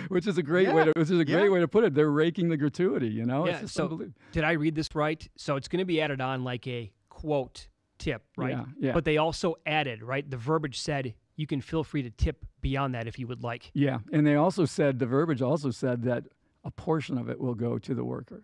which is a great way to put it. They're raking the gratuity, you know. Yeah. So did I read this right? So it's going to be added on like a quote tip, right? Yeah. But they also added, right? The verbiage said you can feel free to tip beyond that if you would like. Yeah, and they also said, the verbiage also said that a portion of it will go to the worker.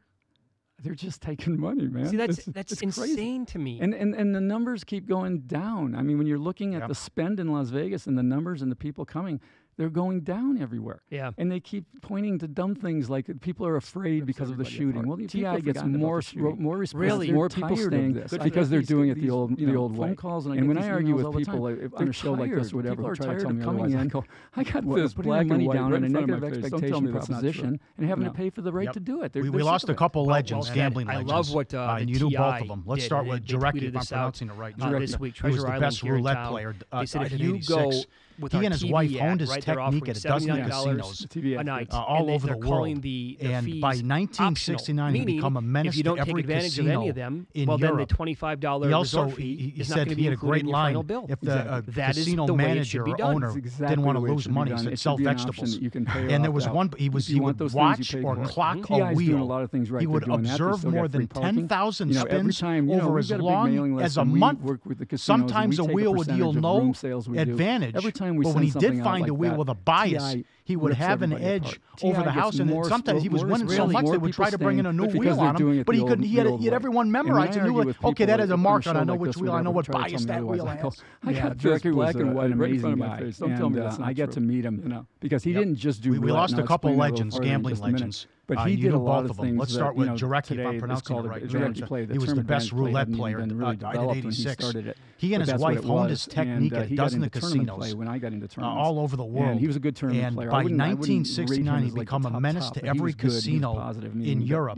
They're just taking money, man. See, that's it's insane crazy to me. And the numbers keep going down. I mean, when you're looking at the spend in Las Vegas and the numbers and the people coming, they're going down everywhere. Yeah. And they keep pointing to dumb things like people are afraid because of the shooting. Well, the TI gets more response, really? more people staying because they're doing it the old phone calls. And when I argue with people on a show like this or whatever, who try to tell me coming in, I got this black money down on a negative expectation proposition and having to pay for the right to do it. We lost a couple legends, gambling legends. I love what and you knew both of them. Let's start with Jarecki, if I'm pronouncing it right. This week, he was the best roulette player. They said if you go with he our and his TV wife ad, honed his technique at a dozen $79 casinos a night, all over the world. And by 1969, he became a menace to every casino them, in well, Europe. Then the $25 he also resort fee he is said not going to he had a be great in your line. final bill. If the casino the manager or owner didn't want to lose money, he said sell vegetables. And there was one. He would watch or clock a wheel. He would observe more than 10,000 spins over as long as a month. Sometimes a wheel would yield no advantage, but when he did find a wheel with a bias, he would have an edge over the house, and sometimes he was winning so much they would try to bring in a new wheel on him, but he couldn't. He had everyone memorized and knew, like, okay, that has a mark on. I know which wheel. I know what bias that wheel has. I got this black and white amazing guy. Don't tell me that's not true. I get to meet him, because he didn't just do. We lost a couple legends, gambling legends. But he did a lot of things. Let's start with Jarecki, if I'm pronouncing it right. He was the best roulette player at 86. He and his wife honed his technique at a dozen of casinos all over the world. And he was a good tournament player. By 1969, he became a menace to every casino in Europe.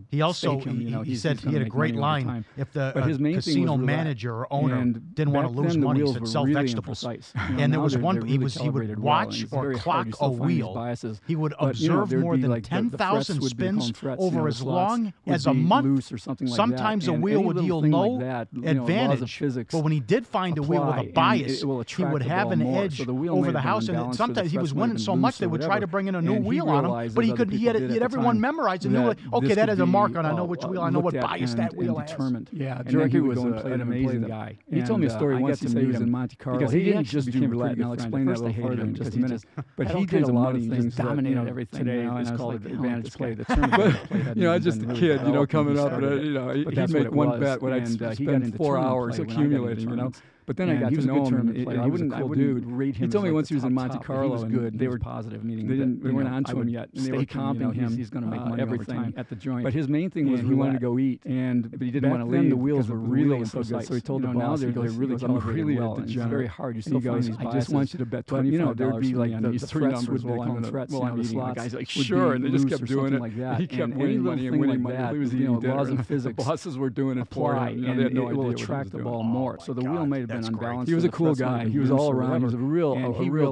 He also he said he had a great line. If the casino manager or owner didn't want to lose money, he said sell vegetables. And there was one. He would watch or clock a wheel. He would observe more than 10,000 spins over as long as a month. Sometimes a wheel would yield no advantage, but when he did find a wheel with a bias, he would have an edge over the house. And sometimes he was winning so much they would try to bring in a new wheel on him, but he could. He had everyone memorized and knew, like, okay, that has a mark on. I know which wheel. I know what bias that wheel has. Yeah, Jarecki was an amazing guy. He told me a story once. He said he was in Monte Carlo because he didn't just do roulette. And I'll explain that a little further in just a minute. But he did a lot of things. Dominated everything. Today it's called advantage play. The tournament. I was just a kid, coming up, and he'd make one bet when I'd spend 4 hours accumulating, But then I got to know him. I wouldn't rate him. He told me once he was in Monte Carlo, and they were positive, meaning they weren't onto him yet. And they were comping him. He's going to make money everything at the joint. But his main thing was he wanted to go eat, but he didn't want to leave. The wheels were really so good. So he told the boss, they're really calibrated well. It's very hard. You still find these biases. I just want you to bet $25. There'd be like these three numbers while I'm threats. The guy's like, sure, and they just kept doing it. He kept winning money and winning money. He was eating dinner. Laws of physics. The bosses were doing it for him. They had no idea. It will attract the ball more. So the wheel may have been unbalanced. He was a cool guy. He was all around. He was a real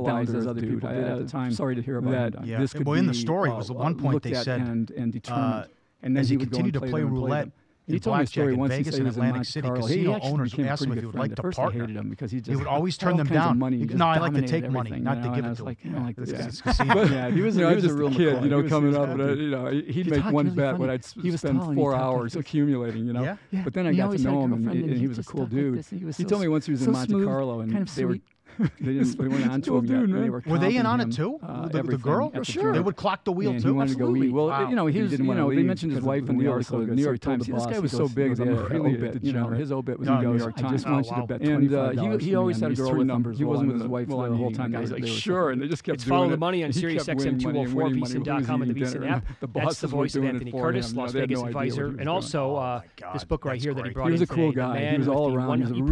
down to earth other people did at the time. Sorry to hear about that. This could be in the story was at one point they said and determined. And as he continued to play roulette. He told me a story once. Vegas and Atlantic City casino owners asked him if he would like to partner. He would always turn them down. No, I like to take money, not to give it to him. Like this guy's casino. Yeah, he was just a kid, coming up. He'd make one bet when I'd spend 4 hours accumulating. But then I got to know him, and he was a cool dude. He told me once he was in Monte Carlo, and they were. They weren't on to him yet. Were they in on it too? The girl? Sure. They would clock the wheel too? He wanted to go eat. Well, he didn't want to leave. They mentioned his wife in the article. The New York Times. This guy was so big. They had a obit. His obit was in the New York Times. I just want you to bet $25. And he always had a girl with him. He wasn't with his wife the whole time. Guys like, sure. And they just kept doing it. Follow the money on Sirius XM 204, VSiN.com, and the VSiN app. That's the voice of Anthony Curtis, Las Vegas advisor. And also this book right here that he brought in. He was a cool guy. He was all around. He was a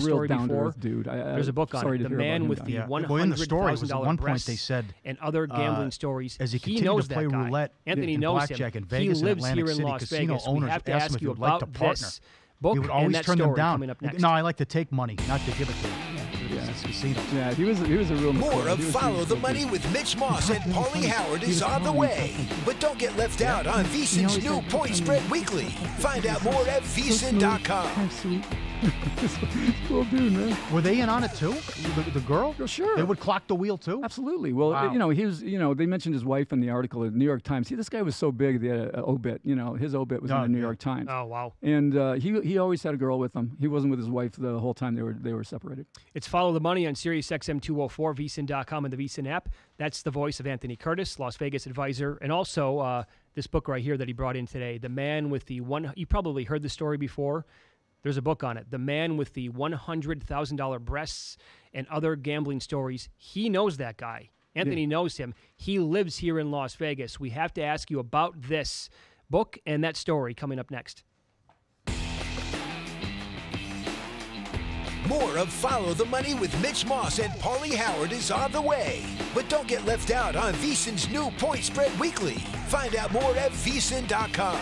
real down-to-earth dude. There's a book on it. The man with the $100,000 breasts and other gambling stories. As he knows to play that guy. roulette, Anthony knows him. In Vegas he lives and here in City Las casino Vegas. We have to ask you about this book he would always and that turn them story down. coming up next. No, I like to take money, not to give it to him. Yeah, he was a real. More of Follow the Money with Mitch Moss and Paulie Howard is on the way. But don't get left out on VSiN's new Point Spread Weekly. Find out more at VSiN.com. Cool dude, man. Were they in on it too? The girl? Oh, sure. They would clock the wheel too? Absolutely. Well, wow. He was, they mentioned his wife in the article in the New York Times. See, this guy was so big, they had an obit. His obit was in the New York Times. Oh, wow. And he always had a girl with him. He wasn't with his wife the whole time they were separated. It's Follow the Money on Sirius XM 204, VSiN.com, and the VSiN app. That's the voice of Anthony Curtis, Las Vegas advisor, and also this book right here that he brought in today, The Man with the One. You probably heard the story before. There's a book on it, The Man with the $100,000 Breasts and Other Gambling Stories. He knows that guy. Anthony knows him. He lives here in Las Vegas. We have to ask you about this book and that story coming up next. More of Follow the Money with Mitch Moss and Paulie Howard is on the way. But don't get left out on VSiN's new Point Spread Weekly. Find out more at VSiN.com.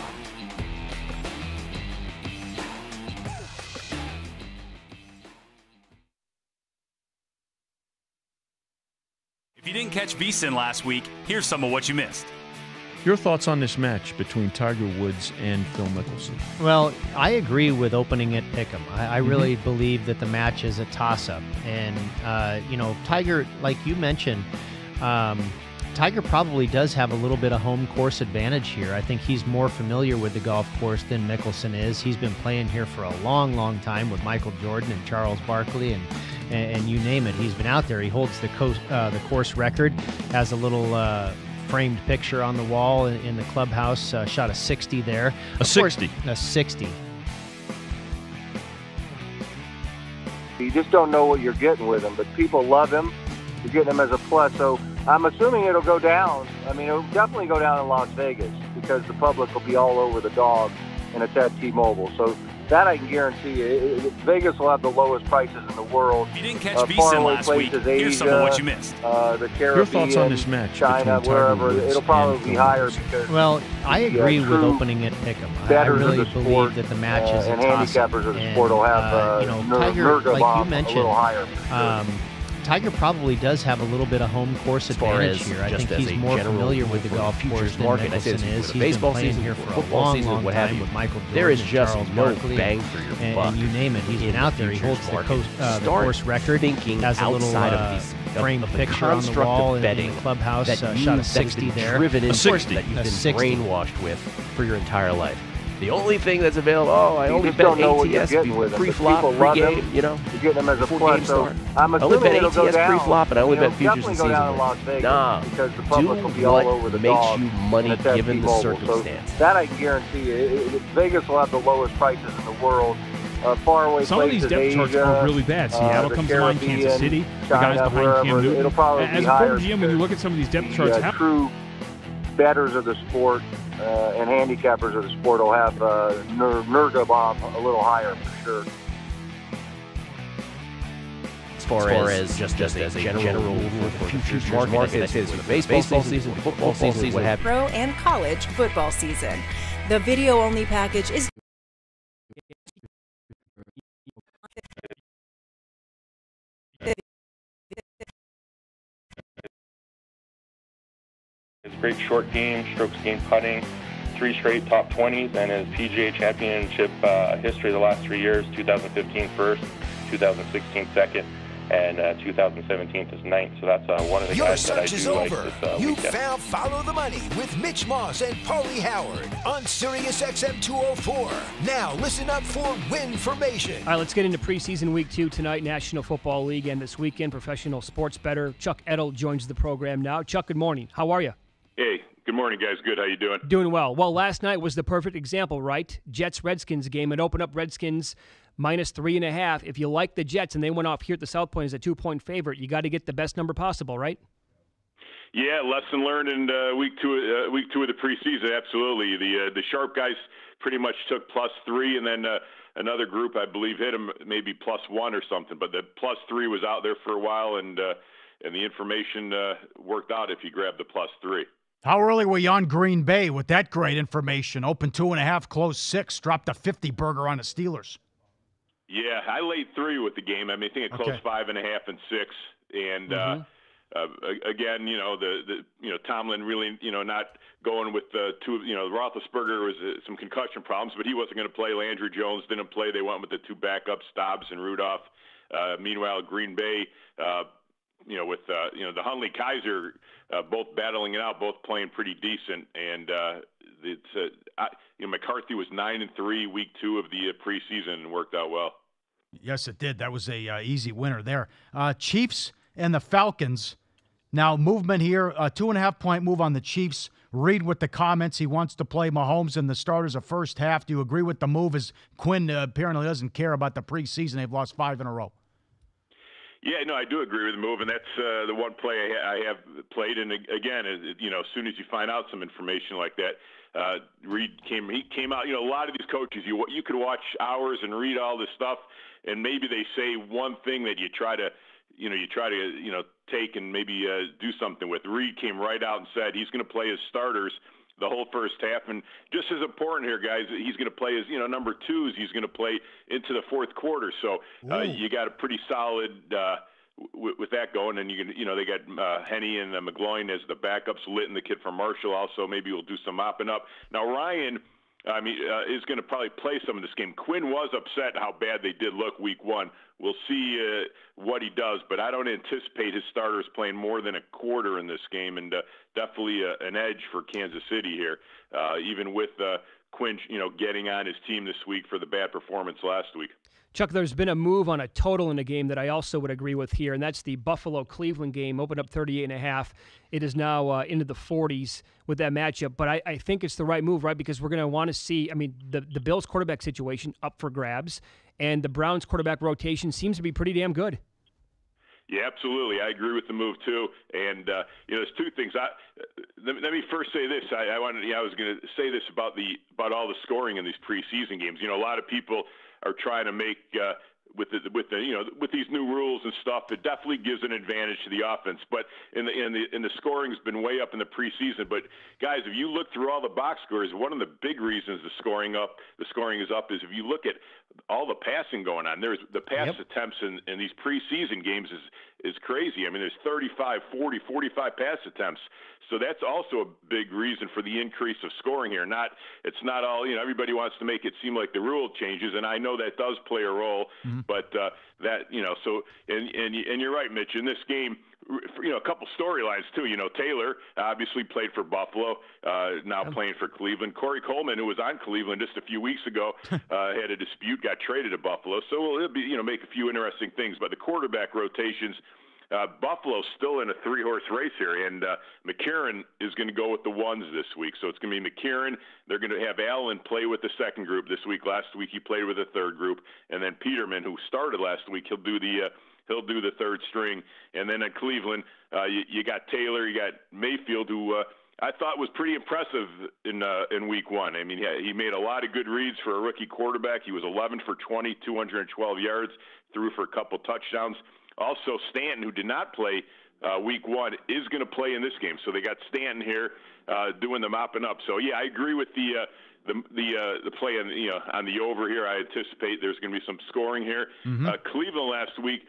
If you didn't catch VSiN last week, here's some of what you missed. Your thoughts on this match between Tiger Woods and Phil Mickelson? Well, I agree with opening it pick'em. I really believe that the match is a toss-up. And, Tiger, like you mentioned, Tiger probably does have a little bit of home course advantage here. I think he's more familiar with the golf course than Mickelson is. He's been playing here for a long, long time with Michael Jordan and Charles Barkley and you name it. He's been out there. He holds the course record, has a little framed picture on the wall in the clubhouse, shot a 60 there. A 60? A 60. You just don't know what you're getting with him, but people love him. You're getting him as a plus, so I'm assuming it'll go down. I mean, it'll definitely go down in Las Vegas because the public will be all over the dog, and it's at T-Mobile. So that I can guarantee you. Vegas will have the lowest prices in the world. If you didn't catch VSiN last week, here's some of what you missed. The Caribbean, your thoughts on this match, China, wherever. It'll probably be higher because. Well, I agree with opening it pick'em. I really believe that the match is and a toss-up. handicappers of the sport will have Tiger, like you mentioned, a little higher. Tiger probably does have a little bit of home course advantage here. I think he's more familiar with the golf course than Mickelson is. He's been playing here for a long, long time with Michael Jordan. There is just Charles no Barkley bang for your buck. And you name it. He's been out there. He holds the course record. Has a little framed picture on the wall in the clubhouse. Shot a 60 there. A 60 that you've been brainwashed with for your entire life. The only thing that's available, I only bet ATS pre-flop, pre-game, You're getting them as a plus, so I'm assuming it'll go down. Pre-flop, and I only bet futures and season. Nah, because the public will be all over the dog. Makes you money given the circumstance. So that I can guarantee you. Vegas will have the lowest prices in the world. Far away some places, of these depth charts are really bad. Seattle comes to mind, Kansas City, the guys behind Cam Newton. As a former GM, when you look at some of these depth charts, true bettors of the sport and handicappers of the sport will have Nurga Bomb a little higher for sure. As far as just as a general rule for the futures market, I say this for the baseball season, football season, what have you. Pro and college football season. The video-only package is His great short game, strokes gained putting, 3 straight top 20s, and his PGA Championship history the last 3 years, 2015 first, 2016 second, and 2017 is ninth. So that's one of the guys that I do like this You weekend. found Follow the Money with Mitch Moss and Paulie Howard on Sirius XM 204. Now listen up for Winformation. All right, let's get into preseason week 2 tonight, National Football League, and this weekend, professional sports bettor Chuck Edel joins the program now. Chuck, good morning. How are you? Hey, good morning, guys. Good. How you doing? Doing well. Well, last night was the perfect example, right? Jets-Redskins game. It opened up Redskins -3.5. If you like the Jets and they went off here at the South Point as a 2-point favorite, you got to get the best number possible, right? Yeah, lesson learned in week two of the preseason. Absolutely. The sharp guys pretty much took +3, and then another group, I believe, hit them maybe +1 or something. But the +3 was out there for a while, and the information worked out if you grabbed the +3. How early were you on Green Bay with that great information? Open 2.5, close 6, dropped a 50 burger on the Steelers. Yeah, I laid 3 with the game. I mean, I think it closed 5.5 and 6, and again, Tomlin really, not going with the two. Roethlisberger was some concussion problems, but he wasn't going to play. Landry Jones didn't play. They went with the two backups, Dobbs and Rudolph. Meanwhile, Green Bay, with the Hundley Kaiser both battling it out, both playing pretty decent, and McCarthy was 9-3 week 2 of the preseason and worked out well. Yes, it did. That was a easy winner there. Chiefs and the Falcons. Now, movement here, a 2.5-point move on the Chiefs. Reed with the comments. He wants to play Mahomes and the starters of first half. Do you agree with the move, as Quinn apparently doesn't care about the preseason? They've lost 5 in a row. Yeah, no, I do agree with the move, and that's the one play I have played. And again, as soon as you find out some information like that, Reed came out. A lot of these coaches, you could watch hours and read all this stuff, and maybe they say one thing that you try to take and maybe do something with. Reed came right out and said he's going to play his starters the whole first half, and just as important here, guys, he's going to play his number 2s. He's going to play into the fourth quarter, so you got a pretty solid with that going. And they got Henney and McGloin as the backups. Litton, the kid from Marshall, also maybe will do some mopping up. Now Ryan, is going to probably play some of this game. Quinn was upset how bad they did look week 1. We'll see what he does, but I don't anticipate his starters playing more than a quarter in this game, and definitely an edge for Kansas City here, even with Quinn, getting on his team this week for the bad performance last week. Chuck, there's been a move on a total in the game that I also would agree with here, and that's the Buffalo-Cleveland game. Opened up 38.5. It is now into the 40s with that matchup. But I think it's the right move, right? Because we're going to want to see, the Bills' quarterback situation up for grabs, and the Browns' quarterback rotation seems to be pretty damn good. Yeah, absolutely. I agree with the move too. And there's two things. Let me first say this. I was going to say this about all the scoring in these preseason games. A lot of people are trying to make with these new rules and stuff, it definitely gives an advantage to the offense. But in the scoring's been way up in the preseason. But guys, if you look through all the box scores, one of the big reasons the scoring is up is if you look at all the passing going on. There's the pass attempts in these preseason games is crazy. There's 35, 40, 45 pass attempts. So that's also a big reason for the increase of scoring here. It's not all, everybody wants to make it seem like the rule changes, and I know that does play a role, but and you're right, Mitch, in this game, a couple storylines too. Taylor obviously played for Buffalo, now playing for Cleveland. Corey Coleman, who was on Cleveland just a few weeks ago, had a dispute, got traded to Buffalo. So it'll be, make a few interesting things. But the quarterback rotations, Buffalo's still in a 3-horse race here, and McCarron is going to go with the ones this week. So it's going to be McCarron. They're going to have Allen play with the second group this week. Last week he played with the third group, and then Peterman, who started last week, he'll do the third string. And then at Cleveland, you got Taylor, you got Mayfield, who I thought was pretty impressive in week 1. He made a lot of good reads for a rookie quarterback. He was 11 for 20, 212 yards, threw for a couple touchdowns. Also, Stanton, who did not play week 1, is going to play in this game. So they got Stanton here doing the mopping up. So yeah, I agree with the play on the over here. I anticipate there's going to be some scoring here. Cleveland last week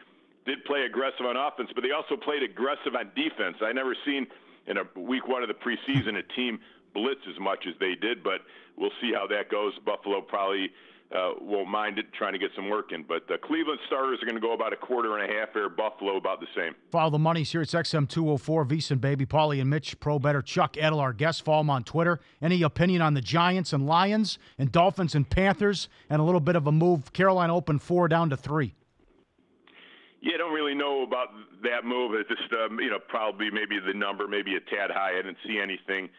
did play aggressive on offense, but they also played aggressive on defense. I never seen in a week 1 of the preseason a team blitz as much as they did, but we'll see how that goes. Buffalo probably won't mind it, trying to get some work in. But the Cleveland starters are going to go about a quarter and a half there. Buffalo about the same. Follow the Money's here. It's XM 204, VSiN, baby. Paulie and Mitch, Pro Better. Chuck Edel, our guest. Follow him on Twitter. Any opinion on the Giants and Lions and Dolphins and Panthers, and a little bit of a move? Carolina opened 4 down to 3. Yeah, I don't really know about that move. It's just, probably maybe the number, maybe a tad high. I didn't see anything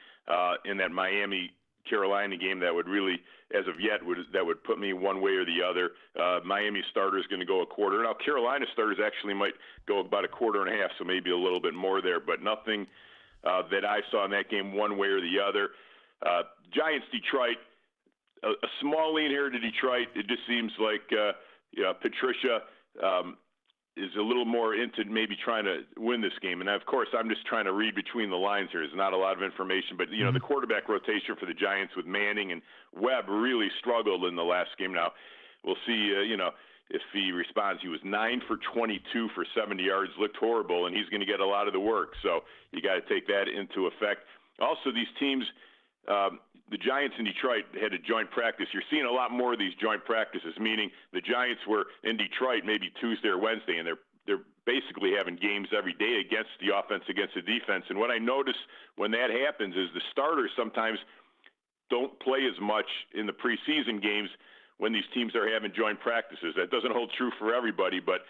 in that Miami-Carolina game that would really, as of yet, that would put me one way or the other. Miami starter is going to go a quarter. Now, Carolina starters actually might go about a quarter and a half, so maybe a little bit more there, but nothing that I saw in that game one way or the other. Giants-Detroit, a small lean here to Detroit. It just seems like Patricia is a little more into maybe trying to win this game. And, of course, I'm just trying to read between the lines here. There's not a lot of information. But, the quarterback rotation for the Giants with Manning and Webb really struggled in the last game. Now, we'll see, if he responds. He was 9 for 22 for 70 yards, looked horrible, and he's going to get a lot of the work. So you got to take that into effect. Also, these teams, the Giants in Detroit had a joint practice. You're seeing a lot more of these joint practices, meaning the Giants were in Detroit maybe Tuesday or Wednesday, and they're basically having games every day against the offense, against the defense. And what I notice when that happens is the starters sometimes don't play as much in the preseason games when these teams are having joint practices. That doesn't hold true for everybody, but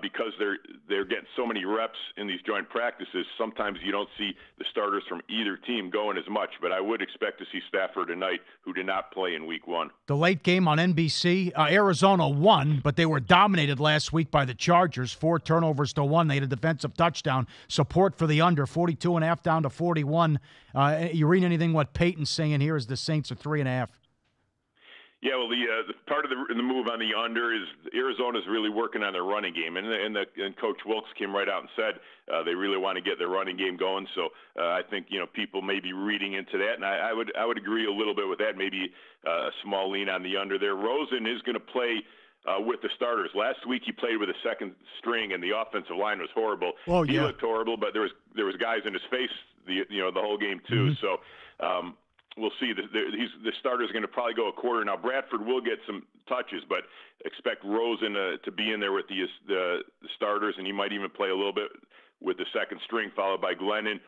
because they're getting so many reps in these joint practices, sometimes you don't see the starters from either team going as much. But I would expect to see Stafford tonight, who did not play in Week 1. The late game on NBC, Arizona won, but they were dominated last week by the Chargers, 4 turnovers to 1. They had a defensive touchdown. Support for the under, 42.5 down to 41. You read anything what Peyton's saying here is the Saints are 3.5. Yeah, well, the part of the move on the under is Arizona's really working on their running game, and Coach Wilkes came right out and said they really want to get their running game going. So I think people may be reading into that, and I would agree a little bit with that. Maybe a small lean on the under there. Rosen is going to play with the starters. Last week he played with a second string, and the offensive line was horrible. Oh, yeah. He looked horrible, but there was guys in his face the whole game too. Mm-hmm. So. We'll see. The starter's going to probably go a quarter. Now, Bradford will get some touches, but expect Rosen to be in there with the starters, and he might even play a little bit with the second string, followed by Glennon.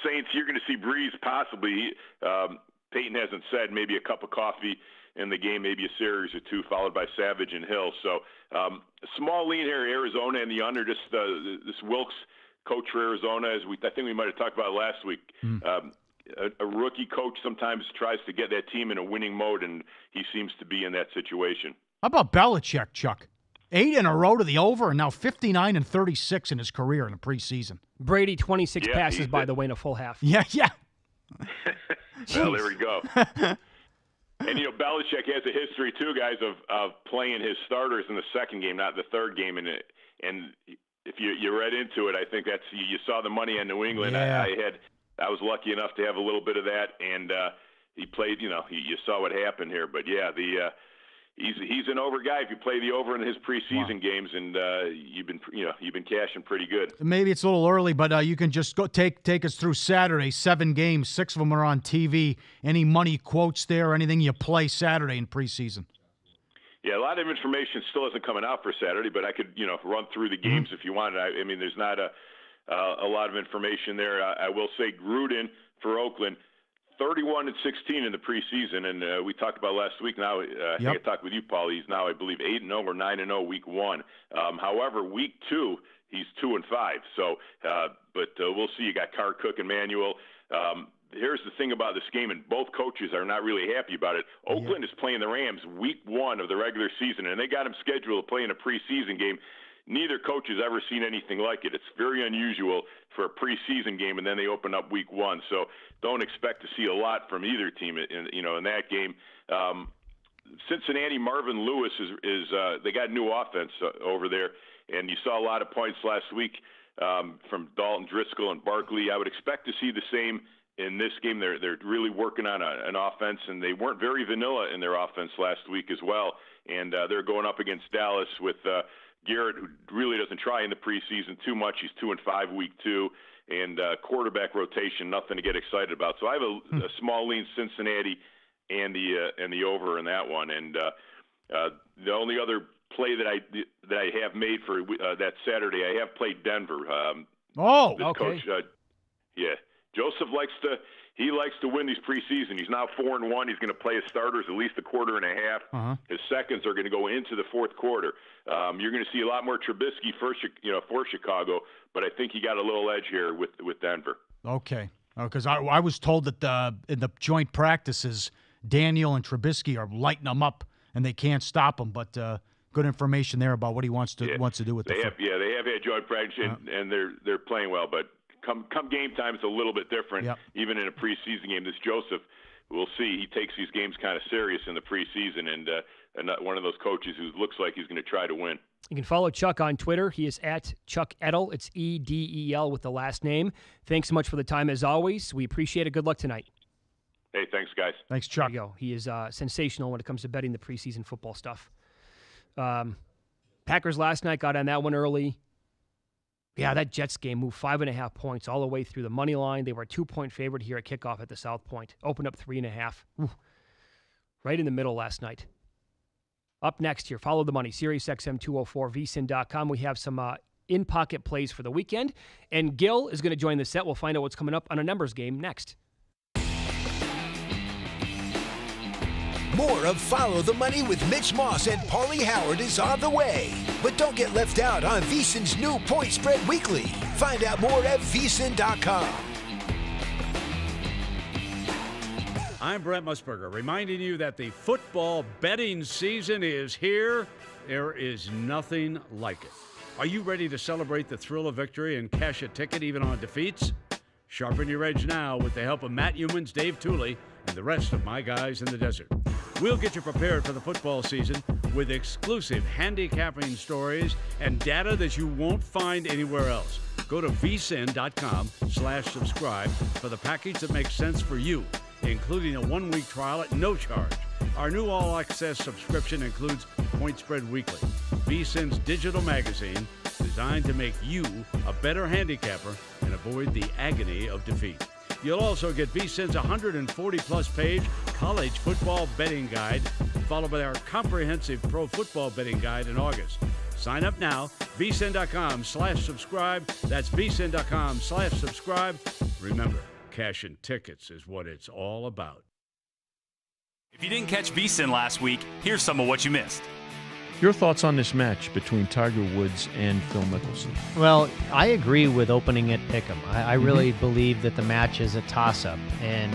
Saints, you're going to see Breeze possibly. Peyton hasn't said, maybe a cup of coffee in the game, maybe a series or two, followed by Savage and Hill. So a small lean here, Arizona, and the under. Just this Wilkes, coach for Arizona, I think we might have talked about it last week. A rookie coach sometimes tries to get that team in a winning mode, and he seems to be in that situation. How about Belichick, Chuck? 8 in a row to the over, and now 59 and 36 in his career in the preseason. Brady, 26 passes, by the way, in a full half. Yeah. Well, there we go. And, Belichick has a history, too, guys, of playing his starters in the second game, not the third game. And if you read into it, I think you saw the money on New England. Yeah. I was lucky enough to have a little bit of that, and he played. You saw what happened here, but yeah, he's an over guy. If you play the over in his preseason games, and you've been cashing pretty good. Maybe it's a little early, but you can just go take us through Saturday. 7 games, 6 of them are on TV. Any money quotes there? Or anything you play Saturday in preseason? Yeah, a lot of information still isn't coming out for Saturday, but I could run through the games if you wanted. I mean, there's not a lot of information there. I will say Gruden for Oakland, 31-16 in the preseason, and we talked about last week. Now I think I talked with you, Paul. He's now, I believe, 8-0 or 9-0 week 1. However, week 2 he's 2-5. So, but we'll see. You got Carr, Cook, and Manuel. Here's the thing about this game, and both coaches are not really happy about it. Oakland is playing the Rams week 1 of the regular season, and they got him scheduled to play in a preseason game. Neither coach has ever seen anything like it. It's very unusual for a preseason game, and then they open up week 1. So don't expect to see a lot from either team in that game. Cincinnati, Marvin Lewis is they got new offense over there, and you saw a lot of points last week from Dalton, Driscoll, and Barkley. I would expect to see the same in this game. They're really working on an offense, and they weren't very vanilla in their offense last week as well. And they're going up against Dallas with Garrett, who really doesn't try in the preseason too much. He's 2-5 week 2, and quarterback rotation, nothing to get excited about. So I have a small lean Cincinnati and the over in that one. And the only other play that I have made for that Saturday, I have played Denver. Okay. Coach, Joseph likes to win these preseason. He's now 4-1. He's going to play his starters at least a quarter and a half. Uh-huh. His seconds are going to go into the fourth quarter. You're going to see a lot more Trubisky for Chicago, but I think he got a little edge here with Denver. Okay, because I was told that in the joint practices, Daniel and Trubisky are lighting them up, and they can't stop them. But good information there about what he wants to do with they have had joint practice, and they're playing well, but. Come game time, it's a little bit different. Yep. Even in a preseason game, this Joseph, we'll see. He takes these games kind of serious in the preseason, and not one of those coaches who looks like he's going to try to win. You can follow Chuck on Twitter. He is at Chuck Edel. It's Edel with the last name. Thanks so much for the time, as always. We appreciate it. Good luck tonight. Hey, thanks, guys. Thanks, Chuck. There you go. He is sensational when it comes to betting the preseason football stuff. Packers last night got on that one early. Yeah, that Jets game moved 5.5 points all the way through the money line. They were a 2-point favorite here at kickoff at the South Point. Opened up 3.5. Ooh. Right in the middle last night. Up next here, follow the money, SiriusXM 204, VSiN.com. We have some in-pocket plays for the weekend. And Gil is going to join the set. We'll find out what's coming up on a numbers game next. More of Follow the Money with Mitch Moss and Paulie Howard is on the way. But don't get left out on VSiN's new Point Spread Weekly. Find out more at VSiN.com. I'm Brent Musburger, reminding you that the football betting season is here. There is nothing like it. Are you ready to celebrate the thrill of victory and cash a ticket even on defeats? Sharpen your edge now with the help of Matt Humans, Dave Tooley, and the rest of my guys in the desert. We'll get you prepared for the football season with exclusive handicapping stories and data that you won't find anywhere else. Go to vsin.com/subscribe for the package that makes sense for you, including a 1-week trial at no charge. Our new all-access subscription includes Point Spread Weekly, VSiN's digital magazine designed to make you a better handicapper and avoid the agony of defeat. You'll also get VSiN's 140-plus page college football betting guide, followed by our comprehensive pro football betting guide in August. Sign up now, vsin.com/subscribe. That's vsin.com/subscribe. Remember, cashing tickets is what it's all about. If you didn't catch VSiN last week, here's some of what you missed. Your thoughts on this match between Tiger Woods and Phil Mickelson? Well, I agree with opening at Pick'em. I really believe that the match is a toss-up. And,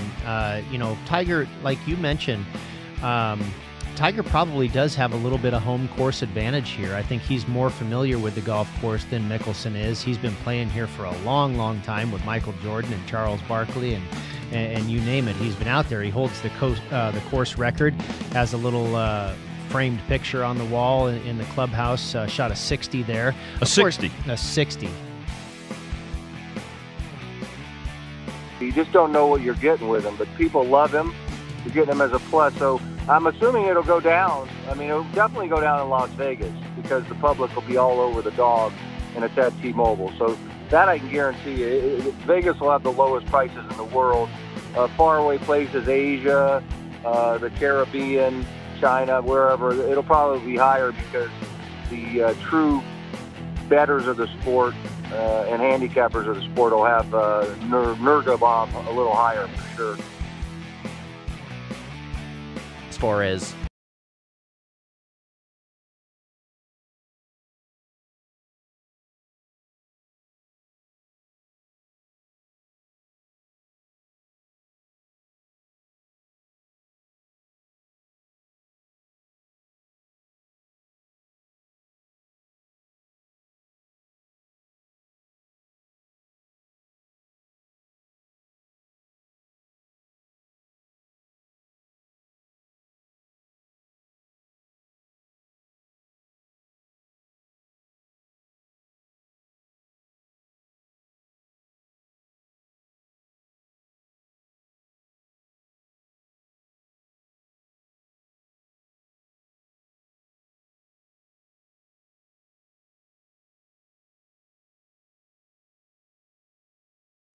Tiger, like you mentioned, Tiger probably does have a little bit of home course advantage here. I think he's more familiar with the golf course than Mickelson is. He's been playing here for a long, long time with Michael Jordan and Charles Barkley and you name it. He's been out there. He holds the course record, has a little framed picture on the wall in the clubhouse, shot a 60 there. A 60? A 60. You just don't know what you're getting with him, but people love him. You're getting him as a plus, so I'm assuming it'll go down. I mean, it'll definitely go down in Las Vegas because the public will be all over the dog, and it's at T-Mobile. So that I can guarantee you. Vegas will have the lowest prices in the world. Faraway places, Asia, the Caribbean, China, wherever, it'll probably be higher because the true bettors of the sport and handicappers of the sport will have Nurgabom a little higher for sure. As far as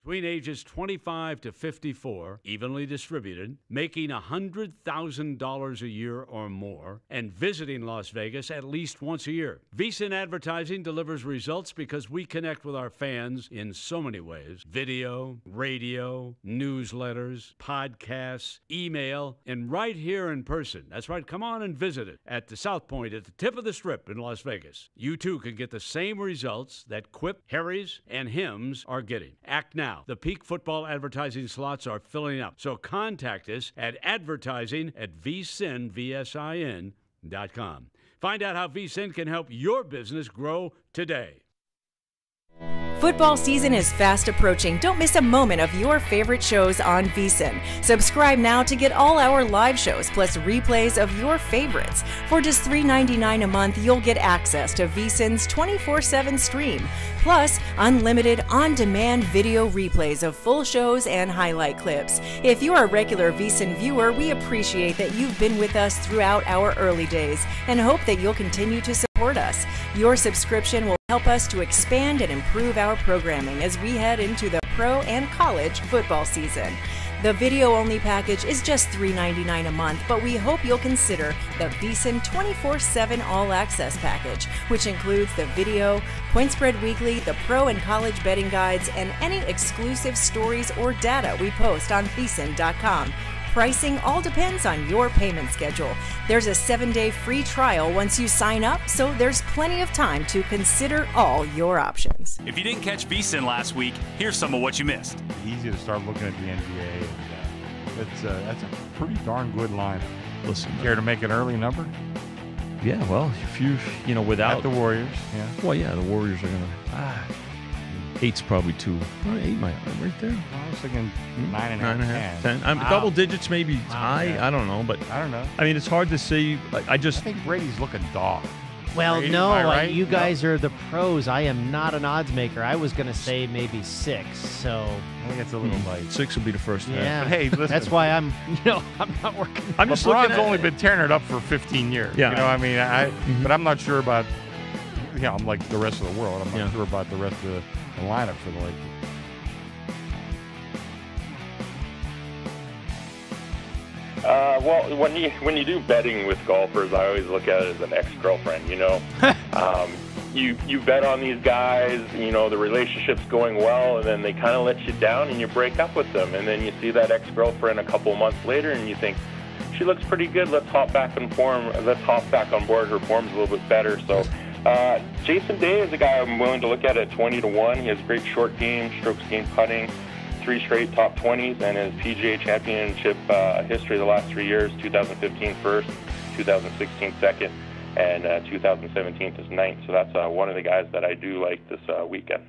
between ages 25 to 54, evenly distributed, making $100,000 a year or more, and visiting Las Vegas at least once a year. VSiN Advertising delivers results because we connect with our fans in so many ways: video, radio, newsletters, podcasts, email, and right here in person. That's right, come on and visit it at the South Point at the tip of the Strip in Las Vegas. You too can get the same results that Quip, Harry's, and Hims are getting. Act now. The peak football advertising slots are filling up, so contact us at advertising@VSiN.com. Find out how VSiN can help your business grow today. Football season is fast approaching. Don't miss a moment of your favorite shows on VSiN. Subscribe now to get all our live shows plus replays of your favorites. For just $3.99 a month, you'll get access to VSiN's 24/7 stream, plus unlimited on-demand video replays of full shows and highlight clips. If you're a regular VSiN viewer, we appreciate that you've been with us throughout our early days and hope that you'll continue to support us. Your subscription will help us to expand and improve our programming as we head into the pro and college football season. The video-only package is just $3.99 a month, but we hope you'll consider the VSiN 24/7 All-Access package, which includes the video, Point Spread Weekly, the pro and college betting guides, and any exclusive stories or data we post on VSiN.com. Pricing all depends on your payment schedule. There's a 7-day free trial once you sign up, so there's plenty of time to consider all your options. If you didn't catch VSiN last week, here's some of what you missed. Easy to start looking at the NBA. And, that's a pretty darn good lineup. Listen, care to make an early number? Yeah, well, if without at the Warriors, yeah. Well, yeah, the Warriors are gonna. 8's probably too. 8 might right there. Well, I was thinking 9.5, 10. Wow. Double digits maybe high. Yeah. I don't know, but I don't know. I mean, it's hard to see. I think Brady's looking dog. Well, Brady, no, right? You guys are the pros. I am not an odds maker. I was going to say maybe 6. So I think it's a little light. 6 will be the first half. Yeah. But hey, listen. That's why I'm not working. I'm just looking at only been tearing it up for 15 years. Yeah. You know, I mean, but I'm not sure about. I'm like the rest of the world. I'm not sure about the rest of the lineup for the Lakers. Well, when you do betting with golfers, I always look at it as an ex-girlfriend. You bet on these guys. The relationship's going well, and then they kind of let you down, and you break up with them, and then you see that ex-girlfriend a couple months later, and you think she looks pretty good. Let's hop back on board. Her form's a little bit better. So. Jason Day is a guy I'm willing to look at 20-1. He has great short game, strokes gained putting, 3 straight top 20s, and his PGA Championship history the last 3 years, 2015 first, 2016 second, and 2017 is ninth. So that's one of the guys that I do like this weekend.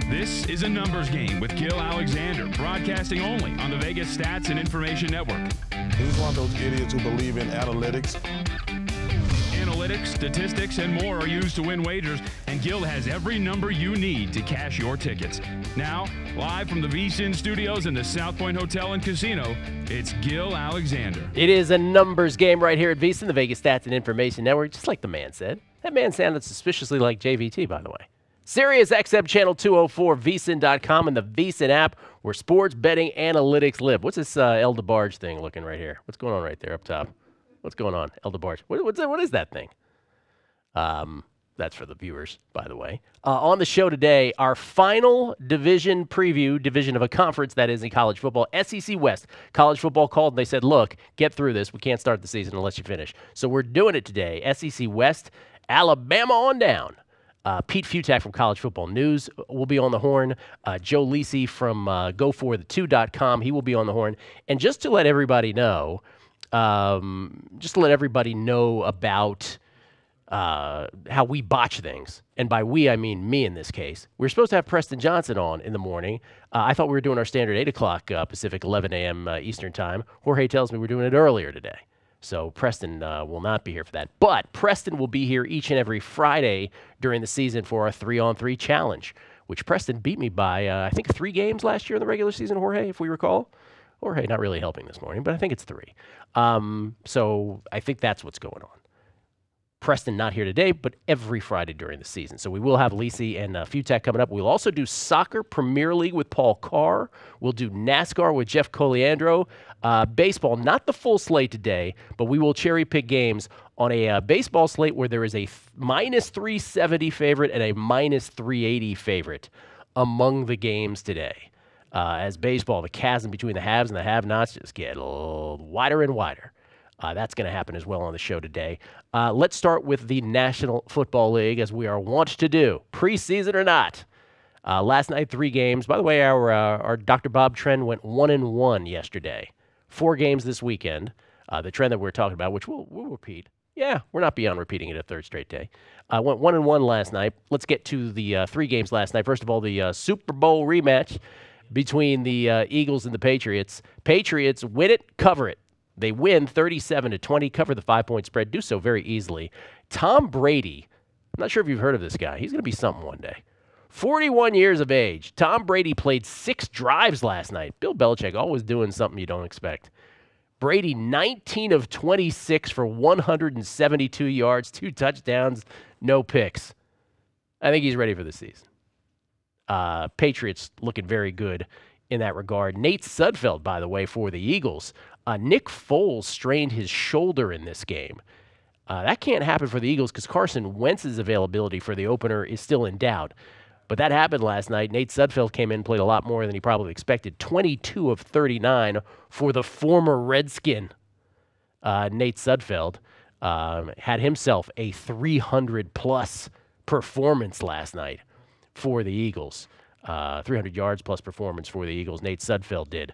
This is a numbers game with Gil Alexander, broadcasting only on the Vegas Stats and Information Network. He's one of those idiots who believe in analytics. Analytics, statistics, and more are used to win wagers, and Gil has every number you need to cash your tickets. Now, live from the VSiN studios in the South Point Hotel and Casino, it's Gil Alexander. It is a numbers game right here at VSiN, the Vegas Stats and Information Network, just like the man said. That man sounded suspiciously like JVT, by the way. Sirius XM Channel 204, VSiN.com, and the VSiN app, where sports betting analytics live. What's this El DeBarge thing looking right here? What's going on right there up top? What's going on, El DeBarge? What is that thing? That's for the viewers, by the way. On the show today, our final division preview, division of a conference that is in college football, SEC West. College football called, and they said, look, get through this. We can't start the season unless you finish. So we're doing it today. SEC West, Alabama on down. Pete Futak from College Football News will be on the horn. Joe Lisi from GoForThe2.com, he will be on the horn. And just to let everybody know, about how we botch things. And by we, I mean me in this case. We were supposed to have Preston Johnson on in the morning. I thought we were doing our standard 8 o'clock Pacific, 11 a.m. Eastern time. Jorge tells me we're doing it earlier today. So Preston will not be here for that. But Preston will be here each and every Friday during the season for our 3-on-3 challenge, which Preston beat me by, I think, 3 games last year in the regular season, Jorge, if we recall. Jorge not really helping this morning, but I think it's 3. So I think that's what's going on. Preston not here today, but every Friday during the season. So we will have Lisi and Futak coming up. We'll also do Soccer Premier League with Paul Carr. We'll do NASCAR with Jeff Coliandro. Baseball, not the full slate today, but we will cherry pick games on a baseball slate where there is a minus 370 favorite and a minus 380 favorite among the games today. As baseball, the chasm between the haves and the have-nots just get a little wider and wider. That's going to happen as well on the show today. Let's start with the National Football League, as we are wont to do, preseason or not. Last night, 3 games. By the way, our Dr. Bob trend went 1-1 yesterday. 4 games this weekend. The trend that we're talking about, which we'll repeat Yeah, we're not beyond repeating it a third straight day. Went 1-1 last night. Let's get to the 3 games last night. First of all, the Super Bowl rematch between the Eagles and the Patriots. Patriots win it, cover it. They win 37-20, cover the 5-point spread, do so very easily. Tom Brady, I'm not sure if you've heard of this guy. He's going to be something one day. 41 years of age. Tom Brady played 6 drives last night. Bill Belichick always doing something you don't expect. Brady, 19 of 26 for 172 yards, 2 touchdowns, no picks. I think he's ready for the season. Patriots looking very good in that regard. Nate Sudfeld, by the way, for the Eagles. Nick Foles strained his shoulder in this game. That can't happen for the Eagles because Carson Wentz's availability for the opener is still in doubt. But that happened last night. Nate Sudfeld came in and played a lot more than he probably expected. 22 of 39 for the former Redskin. Nate Sudfeld had himself a 300-plus performance last night for the Eagles. 300 yards plus performance for the Eagles. Nate Sudfeld did.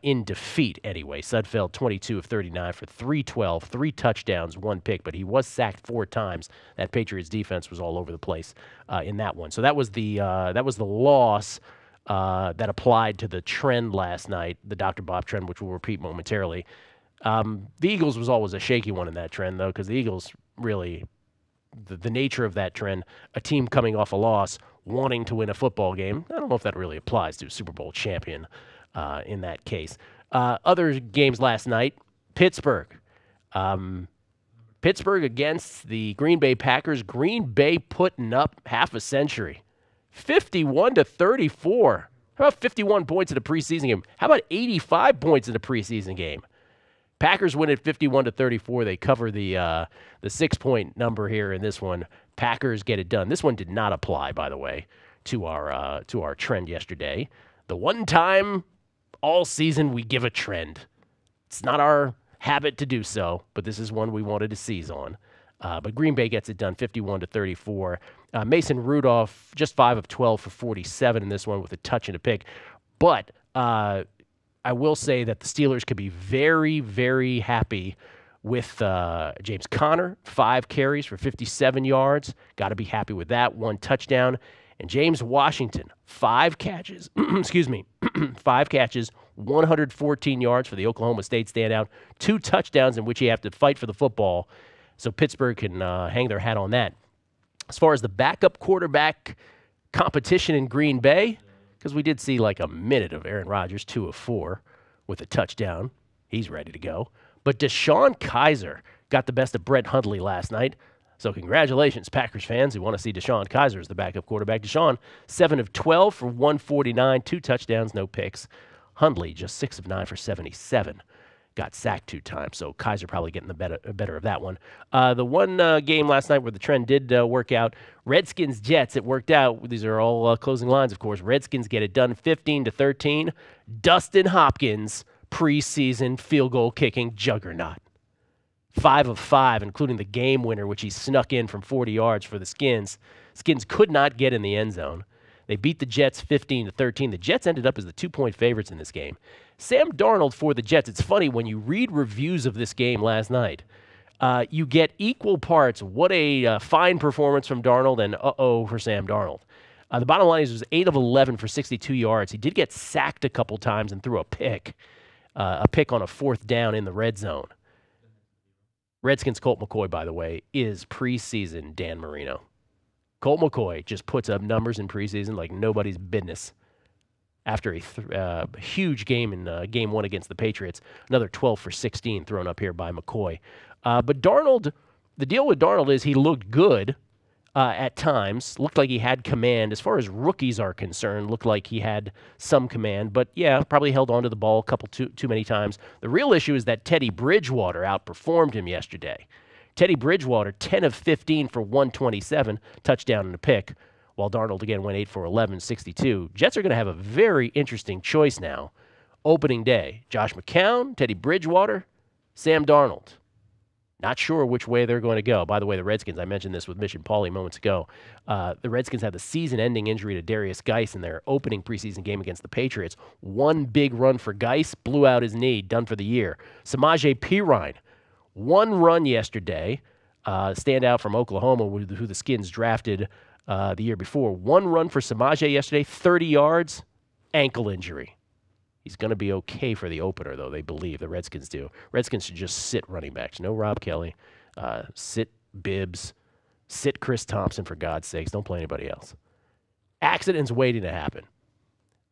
In defeat, anyway. Sudfeld, 22 of 39 for 312, 3 touchdowns, 1 pick, but he was sacked 4 times. That Patriots defense was all over the place in that one. So that was the loss that applied to the trend last night, the Dr. Bob trend, which we'll repeat momentarily. The Eagles was always a shaky one in that trend, though, because the Eagles really, the nature of that trend, a team coming off a loss, wanting to win a football game, I don't know if that really applies to a Super Bowl champion. In that case. Other games last night, Pittsburgh. Pittsburgh against the Green Bay Packers. Green Bay putting up half a century. 51-34. How about 51 points in a preseason game? How about 85 points in a preseason game? Packers win at 51-34. They cover the 6-point number here in this one. Packers get it done. This one did not apply, by the way, to our trend yesterday. The one time all season we give a trend. It's not our habit to do so, but this is one we wanted to seize on. But Green Bay gets it done 51-34. Mason Rudolph, just 5 of 12 for 47 in this one with a touch and a pick. But I will say that the Steelers could be very, very happy with James Conner, 5 carries for 57 yards. Got to be happy with that. 1 touchdown. And James Washington, 5 catches, 5 catches, 114 yards for the Oklahoma State standout, 2 touchdowns in which he had to fight for the football. So Pittsburgh can hang their hat on that. As far as the backup quarterback competition in Green Bay, because we did see like a minute of Aaron Rodgers, 2 of 4 with a touchdown. He's ready to go. But DeShone Kizer got the best of Brett Hundley last night. So congratulations, Packers fans who want to see DeShone Kizer as the backup quarterback. DeShone, 7 of 12 for 149, 2 touchdowns, no picks. Hundley, just 6 of 9 for 77. Got sacked 2 times, so Kizer probably getting the better of that one. The one game last night where the trend did work out, Redskins-Jets, it worked out. These are all closing lines, of course. Redskins get it done 15-13. Dustin Hopkins, preseason field goal kicking juggernaut. 5 of 5, including the game winner, which he snuck in from 40 yards for the Skins. Skins could not get in the end zone. They beat the Jets 15-13. The Jets ended up as the 2-point favorites in this game. Sam Darnold for the Jets. It's funny, when you read reviews of this game last night, you get equal parts what a fine performance from Darnold and uh-oh for Sam Darnold. The bottom line is it was 8 of 11 for 62 yards. He did get sacked a couple times and threw a pick on a 4th down in the red zone. Redskins' Colt McCoy, by the way, is preseason Dan Marino. Colt McCoy just puts up numbers in preseason like nobody's business. After a huge game in Game 1 against the Patriots, another 12 for 16 thrown up here by McCoy. But Darnold, the deal with Darnold is he looked good at times, looked like he had command. As far as rookies are concerned, looked like he had some command. But, yeah, probably held on to the ball a couple too many times. The real issue is that Teddy Bridgewater outperformed him yesterday. Teddy Bridgewater, 10 of 15 for 127, touchdown and a pick, while Darnold again went 8 for 11, 62. Jets are going to have a very interesting choice now. Opening day, Josh McCown, Teddy Bridgewater, Sam Darnold. Not sure which way they're going to go. By the way, the Redskins, I mentioned this with Mitch and Paulie moments ago. The Redskins had the season-ending injury to Darius Geis in their opening preseason game against the Patriots. One big run for Geis, blew out his knee, done for the year. Samaje Perine 1 run yesterday. Standout from Oklahoma, who the Skins drafted the year before. 1 run for Samaje yesterday, 30 yards, ankle injury. He's going to be okay for the opener, though, they believe. The Redskins do. Redskins should just sit running backs. No Rob Kelly. Sit Bibbs. Sit Chris Thompson, for God's sakes. Don't play anybody else. Accidents waiting to happen.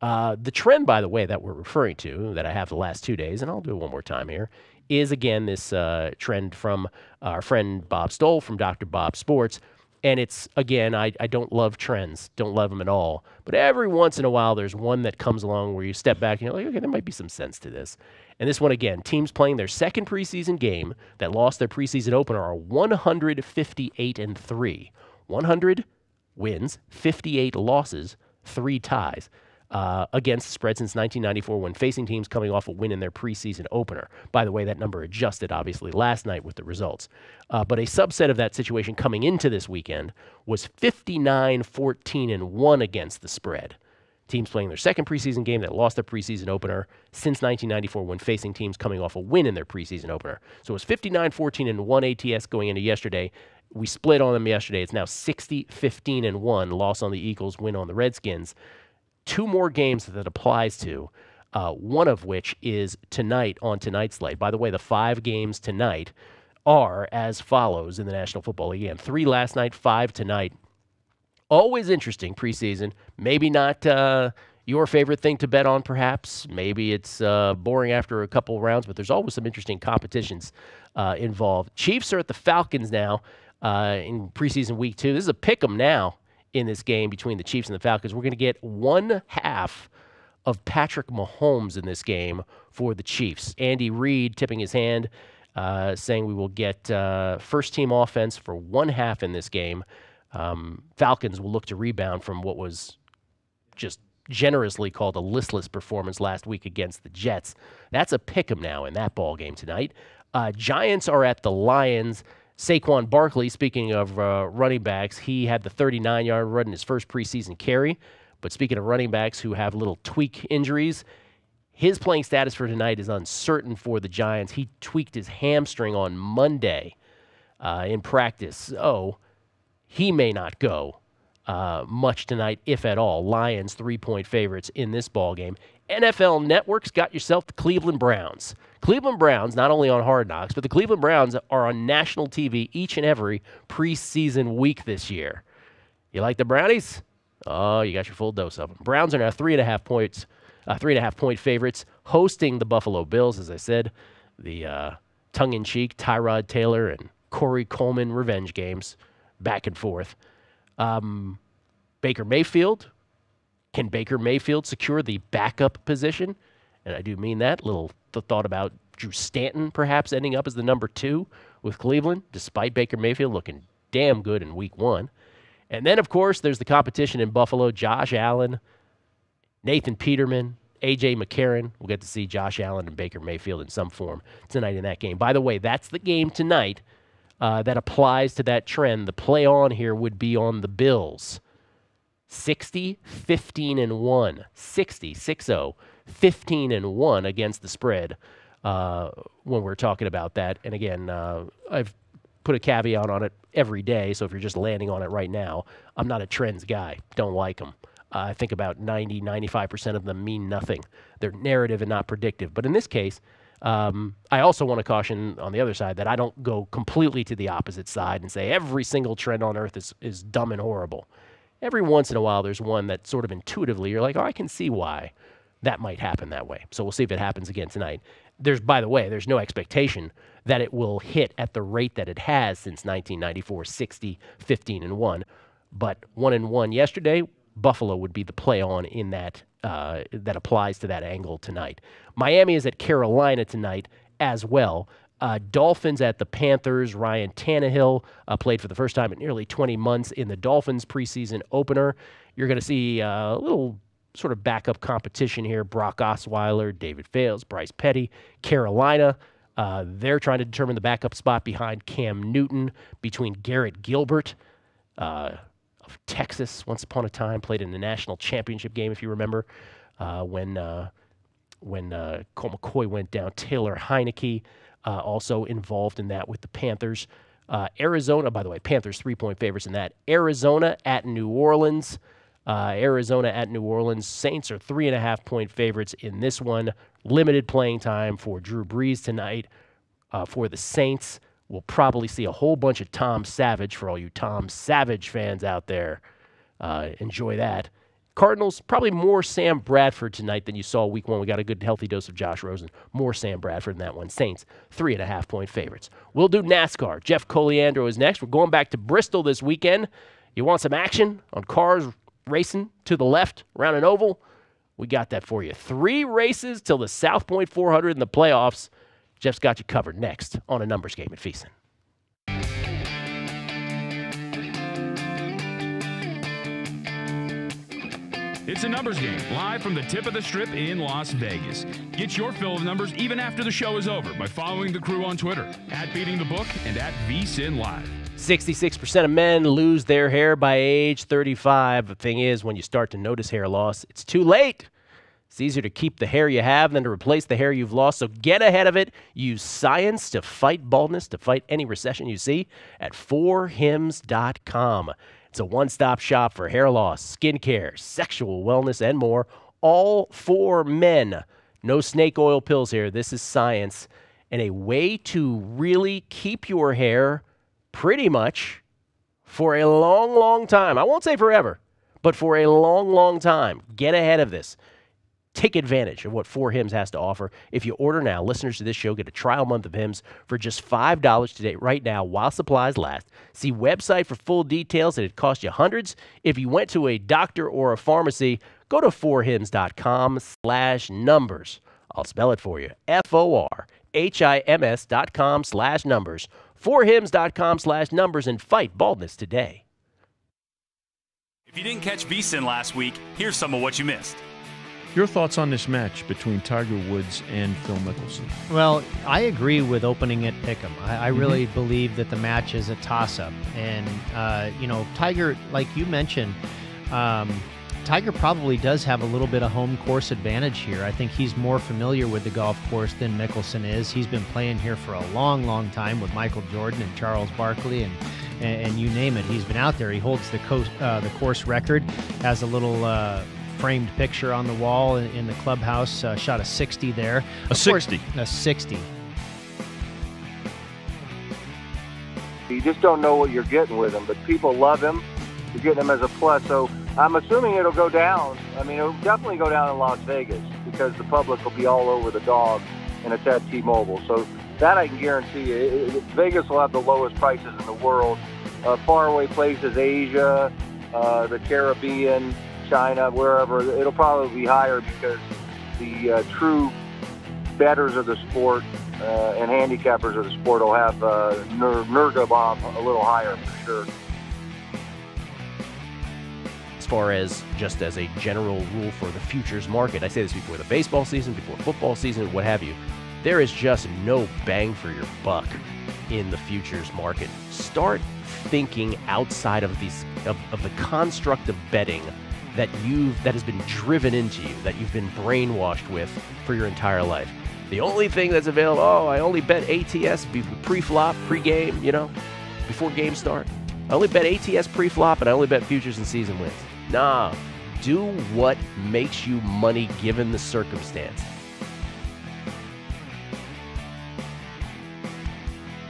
The trend, by the way, that we're referring to, that I have the last 2 days, and I'll do it one more time here, is, again, this trend from our friend Bob Stoll from Dr. Bob Sports. And it's, again, I don't love trends, don't love them at all. But every once in a while, there's one that comes along where you step back and you're like, okay, there might be some sense to this. And this one, again, teams playing their second preseason game that lost their preseason opener are 158-3. 100 wins, 58 losses, 3 ties. Against the spread since 1994 when facing teams coming off a win in their preseason opener. By the way, that number adjusted, obviously, last night with the results. But a subset of that situation coming into this weekend was 59-14-1 against the spread. Teams playing their second preseason game that lost their preseason opener since 1994 when facing teams coming off a win in their preseason opener. So it was 59-14-1 ATS going into yesterday. We split on them yesterday. It's now 60-15-1, loss on the Eagles, win on the Redskins. 2 more games that applies to, one of which is tonight on tonight's slate. By the way, the 5 games tonight are as follows in the National Football League. Again, 3 last night, 5 tonight. Always interesting preseason. Maybe not your favorite thing to bet on, perhaps. Maybe it's boring after a couple rounds, but there's always some interesting competitions involved. Chiefs are at the Falcons now in preseason week 2. This is a pick 'em now. In this game between the Chiefs and the Falcons. We're going to get 1/2 of Patrick Mahomes in this game for the Chiefs. Andy Reid tipping his hand, saying we will get first-team offense for 1/2 in this game. Falcons will look to rebound from what was just generously called a listless performance last week against the Jets. That's a pick 'em now in that ball game tonight. Giants are at the Lions. Saquon Barkley, speaking of running backs, he had the 39-yard run in his first preseason carry. But speaking of running backs who have little tweak injuries, his playing status for tonight is uncertain for the Giants. He tweaked his hamstring on Monday in practice, so he may not go much tonight, if at all. Lions 3-point favorites in this ballgame. NFL Network's got yourself the Cleveland Browns. Cleveland Browns, not only on Hard Knocks, but the Cleveland Browns are on national TV each and every preseason week this year. You like the Brownies? Oh, you got your full dose of them. Browns are now 3.5-point favorites, hosting the Buffalo Bills, as I said. The tongue-in-cheek Tyrod Taylor and Corey Coleman revenge games, back and forth. Baker Mayfield. Can Baker Mayfield secure the backup position? And I do mean that. Little thought about Drew Stanton perhaps ending up as the number 2 with Cleveland, despite Baker Mayfield looking damn good in week 1. And then, of course, there's the competition in Buffalo. Josh Allen, Nathan Peterman, A.J. McCarron. We'll get to see Josh Allen and Baker Mayfield in some form tonight in that game. By the way, that's the game tonight that applies to that trend. The play on here would be on the Bills. 60-15-1. 60, 15-1 against the spread when we're talking about that. And again, I've put a caveat on it every day, so if you're just landing on it right now, I'm not a trends guy. Don't like them. I think about 90-95% of them mean nothing. They're narrative and not predictive. But in this case, I also want to caution on the other side that I don't go completely to the opposite side and say every single trend on earth is dumb and horrible. Every once in a while, there's one that sort of intuitively you're like, oh, I can see why that might happen that way. So we'll see if it happens again tonight. By the way, there's no expectation that it will hit at the rate that it has since 1994, 60-15-1. But 1-1 yesterday, Buffalo would be the play on in that that applies to that angle tonight. Miami is at Carolina tonight as well. Dolphins at the Panthers. Ryan Tannehill played for the first time in nearly 20 months in the Dolphins preseason opener. You're going to see a little sort of backup competition here. Brock Osweiler, David Fales, Bryce Petty. Carolina, they're trying to determine the backup spot behind Cam Newton between Garrett Gilbert of Texas, once upon a time, played in the national championship game, if you remember, when Colt McCoy went down. Taylor Heineke also involved in that with the Panthers. Arizona, by the way, Panthers 3-point favorites in that. Arizona at New Orleans. Arizona at New Orleans. Saints are 3.5-point favorites in this one. Limited playing time for Drew Brees tonight. For the Saints, we'll probably see a whole bunch of Tom Savage for all you Tom Savage fans out there. Enjoy that. Cardinals, probably more Sam Bradford tonight than you saw week one. We got a good, healthy dose of Josh Rosen. More Sam Bradford in that one. Saints, 3.5-point favorites. We'll do NASCAR. Jeff Coliandro is next. We're going back to Bristol this weekend. You want some action on cars racing to the left around an oval? We got that for you. 3 races till the South Point 400 in the playoffs. Jeff's got you covered next on A Numbers Game at VSiN. It's A Numbers Game, live from the tip of the strip in Las Vegas. Get your fill of numbers even after the show is over by following the crew on Twitter, @BeatingTheBook and @VSiNLive. 66% of men lose their hair by age 35. The thing is, when you start to notice hair loss, it's too late. It's easier to keep the hair you have than to replace the hair you've lost, so get ahead of it. Use science to fight baldness, to fight any recession you see at 4hims.com. It's a one-stop shop for hair loss, skincare, sexual wellness, and more, all for men. No snake oil pills here. This is science and a way to really keep your hair pretty much for a long, long time. I won't say forever, but for a long, long time. Get ahead of this. Take advantage of what 4Hims has to offer. If you order now, listeners to this show get a trial month of Hims for just $5 today, right now, while supplies last. See website for full details, and it costs you hundreds. If you went to a doctor or a pharmacy, go to 4hims.com/numbers. I'll spell it for you. FORHIMS.com/numbers. 4hims.com/numbers, and fight baldness today. If you didn't catch VSiN last week, here's some of what you missed. Your thoughts on this match between Tiger Woods and Phil Mickelson? Well, I agree with opening at Pick'em. I really believe that the match is a toss-up. And, Tiger, like you mentioned, Tiger probably does have a little bit of home course advantage here. I think he's more familiar with the golf course than Mickelson is. He's been playing here for a long, long time with Michael Jordan and Charles Barkley and you name it. He's been out there. He holds the course record, has a little framed picture on the wall in the clubhouse, shot a 60 there. A 60? A 60. You just don't know what you're getting with him, but people love him. You're getting him as a plus, so I'm assuming it'll go down. I mean, it'll definitely go down in Las Vegas because the public will be all over the dog, and it's at T-Mobile. So that I can guarantee you. Vegas will have the lowest prices in the world. Faraway places, Asia, the Caribbean, China, wherever, it'll probably be higher because the true bettors of the sport and handicappers of the sport will have Nurgabom a little higher for sure. As far as just as a general rule for the futures market, I say this before the baseball season, before football season, what have you, there is just no bang for your buck in the futures market. Start thinking outside of these of the construct of betting that has been driven into you, that you've been brainwashed with for your entire life. The only thing that's available, I only bet ATS pre-flop, pre-game, before games start. I only bet ATS pre-flop, and I only bet futures and season wins. Nah, do what makes you money given the circumstance.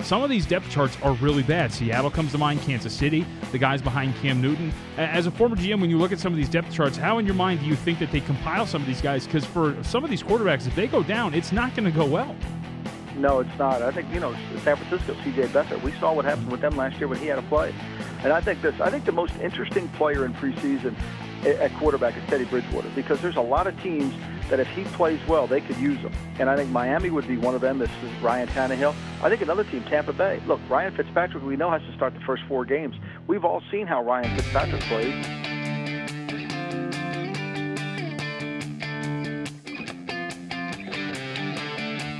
Some of these depth charts are really bad. Seattle comes to mind, Kansas City, the guys behind Cam Newton. As a former GM, when you look at some of these depth charts, how in your mind do you think that they compile some of these guys? Because for some of these quarterbacks, if they go down, it's not going to go well. No, it's not. I think, San Francisco, C.J. Beathard, we saw what happened with them last year when he had to play. And I think the most interesting player in preseason at quarterback is Teddy Bridgewater, because there's a lot of teams that if he plays well, they could use him. And I think Miami would be one of them. This is Ryan Tannehill. I think another team, Tampa Bay. Look, Ryan Fitzpatrick, we know, has to start the first 4 games. We've all seen how Ryan Fitzpatrick plays.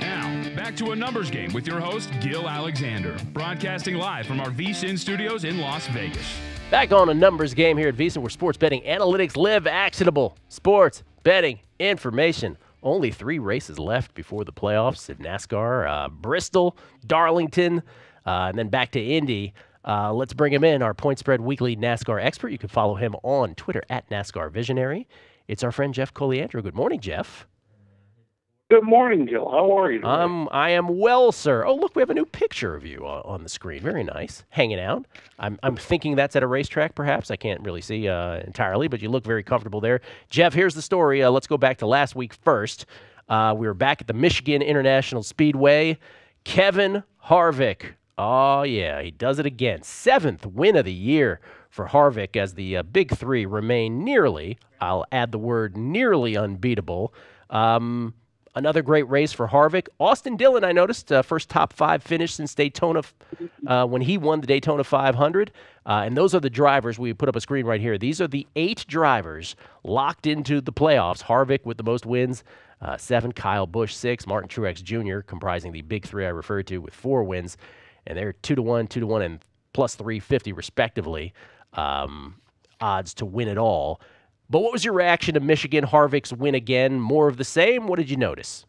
Now, back to A Numbers Game with your host, Gil Alexander, broadcasting live from our VSiN studios in Las Vegas. Back on A Numbers Game here at VSiN, where sports betting analytics live. Actionable sports betting information Only 3 races left before the playoffs in NASCAR. Bristol, Darlington, and then back to Indy. Let's bring him in, our Point Spread Weekly NASCAR expert. You can follow him on Twitter at NASCAR Visionary. It's our friend Jeff Coliandro. Good morning, Jeff. Good morning, Gil. How are you today? I am well, sir. Oh, look, we have a new picture of you on the screen. Very nice. Hanging out. I'm thinking that's at a racetrack, perhaps. I can't really see entirely, but you look very comfortable there. Jeff, here's the story. Let's go back to last week first. We were back at the Michigan International Speedway. Kevin Harvick. Oh, yeah, he does it again. 7th win of the year for Harvick as the Big Three remain nearly, I'll add the word nearly unbeatable. Another great race for Harvick. Austin Dillon, I noticed, first top 5 finish since Daytona when he won the Daytona 500. And those are the drivers. We put up a screen right here. These are the 8 drivers locked into the playoffs. Harvick with the most wins, 7. Kyle Busch, 6. Martin Truex Jr. comprising the Big Three I referred to with 4 wins. And they're 2-1, 2-1, and plus 350 respectively. Odds to win it all. But what was your reaction to Michigan? Harvick's win again? More of the same? What did you notice?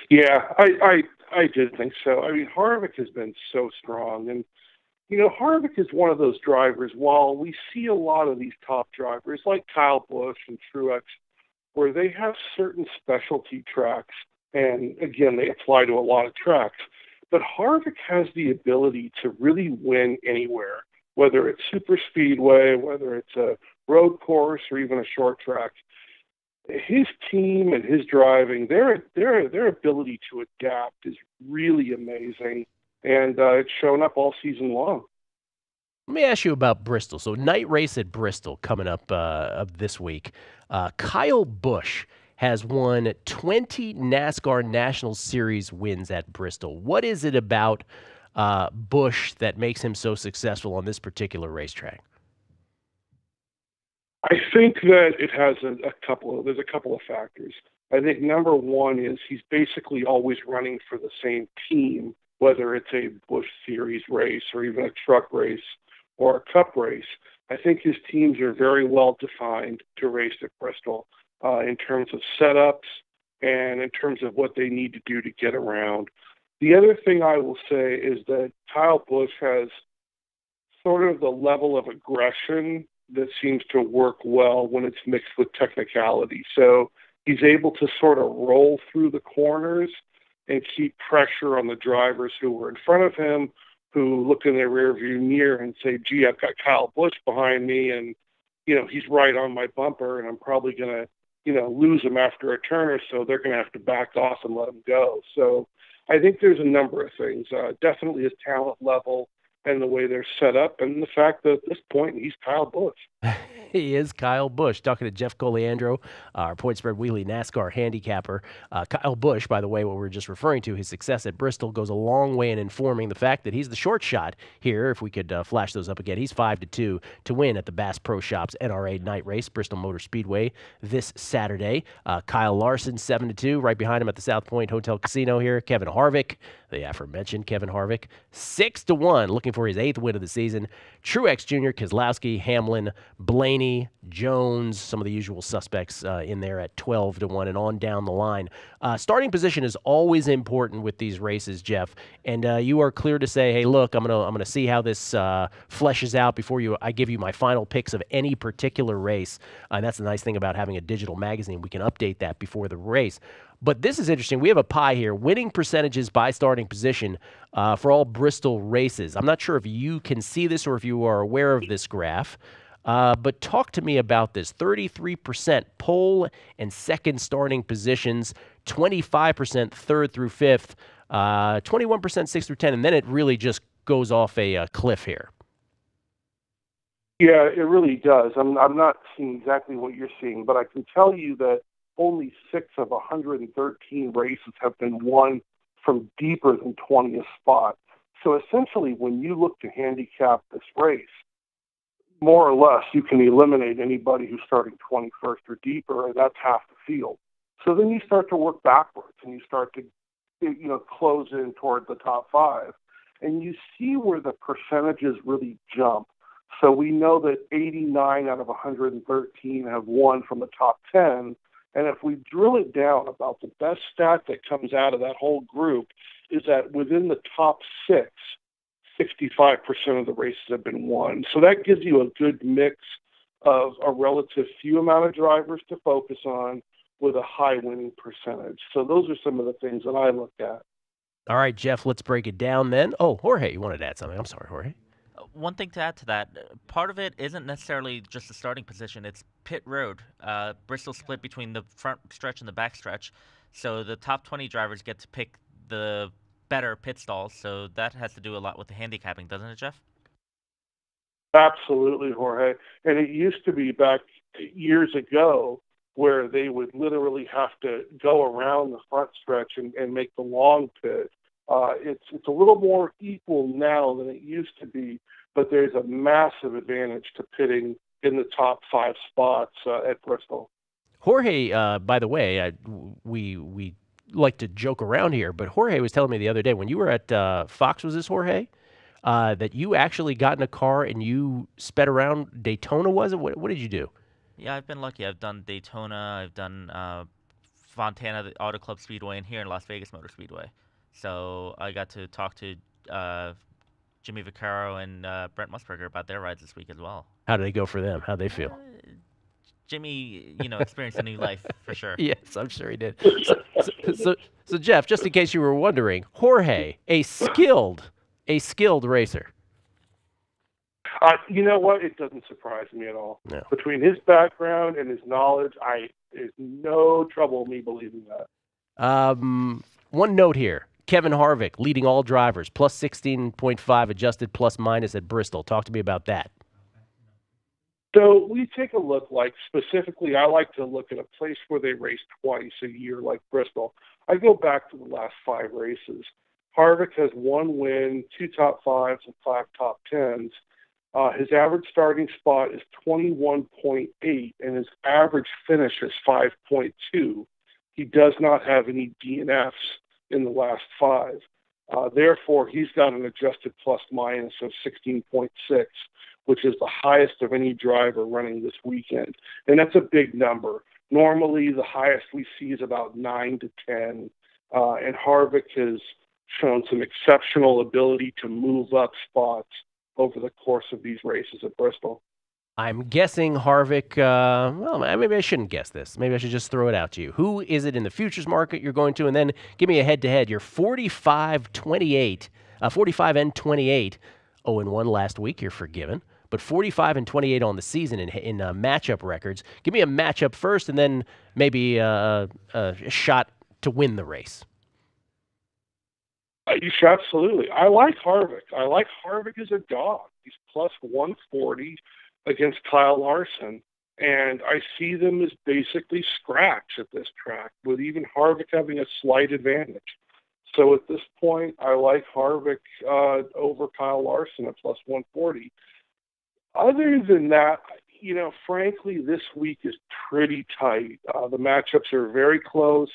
Yeah, I did think so. I mean, Harvick has been so strong. And, you know, Harvick is one of those drivers, while we see a lot of these top drivers like Kyle Busch and Truex, where they have certain specialty tracks. And, again, they apply to a lot of tracks. But Harvick has the ability to really win anywhere, whether it's super speedway, whether it's a road course, or even a short track. His team and his driving, their ability to adapt is really amazing, and it's shown up all season long. Let me ask you about Bristol. So night race at Bristol coming up this week. Kyle Busch has won 20 NASCAR National Series wins at Bristol. What is it about Busch that makes him so successful on this particular racetrack? I think that it has there's a couple of factors. I think number one is he's basically always running for the same team, whether it's a Busch Series race or even a truck race or a cup race. I think his teams are very well defined to race at Bristol. In terms of setups and in terms of what they need to do to get around. The other thing I will say is that Kyle Busch has sort of the level of aggression that seems to work well when it's mixed with technicality. So he's able to sort of roll through the corners and keep pressure on the drivers who were in front of him, who look in their rearview mirror and say, gee, I've got Kyle Busch behind me, and, you know, he's right on my bumper, and I'm probably going to, you know, lose him after a turn or so. They're going to have to back off and let him go. So I think there's a number of things. Definitely his talent level and the way they're set up, and the fact that at this point he's Kyle Busch. He is Kyle Busch. Talking to Jeff Coliandro, our Point Spread Weekly NASCAR handicapper. Kyle Busch, by the way, what we were just referring to, his success at Bristol goes a long way in informing the fact that he's the short shot here. If we could flash those up again, he's 5-2 to win at the Bass Pro Shops NRA night race, Bristol Motor Speedway this Saturday. Kyle Larson, 7-2, right behind him at the South Point Hotel Casino here. Kevin Harvick, the aforementioned Kevin Harvick, 6-1, looking for his 8th win of the season. Truex Jr., Keselowski, Hamlin, Blaney, Jones, some of the usual suspects in there at 12-1 and on down the line. Starting position is always important with these races, Jeff, and you are clear to say, hey, look, I'm gonna see how this fleshes out before I give you my final picks of any particular race. And that's the nice thing about having a digital magazine. We can update that before the race. But this is interesting. We have a pie here. Winning percentages by starting position for all Bristol races. I'm not sure if you can see this or if you are aware of this graph. But talk to me about this. 33% pole and second starting positions, 25% third through fifth, 21% sixth through 10, and then it really just goes off a cliff here. Yeah, it really does. I'm not seeing exactly what you're seeing, but I can tell you that only 6 of 113 races have been won from deeper than 20th spot. So essentially, when you look to handicap this race, more or less, you can eliminate anybody who's starting 21st or deeper, and that's half the field. So then you start to work backwards, and you start to, you know, close in toward the top 5. And you see where the percentages really jump. So we know that 89 out of 113 have won from the top 10, And if we drill it down, about the best stat that comes out of that whole group is that within the top 6, 65% of the races have been won. So that gives you a good mix of a relative few amount of drivers to focus on with a high winning percentage. So those are some of the things that I look at. All right, Jeff, let's break it down then. Oh, Jorge, you wanted to add something. I'm sorry, Jorge. One thing to add to that, part of it isn't necessarily just the starting position. It's pit road. Bristol split between the front stretch and the back stretch. So the top 20 drivers get to pick the better pit stalls. So that has to do a lot with the handicapping, doesn't it, Jeff? Absolutely, Jorge. And it used to be back years ago where they would literally have to go around the front stretch and make the long pit. It's a little more equal now than it used to be, but there's a massive advantage to pitting in the top 5 spots at Bristol. Jorge, by the way, we like to joke around here, but Jorge was telling me the other day when you were at Fox, was this Jorge, that you actually got in a car and you sped around Daytona, was it? What did you do? Yeah, I've been lucky. I've done Daytona. I've done Fontana, the Auto Club Speedway, and here in Las Vegas Motor Speedway. So I got to talk to Jimmy Vaccaro and Brent Musburger about their rides this week as well. How did they go for them? How'd they feel? Jimmy, experienced a new life for sure. Yes, I'm sure he did. So Jeff, just in case you were wondering, Jorge, a skilled racer. You know what? It doesn't surprise me at all. No. Between his background and his knowledge, there's no trouble me believing that. One note here. Kevin Harvick leading all drivers, plus 16.5 adjusted plus minus at Bristol. Talk to me about that. So we take a look, like specifically, I like to look at a place where they race twice a year like Bristol. I go back to the last 5 races. Harvick has 1 win, 2 top 5s, and 5 top 10s. His average starting spot is 21.8, and his average finish is 5.2. He does not have any DNFs in the last 5. Therefore, he's got an adjusted plus-minus of 16.6, which is the highest of any driver running this weekend. And that's a big number. Normally, the highest we see is about 9 to 10, and Harvick has shown some exceptional ability to move up spots over the course of these races at Bristol. I'm guessing Harvick, well, maybe I shouldn't guess this. Maybe I should just throw it out to you. Who is it in the futures market you're going to? And then give me a head-to-head. You're 45-28, 45 and 28. 0-1 last week, you're forgiven. But 45 and 28 on the season in matchup records. Give me a matchup first and then maybe a shot to win the race. Absolutely. I like Harvick. I like Harvick as a dog. He's plus 140 against Kyle Larson. And I see them as basically scratch at this track, with even Harvick having a slight advantage. So at this point, I like Harvick over Kyle Larson at plus 140. Other than that, frankly, this week is pretty tight. The matchups are very close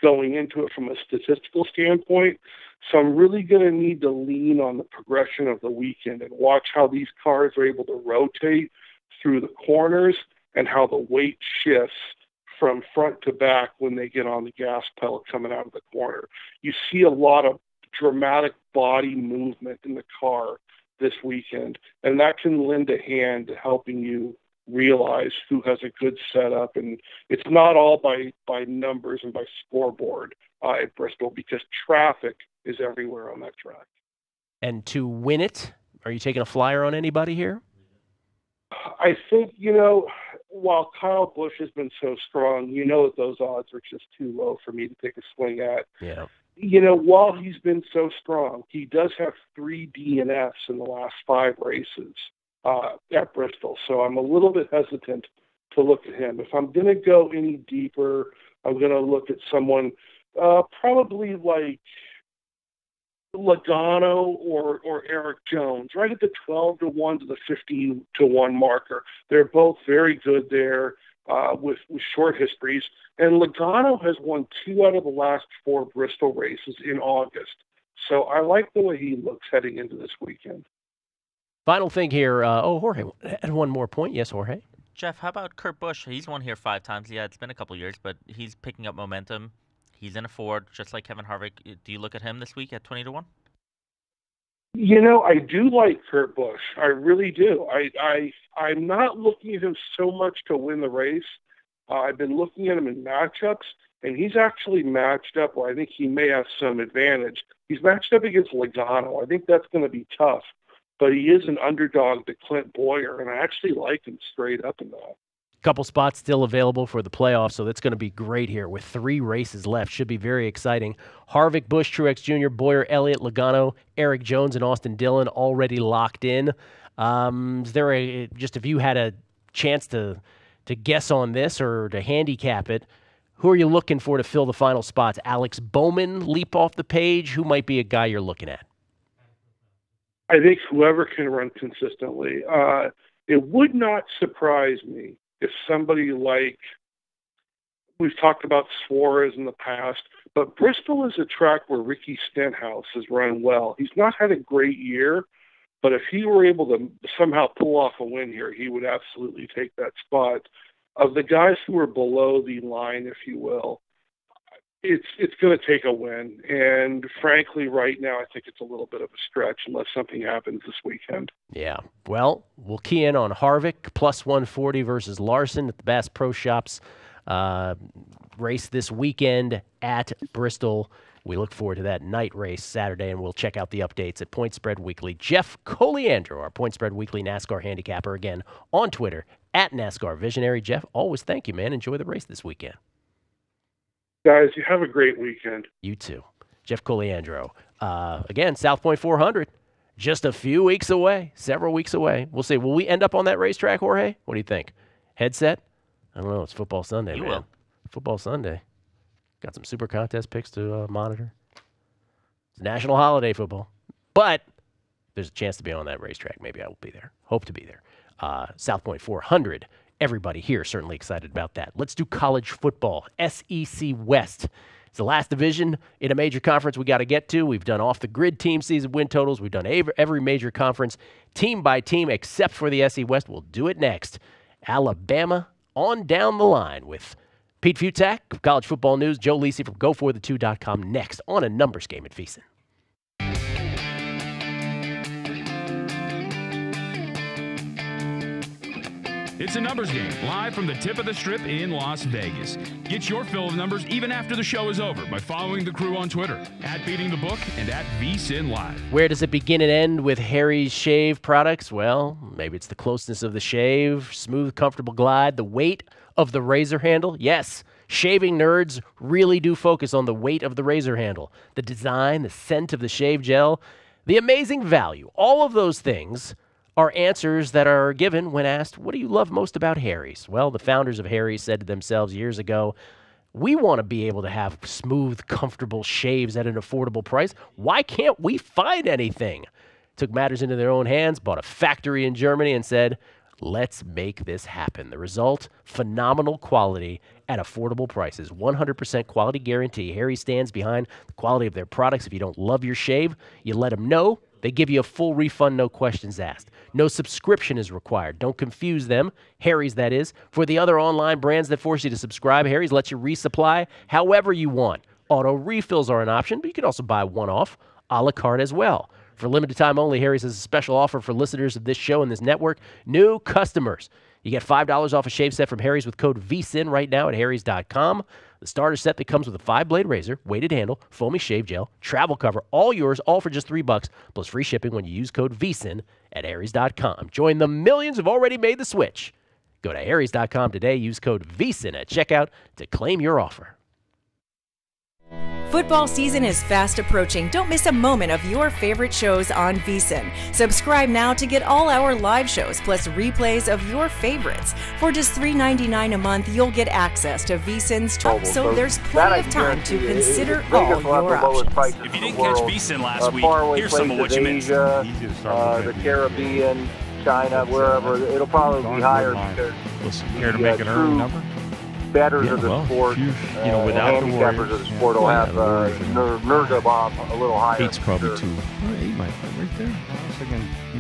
going into it from a statistical standpoint. So I'm really going to need to lean on the progression of the weekend and watch how these cars are able to rotate through the corners and how the weight shifts from front to back when they get on the gas pedal coming out of the corner. You see a lot of dramatic body movement in the car this weekend, and that can lend a hand to helping you realize who has a good setup. And it's not all by numbers and by scoreboard at Bristol, because traffic is everywhere on that track. And to win it, are you taking a flyer on anybody here? I think, while Kyle Busch has been so strong, that those odds are just too low for me to take a swing at. Yeah. While he's been so strong, he does have 3 DNFs in the last 5 races at Bristol. So I'm a little bit hesitant to look at him. If I'm going to go any deeper, I'm going to look at someone probably like Logano or Eric Jones, right at the 12-1 to the 15-1 marker. They're both very good there with short histories. And Logano has won 2 out of the last 4 Bristol races in August. So I like the way he looks heading into this weekend. Final thing here. Jorge, add one more point. Yes, Jorge. Jeff, how about Kurt Busch? He's won here 5 times. Yeah, it's been a couple years, but he's picking up momentum. He's in a Ford, just like Kevin Harvick. Do you look at him this week at 20-1? I do like Kurt Busch. I really do. I'm not looking at him so much to win the race. I've been looking at him in matchups, and he's actually matched up where I think he may have some advantage. He's matched up against Logano. I think that's going to be tough, but he is an underdog to Clint Boyer, and I actually like him straight up in that. Couple spots still available for the playoffs, so that's going to be great here with 3 races left. Should be very exciting. Harvick, Busch, Truex Jr., Boyer, Elliott, Logano, Eric Jones, and Austin Dillon already locked in. Is there just if you had a chance to guess on this or to handicap it, who are you looking for to fill the final spots? Alex Bowman leap off the page? Who might be a guy you're looking at? I think whoever can run consistently. It would not surprise me if somebody like, we've talked about Suarez in the past, but Bristol is a track where Ricky Stenhouse has run well. He's not had a great year, but if he were able to somehow pull off a win here, he would absolutely take that spot. Of the guys who are below the line, if you will, it's going to take a win. And frankly, right now, I think it's a little bit of a stretch unless something happens this weekend. Yeah. Well, we'll key in on Harvick, plus 140 versus Larson at the Bass Pro Shops race this weekend at Bristol. We look forward to that night race Saturday, and we'll check out the updates at Point Spread Weekly. Jeff Coliandro, our Point Spread Weekly NASCAR handicapper, again on Twitter, at NASCAR Visionary. Jeff, always thank you, man. Enjoy the race this weekend. Guys, you have a great weekend. You too. Jeff Coliandro. Again, South Point 400, just a few weeks away, several weeks away. We'll see. Will we end up on that racetrack, Jorge? What do you think? Headset? I don't know. It's Football Sunday, you man. Will. Football Sunday. Got some Super Contest picks to monitor. It's national holiday football. But there's a chance to be on that racetrack. Maybe I will be there. Hope to be there. South Point 400. Everybody here certainly excited about that. Let's do college football. SEC West. It's the last division in a major conference we got to get to. We've done off-the-grid team season win totals. We've done every major conference team by team except for the SEC West. We'll do it next. Alabama on down the line with Pete Futak of College Football News, Joe Lisi from GoForThe2.com next on A Numbers Game at VSiN. It's A Numbers Game, live from the tip of the strip in Las Vegas. Get your fill of numbers even after the show is over by following the crew on Twitter, at Beating the Book and at VSiNLive. Where does it begin and end with Harry's shave products? Well, maybe it's the closeness of the shave, smooth, comfortable glide, the weight of the razor handle. Yes, shaving nerds really do focus on the weight of the razor handle, the design, the scent of the shave gel, the amazing value. All of those things are answers that are given when asked, what do you love most about Harry's? Well, the founders of Harry's said to themselves years ago, we want to be able to have smooth, comfortable shaves at an affordable price. Why can't we find anything? Took matters into their own hands, bought a factory in Germany, and said, let's make this happen. The result, phenomenal quality at affordable prices. 100% quality guarantee. Harry stands behind the quality of their products. If you don't love your shave, you let them know. They give you a full refund, no questions asked. No subscription is required. Don't confuse them, Harry's that is. For the other online brands that force you to subscribe, Harry's lets you resupply however you want. Auto refills are an option, but you can also buy one-off, a la carte as well. For limited time only, Harry's has a special offer for listeners of this show and this network. New customers. You get $5 off a shave set from Harry's with code VSiN right now at harrys.com. The starter set that comes with a 5-blade razor, weighted handle, foamy shave gel, travel cover, all yours, all for just $3, plus free shipping when you use code VSiN at harrys.com. Join the millions who've already made the switch. Go to harrys.com today. Use code VSiN at checkout to claim your offer. Football season is fast approaching. Don't miss a moment of your favorite shows on VSiN. Subscribe now to get all our live shows plus replays of your favorites. For just $3.99 a month, you'll get access to VSiN's talk, so there's plenty of time to consider all your options. If you didn't catch VSiN last week, here's some of what you missed. The Caribbean, China, wherever, it'll probably be higher because care to make an early number? Betters of the sport, without the handicappers of the sport will have Nurga Bomb a little higher. 8's probably 2. 8 might be right there. I was thinking,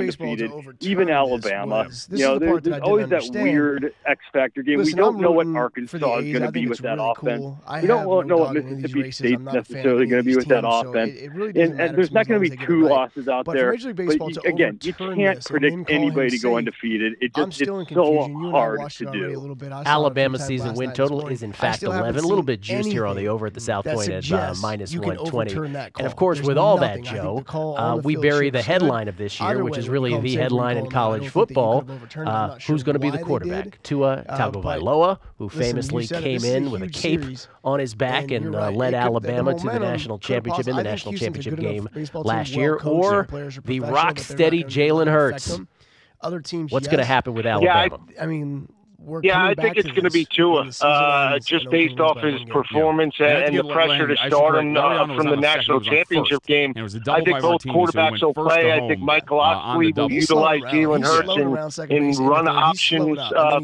undefeated, even even Alabama. There's always that weird X factor game. We don't know what Arkansas is going to be with that offense. We don't know what Mississippi State's necessarily going to be with that offense. And there's not going to be two losses out there. But again, you can't predict anybody to go undefeated. It's so hard to do. Alabama's season win total is in fact 11, a little bit juiced here on the over at the South Point at minus 120. And of course, with all that, Joe, we bury the headline of this year, which is really the headline in college football. Who's going to be the quarterback? Tua Tagovailoa, who famously came in with a cape on his back and led Alabama to the national championship in the national championship game last year, or the rock-steady Jalen Hurts. What's going to happen with Alabama? I mean, I think it's going to be Tua, just based off his performance and the pressure to start him from the national championship game. I think both quarterbacks will play. I think Mike Locksley will utilize Jalen Hurts in run options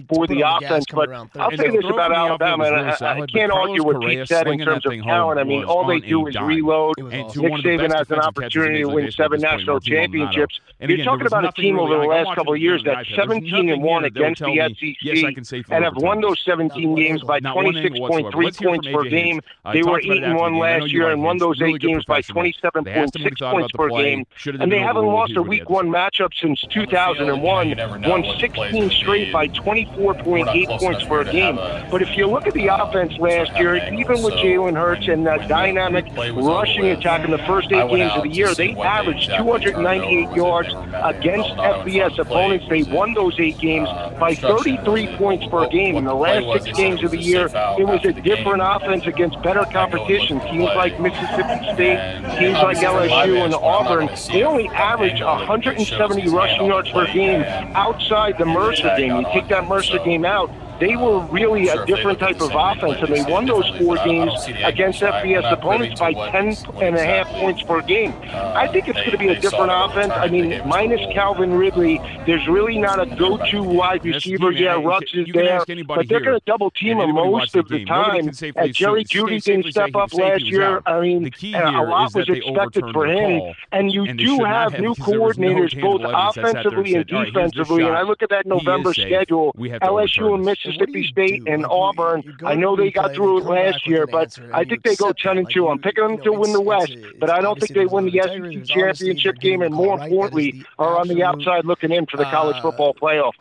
for the offense. But I'll say this about Alabama, and I can't argue what Pete said in terms of talent. I mean, all they do is reload. Nick Saban has an opportunity to win 7 national championships. You're talking about a team over the last couple of years that's 17-1 against the SEC. And have won those 17 games by 26.3 points per game. They were 8-1 last year and won those 8 games by 27.6 points per game. And they haven't lost a Week 1 matchup since 2001. Won 16 straight by 24.8 points per game. But if you look at the offense last year, even with Jalen Hurts and that dynamic rushing attack in the first 8 games of the year, they averaged 298 yards against FBS opponents. They won those 8 games by 33 points per game. In the last 6 games of the year, it was a different offense against better competition. Teams like Mississippi State, teams like LSU and Auburn, they only average 170 rushing yards per game outside the Mercer game. You take that Mercer game out, they were really a different type of offense, and they won those 4 games against FBS opponents by 10.5 points per game. I think it's going to be a different offense. I mean, minus Calvin Ridley, there's really not a go-to wide receiver. Yeah, Rutz is there, but they're going to double team him most of the time. Jerry Jeudy didn't step up last year. I mean, a lot was expected for him. And you do have new coordinators, both offensively and defensively. And I look at that November schedule, LSU and Mississippi State and Auburn. I know they got through it last year, but I think they go 10-2. I'm picking them to win the West, but I don't think they win the SEC championship game, and more importantly, are on the outside looking in for the college football playoff.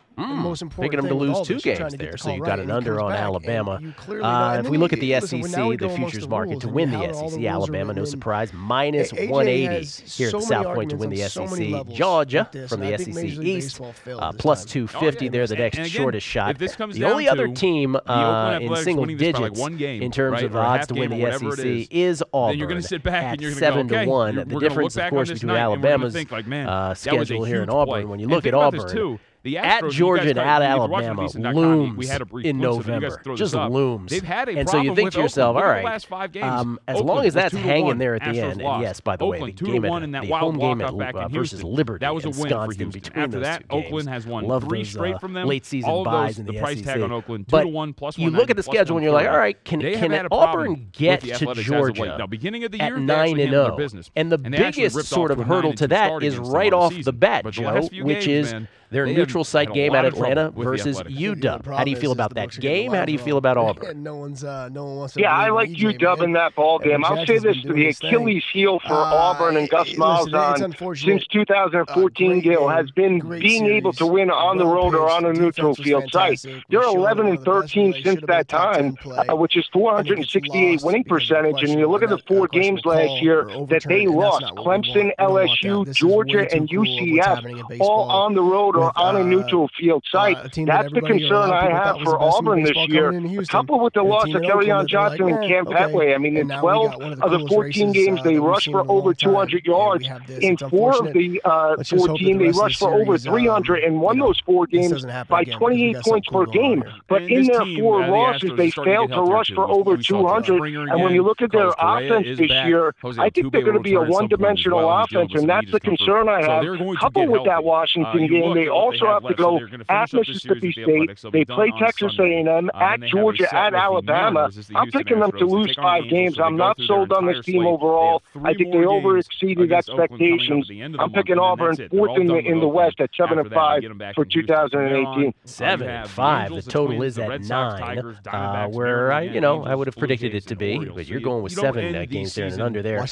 Picking them to lose 2 games there, so you got an under on Alabama. If we look at the SEC, the futures market to win the SEC, Alabama, no surprise, minus 180 here at the South Point to win the SEC. Georgia from the SEC East, plus 250 there, the next shortest shot. The only other team in single digits in terms of odds to win the SEC is Auburn at 7-1. The difference, of course, between Alabama's schedule here in Auburn, when you look at Auburn, at Georgia and at Alabama looms in November, just looms. And so you think to yourself, all right, as long as that's hanging there at the end, and yes, by the way, the home game at versus Liberty and Wisconsin between those 2 games. Oakland has won love 3 those straight from them. late season buys in the price SEC. tag on Oakland, but 2-1 plus you look at the schedule and you're like, all right, can Auburn get to Georgia at 9-0? And the biggest sort of hurdle to that is right off the bat, Joe, which is their neutral site game at Atlanta versus UW. How do you feel about that game? How do you feel about Auburn? No one wants to. Yeah, I like UW in that ball game. I'll say this: the Achilles heel for Auburn and Gus Malzahn since 2014, Gil, has been being able to win on the road or on a neutral field site. They're 11-13 since that time, which is 468 winning percentage. And you look at the 4 games last year that they lost: Clemson, LSU, Georgia, and UCF, all on the road or on a neutral field site. That's the concern I have for Auburn this year, coupled with the loss of Kerryon Johnson and Cam Petway. I mean, in 12 of the 14 games, they rushed for over 200 yards. In 4 of the 14, they rushed for over 300 and won those 4 games by 28 points per game. But in their 4 losses, they failed to rush for over 200. And when you look at their offense this year, I think they're going to be a one-dimensional offense, and that's the concern I have. Coupled with that Washington game, they also also have to go at Mississippi State. They play Texas A&M, at Georgia, at Alabama. I'm picking them to lose 5 games. I'm not sold on this team overall. I think they overexceeded expectations. I'm picking Auburn 4th in the West at 7-5 for 2018. 7-5. The total is at 9, where I would have predicted it to be, but you're going with 7 games there and under there.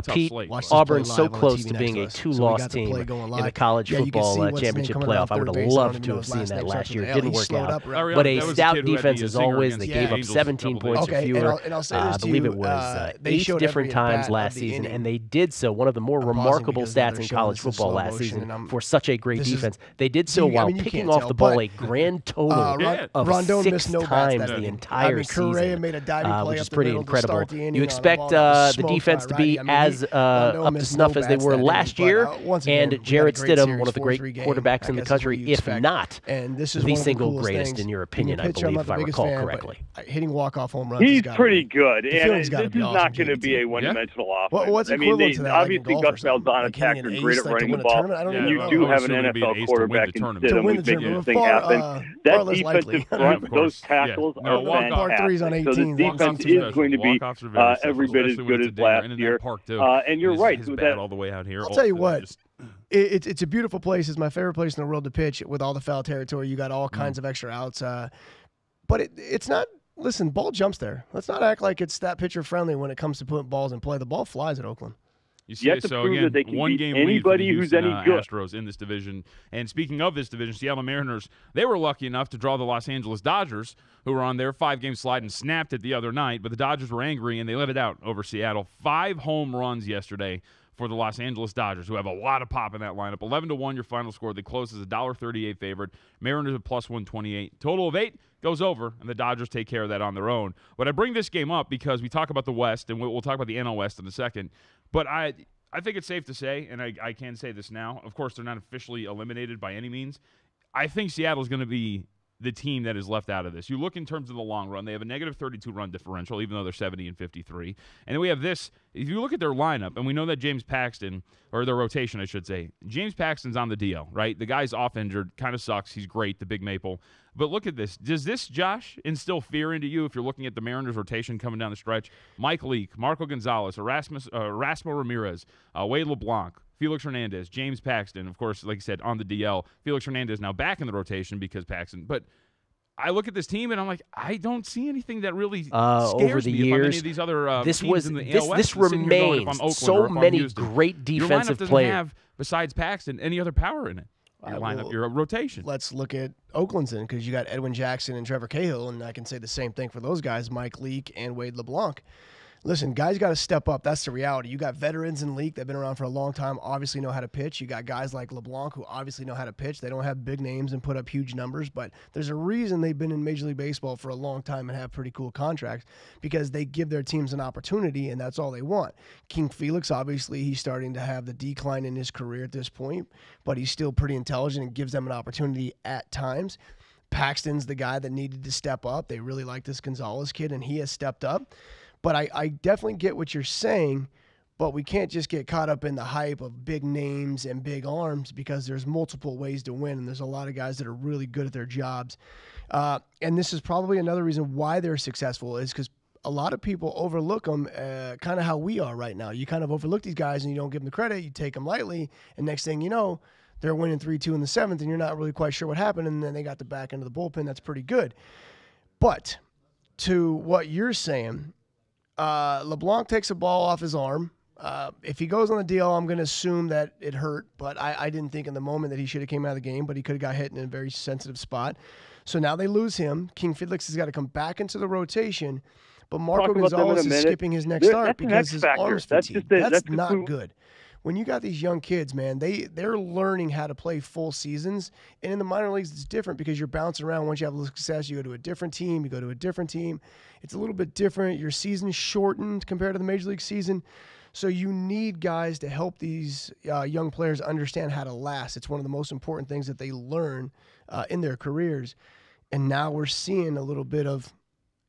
Pete, Auburn's so close to being a 2-loss team in the college football championship playoff. I would have loved to have seen that last year. It didn't work out. But a stout defense as always. They gave up 17 points or fewer. I believe it was 8 different times last season, and they did so. One of the more remarkable stats in college football last season for such a great defense. They did so while picking off the ball a grand total of 6 times the entire season, which is pretty incredible. You expect the defense to be as up to snuff as they were last year, and Jarrett Stidham, one of the great quarterbacks in the country, if not the single greatest in your opinion, I believe, if I recall correctly. Hitting walk-off home runs. He's pretty good, and this is not going to be a one-dimensional offense. What's equivalent to that? Obviously, Gus Malzahn attacked are great at running the ball, and you do have an NFL quarterback in Stidham who's making this thing happen. That defensive front, those tackles are fantastic. So the defense is going to be every bit as good as last year. And you're right. All the way out here. I'll tell you what. It's a beautiful place. It's my favorite place in the world to pitch with all the foul territory. You got all kinds of extra outs. But it's not. Listen, ball jumps there. Let's not act like it's that pitcher friendly when it comes to putting balls in play. The ball flies at Oakland. You see, so again, one game lead for the Houston Astros in this division. And speaking of this division, Seattle Mariners, they were lucky enough to draw the Los Angeles Dodgers, who were on their 5-game slide and snapped it the other night. But the Dodgers were angry, and they let it out over Seattle. 5 home runs yesterday for the Los Angeles Dodgers, who have a lot of pop in that lineup. 11-1 your final score. They close as a $1.38 favorite. Mariners at plus 128. Total of 8 goes over, and the Dodgers take care of that on their own. But I bring this game up because we talk about the West, and we'll talk about the NL West in a second. But I think it's safe to say, and I can say this now, of course they're not officially eliminated by any means. I think Seattle's going to be the team that is left out of this. You look in terms of the long run, they have a negative 32 run differential, even though they're 70-53. And then we have this. If you look at their lineup, and we know that James Paxton, or their rotation, I should say, James Paxton's on the DL, right? The guy's off injured, kind of sucks. He's great, the big maple. But look at this. Does this, Josh, instill fear into you if you're looking at the Mariners rotation coming down the stretch? Mike Leake, Marco Gonzalez, Erasmo Ramirez, Wade LeBlanc, Felix Hernandez, James Paxton, of course, like I said, on the DL. Felix Hernandez now back in the rotation because Paxton. But I look at this team and I'm like, I don't see anything that really scares over the me years. If I'm any of these other teams in the AL West. This remains so many great defensive players. Your lineup doesn't have, besides Paxton, any other power in it. Your lineup, your rotation. Let's look at Oakland's in because you got Edwin Jackson and Trevor Cahill, and I can say the same thing for those guys, Mike Leake and Wade LeBlanc. Listen, guys got to step up. That's the reality. You got veterans in League that have been around for a long time, obviously know how to pitch. You got guys like LeBlanc who obviously know how to pitch. They don't have big names and put up huge numbers, but there's a reason they've been in Major League Baseball for a long time and have pretty cool contracts because they give their teams an opportunity, and that's all they want. King Felix, obviously, he's starting to have the decline in his career at this point, but he's still pretty intelligent and gives them an opportunity at times. Paxton's the guy that needed to step up. They really like this Gonzalez kid, and he has stepped up. But I definitely get what you're saying, but we can't just get caught up in the hype of big names and big arms because there's multiple ways to win, and there's a lot of guys that are really good at their jobs. And this is probably another reason why they're successful is because a lot of people overlook them kind of how we are right now. You kind of overlook these guys, and you don't give them the credit. You take them lightly, and next thing you know, they're winning 3-2 in the 7th, and you're not really quite sure what happened, and then they got the back end of the bullpen. That's pretty good. But to what you're saying, LeBlanc takes a ball off his arm. If he goes on the DL, I'm going to assume that it hurt, but I didn't think in the moment that he should have came out of the game, but he could have got hit in a very sensitive spot. So now they lose him. King Felix has got to come back into the rotation, but Marco Gonzalez is skipping his next start because his arm's fatigued. That's not good. When you got these young kids, man, they're learning how to play full seasons. And in the minor leagues, it's different because you're bouncing around. Once you have a little success, you go to a different team, you go to a different team. It's a little bit different. Your season's shortened compared to the Major League season. So you need guys to help these young players understand how to last. It's one of the most important things that they learn in their careers. And now we're seeing a little bit of,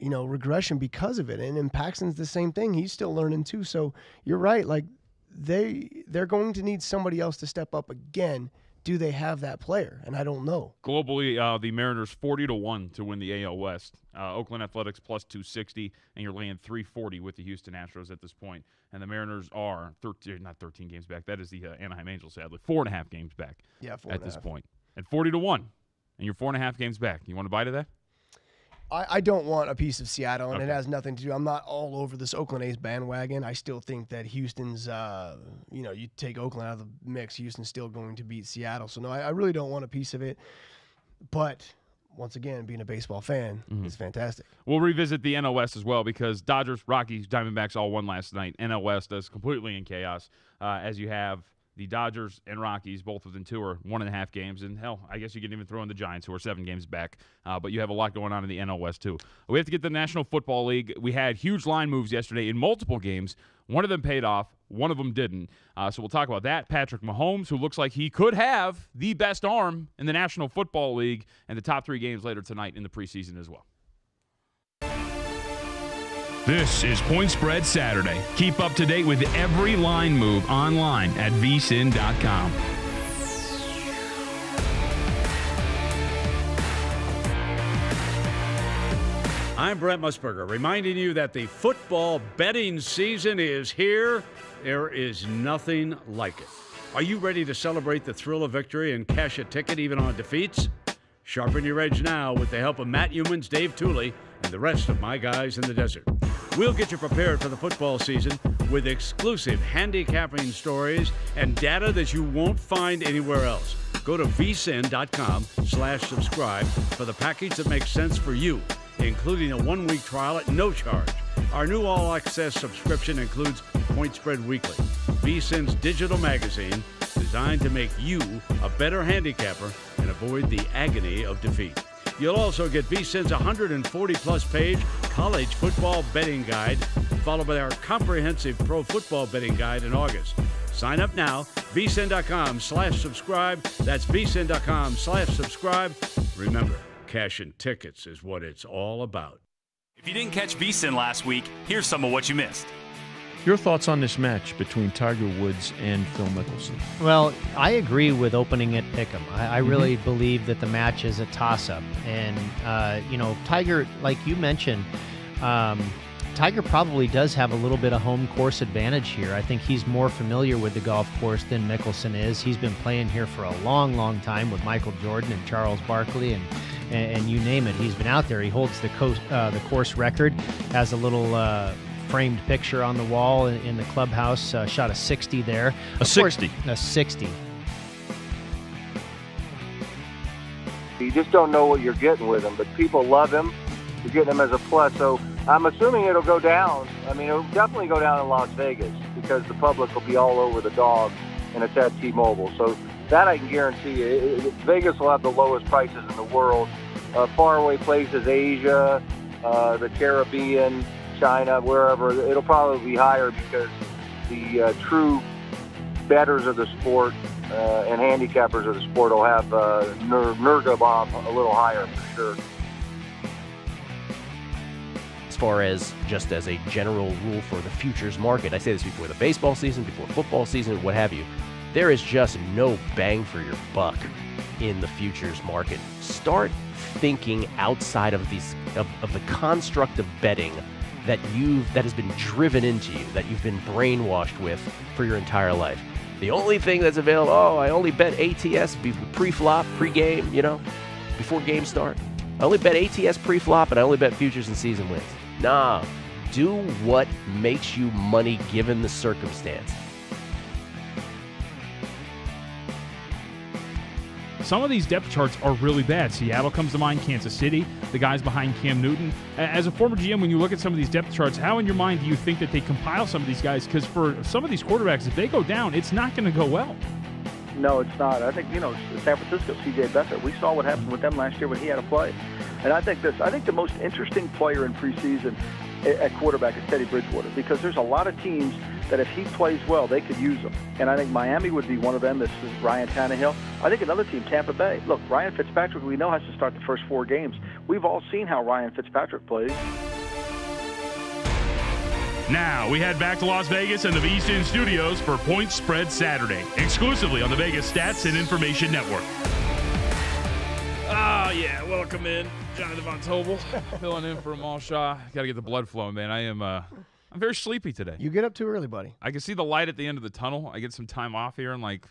regression because of it. And in Paxton's the same thing. He's still learning too. So you're right. Like, they're going to need somebody else to step up again do they have that player? And I don't know. Globally, the Mariners 40-1 to win the AL West. Oakland Athletics plus 260, and you're laying 340 with the Houston Astros at this point. And the Mariners are not 13 games back. That is the Anaheim Angels, sadly. 4.5 games back. Yeah, 4.5 at this point. And 40-1, and you're 4.5 games back. You want to buy to that? I don't want a piece of Seattle, and it has nothing to do. I'm not all over this Oakland A's bandwagon. I still think that Houston's, you take Oakland out of the mix, Houston's still going to beat Seattle. So, no, I really don't want a piece of it. But, once again, being a baseball fan is fantastic. We'll revisit the NL West as well because Dodgers, Rockies, Diamondbacks all won last night. NL West is completely in chaos as you have the Dodgers and Rockies, both within 2 or 1.5 games. And, hell, I guess you can even throw in the Giants, who are 7 games back. But you have a lot going on in the NL West, too. We have to get the National Football League. We had huge line moves yesterday in multiple games. One of them paid off. One of them didn't. So we'll talk about that. Patrick Mahomes, who looks like he could have the best arm in the National Football League, and the top 3 games later tonight in the preseason as well. This is Point Spread Saturday. Keep up to date with every line move online at VSiN.com. I'm Brent Musburger, reminding you that the football betting season is here. There is nothing like it. Are you ready to celebrate the thrill of victory and cash a ticket even on defeats? Sharpen your edge now with the help of Matt Humans, Dave Tooley, and the rest of my guys in the desert. We'll get you prepared for the football season with exclusive handicapping stories and data that you won't find anywhere else. Go to vsin.com/subscribe for the package that makes sense for you, including a 1-week trial at no charge. Our new all-access subscription includes Point Spread Weekly, VSiN's digital magazine designed to make you a better handicapper and avoid the agony of defeat. You'll also get VSiN's 140-plus page college football betting guide, followed by our comprehensive pro football betting guide in August. Sign up now, vsin.com/subscribe. That's vsin.com/subscribe. Remember, cashing tickets is what it's all about. If you didn't catch VSiN last week, here's some of what you missed. Your thoughts on this match between Tiger Woods and Phil Mickelson? Well, I agree with opening at Pick'em. I really believe that the match is a toss-up. And, Tiger, like you mentioned, Tiger probably does have a little bit of home course advantage here. I think he's more familiar with the golf course than Mickelson is. He's been playing here for a long, long time with Michael Jordan and Charles Barkley and you name it. He's been out there. He holds the course record, has a little framed picture on the wall in the clubhouse, shot a 60 there. A 60? A 60. You just don't know what you're getting with him, but people love him. You're getting him as a plus, so I'm assuming it'll go down. I mean, it'll definitely go down in Las Vegas because the public will be all over the dog, and it's at T-Mobile. So that I can guarantee you. Vegas will have the lowest prices in the world. Faraway places, Asia, the Caribbean, China, wherever, it'll probably be higher because the true bettors of the sport and handicappers of the sport will have Nurga a little higher for sure. As far as just as a general rule for the futures market, I say this before the baseball season, before football season, what have you, there is just no bang for your buck in the futures market. Start thinking outside of these of the construct of betting that has been driven into you, that you've been brainwashed with for your entire life. The only thing that's available, I only bet ATS pre-flop, pre-game, before games start. I only bet ATS pre-flop, and I only bet futures and season wins. Nah, do what makes you money given the circumstance. Some of these depth charts are really bad. Seattle comes to mind, Kansas City, the guys behind Cam Newton. As a former GM, when you look at some of these depth charts, how in your mind do you think that they compile some of these guys? Because for some of these quarterbacks, if they go down, it's not going to go well. No, it's not. I think, San Francisco, CJ Beathard, we saw what happened with them last year when he had a play. And I think the most interesting player in preseason at quarterback is Teddy Bridgewater, because there's a lot of teams that if he plays well, they could use him. And I think Miami would be one of them. This is Ryan Tannehill. I think another team, Tampa Bay. Look, Ryan Fitzpatrick, we know, has to start the first 4 games. We've all seen how Ryan Fitzpatrick plays. Now, we head back to Las Vegas and the VSiN studios for Point Spread Saturday, exclusively on the Vegas Stats and Information Network. Yeah, welcome in. Jonathan Von Tobel, filling in for Amal Shah. Got to get the blood flowing, man. I'm very sleepy today. You get up too early, buddy. I can see the light at the end of the tunnel. I get some time off here on, like,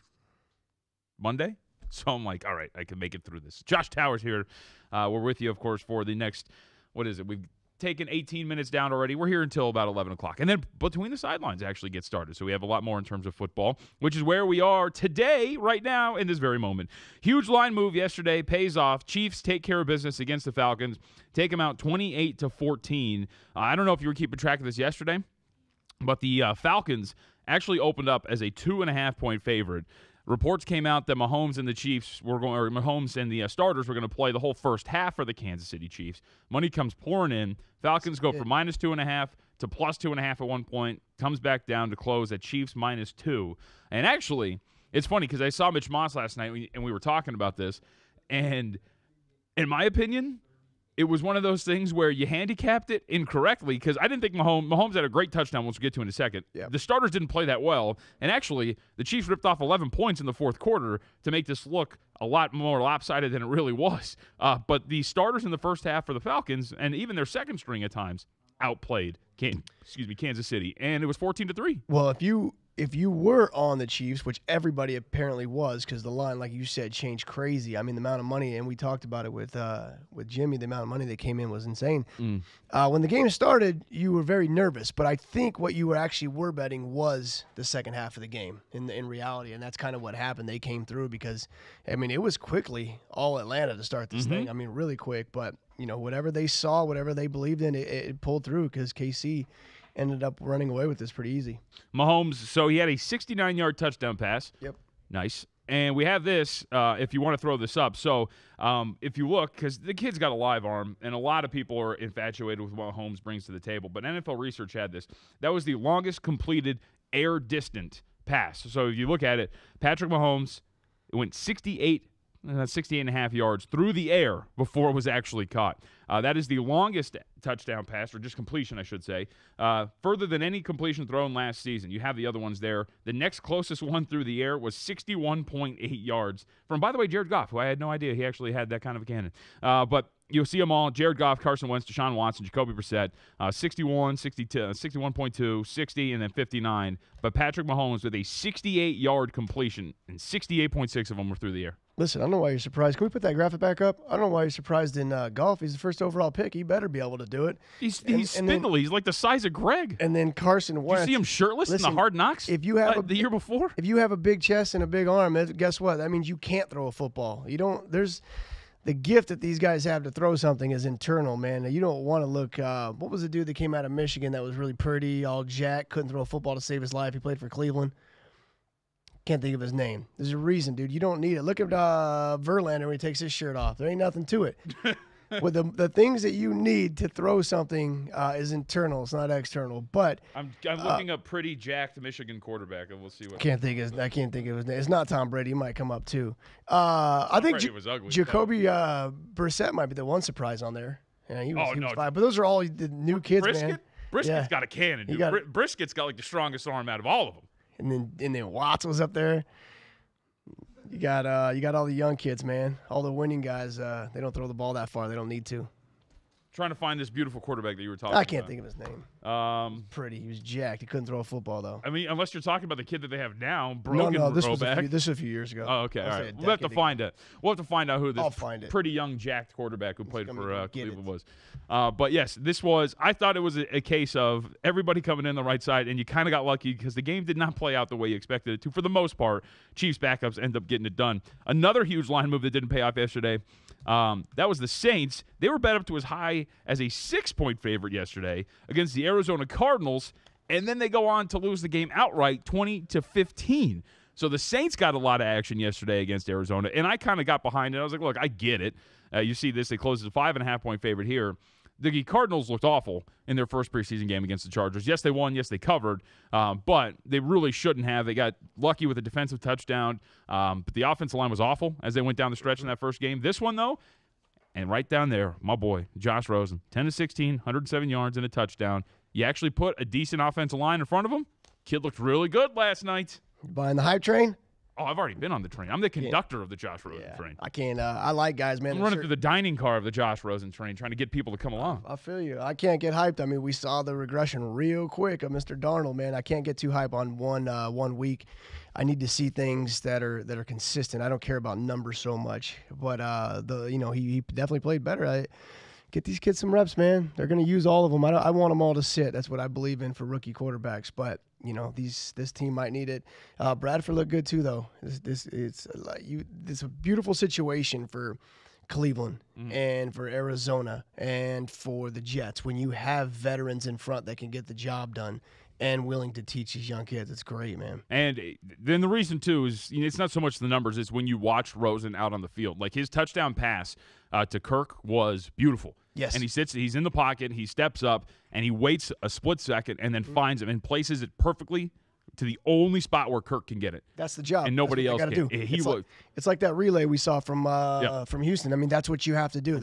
Monday. So I'm like, all right, I can make it through this. Josh Towers here. We're with you, of course, for the next, what is it? We've taken 18 minutes down already. We're here until about 11 o'clock. And then Between the Sidelines actually gets started. So we have a lot more in terms of football, which is where we are today, right now, in this very moment. Huge line move yesterday, pays off. Chiefs take care of business against the Falcons, take them out 28-14. I don't know if you were keeping track of this yesterday, but the Falcons actually opened up as a 2.5-point favorite. Reports came out that Mahomes and the Chiefs were going, or Mahomes and the starters were going to play the whole first half for the Kansas City Chiefs. Money comes pouring in. Falcons go from -2.5 to +2.5 at one point. Comes back down to close at Chiefs -2. And actually, it's funny because I saw Mitch Moss last night and we were talking about this. And in my opinion, it was one of those things where you handicapped it incorrectly because I didn't think Mahomes had a great touchdown, which we'll get to in a second. Yep. The starters didn't play that well, and actually the Chiefs ripped off 11 points in the fourth quarter to make this look a lot more lopsided than it really was. But the starters in the first half for the Falcons, and even their second string at times, outplayed Kansas City, and it was 14-3. Well, if you were on the Chiefs, which everybody apparently was, because the line, like you said, changed crazy. I mean, the amount of money, and we talked about it with Jimmy, the amount of money that came in was insane. When the game started, you were very nervous, but I think what you were betting was the second half of the game in reality, and that's kind of what happened. They came through because, I mean, it was quickly all Atlanta to start this thing. I mean, really quick, but, you know, whatever they saw, whatever they believed in, it pulled through because KC ended up running away with this pretty easy. Mahomes, so he had a 69-yard touchdown pass. Yep. Nice. And we have this, if you want to throw this up. So if you look, because the kid's got a live arm, and a lot of people are infatuated with what Mahomes brings to the table, but NFL research had this. That was the longest completed air-distant pass. So if you look at it, Patrick Mahomes went 68.5 yards through the air before it was actually caught. That is the longest touchdown pass, or just completion, I should say, further than any completion thrown last season. You have the other ones there. The next closest one through the air was 61.8 yards from, by the way, Jared Goff, who I had no idea he actually had that kind of a cannon. But you'll see them all. Jared Goff, Carson Wentz, Deshaun Watson, Jacoby Brissett, 61, 62, 61.2, 60, and then 59. But Patrick Mahomes with a 68-yard completion, and 68.6 of them were through the air. Listen, I don't know why you're surprised. Can we put that graphic back up? I don't know why you're surprised in golf. He's the first overall pick. He better be able to do it. He's spindly. He's like the size of Greg. And then Carson Wentz. Did you see him shirtless in the Hard Knocks if you have the year before? If you have a big chest and a big arm, guess what? That means you can't throw a football. You don't. There's the gift that these guys have to throw something is internal, man. You don't want to look. What was the dude that came out of Michigan that was really pretty, all jacked, couldn't throw a football to save his life? He played for Cleveland. Can't think of his name. There's a reason, dude. You don't need it. Look at Verlander when he takes his shirt off. There ain't nothing to it. With the things that you need to throw something is internal. It's not external. But I'm looking up pretty jacked Michigan quarterback, and we'll see what. I can't think of his name. It's not Tom Brady. He might come up too. I think Brady was ugly. Jacoby Brissett might be the one surprise on there. Yeah, he was fine. But those are all the new kids, man. Brisket's got a cannon, dude. Brisket's got like the strongest arm out of all of them. And then Watts was up there. You got all the young kids, man. All the winning guys. They don't throw the ball that far. They don't need to. Trying to find this beautiful quarterback that you were talking about. I can't think of his name. Pretty. He was jacked. He couldn't throw a football, though. I mean, unless you're talking about the kid that they have now, this was a few years ago. Oh, okay. All right. We'll have to find it. We'll have to find out who this pretty young jacked quarterback who played for Cleveland was. But, yes, I thought it was a case of everybody coming in the right side, and you kind of got lucky because the game did not play out the way you expected it to. For the most part, Chiefs backups end up getting it done. Another huge line move that didn't pay off yesterday, that was the Saints. They were bet up to as high as a 6-point favorite yesterday against the Arizona Cardinals, and then they go on to lose the game outright 20-15. So the Saints got a lot of action yesterday against Arizona, and I kind of got behind it. I was like, look, I get it. You see this. They closed as a 5.5-point favorite here. The Cardinals looked awful in their first preseason game against the Chargers. Yes, they won. Yes, they covered. But they really shouldn't have. They got lucky with a defensive touchdown. But the offensive line was awful as they went down the stretch in that first game. This one, though, and right down there, my boy, Josh Rosen, 10-16, 107 yards and a touchdown. You actually put a decent offensive line in front of him. Kid looked really good last night. Buying the hype train? Oh, I've already been on the train. I'm the conductor of the Josh Rosen train. I can't. I like guys, man. I'm running through the dining car of the Josh Rosen train, trying to get people to come along. I feel you. I can't get hyped. I mean, we saw the regression real quick of Mr. Darnold, man. I can't get too hype on one week. I need to see things that are consistent. I don't care about numbers so much, but he definitely played better. Get these kids some reps, man. They're going to use all of them. I want them all to sit. That's what I believe in for rookie quarterbacks. But this team might need it. Bradford looked good too, though. It's a beautiful situation for Cleveland and for Arizona and for the Jets when you have veterans in front that can get the job done and willing to teach these young kids. It's great, man. And then the reason, too, is it's not so much the numbers. It's when you watch Rosen out on the field. Like his touchdown pass to Kirk was beautiful. Yes. And he's in the pocket, he steps up, and he waits a split second and then finds him and places it perfectly to the only spot where Kirk can get it. That's the job. And nobody else can. Do. It's like that relay we saw from Houston. I mean, that's what you have to do.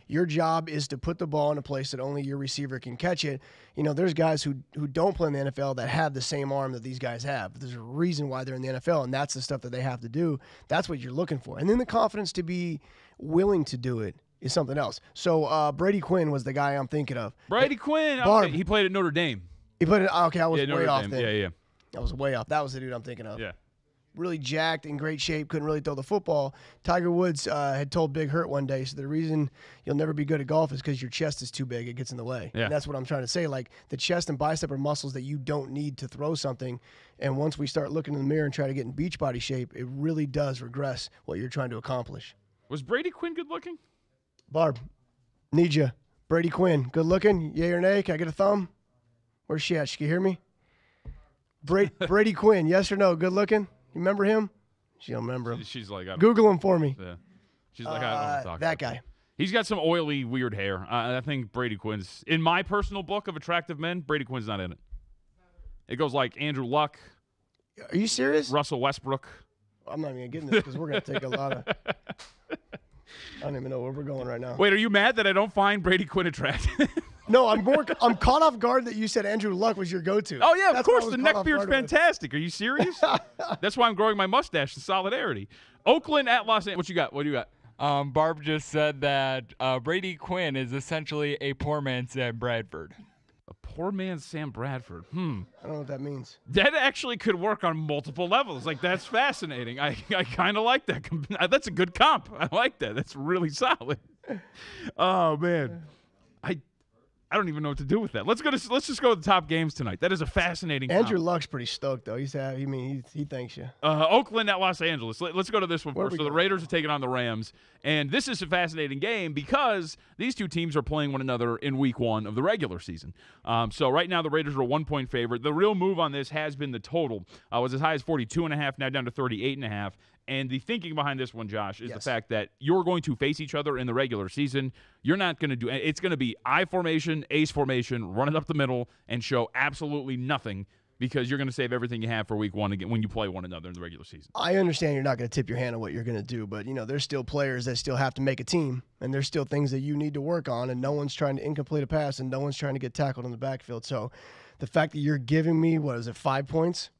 Your job is to put the ball in a place that only your receiver can catch it. There's guys who don't play in the NFL that have the same arm that these guys have. There's a reason why they're in the NFL, and that's the stuff that they have to do. That's what you're looking for. And then the confidence to be willing to do it is something else. So Brady Quinn was the guy I'm thinking of. Brady Quinn. Barb. He played at Notre Dame. He played it. Okay, I was way off then. Yeah. I was way off. That was the dude I'm thinking of. Yeah. Really jacked, in great shape, couldn't really throw the football. Tiger Woods had told Big Hurt one day, so the reason you'll never be good at golf is because your chest is too big. It gets in the way. Yeah. And that's what I'm trying to say. Like, the chest and bicep are muscles that you don't need to throw something. And once we start looking in the mirror and try to get in beach body shape, it really does regress what you're trying to accomplish. Was Brady Quinn good looking? Barb, need you. Brady Quinn, good looking? Yay or nay? Can I get a thumb? Where's she at? She can hear me? Brady Quinn, yes or no? Good looking? You remember him? She don't remember him. She's like, Google him for me. Yeah. She's like, I don't want to talk that about guy. Him. He's got some oily, weird hair. I think Brady Quinn's, in my personal book of attractive men, Brady Quinn's not in it. It goes like Andrew Luck. Are you serious? Russell Westbrook. I'm not even getting this because we're going to take a lot of. I don't even know where we're going right now. Wait, are you mad that I don't find Brady Quinn attractive? No, I'm caught off guard that you said Andrew Luck was your go-to. Oh, yeah, of course. The neckbeard's fantastic. Are you serious? That's why I'm growing my mustache in solidarity. Oakland at Los Angeles. What you got? What do you got? Barb just said that Brady Quinn is essentially a poor man's Sam Bradford. A poor man's Sam Bradford. I don't know what that means. That actually could work on multiple levels. Like, that's fascinating. I kind of like that. That's a good comp. I like that. That's really solid. Oh, man. I don't even know what to do with that. Let's just go to the top games tonight. That is a fascinating Andrew Luck's pretty stoked, though. He thanks you. Oakland at Los Angeles. Let's go to this one first. So the Raiders are taking on the Rams. And this is a fascinating game because these two teams are playing one another in week 1 of the regular season. So right now the Raiders are a 1-point favorite. The real move on this has been the total. Was as high as 42.5, now down to 38.5. And the thinking behind this one, Josh, is the fact that you're going to face each other in the regular season. You're not going to do – it's going to be I formation, ace formation, run it up the middle, and show absolutely nothing because you're going to save everything you have for week 1 when you play one another in the regular season. I understand you're not going to tip your hand on what you're going to do, but, there's still players that still have to make a team, and there's still things that you need to work on, and no one's trying to incomplete a pass, and no one's trying to get tackled in the backfield. So the fact that you're giving me, 5 points,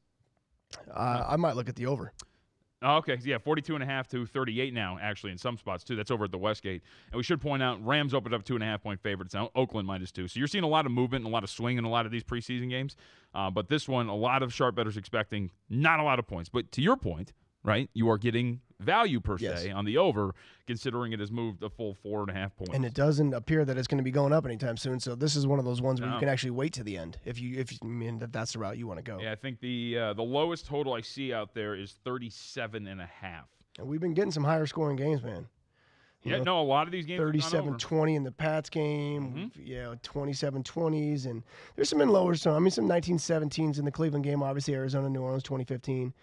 I might look at the over. Oh, okay, yeah, 42.5 to 38 now, actually, in some spots, too. That's over at the Westgate. And we should point out, Rams opened up 2.5-point favorites now, Oakland -2. So you're seeing a lot of movement and a lot of swing in a lot of these preseason games. But this one, a lot of sharp bettors expecting not a lot of points. But to your point, right, you are getting value per se on the over, considering it has moved a full 4.5 points. And it doesn't appear that it's going to be going up anytime soon. So this is one of those ones where you can actually wait to the end if that's the route you want to go. Yeah, I think the lowest total I see out there is 37.5. And we've been getting some higher scoring games, man. A lot of these games 37-20 in the Pats game, 27-20s, and there's some in lower. So some 19-17s in the Cleveland game. Obviously, Arizona, New Orleans, 2015.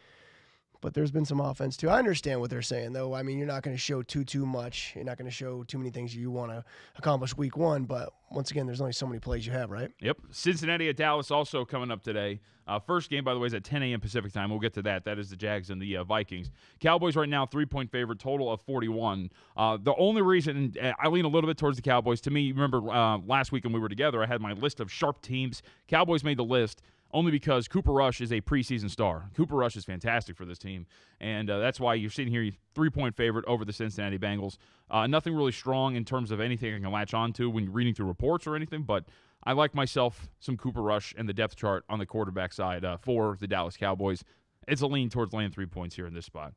but there's been some offense too. I understand what they're saying, though. I mean, you're not going to show too much. You're not going to show too many things you want to accomplish week one. But once again, there's only so many plays you have, right? Yep. Cincinnati at Dallas also coming up today. First game, by the way, is at 10 a.m. Pacific time. We'll get to that. That is the Jags and the Vikings. Cowboys right now, 3-point favorite, total of 41. The only reason I lean a little bit towards the Cowboys, to me, you remember last week when we were together, I had my list of sharp teams. Cowboys made the list only because Cooper Rush is a preseason star. Cooper Rush is fantastic for this team, and that's why you're sitting here 3-point favorite over the Cincinnati Bengals. Nothing really strong in terms of anything I can latch on to when you're reading through reports or anything, but I like myself some Cooper Rush and the depth chart on the quarterback side for the Dallas Cowboys. It's a lean towards laying 3 points here in this spot.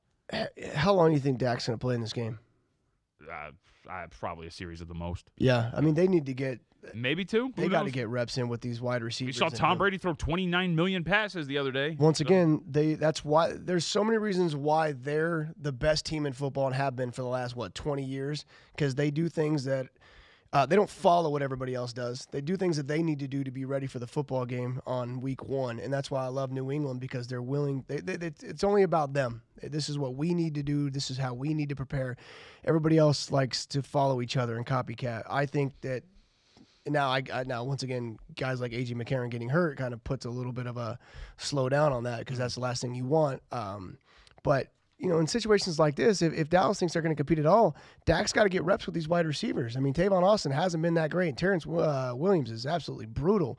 How long do you think Dak's going to play in this game? Probably a series at the most. Yeah, I mean, they need to get maybe 2. They got to get reps in with these wide receivers. We saw Tom Brady throw 29 million passes the other day. Once again, that's why there's so many reasons why they're the best team in football and have been for the last 20 years, because they do things that they don't follow what everybody else does. They do things that they need to do to be ready for the football game on week one, and that's why I love New England, because they're willing. It's only about them. This is what we need to do. This is how we need to prepare. Everybody else likes to follow each other and copycat. I think that now, now once again, guys like A.J. McCarron getting hurt kind of puts a little bit of a slow down on that, because that's the last thing you want. But in situations like this, if Dallas thinks they're going to compete at all, Dak's got to get reps with these wide receivers. I mean, Tavon Austin hasn't been that great. Terrence Williams is absolutely brutal.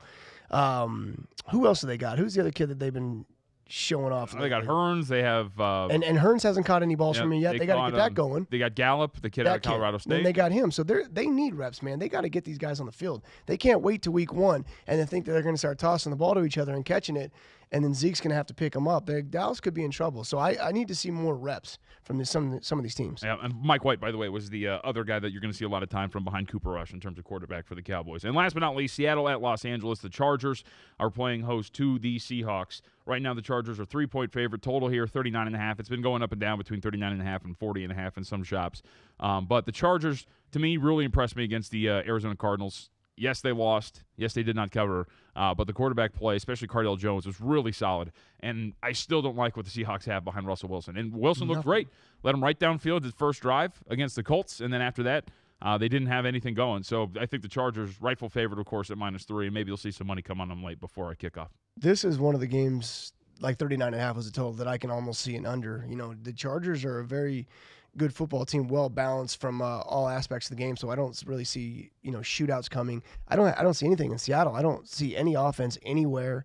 Who else have they got? Who's the other kid that they've been showing off? They got Hearns. They have and Hearns hasn't caught any balls from him yet. They got to get that going. They got Gallup, the kid out of Colorado State. And they got him. So they need reps, man. They got to get these guys on the field. They can't wait to week one and then think that they're going to start tossing the ball to each other and catching it, and then Zeke's going to have to pick them up. Dallas could be in trouble. So I need to see more reps from some of these teams. Yeah, and Mike White, by the way, was the other guy that you're going to see a lot of time from behind Cooper Rush in terms of quarterback for the Cowboys. And last but not least, Seattle at Los Angeles. The Chargers are playing host to the Seahawks. Right now, the Chargers are 3-point favorite. Total here, 39.5. It's been going up and down between 39.5 and 40.5 in some shops. But the Chargers, to me, really impressed me against the Arizona Cardinals. Yes, they lost. Yes, they did not cover. But the quarterback play, especially Cardale Jones, was really solid. And I still don't like what the Seahawks have behind Russell Wilson. And Wilson looked great. Let him right downfield his first drive against the Colts. And then after that, they didn't have anything going. So I think the Chargers, rightful favorite, of course, at -3. And maybe you'll see some money come on them late before I kick off. This is one of the games, like 39.5 was a total, that I can almost see an under. The Chargers are a very good football team, well balanced from all aspects of the game. So I don't really see shootouts coming. I don't see anything in Seattle. I don't see any offense anywhere.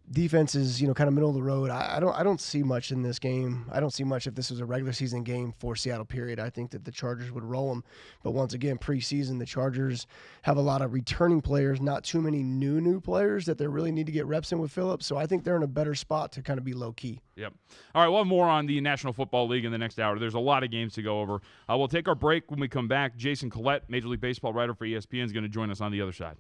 Defense is kind of middle of the road. I don't see much in this game. I don't see much if this was a regular season game for Seattle, period. I think that the Chargers would roll them. But once again, preseason, the Chargers have a lot of returning players, not too many new players that they really need to get reps in with Phillips. So I think they're in a better spot to kind of be low key. Yep. All right, one more on the National Football League in the next hour. There's a lot of games to go over. We'll take our break. When we come back, Jason Collette, Major League Baseball writer for ESPN, is going to join us on the other side.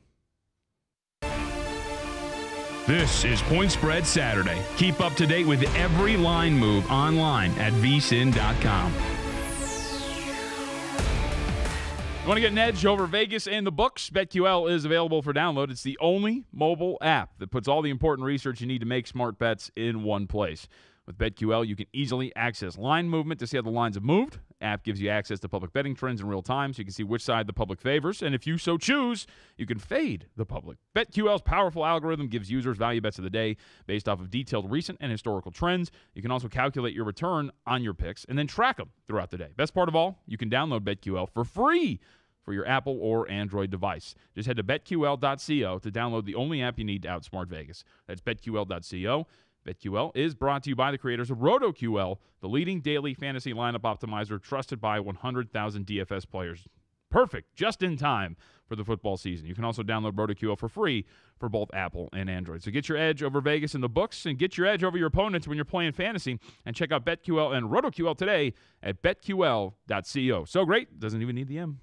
This is Point Spread Saturday. Keep up to date with every line move online at VSiN.com. You want to get an edge over Vegas and the books? BetQL is available for download. It's the only mobile app that puts all the important research you need to make smart bets in one place. With BetQL, you can easily access line movement to see how the lines have moved. App gives you access to public betting trends in real time, so you can see which side the public favors. And if you so choose, you can fade the public. BetQL's powerful algorithm gives users value bets of the day based off of detailed recent and historical trends. You can also calculate your return on your picks and then track them throughout the day. Best part of all, you can download BetQL for free for your Apple or Android device. Just head to BetQL.co to download the only app you need to outsmart Vegas. That's BetQL.co. BetQL is brought to you by the creators of RotoQL, the leading daily fantasy lineup optimizer trusted by 100,000 DFS players. Perfect, just in time for the football season. You can also download RotoQL for free for both Apple and Android. So get your edge over Vegas in the books and get your edge over your opponents when you're playing fantasy. And check out BetQL and RotoQL today at BetQL.co. So great, doesn't even need the M.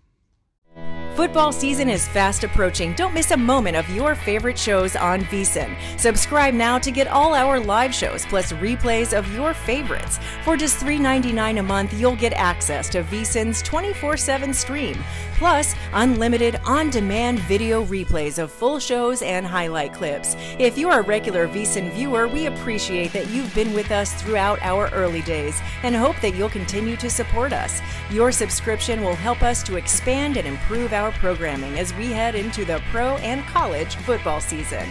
Football season is fast approaching. Don't miss a moment of your favorite shows on VSiN. Subscribe now to get all our live shows plus replays of your favorites. For just $3.99 a month, you'll get access to VSiN's 24/7 stream, plus unlimited on-demand video replays of full shows and highlight clips. If you're a regular VSiN viewer, we appreciate that you've been with us throughout our early days and hope that you'll continue to support us. Your subscription will help us to expand and improve our programming as we head into the pro and college football season.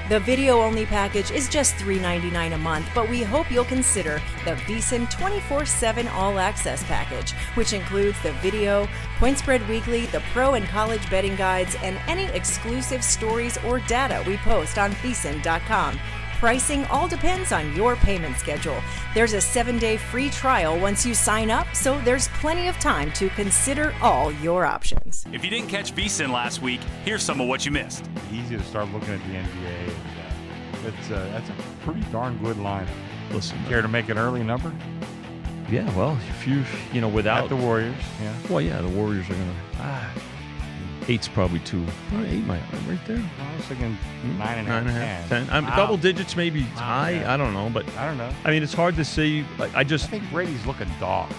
The video-only package is just $3.99 a month, but we hope you'll consider the VSiN 24/7 All-Access package, which includes the video, Point Spread Weekly, the pro and college betting guides, and any exclusive stories or data we post on VSiN.com. Pricing all depends on your payment schedule. There's a 7-day free trial once you sign up, so there's plenty of time to consider all your options. If you didn't catch VSiN last week, here's some of what you missed. Easy to start looking at the NBA. That's a pretty darn good lineup. Listen, care to make an early number? Yeah, well, if without at the Warriors, yeah. Well, yeah, the Warriors are gonna. 8's probably too. 8 might right there. I was thinking 9.5, 10. Double digits, maybe high. I don't know, but I don't know. I mean, it's hard to say. I think Brady's looking dog.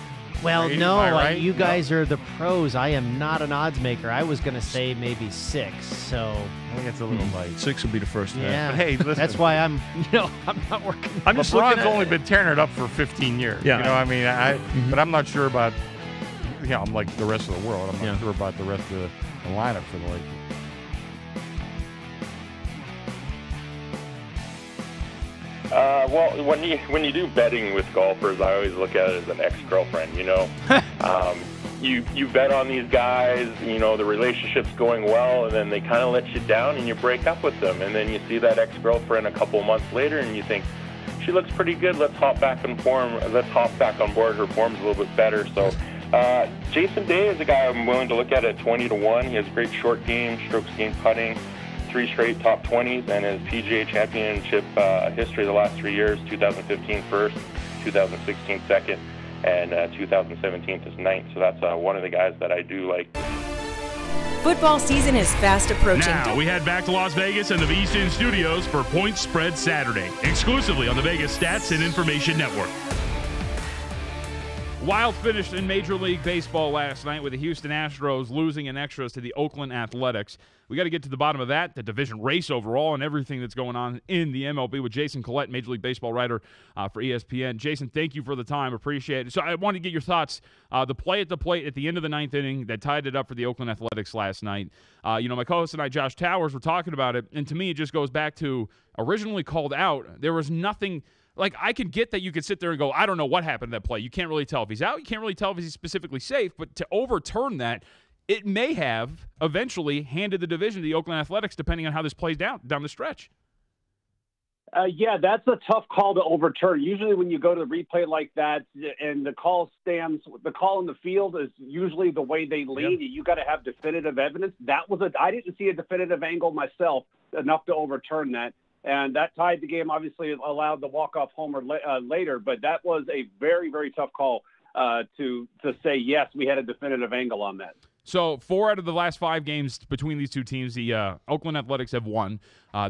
Well, Brady, no, right? you guys are the pros. I am not an odds maker. I was going to say maybe 6. So I think it's a little light. 6 will be the first. Yeah. But hey, listen. That's why I'm not working. I'm just LeBron's only been tearing it up for 15 years. Yeah. You know, I mean, but I'm not sure about. I'm like the rest of the world. I'm not sure about the rest of the lineup for the Lakers. Well, when you do betting with golfers, I always look at it as an ex-girlfriend. You bet on these guys. The relationship's going well, and then they kind of let you down, and you break up with them, and then you see that ex-girlfriend a couple months later, and you think she looks pretty good. Let's hop back on board. Her form's a little bit better. So. Jason Day is a guy I'm willing to look at 20-1. He has a great short game, strokes gained putting, 3 straight top 20s, and his PGA Championship history the last 3 years: 2015 first, 2016 second, and 2017 is ninth. So that's one of the guys that I do like. Football season is fast approaching. Now we head back to Las Vegas and the VSiN studios for Point Spread Saturday, exclusively on the Vegas Stats and Information Network. Wild finish in Major League Baseball last night with the Houston Astros losing in extras to the Oakland Athletics. We got to get to the bottom of that, the division race overall, and everything that's going on in the MLB with Jason Collette, Major League Baseball writer for ESPN. Jason, thank you for the time. Appreciate it. So I wanted to get your thoughts. The play at the plate at the end of the 9th inning that tied it up for the Oakland Athletics last night. My co-host and I, Josh Towers, were talking about it, and to me it just goes back to originally called out. There was nothing – like, I could get that you could sit there and go, I don't know what happened to that play. You can't really tell if he's out. You can't really tell if he's specifically safe. But to overturn that, it may have eventually handed the division to the Oakland Athletics, depending on how this plays down the stretch. Yeah, that's a tough call to overturn. Usually when you go to the replay like that and the call in the field is usually the way they lead. You got to have definitive evidence. I didn't see a definitive angle myself enough to overturn that. And that tied the game, obviously allowed the walk-off homer later, but that was a very, very tough call to say, yes, we had a definitive angle on that. So 4 out of the last 5 games between these two teams, the Oakland Athletics have won.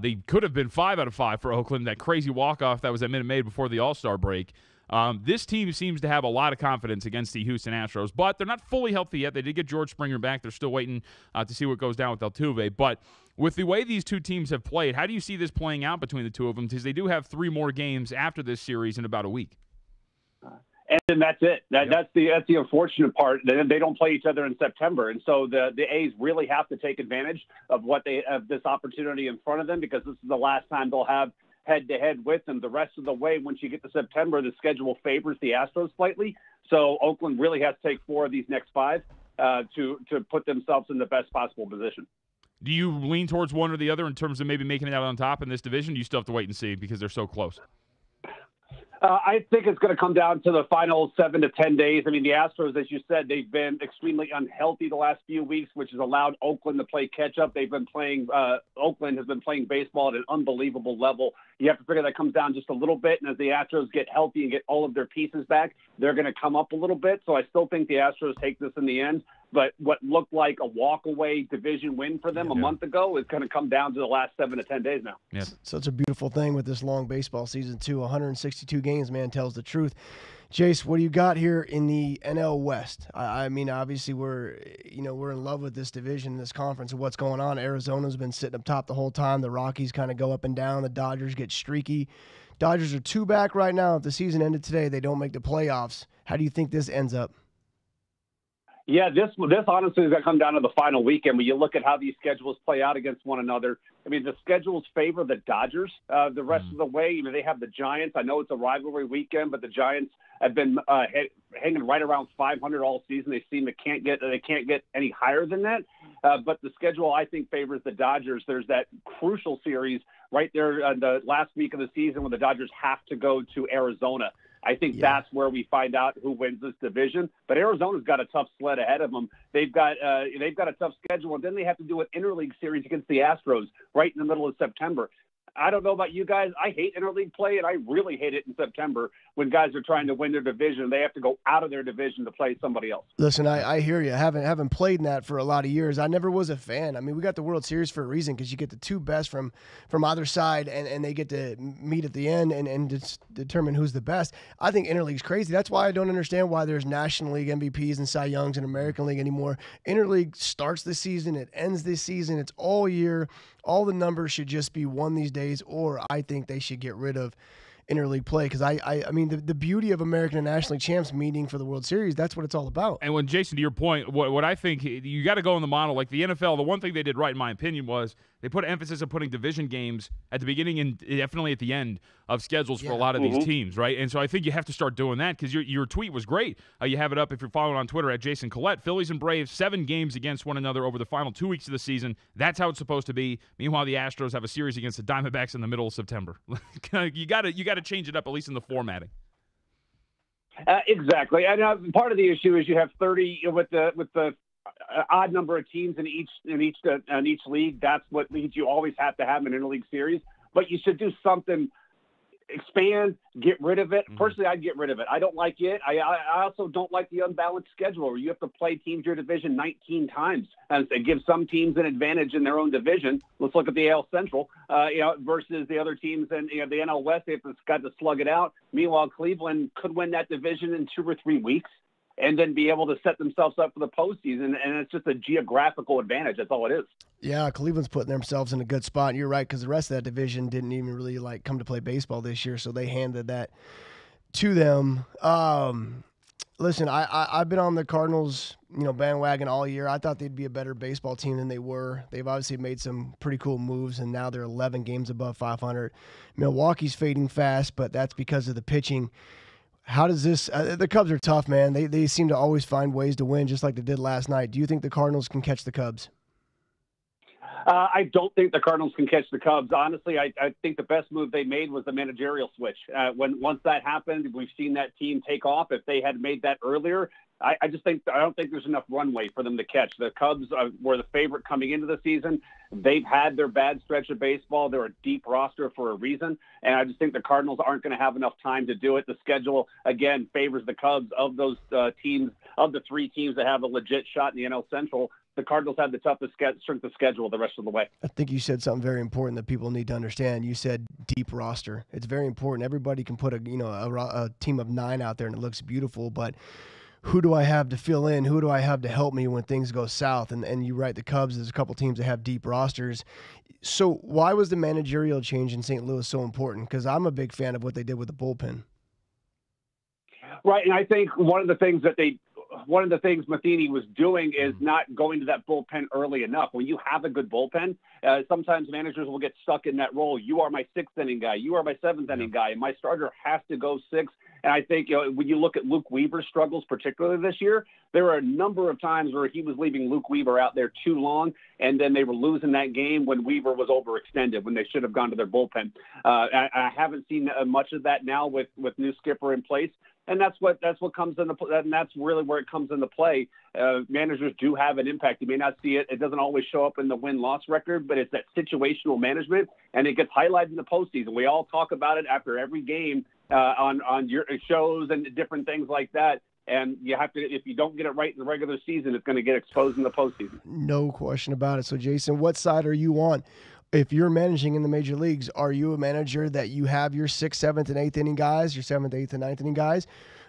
They could have been 5 out of 5 for Oakland, that crazy walk-off that was at Minute Maid before the All-Star break. This team seems to have a lot of confidence against the Houston Astros, but they're not fully healthy yet. They did get George Springer back. They're still waiting to see what goes down with Altuve. But with the way these two teams have played, how do you see this playing out between the two of them? Because they do have 3 more games after this series in about a week. And that's it. That's the unfortunate part. They don't play each other in September, and so the A's really have to take advantage of this opportunity in front of them, because this is the last time they'll have head-to-head with them. The rest of the way, once you get to September, the schedule favors the Astros slightly. So Oakland really has to take 4 of these next 5 to put themselves in the best possible position. Do you lean towards one or the other in terms of maybe making it out on top in this division? Do you still have to wait and see because they're so close? I think it's going to come down to the final 7 to 10 days. I mean, the Astros, as you said, they've been extremely unhealthy the last few weeks, which has allowed Oakland to play catch-up. Oakland has been playing baseball at an unbelievable level. You have to figure that comes down just a little bit, and as the Astros get healthy and get all of their pieces back, they're going to come up a little bit. So I still think the Astros take this in the end. But what looked like a walk-away division win for them a month ago is going to come down to the last 7 to 10 days now. Yeah. Such a beautiful thing with this long baseball season, too. 162 games, man, tells the truth. Jace, what do you got here in the NL West? I mean, obviously we're in love with this division, this conference, and what's going on. Arizona's been sitting up top the whole time. The Rockies kind of go up and down. The Dodgers get streaky. Dodgers are 2 back right now. If the season ended today, they don't make the playoffs. How do you think this ends up? Yeah, this honestly is going to come down to the final weekend. When you look at how these schedules play out against one another, I mean, the schedules favor the Dodgers. The rest of the way, they have the Giants. I know it's a rivalry weekend, but the Giants have been hanging right around 500 all season. They seem they can't get any higher than that. But the schedule, I think, favors the Dodgers. There's that crucial series right there the last week of the season when the Dodgers have to go to Arizona. I think that's where we find out who wins this division. But Arizona's got a tough sled ahead of them. They've got a tough schedule, and then they have to do an interleague series against the Astros right in the middle of September. I don't know about you guys. I hate interleague play, and I really hate it in September when guys are trying to win their division. They have to go out of their division to play somebody else. Listen, I hear you. I haven't played in that for a lot of years. I never was a fan. I mean, we got the World Series for a reason because you get the 2 best from either side, and they get to meet at the end and determine who's the best. I think interleague's crazy. That's why I don't understand why there's National League MVPs and Cy Youngs and American League anymore. Interleague starts this season. It ends this season. It's all year. All the numbers should just be won these days, or I think they should get rid of interleague play because I mean the beauty of American and National League champs meeting for the World Series, that's what it's all about. And when Jason, to your point, what I think you got to go in the model like the NFL. The one thing they did right, in my opinion, was they put emphasis on putting division games at the beginning and definitely at the end of schedules for a lot of these teams, right? And so I think you have to start doing that because your tweet was great. You have it up if you're following on Twitter at Jason Collette. Phillies and Braves 7 games against one another over the final 2 weeks of the season. That's how it's supposed to be. Meanwhile, the Astros have a series against the Diamondbacks in the middle of September. you got to change it up at least in the formatting. Exactly, and part of the issue is you have 30 with the odd number of teams in each league. That's what leads you always have to have an interleague series. But you should do something, expand, get rid of it. Personally, I'd get rid of it. I don't like it. I also don't like the unbalanced schedule where you have to play teams your division 19 times and give some teams an advantage in their own division. Let's look at the AL Central, versus the other teams in the NL West. They've got to slug it out. Meanwhile, Cleveland could win that division in 2 or 3 weeks and then be able to set themselves up for the postseason. And it's just a geographical advantage. That's all it is. Yeah, Cleveland's putting themselves in a good spot. And you're right, because the rest of that division didn't even really come to play baseball this year, so they handed that to them. Listen, I've been on the Cardinals, bandwagon all year. I thought they'd be a better baseball team than they were. They've obviously made some pretty cool moves, and now they're 11 games above 500. Milwaukee's fading fast, but that's because of the pitching. How does this the Cubs are tough, man. They seem to always find ways to win, just like they did last night. Do you think the Cardinals can catch the Cubs? I don't think the Cardinals can catch the Cubs. Honestly, I think the best move they made was the managerial switch. Once that happened, we've seen that team take off. If they had made that earlier, I don't think there's enough runway for them to catch. The Cubs were the favorite coming into the season. They've had their bad stretch of baseball. They're a deep roster for a reason, and I just think the Cardinals aren't going to have enough time to do it. The schedule, again, favors the Cubs. Of those teams, of the 3 teams that have a legit shot in the NL Central, the Cardinals have the toughest strength of schedule the rest of the way. I think you said something very important that people need to understand. You said deep roster. It's very important. Everybody can put a team of 9 out there and it looks beautiful, but who do I have to fill in? Who do I have to help me when things go south? And you're right, the Cubs, there's a couple teams that have deep rosters. So why was the managerial change in St. Louis so important? Because I'm a big fan of what they did with the bullpen. Right, and I think one of the things Matheny was doing is not going to that bullpen early enough. When you have a good bullpen, sometimes managers will get stuck in that role. You are my 6th inning guy. You are my 7th inning guy. And my starter has to go 6. And I think when you look at Luke Weaver's struggles, particularly this year, there were a number of times where he was leaving Luke Weaver out there too long, and then they were losing that game when Weaver was overextended, when they should have gone to their bullpen. I haven't seen much of that now with new skipper in place. And that's what comes into play, and that's really where it comes into play. Managers do have an impact. You may not see it; it doesn't always show up in the win-loss record, but it's that situational management, and it gets highlighted in the postseason. We all talk about it after every game on your shows and different things like that. And you have to, if you don't get it right in the regular season, it's going to get exposed in the postseason. No question about it. So, Jason, what side are you on? If you're managing in the major leagues, are you a manager that you have your 6th, 7th, and 8th inning guys, your 7th, 8th, and 9th inning guys,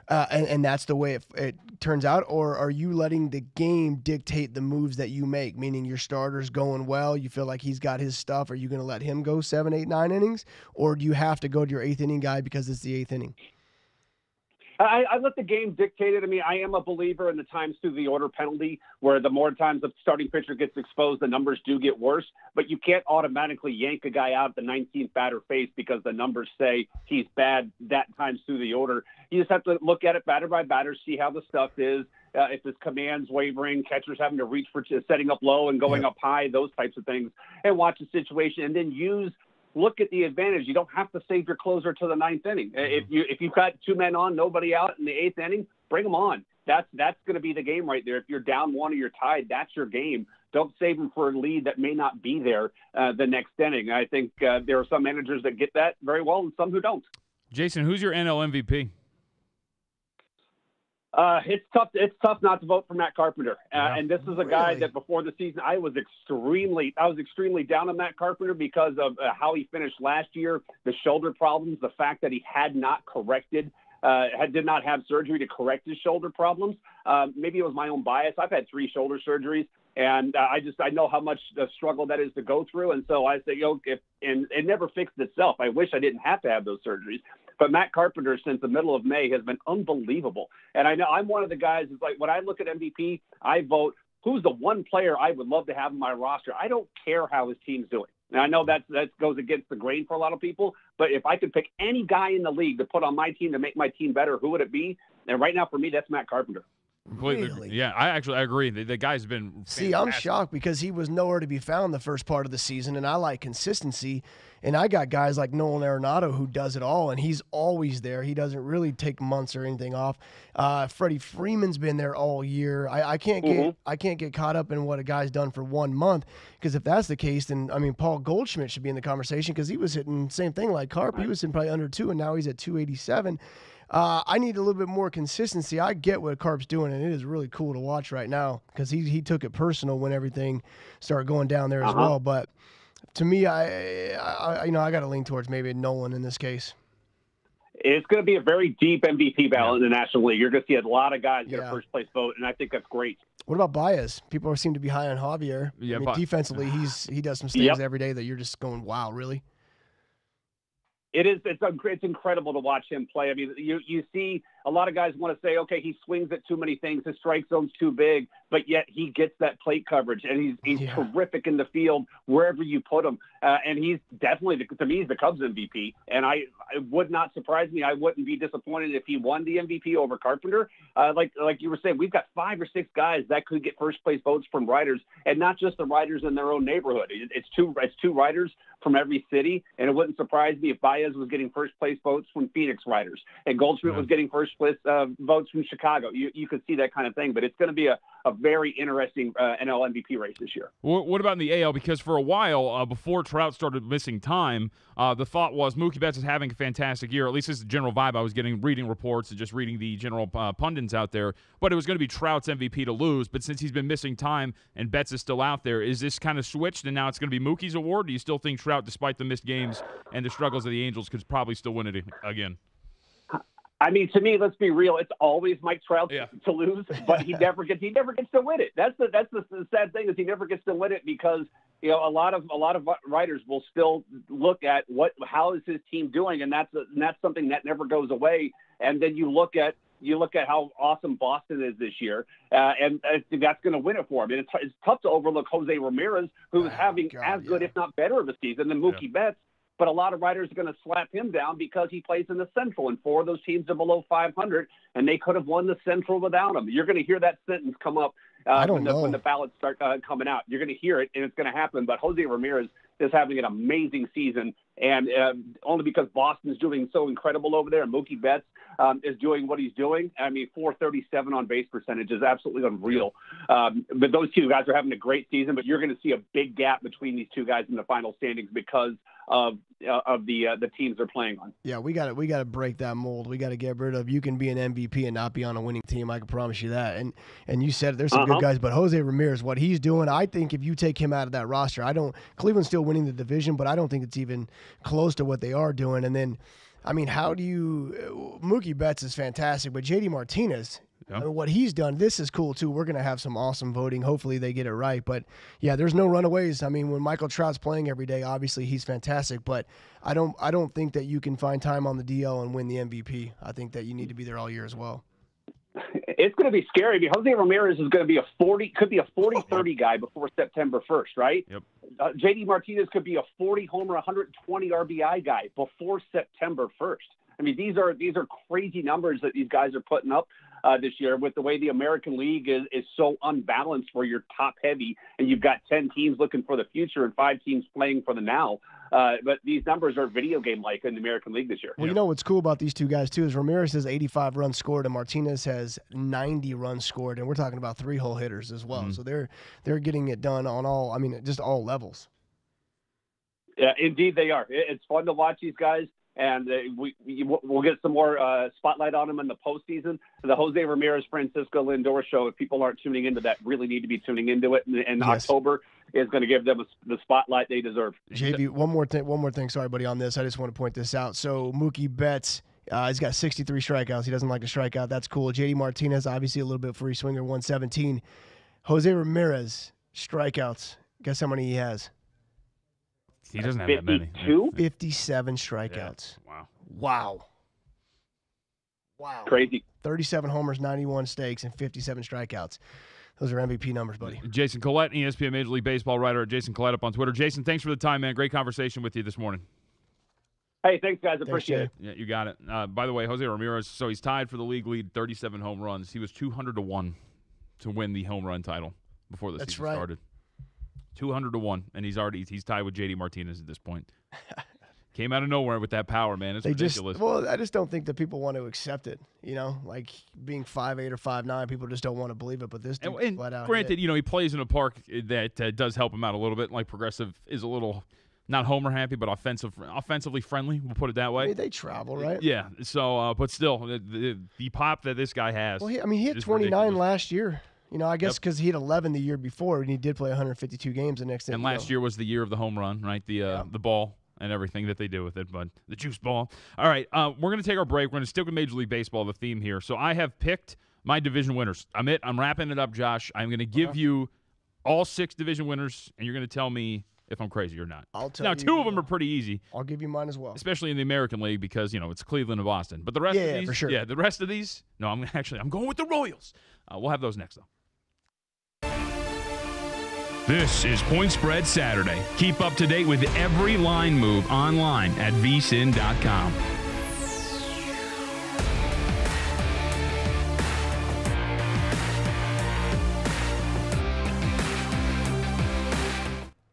and that's the way it turns out? Or are you letting the game dictate the moves that you make, meaning your starter's going well, you feel like he's got his stuff, are you going to let him go 7, 8, 9 innings? Or do you have to go to your 8th inning guy because it's the 8th inning? I let the game dictate it. I mean, I am a believer in the times through the order penalty, where the more times the starting pitcher gets exposed, the numbers do get worse. But you can't automatically yank a guy out at the 19th batter face because the numbers say he's bad that times through the order. You just have to look at it batter by batter, see how the stuff is. If his command's wavering, catchers having to reach for setting up low and going up high, those types of things, and watch the situation, and then look at the advantage. You don't have to save your closer to the 9th inning. If you've got 2 men on, nobody out in the 8th inning, bring them on. That's going to be the game right there. If you're down 1 or you're tied, that's your game. Don't save them for a lead that may not be there the next inning. I think there are some managers that get that very well and some who don't. Jason, who's your NL MVP? It's tough not to vote for Matt Carpenter. And this is a guy that before the season, I was extremely down on Matt Carpenter because of how he finished last year, the shoulder problems, the fact that he had not did not have surgery to correct his shoulder problems. Maybe it was my own bias. I've had 3 shoulder surgeries, and I know how much a struggle that is to go through. And so I say, and it never fixed itself. I wish I didn't have to have those surgeries. But Matt Carpenter, since the middle of May, has been unbelievable. And I know I'm one of the guys who's like, when I look at MVP, I vote, who's the one player I would love to have on my roster? I don't care how his team's doing. And I know that goes against the grain for a lot of people, but if I could pick any guy in the league to put on my team to make my team better, who would it be? And right now, for me, that's Matt Carpenter. Really? Yeah, I agree. The guy's been fantastic. See, I'm shocked because he was nowhere to be found the first part of the season, and I like consistency. And I got guys like Nolan Arenado who does it all, and he's always there. He doesn't really take months or anything off. Freddie Freeman's been there all year. I can't get caught up in what a guy's done for 1 month, because if that's the case, then Paul Goldschmidt should be in the conversation because he was hitting same thing like Carp. He was hitting probably under 2, and now he's at 287. I need a little bit more consistency. I get what Carp's doing, and it is really cool to watch right now because he took it personal when everything started going down there as well. But to me, I got to lean towards maybe Nolan in this case. It's going to be a very deep MVP battle in the National League. You're going to see a lot of guys get a first-place vote, and I think that's great. What about Baez? People seem to be high on Javier. Yeah, defensively, he does some things every day that you're just going, wow, really? It's incredible to watch him play. I mean, you see a lot of guys want to say, okay, he swings at too many things, his strike zone's too big, but yet he gets that plate coverage, and he's terrific in the field wherever you put him. And he's definitely, to me, he's the Cubs MVP. And it would not surprise me. I wouldn't be disappointed if he won the MVP over Carpenter. Like you were saying, we've got 5 or 6 guys that could get first place votes from writers, and not just the writers in their own neighborhood. It's two writers from every city, and it wouldn't surprise me if Baez was getting first place votes from Phoenix writers, and Goldschmidt was getting first place votes from Chicago. You could see that kind of thing, but it's going to be a very interesting NL MVP race this year. What about in the AL? Because for a while, before Trout started missing time, the thought was Mookie Betts is having a fantastic year. At least this is the general vibe I was getting, reading reports and just reading the general pundits out there. But it was going to be Trout's MVP to lose. But since he's been missing time and Betts is still out there, is this kind of switched and now it's going to be Mookie's award? Do you still think Trout, despite the missed games and the struggles of the Angels, could probably still win it again? I mean, to me, let's be real. It's always Mike Trout to lose, but he never gets to win it. That's the sad thing, is he never gets to win it because a lot of writers will still look at how is his team doing, and that's something that never goes away. And then you look at how awesome Boston is this year, and that's going to win it for him. And it's tough to overlook Jose Ramirez, who is having as good, if not better, of a season than Mookie Betts. But a lot of writers are going to slap him down because he plays in the Central, and 4 of those teams are below 500, and they could have won the Central without him. You're going to hear that sentence come up when the ballots start coming out. You're going to hear it, and it's going to happen. But Jose Ramirez is having an amazing season, and only because Boston's doing so incredible over there, and Mookie Betts is doing what he's doing. I mean, 437 on base percentage is absolutely unreal. But those two guys are having a great season, but you're going to see a big gap between these two guys in the final standings because of the teams they're playing on. Yeah, we got to break that mold. We got to get rid of you can be an MVP and not be on a winning team. I can promise you that. And you said there's some good guys, but Jose Ramirez, what he's doing, I think if you take him out of that roster, Cleveland's still winning the division, but I don't think it's even close to what they are doing. And then, I mean, Mookie Betts is fantastic, but JD Martinez. I mean, what he's done, this is cool too. We're going to have some awesome voting. Hopefully they get it right. But, yeah, there's no runaways. I mean, when Michael Trout's playing every day, obviously he's fantastic. But I don't think that you can find time on the DL and win the MVP. I think that you need to be there all year as well. It's going to be scary because Jose Ramirez is going to be could be a 40-30 guy before September 1st, right? Yep. JD Martinez could be a 40-homer, 120 RBI guy before September 1st. I mean, these are crazy numbers that these guys are putting up this year with the way the American League is so unbalanced where you're top heavy and you've got 10 teams looking for the future and 5 teams playing for the now. But these numbers are video game-like in the American League this year. Well, you know what's cool about these two guys, too, is Ramirez has 85 runs scored and Martinez has 90 runs scored, and we're talking about 3-hole hitters as well. So they're getting it done on just all levels. Yeah, indeed they are. It's fun to watch these guys. And we'll get some more spotlight on him in the postseason. The Jose Ramirez Francisco Lindor show, if people aren't tuning into that, really need to be tuning into it. And October is going to give them the spotlight they deserve. JV, one more thing. Sorry, buddy, on this. I just want to point this out. So Mookie Betts, he's got 63 strikeouts. He doesn't like to strike out. That's cool. JD Martinez, obviously a little bit free swinger, 117. Jose Ramirez, strikeouts. Guess how many he has? He doesn't have that many. 57 strikeouts. Yeah. Wow. Crazy. 37 homers, 91 stakes, and 57 strikeouts. Those are MVP numbers, buddy. Jason Collette, ESPN Major League Baseball writer at Jason Collette up on Twitter. Jason, thanks for the time, man. Great conversation with you this morning. Hey, thanks, guys. Appreciate it. Yeah, you got it. By the way, Jose Ramirez, so he's tied for the league lead, 37 home runs. He was 200-1 to win the home run title before the season started. 200-1, and he's tied with JD Martinez at this point. Came out of nowhere with that power, man. It's ridiculous. I just don't think that people want to accept it. You know, like being 5'8" or 5'9", people just don't want to believe it. But this dude flat out. Granted, he plays in a park that does help him out a little bit. Like Progressive is a little not homer happy, but offensively friendly. We'll put it that way. I mean, they travel, right? Yeah. So, but still, the pop that this guy has. Well, he hit 29 last year. You know, I guess because he had 11 the year before, and he did play 152 games the next day. And last year was the year of the home run, right? The ball and everything that they do with it, but the juice ball. All right, we're going to take our break. We're going to stick with Major League Baseball, the theme here. So I have picked my division winners. I'm wrapping it up, Josh. I'm going to give you all 6 division winners, and you're going to tell me if I'm crazy or not. I'll tell you. Now, 2 of them are pretty easy. I'll give you mine as well. Especially in the American League because, it's Cleveland and Boston. But the rest of these, for sure. Yeah, the rest of these, no, I'm going with the Royals. We'll have those next, though. This is Point Spread Saturday. Keep up to date with every line move online at VSiN.com.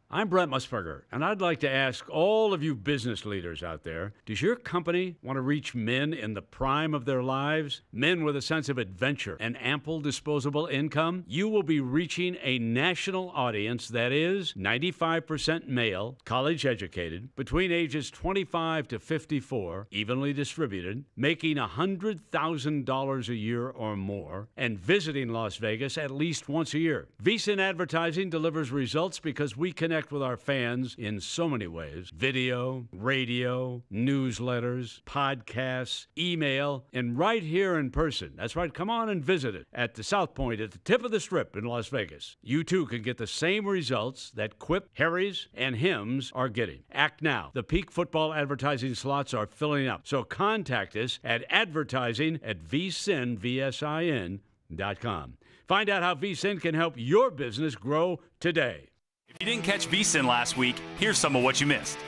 I'm Brent Musburger, and I'd like to ask all of you business leaders out there, does your company want to reach men in the prime of their lives? Men with a sense of adventure and ample disposable income? You will be reaching a national audience that is 95% male, college educated, between ages 25 to 54, evenly distributed, making $100,000 a year or more, and visiting Las Vegas at least once a year. VSiN Advertising delivers results because we connect with our fans in so many ways: video, radio, newsletters, podcasts, email, and right here in person. That's right, come on and visit it at the South Point at the tip of the Strip in Las Vegas. You too can get the same results that Quip, Harry's, and Hims are getting. Act now. The peak football advertising slots are filling up, so contact us at advertising@VSiN.com. Find out how VSiN can help your business grow today. If you didn't catch VSiN last week, here's some of what you missed.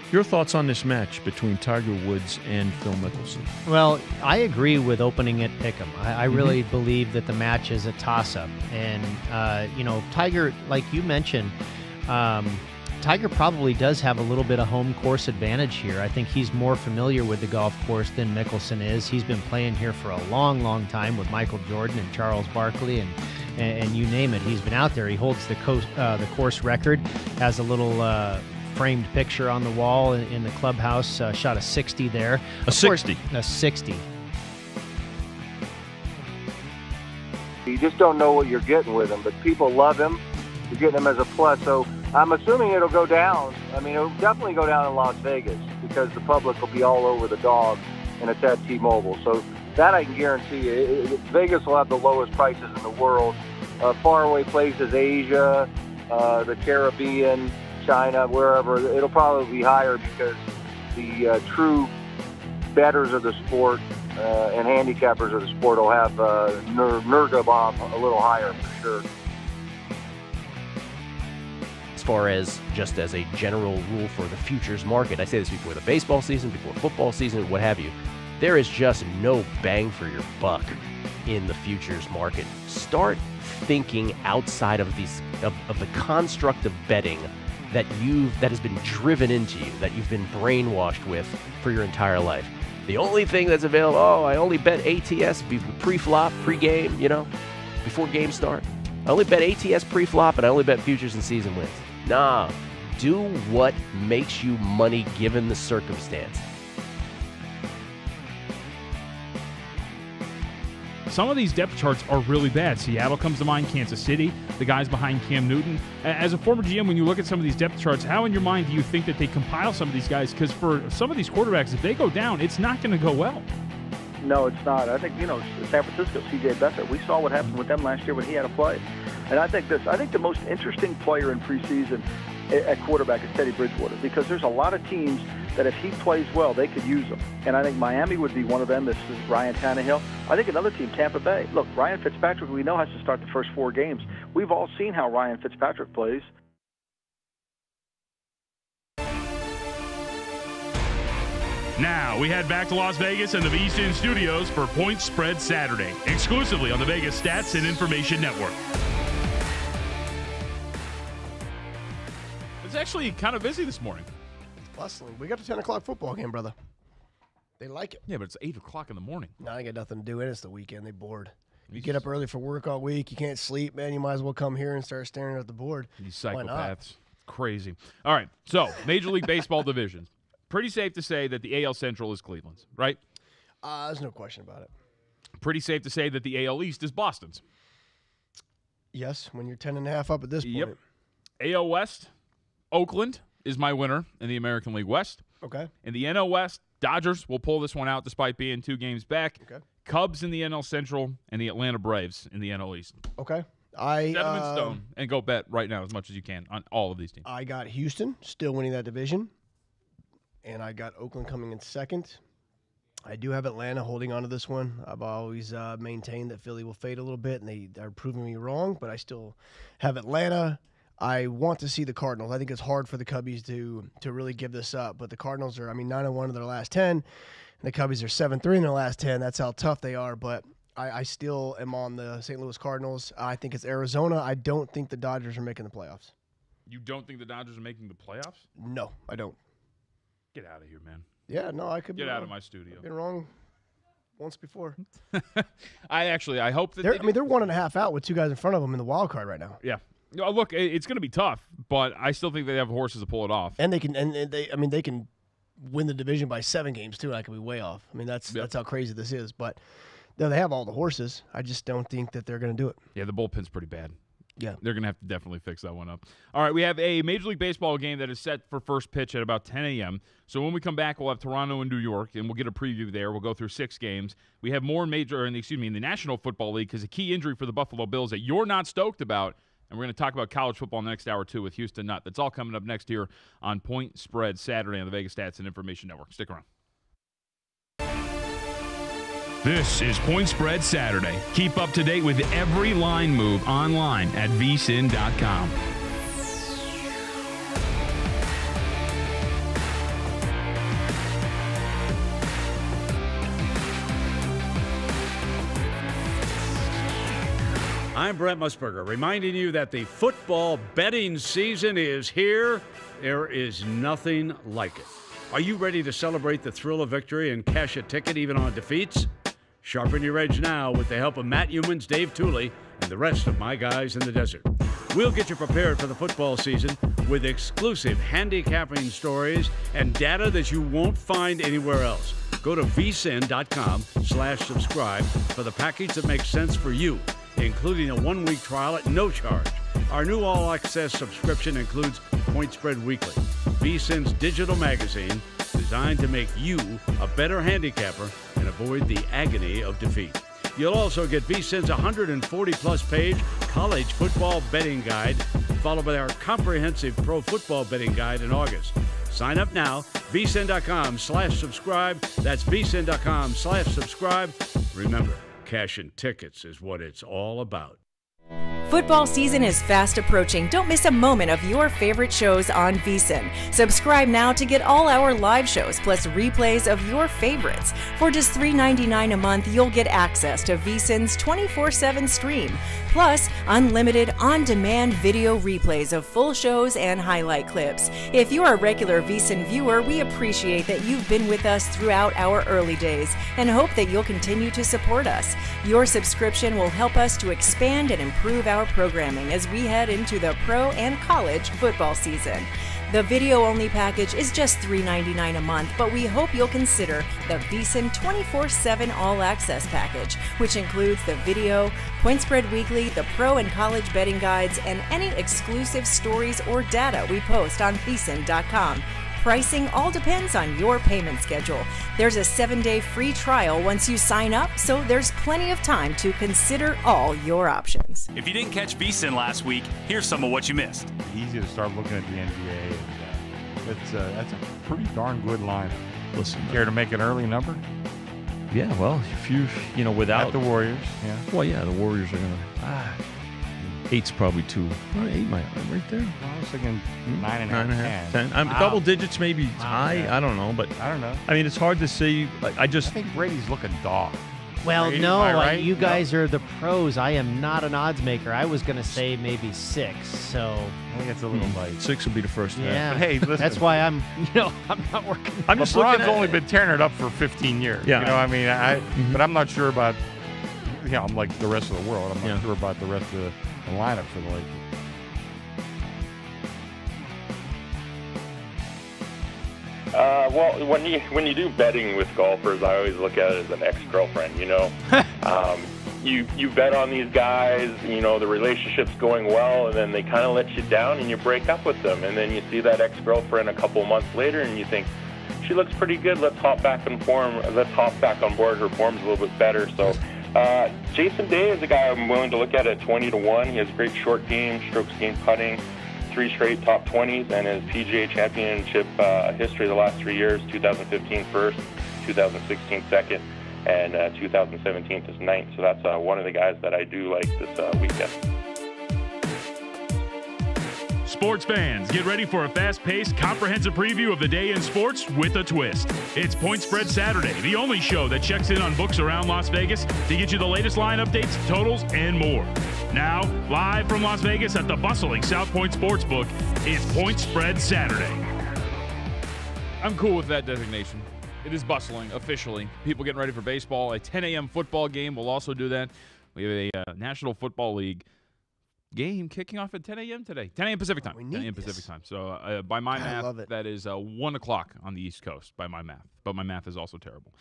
Your thoughts on this match between Tiger Woods and Phil Mickelson? Well, I agree with opening at Pick'em. I really believe that the match is a toss-up. And, Tiger, like you mentioned, Tiger probably does have a little bit of home course advantage here. I think he's more familiar with the golf course than Mickelson is. He's been playing here for a long, long time with Michael Jordan and Charles Barkley and you name it. He's been out there. He holds the course record, has a little framed picture on the wall in the clubhouse. Shot a 60 there. A 60? A 60. You just don't know what you're getting with him, but people love him. You're getting him as a plus. So I'm assuming it'll go down. I mean, it'll definitely go down in Las Vegas because the public will be all over the dog, and it's at T-Mobile. So that I can guarantee you. Vegas will have the lowest prices in the world. Faraway places, Asia, the Caribbean, China, wherever, it'll probably be higher because the true bettors of the sport and handicappers of the sport will have Nurga Bomb a little higher for sure. As far as just as a general rule for the futures market, I say this before the baseball season, before football season, what have you, there is just no bang for your buck in the futures market. Start thinking outside of these of the construct of betting that has been driven into you, that you've been brainwashed with for your entire life. The only thing that's available, I only bet ATS pre-flop, pre-game, before games start. I only bet ATS pre-flop, and I only bet futures and season wins. Nah, do what makes you money given the circumstance. Some of these depth charts are really bad. Seattle comes to mind, Kansas City, the guys behind Cam Newton. As a former GM, when you look at some of these depth charts, how in your mind do you think that they compile some of these guys? Because for some of these quarterbacks, if they go down, it's not going to go well. No, it's not. I think, San Francisco, CJ Beathard, we saw what happened with them last year when he had a play. And I think the most interesting player in preseason at quarterback is Teddy Bridgewater, because there's a lot of teams that if he plays well, they could use him. And I think Miami would be one of them. This is Ryan Tannehill. I think another team, Tampa Bay. Look, Ryan Fitzpatrick, we know, has to start the first 4 games. We've all seen how Ryan Fitzpatrick plays. Now, we head back to Las Vegas and the VSiN studios for Point Spread Saturday, exclusively on the Vegas Stats and Information Network. It's actually kind of busy this morning. Bustling. We got a 10 o'clock football game, brother. They like it. Yeah, but it's 8 o'clock in the morning. No, they got nothing to do, and it's the weekend. They bored. You get up early for work all week. You can't sleep, man. You might as well come here and start staring at the board. These psychopaths. Crazy. All right, so Major League Baseball divisions. Pretty safe to say that the AL Central is Cleveland's, right? There's no question about it. Pretty safe to say that the AL East is Boston's. Yes, when you're 10.5 up at this point. Yep. AL West, Oakland is my winner in the American League West. Okay. In the NL West, Dodgers will pull this one out despite being 2 games back. Okay. Cubs in the NL Central and the Atlanta Braves in the NL East. Okay. 7 in stone, and go bet right now as much as you can on all of these teams. I got Houston still winning that division, and I got Oakland coming in second. I do have Atlanta holding on to this one. I've always maintained that Philly will fade a little bit, and they are proving me wrong, but I still have Atlanta. I want to see the Cardinals. I think it's hard for the Cubbies to really give this up, but the Cardinals are, 9-1 in their last 10, and the Cubbies are 7-3 in their last 10. That's how tough they are, but I still am on the St. Louis Cardinals. I think it's Arizona. I don't think the Dodgers are making the playoffs. You don't think the Dodgers are making the playoffs? No, I don't. Get out of here, man. Yeah, no, I could Get be out wrong. of my studio. I've been wrong once before. I hope that they're 1.5 out with 2 guys in front of them in the wild card right now. Yeah. No, look, it's going to be tough, but I still think they have horses to pull it off. And they can win the division by 7 games too. And I could be way off. That's how crazy this is. But no, they have all the horses. I just don't think that they're going to do it. Yeah, the bullpen's pretty bad. Yeah. They're going to have to definitely fix that one up. All right, we have a Major League Baseball game that is set for first pitch at about 10 a.m. So when we come back, we'll have Toronto and New York, and we'll get a preview there. We'll go through 6 games. We have more in the National Football League because a key injury for the Buffalo Bills that you're not stoked about. And we're going to talk about college football in the next hour, too, with Houston Nutt. That's all coming up next here on Point Spread Saturday on the Vegas Stats and Information Network. Stick around. This is Point Spread Saturday. Keep up to date with every line move online at VSiN.com. I'm Brent Musburger, reminding you that the football betting season is here. There is nothing like it. Are you ready to celebrate the thrill of victory and cash a ticket even on defeats? Sharpen your edge now with the help of Matt Humans, Dave Tooley, and the rest of my guys in the desert. We'll get you prepared for the football season with exclusive handicapping stories and data that you won't find anywhere else. Go to vsin.com/subscribe for the package that makes sense for you, including a 1-week trial at no charge. Our new all-access subscription includes Point Spread Weekly, VSiN's digital magazine designed to make you a better handicapper and avoid the agony of defeat. You'll also get VSiN's 140-plus page college football betting guide, followed by our comprehensive pro football betting guide in August. Sign up now, vsin.com/subscribe. That's vsin.com/subscribe. Remember, cashing tickets is what it's all about. Football season is fast approaching. Don't miss a moment of your favorite shows on VSiN. Subscribe now to get all our live shows plus replays of your favorites. For just $3.99 a month, you'll get access to VSiN's 24/7 stream, plus unlimited on-demand video replays of full shows and highlight clips. If you're a regular VSiN viewer, we appreciate that you've been with us throughout our early days and hope that you'll continue to support us. Your subscription will help us to expand and improve our programming as we head into the pro and college football season. The video-only package is just $3.99 a month, but we hope you'll consider the VSiN 24/7 All-Access package, which includes the video, Point Spread Weekly, the pro and college betting guides, and any exclusive stories or data we post on VSiN.com. Pricing all depends on your payment schedule. There's a 7-day free trial once you sign up, so there's plenty of time to consider all your options. If you didn't catch VSiN last week, here's some of what you missed. Easy to start looking at the NBA. That's a pretty darn good lineup. Listen, care to make an early number? Yeah, well, if without at the Warriors, yeah. Well, yeah, the Warriors are gonna. 8's probably too. 8 might right there. I was thinking 9.5, 10. Wow. Double digits, maybe high. Yeah. I don't know, but I don't know. I mean, it's hard to say. I think Brady's looking dog. Well, Brady, no, right? You guys are the pros. I am not an odds maker. I was going to say maybe 6. So I think it's a little light. 6 would be the first. Yeah. But hey, listen. That's why I'm not working. I'm just LeBron's only been tearing it up for 15 years. Yeah. You know, I mean, but I'm not sure about. I'm like the rest of the world. I'm not sure about the rest of the lineup for the Lakers. Well, when you do betting with golfers, I always look at it as an ex-girlfriend. You bet on these guys. The relationship's going well, and then they kind of let you down, and you break up with them, and then you see that ex-girlfriend a couple months later, and you think she looks pretty good. Let's hop back on board. Her form's a little bit better. So. Jason Day is a guy I'm willing to look at 20-1. He has a great short game, strokes gained putting, 3 straight top 20s, and his PGA Championship history the last 3 years: 2015 first, 2016 second, and 2017 is ninth. So that's one of the guys that I do like this weekend. Sports fans, get ready for a fast-paced, comprehensive preview of the day in sports with a twist. It's Point Spread Saturday, the only show that checks in on books around Las Vegas to get you the latest line updates, totals, and more. Now, live from Las Vegas at the bustling South Point Sportsbook, it's Point Spread Saturday. I'm cool with that designation. It is bustling, officially. People getting ready for baseball. A 10 a.m. football game will also do that. We have a National Football League game kicking off at 10 a.m. today. 10 a.m. Pacific time. 10 a.m. Pacific time. So by my math, that is 1 o'clock on the East Coast by my math. But my math is also terrible.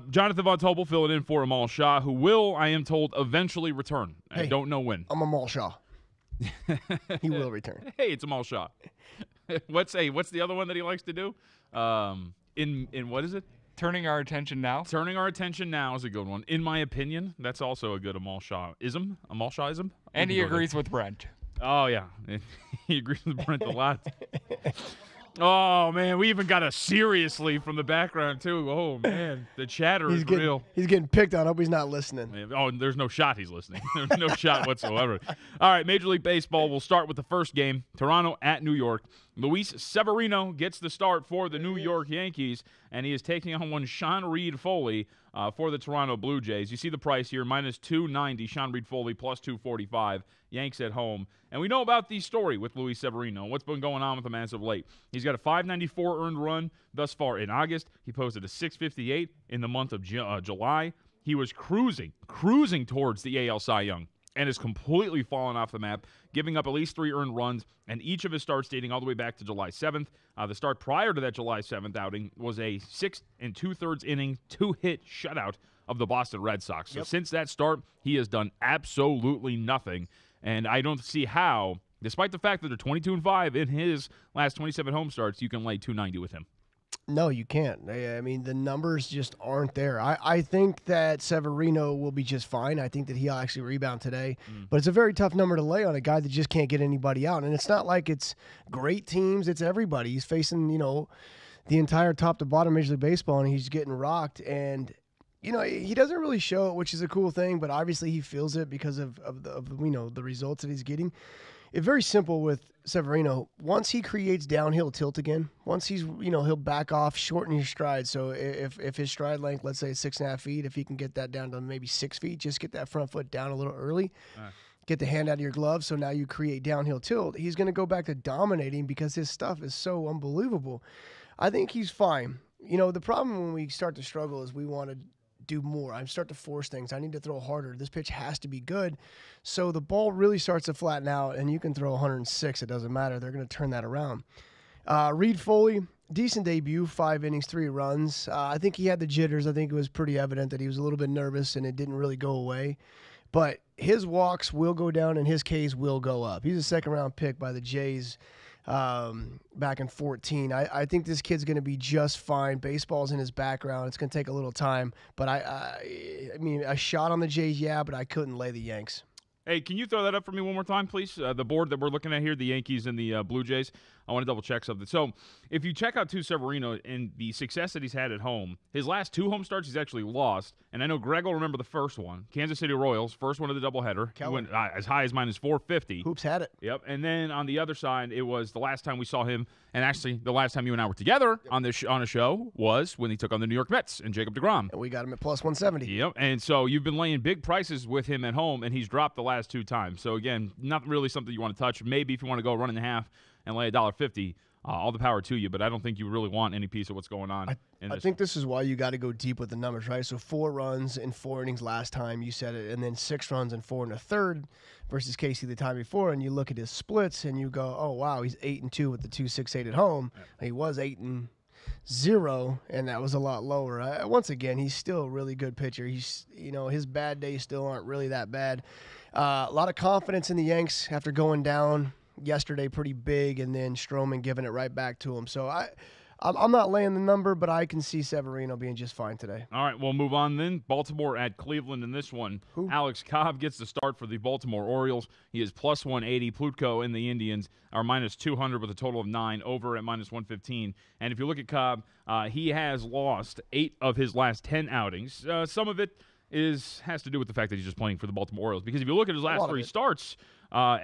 Jonathan Von Tobel filling in for Amal Shah, who will, I am told, eventually return. I don't know when. I'm Amal Shah. He will return. Hey, it's Amal Shah. What's the other one that he likes to do? In what is it? Turning Our Attention Now. Turning Our Attention Now is a good one. In my opinion, that's also a good Amal Shah-ism. Amal Shah-ism. And he agrees with Brent. Oh, yeah. He agrees with Brent a lot. Oh, man. We even got a seriously from the background, too. Oh, man. The chatter is real. He's getting picked on. I hope he's not listening. Oh, there's no shot he's listening. There's no shot whatsoever. All right, Major League Baseball. We'll start with the first game. Toronto at New York. Luis Severino gets the start for the New York Yankees, and he is taking on one Sean Reed-Foley for the Toronto Blue Jays. You see the price here, minus 290, Sean Reed-Foley, plus 245, Yanks at home. And we know about the story with Luis Severino, what's been going on with him as of late. He's got a 594 earned run thus far in August. He posted a 658 in the month of July. He was cruising towards the AL Cy Young and has completely fallen off the map, giving up at least 3 earned runs, and each of his starts dating all the way back to July 7th. The start prior to that July 7th outing was a 6 2/3 inning, 2-hit shutout of the Boston Red Sox. So since that start, he has done absolutely nothing, and I don't see how, despite the fact that they're 22-5 in his last 27 home starts, you can lay 290 with him. No, you can't. I mean, the numbers just aren't there. I think that Severino will be just fine. I think that he'll actually rebound today. But it's a very tough number to lay on a guy that just can't get anybody out. And it's not like it's great teams. It's everybody. He's facing, the entire top to bottom Major League Baseball, and he's getting rocked. And, he doesn't really show it, which is a cool thing. But obviously he feels it because of the results that he's getting. It's very simple with Severino. Once he creates downhill tilt again, once he's, he'll back off, shorten his stride. So if his stride length, let's say 6.5 feet, if he can get that down to maybe 6 feet, just get that front foot down a little early, get the hand out of your glove. So now you create downhill tilt. He's going to go back to dominating because his stuff is so unbelievable. I think he's fine. The problem when we start to struggle is we want to do more. I start to force things. I need to throw harder. This pitch has to be good. So the ball really starts to flatten out, and you can throw 106. It doesn't matter. They're going to turn that around. Reed Foley, decent debut, 5 innings, 3 runs. I think he had the jitters. I think it was pretty evident that he was a little bit nervous, and it didn't really go away. But his walks will go down, and his Ks will go up. He's a second-round pick by the Jays back in 2014. I think this kid's going to be just fine. Baseball's in his background. It's going to take a little time. But, I mean, a shot on the Jays, yeah, but I couldn't lay the Yanks. Hey, can you throw that up for me one more time, please? The board that we're looking at here, the Yankees and the Blue Jays. I want to double-check something. So if you check out Severino and the success that he's had at home, his last 2 home starts he's actually lost. And I know Greg will remember the first one, Kansas City Royals, first one of the doubleheader. He went as high as minus 450. Hoops had it. Yep. And then on the other side, it was the last time we saw him, and actually the last time you and I were together on this on a show was when he took on the New York Mets and Jacob deGrom. And we got him at plus 170. Yep. And so you've been laying big prices with him at home, and he's dropped the last 2 times. So, again, not really something you want to touch. Maybe if you want to go run and a half and lay $1.50, all the power to you, but I don't think you really want any piece of what's going on. I think this is why you got to go deep with the numbers, right? So 4 runs in 4 innings last time, you said it, and then 6 runs in 4 1/3 versus Casey the time before, and you look at his splits and you go, oh, wow, he's 8-2 with the 2.68 at home. Yeah. He was 8-0, and that was a lot lower. Once again, he's still a really good pitcher. He's, his bad days still aren't really that bad. A lot of confidence in the Yanks after going down yesterday pretty big, and then Stroman giving it right back to him. So I'm not laying the number, but I can see Severino being just fine today. All right, we'll move on then. Baltimore at Cleveland in this one. Alex Cobb gets the start for the Baltimore Orioles. He is plus 180. Plutko and the Indians are minus 200 with a total of 9, over at minus 115. And if you look at Cobb, he has lost 8 of his last 10 outings. Some of it has to do with the fact that he's just playing for the Baltimore Orioles. Because if you look at his last 3 starts,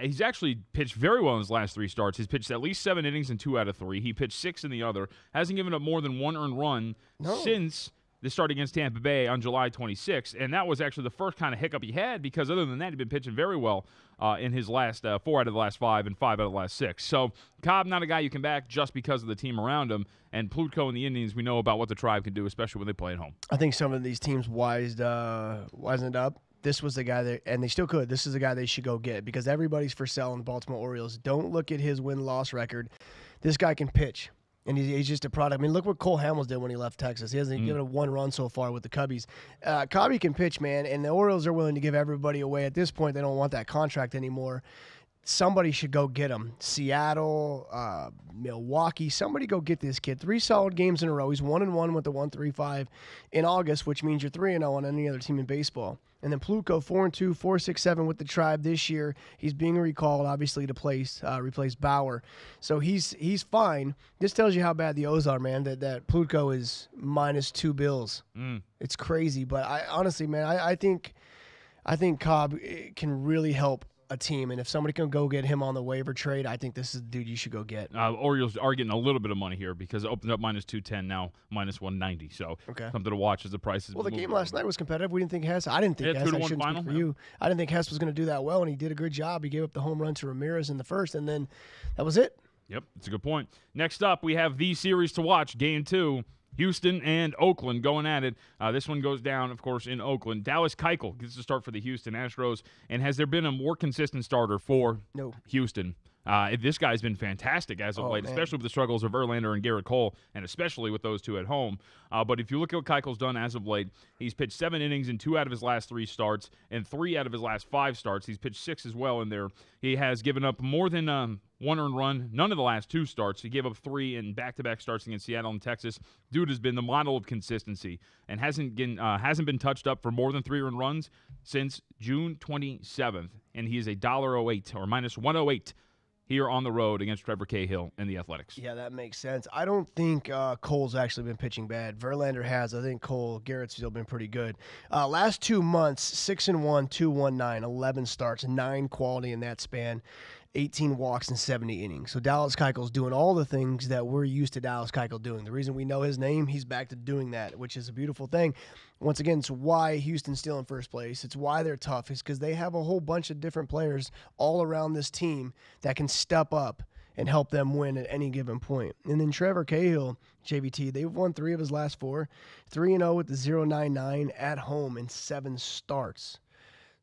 he's actually pitched very well in his last 3 starts. He's pitched at least 7 innings in 2 out of 3. He pitched 6 in the other. Hasn't given up more than 1 earned run since the start against Tampa Bay on July 26th. And that was actually the first kind of hiccup he had, because other than that, he'd been pitching very well in his last 4 out of the last 5 and 5 out of the last 6. So Cobb, not a guy you can back just because of the team around him. And Plutko and the Indians, we know about what the Tribe can do, especially when they play at home. I think some of these teams wisened up. This was the guy and they still could. This is the guy they should go get, because everybody's for sale in the Baltimore Orioles. Don't look at his win-loss record. This guy can pitch, and he's just a product. I mean, look what Cole Hamels did when he left Texas. He hasn't given up 1 run so far with the Cubbies. Cobby can pitch, man, and the Orioles are willing to give everybody away. At this point, they don't want that contract anymore. Somebody should go get him. Seattle, Milwaukee, somebody go get this kid. 3 solid games in a row. He's 1-1 with the 1.35 in August, which means you're 3-0 on any other team in baseball. And then Plutko, 4-2, 4.67 with the Tribe this year. He's being recalled, obviously, to replace Bauer. So he's fine. This tells you how bad the O's are, man, that Plutko is minus 2 bills. It's crazy. But honestly, man, I think Cobb can really help a team, and if somebody can go get him on the waiver trade, I think this is the dude you should go get. Orioles are getting a little bit of money here because it opened up minus 210, now minus 190. So something to watch as the prices. Well, the game last night was competitive. We didn't think Hess. I didn't think Hess. I shouldn't speak for you. I didn't think Hess was going to do that well, and he did a good job. He gave up the home run to Ramirez in the first, and then that was it. Yep, that's a good point. Next up, we have the series to watch, Game 2. Houston and Oakland going at it. This one goes down, of course, in Oakland. Dallas Keuchel gets the start for the Houston Astros. And has there been a more consistent starter for Houston? This guy's been fantastic as of late, especially with the struggles of Verlander and Garrett Cole, and especially with those two at home. But if you look at what Keuchel's done as of late, he's pitched 7 innings in 2 out of his last 3 starts and 3 out of his last 5 starts. He's pitched 6 as well in there. He has given up more than 1 earned run, none of the last 2 starts. He gave up 3 in back-to-back starts against Seattle and Texas. Dude has been the model of consistency and hasn't been touched up for more than 3 earned runs since June 27th. And he is $1.08 or minus 108 here on the road against Trevor Cahill and the Athletics. Yeah, that makes sense. I don't think Cole's actually been pitching bad. Verlander has. I think Garrett's still been pretty good. Last 2 months, 6-1, 2-1-9, 11 starts, 9 quality in that span, 18 walks and 70 innings. So Dallas Keuchel's doing all the things that we're used to Dallas Keuchel doing. The reason we know his name, he's back to doing that, which is a beautiful thing. Once again, it's why Houston's still in first place. It's why they're tough. It's because they have a whole bunch of different players all around this team that can step up and help them win at any given point. And then Trevor Cahill, JVT, they've won 3 of his last 4, 3-0 with the 0.99 at home in 7 starts.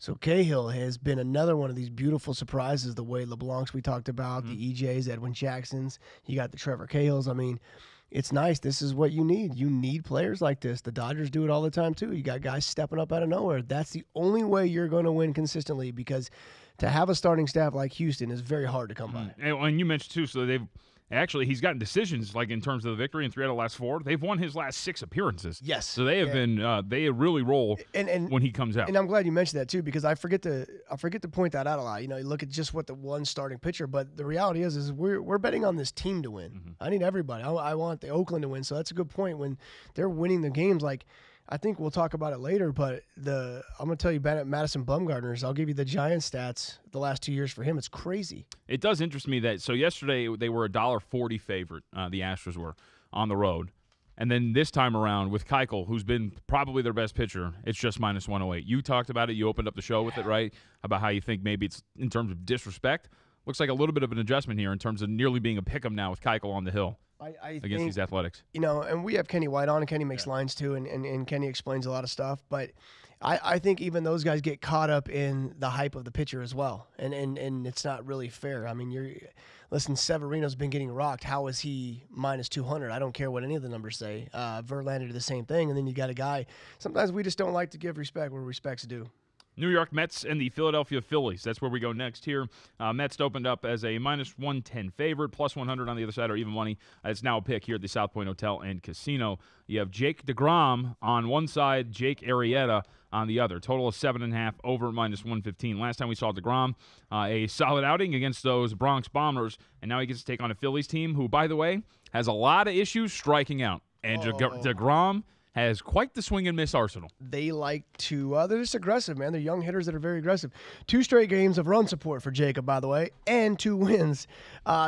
So Cahill has been another one of these beautiful surprises, the Wade LeBlancs we talked about, the EJs, Edwin Jacksons. You got the Trevor Cahills. I mean, it's nice. This is what you need. You need players like this. The Dodgers do it all the time, too. You got guys stepping up out of nowhere. That's the only way you're going to win consistently, because to have a starting staff like Houston is very hard to come by. And you mentioned, too, so he's gotten decisions, like in terms of the victory in 3 out of the last 4. They've won his last 6 appearances. Yes. So they have been they really roll when he comes out. And I'm glad you mentioned that too, because I forget to point that out a lot. You know, you look at just what the one starting pitcher, but the reality is we're betting on this team to win. I need everybody. I want the Oakland to win. So that's a good point. When they're winning the games, like I think we'll talk about it later, but I'm going to tell you about Madison Bumgarner's. I'll give you the Giants stats the last 2 years for him. It's crazy. It does interest me that, so yesterday they were $1.40 favorite, the Astros were, on the road. And then this time around with Keuchel, who's been probably their best pitcher, it's just minus 108. You talked about it. You opened up the show with it, right, about how you think maybe it's in terms of disrespect. Looks like a little bit of an adjustment here in terms of nearly being a pick 'em now with Keuchel on the hill. Against these Athletics. You know, and we have Kenny White on, and Kenny makes lines too, and Kenny explains a lot of stuff. But I think even those guys get caught up in the hype of the pitcher as well, and it's not really fair. I mean, listen, Severino's been getting rocked. How is he minus 200? I don't care what any of the numbers say. Verlander did the same thing, and then you got a guy. Sometimes we just don't like to give respect where respect's due. New York Mets and the Philadelphia Phillies. That's where we go next here. Mets opened up as a minus 110 favorite, plus 100 on the other side, or even money. It's now a pick here at the South Point Hotel and Casino. You have Jake DeGrom on one side, Jake Arrieta on the other. Total of 7.5 over minus 115. Last time we saw DeGrom, a solid outing against those Bronx Bombers, and now he gets to take on a Phillies team who, by the way, has a lot of issues striking out. And DeGrom has quite the swing and miss arsenal. They like to, they're just aggressive, man. They're young hitters that are very aggressive. 2 straight games of run support for Jacob, by the way, and 2 wins.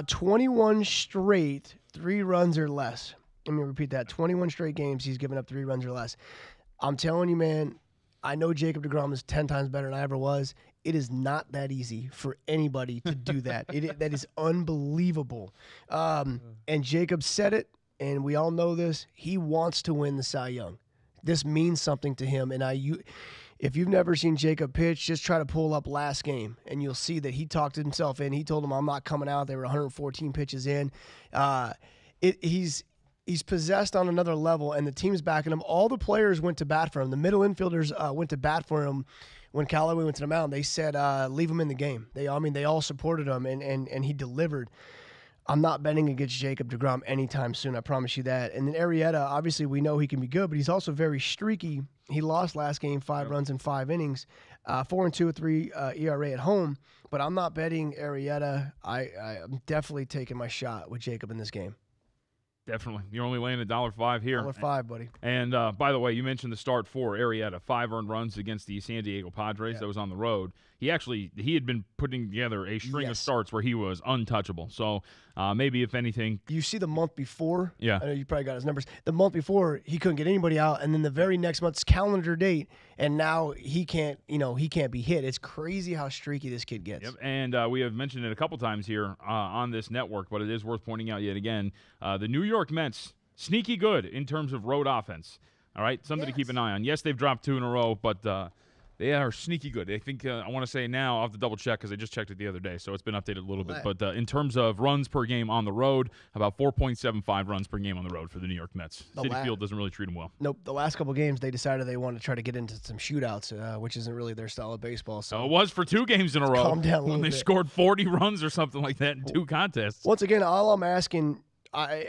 21 straight, 3 runs or less. Let me repeat that. 21 straight games he's given up 3 runs or less. I'm telling you, man, I know Jacob DeGrom is 10 times better than I ever was. It is not that easy for anybody to do that. That is unbelievable. And Jacob said it. And we all know this. He wants to win the Cy Young. This means something to him. And if you've never seen Jacob pitch, just try to pull up last game, and you'll see that he talked himself in. He told him, "I'm not coming out." They were 114 pitches in. He's possessed on another level, and the team's backing him. All the players went to bat for him. The middle infielders went to bat for him when Callaway went to the mound. They said, "Leave him in the game." They all supported him, and he delivered. I'm not betting against Jacob DeGrom anytime soon, I promise you that. And then Arrieta, obviously we know he can be good, but he's also very streaky. He lost last game, 5 runs in 5 innings, 4-2 with 3 ERA at home. But I'm not betting Arrieta. I'm definitely taking my shot with Jacob in this game. Definitely. You're only laying $1.05 here. $1.05, buddy. And by the way, you mentioned the start for Arrieta, 5 earned runs against the San Diego Padres. That was on the road. He had been putting together a string of starts where he was untouchable. So maybe if anything, you see the month before. Yeah, I know you probably got his numbers. The month before he couldn't get anybody out, and then the very next month's calendar date, and now he can't be hit. It's crazy how streaky this kid gets. Yep. And we have mentioned it a couple times here on this network, but it is worth pointing out yet again. The New York Mets Sneaky good in terms of road offense. All right, something to keep an eye on. Yes, they've dropped 2 in a row, but they are sneaky good. I think I want to say now, I'll have to double check because I just checked it the other day, so it's been updated a little bit. But in terms of runs per game on the road, about 4.75 runs per game on the road for the New York Mets. Citi Field doesn't really treat them well. Nope. The last couple games, they decided they wanted to try to get into some shootouts, which isn't really their style of baseball. So it was for 2 games in a row. Calm down a little when they bit. Scored 40 runs or something like that in 2 contests. Once again, all I'm asking.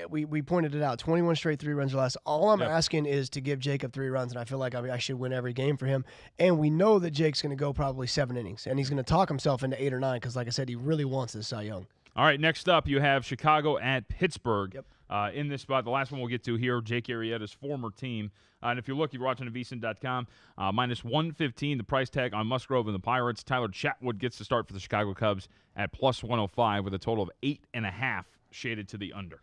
We pointed it out, 21 straight 3-runs or less. All I'm asking is to give Jacob 3 runs, and I feel like I should win every game for him. And we know that Jake's going to go probably 7 innings, and he's going to talk himself into 8 or 9 because, like I said, he really wants this Cy Young. All right, next up you have Chicago at Pittsburgh. Yep. In this spot, the last one we'll get to here, Jake Arrieta's former team. And if you look, you're watching at VSiN.com, minus 115, the price tag on Musgrove and the Pirates. Tyler Chatwood gets to start for the Chicago Cubs at plus 105 with a total of 8.5 shaded to the under.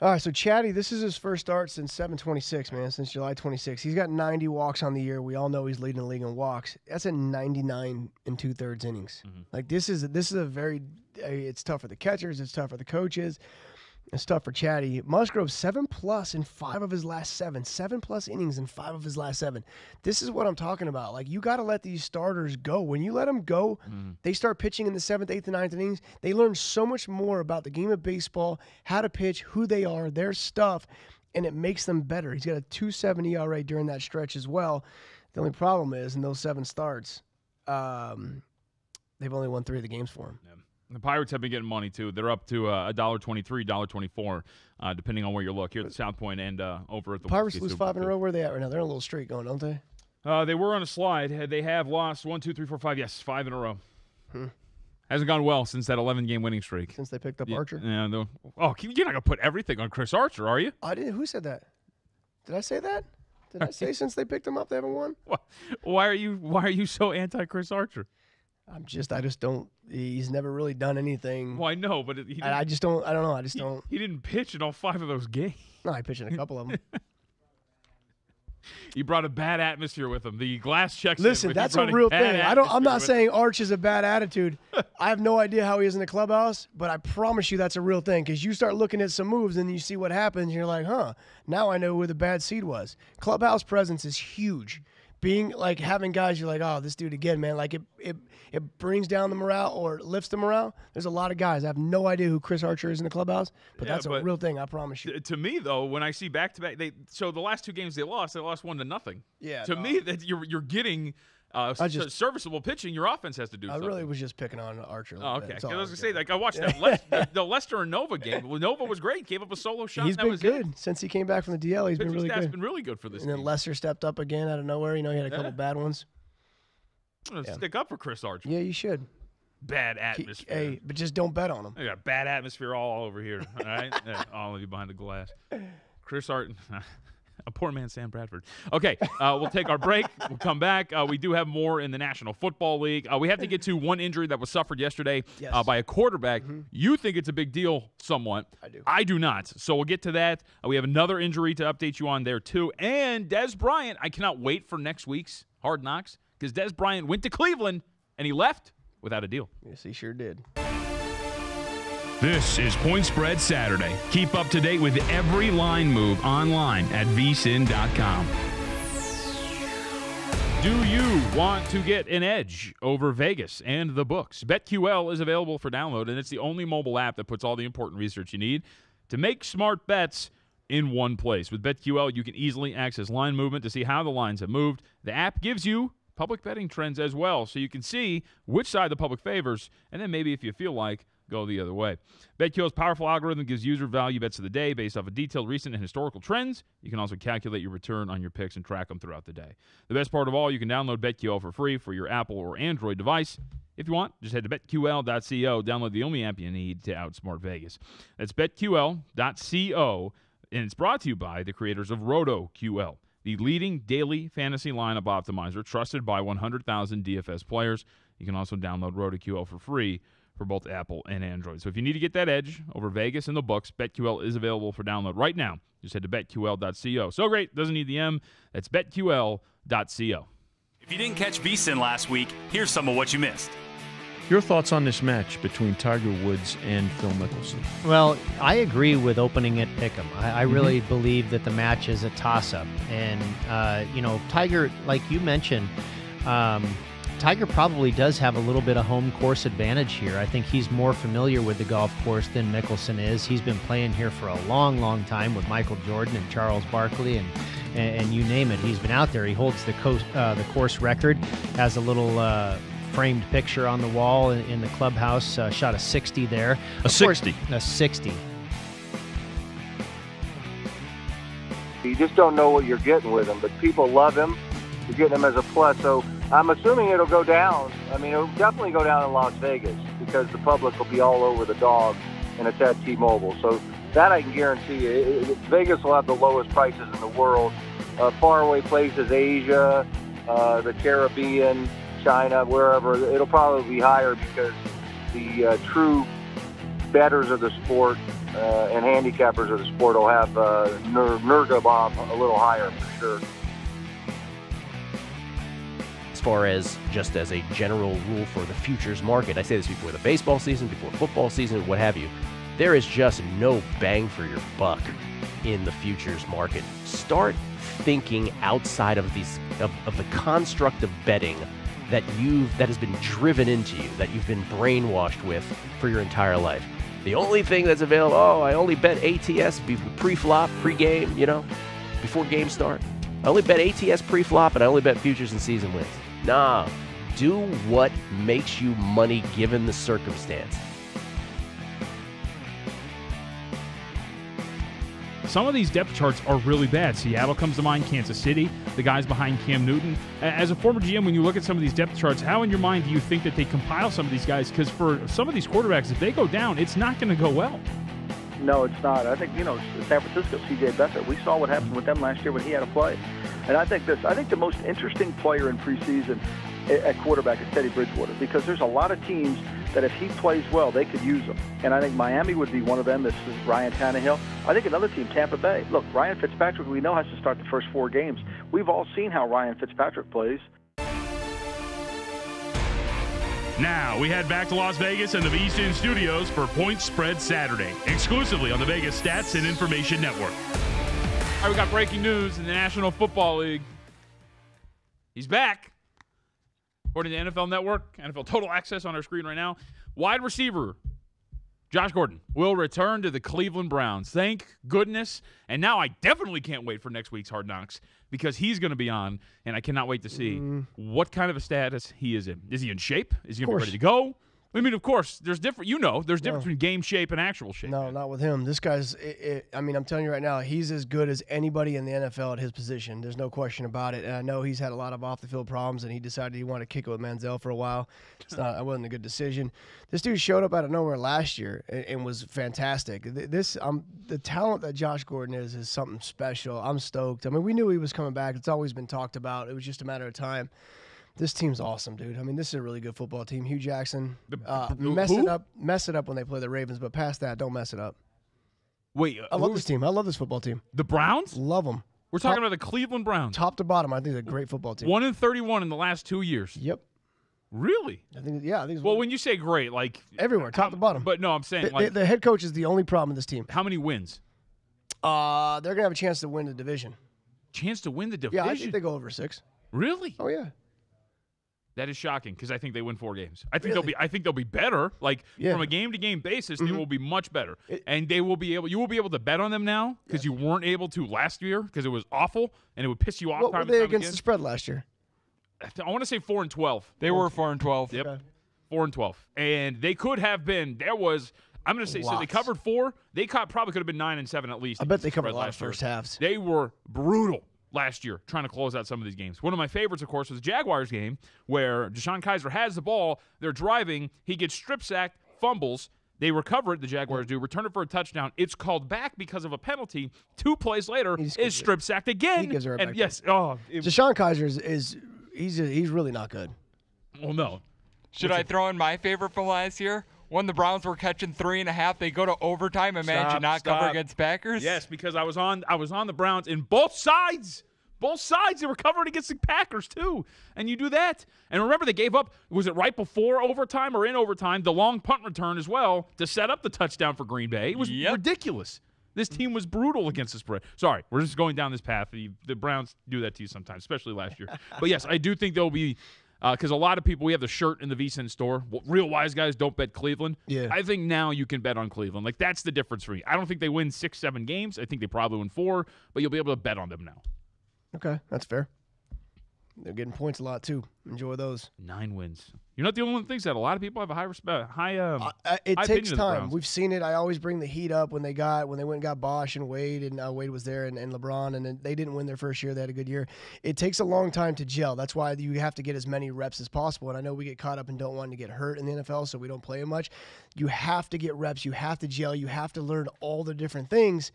All right, so Chatty, this is his first start since 7/26, man, since July 26. He's got 90 walks on the year. We all know he's leading the league in walks. That's at 99 2/3 innings. Mm-hmm. Like this is a very it's tough for the catchers, it's tough for the coaches. It's tough for Chatty. Musgrove 7+ in 5 of his last 7. 7+ innings in 5 of his last 7. This is what I'm talking about. Like, you got to let these starters go. When you let them go, they start pitching in the 7th, 8th, and 9th innings. They learn so much more about the game of baseball, how to pitch, who they are, their stuff, and it makes them better. He's got a 2.7 ERA during that stretch as well. The only problem is, in those 7 starts, they've only won 3 of the games for him. Yeah. The Pirates have been getting money, too. They're up to $1.23, $1.24, depending on where you look, here at the South Point and over at the Pirates lose 5 in a row. Where are they at right now? They're on a little streak going, don't they? They were on a slide. They have lost 1, 2, 3, 4, 5. Yes, 5 in a row. Hasn't gone well since that 11-game winning streak. Since they picked up Archer? Yeah. You're not going to put everything on Chris Archer, are you? I didn't. Who said that? Did I say that? Did I say since they picked him up, they haven't won? Why are you so anti-Chris Archer? I just don't. He's never really done anything. Well, I know, but I just don't. I don't know. I just don't. He didn't pitch in all 5 of those games. No, he pitched in a couple of them. He brought a bad atmosphere with him. The glass checks. Listen, that's a real thing. I'm not saying Arch is a bad attitude. I have no idea how he is in the clubhouse, but I promise you that's a real thing. Because you start looking at some moves and you see what happens, and you're like, huh? Now I know where the bad seed was. Clubhouse presence is huge. Being like having guys, you're like, oh, this dude again, man. Like it brings down the morale or lifts the morale. There's a lot of guys. I have no idea who Chris Archer is in the clubhouse, but that's a real thing. I promise you. To me, though, when I see back-to-back, so the last 2 games they lost 1-0. Yeah. To me, that you're getting serviceable pitching. Your offense has to do. I really was just picking on Archer. Oh, okay. I was gonna say, like, I watched that the Lester and Nova game. Well, Nova was great. Gave up a solo shot. He's been good since he came back from the DL. He's been really good. Been really good for this. And then Lester stepped up again out of nowhere. He had a couple bad ones. I'm gonna stick up for Chris Archer. Yeah, you should. Bad atmosphere. Hey, but just don't bet on him. I got bad atmosphere all over here. All right, all of you behind the glass. Chris Archer. A poor man, Sam Bradford. Okay, we'll take our break. We'll come back. We do have more in the National Football League. We have to get to one injury that was suffered yesterday by a quarterback. You think it's a big deal somewhat. I do. I do not. So we'll get to that. We have another injury to update you on there, too. And Dez Bryant, I cannot wait for next week's Hard Knocks because Dez Bryant went to Cleveland, and he left without a deal. Yes, he sure did. This is Point Spread Saturday. Keep up to date with every line move online at VSiN.com. Do you want to get an edge over Vegas and the books? BetQL is available for download, and it's the only mobile app that puts all the important research you need to make smart bets in one place. With BetQL, you can easily access line movement to see how the lines have moved. The app gives you public betting trends as well, so you can see which side the public favors, and then maybe if you feel like, go the other way. BetQL's powerful algorithm gives user value bets of the day based off of detailed recent and historical trends. You can also calculate your return on your picks and track them throughout the day. The best part of all, you can download BetQL for free for your Apple or Android device. If you want, just head to BetQL.co. Download the only app you need to outsmart Vegas. That's BetQL.co, and it's brought to you by the creators of RotoQL, the leading daily fantasy lineup optimizer trusted by 100,000 DFS players. You can also download RotoQL for free for both Apple and Android. So if you need to get that edge over Vegas and the books, BetQL is available for download right now. Just head to BetQL.co. So great, doesn't need the M. That's BetQL.co. If you didn't catch VSiN last week, here's some of what you missed. Your thoughts on this match between Tiger Woods and Phil Mickelson? Well, I agree with opening at Pick'em. I really believe that the match is a toss-up. And, Tiger, like you mentioned, Tiger probably does have a little bit of home course advantage here. I think he's more familiar with the golf course than Mickelson is. He's been playing here for a long, long time with Michael Jordan and Charles Barkley and you name it. He's been out there. He holds the course record, has a little framed picture on the wall in the clubhouse, shot a 60 there. A 60? A 60. You just don't know what you're getting with him, but people love him. You're getting him as a plus, so I'm assuming it'll go down. I mean, it'll definitely go down in Las Vegas because the public will be all over the dog, and it's at T-Mobile. So that I can guarantee you. Vegas will have the lowest prices in the world. Faraway places, Asia, the Caribbean, China, wherever, it'll probably be higher because the true bettors of the sport and handicappers of the sport will have Nurga Bomb a little higher for sure. As far as just as a general rule for the futures market, I say this before the baseball season, before football season, what have you, there is just no bang for your buck in the futures market. Start thinking outside of these of the construct of betting that has been driven into you, that you've been brainwashed with for your entire life. The only thing that's available, I only bet ATS pre-flop, pre-game, before games start. I only bet ATS pre-flop, and I only bet futures and season wins. Nah, do what makes you money given the circumstance. Some of these depth charts are really bad. Seattle comes to mind, Kansas City, the guys behind Cam Newton. As a former GM, when you look at some of these depth charts, how in your mind do you think that they compile some of these guys? Because for some of these quarterbacks, if they go down, it's not going to go well. No, it's not. I think, San Francisco, CJ Beathard, we saw what happened with them last year when he had a play. And I think the most interesting player in preseason at quarterback is Teddy Bridgewater, because there's a lot of teams that if he plays well, they could use him. And I think Miami would be one of them. This is Ryan Tannehill. I think another team, Tampa Bay. Look, Ryan Fitzpatrick, we know, has to start the first 4 games. We've all seen how Ryan Fitzpatrick plays. Now, we head back to Las Vegas and the VSiN studios for Point Spread Saturday, exclusively on the Vegas Stats and Information Network. All right, we got breaking news in the National Football League. He's back. According to NFL Network, NFL Total Access on our screen right now, wide receiver Josh Gordon will return to the Cleveland Browns. Thank goodness. And now I definitely can't wait for next week's Hard Knocks because he's going to be on, and I cannot wait to see what kind of a status he is in. Is he in shape? Is he going to be ready to go? I mean, of course, there's different. There's difference between game shape and actual shape. No, not with him. This guy's. I'm telling you right now, he's as good as anybody in the NFL at his position. There's no question about it. And I know he's had a lot of off-the-field problems, and he decided he wanted to kick it with Manziel for a while. It wasn't a good decision. This dude showed up out of nowhere last year and was fantastic. The talent that Josh Gordon is something special. I'm stoked. I mean, we knew he was coming back. It's always been talked about. It was just a matter of time. This team's awesome, dude. I mean, this is a really good football team. Hugh Jackson, mess it up when they play the Ravens, but past that, don't mess it up. Wait, I love this team. I love this football team. The Browns? Love them. We're talking about the Cleveland Browns. Top to bottom, I think they're a great football team. 1-31 in the last 2 years. Yep. Really? I think it's well, when you say great, like everywhere, top to bottom. But no, I'm saying the head coach is the only problem in this team. How many wins? They're gonna have a chance to win the division. Chance to win the division? Yeah, I think they go over 6. Really? Oh yeah. That is shocking because I think they win 4 games. I think they'll be better. Like from a game-to-game basis, they will be much better, and they will be able. You will be able to bet on them now because you weren't able to last year because it was awful and it would piss you off. What were they against the spread last year? I want to say 4-12. They were 4-12. Yep, okay. 4-12, and they could have been. There was. I'm going to say so. They covered 4. They probably could have been 9-7 at least. I bet they covered a lot of first halves. They were brutal last year trying to close out some of these games. One of my favorites, of course, was the Jaguars game where Deshaun Kaiser has the ball. They're driving. He gets strip sacked, fumbles. They recover it, the Jaguars do, return it for a touchdown. It's called back because of a penalty. 2 plays later, is strip sacked again. He gives it right back. Yes. Deshaun Kaiser he's really not good. Well, no. Should I throw in my favorite from last year? When the Browns were catching 3.5, they go to overtime and manage to not cover against Packers. Yes, because I was on the Browns in both sides Both sides, they were covering against the Packers, too. And you do that. And remember, they gave up, was it right before overtime or in overtime, the long punt return as well to set up the touchdown for Green Bay. It was ridiculous. This team was brutal against the spread. Sorry, we're just going down this path. The Browns do that to you sometimes, especially last year. But, yes, I do think there'll be because a lot of people, we have the shirt in the VSiN store. Real wise guys don't bet Cleveland. Yeah. I think now you can bet on Cleveland. Like, that's the difference for me. I don't think they win 6-7 games. I think they probably win 4, but you'll be able to bet on them now. Okay, that's fair. They're getting points a lot, too. Enjoy those. 9 wins. You're not the only one that thinks that. A lot of people have a high respect. It takes time. We've seen it. I always bring the heat up when they went and got Bosch and Wade, and Wade was there, and LeBron, and then they didn't win their first year. They had a good year. It takes a long time to gel. That's why you have to get as many reps as possible. And I know we get caught up and don't want to get hurt in the NFL, so we don't play it much. You have to get reps. You have to gel. You have to learn all the different things.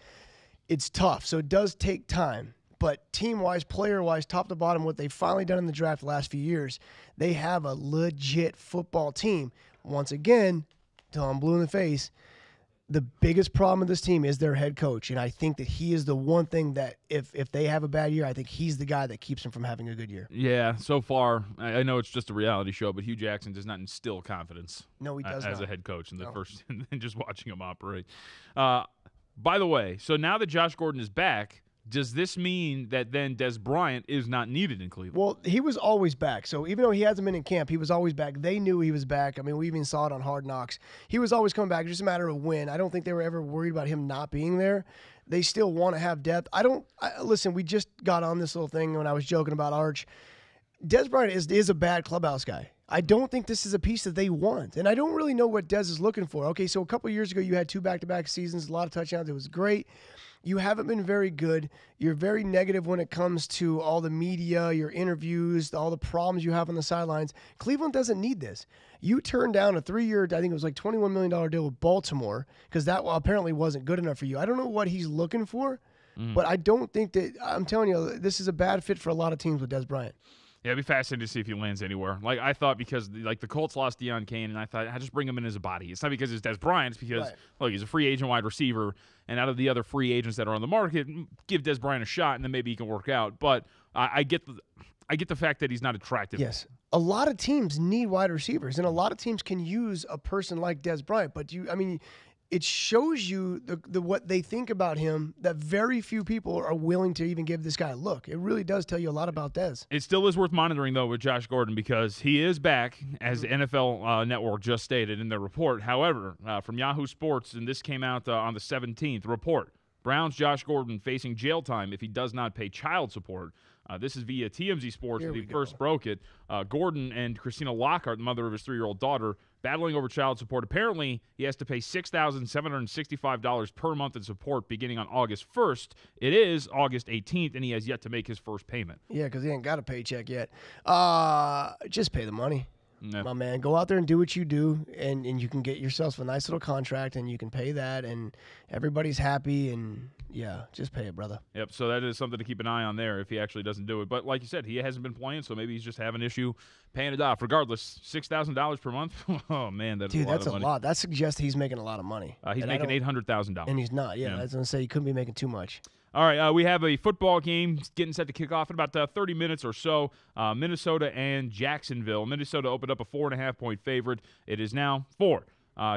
It's tough. So it does take time. But team-wise, player-wise, top to bottom, what they've finally done in the draft the last few years, they have a legit football team. Once again, till I'm blue in the face, the biggest problem with this team is their head coach. And I think that he is the one thing that if they have a bad year, I think he's the guy that keeps them from having a good year. Yeah, so far, I know it's just a reality show, but Hugh Jackson does not instill confidence. No, he does as not. a head coach in the first, and just watching him operate. By the way, so now that Josh Gordon is back, does this mean that then Des Bryant is not needed in Cleveland? Well, he was always back. So even though he hasn't been in camp, he was always back. They knew he was back. I mean, we even saw it on Hard Knocks. He was always coming back. It's just a matter of when. I don't think they were ever worried about him not being there. They still want to have depth. Listen, we just got on this little thing when I was joking about Arch. Des Bryant is a bad clubhouse guy. I don't think this is a piece that they want. And I don't really know what Des is looking for. Okay, so a couple years ago, you had 2 back-to-back seasons, a lot of touchdowns. It was great. You haven't been very good. You're very negative when it comes to all the media, your interviews, all the problems you have on the sidelines. Cleveland doesn't need this. You turned down a 3-year, I think it was like $21 million deal with Baltimore because that apparently wasn't good enough for you. I don't know what he's looking for, but I don't think that, I'm telling you, this is a bad fit for a lot of teams with Des Bryant. Yeah, it'd be fascinating to see if he lands anywhere. Like, I thought because, like, the Colts lost Deion Kane, and I thought, I'd just bring him in as a body. It's not because it's Des Bryant. It's because, look, he's a free agent wide receiver, and out of the other free agents that are on the market, give Des Bryant a shot, and then maybe he can work out. But I get the fact that he's not attractive. Yes. A lot of teams need wide receivers, and a lot of teams can use a person like Des Bryant. But it shows you the what they think about him that very few people are willing to even give this guy a look. It really does tell you a lot about Des. It still is worth monitoring, though, with Josh Gordon because he is back, as the NFL Network just stated in their report. However, from Yahoo Sports, and this came out on the 17th, report, Browns Josh Gordon facing jail time if he does not pay child support. This is via TMZ Sports when he first broke it. Gordon and Christina Lockhart, the mother of his 3-year-old daughter, battling over child support. Apparently, he has to pay $6,765 per month in support beginning on August 1st. It is August 18th, and he has yet to make his first payment. Yeah, because he ain't got a paycheck yet. Just pay the money. No. My man, go out there and do what you do, and you can get yourself a nice little contract, and you can pay that, and everybody's happy, and yeah, just pay it, brother. Yep, so that is something to keep an eye on there if he actually doesn't do it. But like you said, he hasn't been playing, so maybe he's just having an issue paying it off. Regardless, $6,000 per month, oh, man, that's a lot of money. Dude, that's a lot. That suggests he's making a lot of money. He's making $800,000. And he's not, I was going to say he couldn't be making too much. All right, we have a football game getting set to kick off in about 30 minutes or so. Minnesota and Jacksonville. Minnesota opened up a 4.5-point favorite. It is now 4.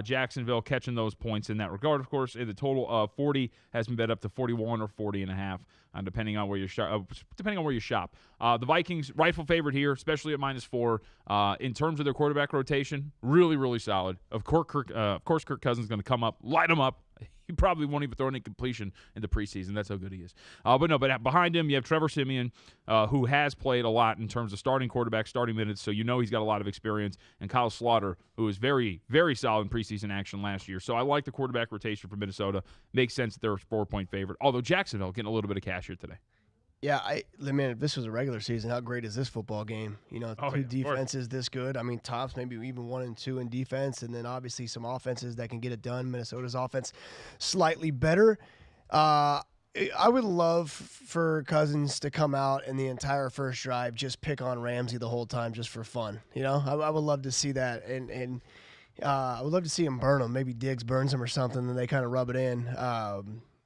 Jacksonville catching those points in that regard, of course. In the total of 40 has been bet up to 41 or 40.5, depending on where you shop. The Vikings, rightful favorite here, especially at -4. In terms of their quarterback rotation, really, really solid. Of course, Kirk Cousins is going to come up, light him up. He probably won't even throw any completion in the preseason. That's how good he is. But behind him, you have Trevor Siemian, who has played a lot in terms of starting quarterback, starting minutes, so you know he's got a lot of experience, and Kyle Slaughter, who was very, very solid in preseason action last year. So I like the quarterback rotation for Minnesota. Makes sense that they're a 4-point favorite, although Jacksonville getting a little bit of cash here today. Yeah, if this was a regular season, how great is this football game? Two defenses this good. I mean, tops maybe even 1 and 2 in defense, and then obviously some offenses that can get it done. Minnesota's offense slightly better. I would love for Cousins to come out and the entire first drive just pick on Ramsey the whole time just for fun. I would love to see that, and I would love to see him burn him. Maybe Diggs burns him or something, and they kind of rub it in.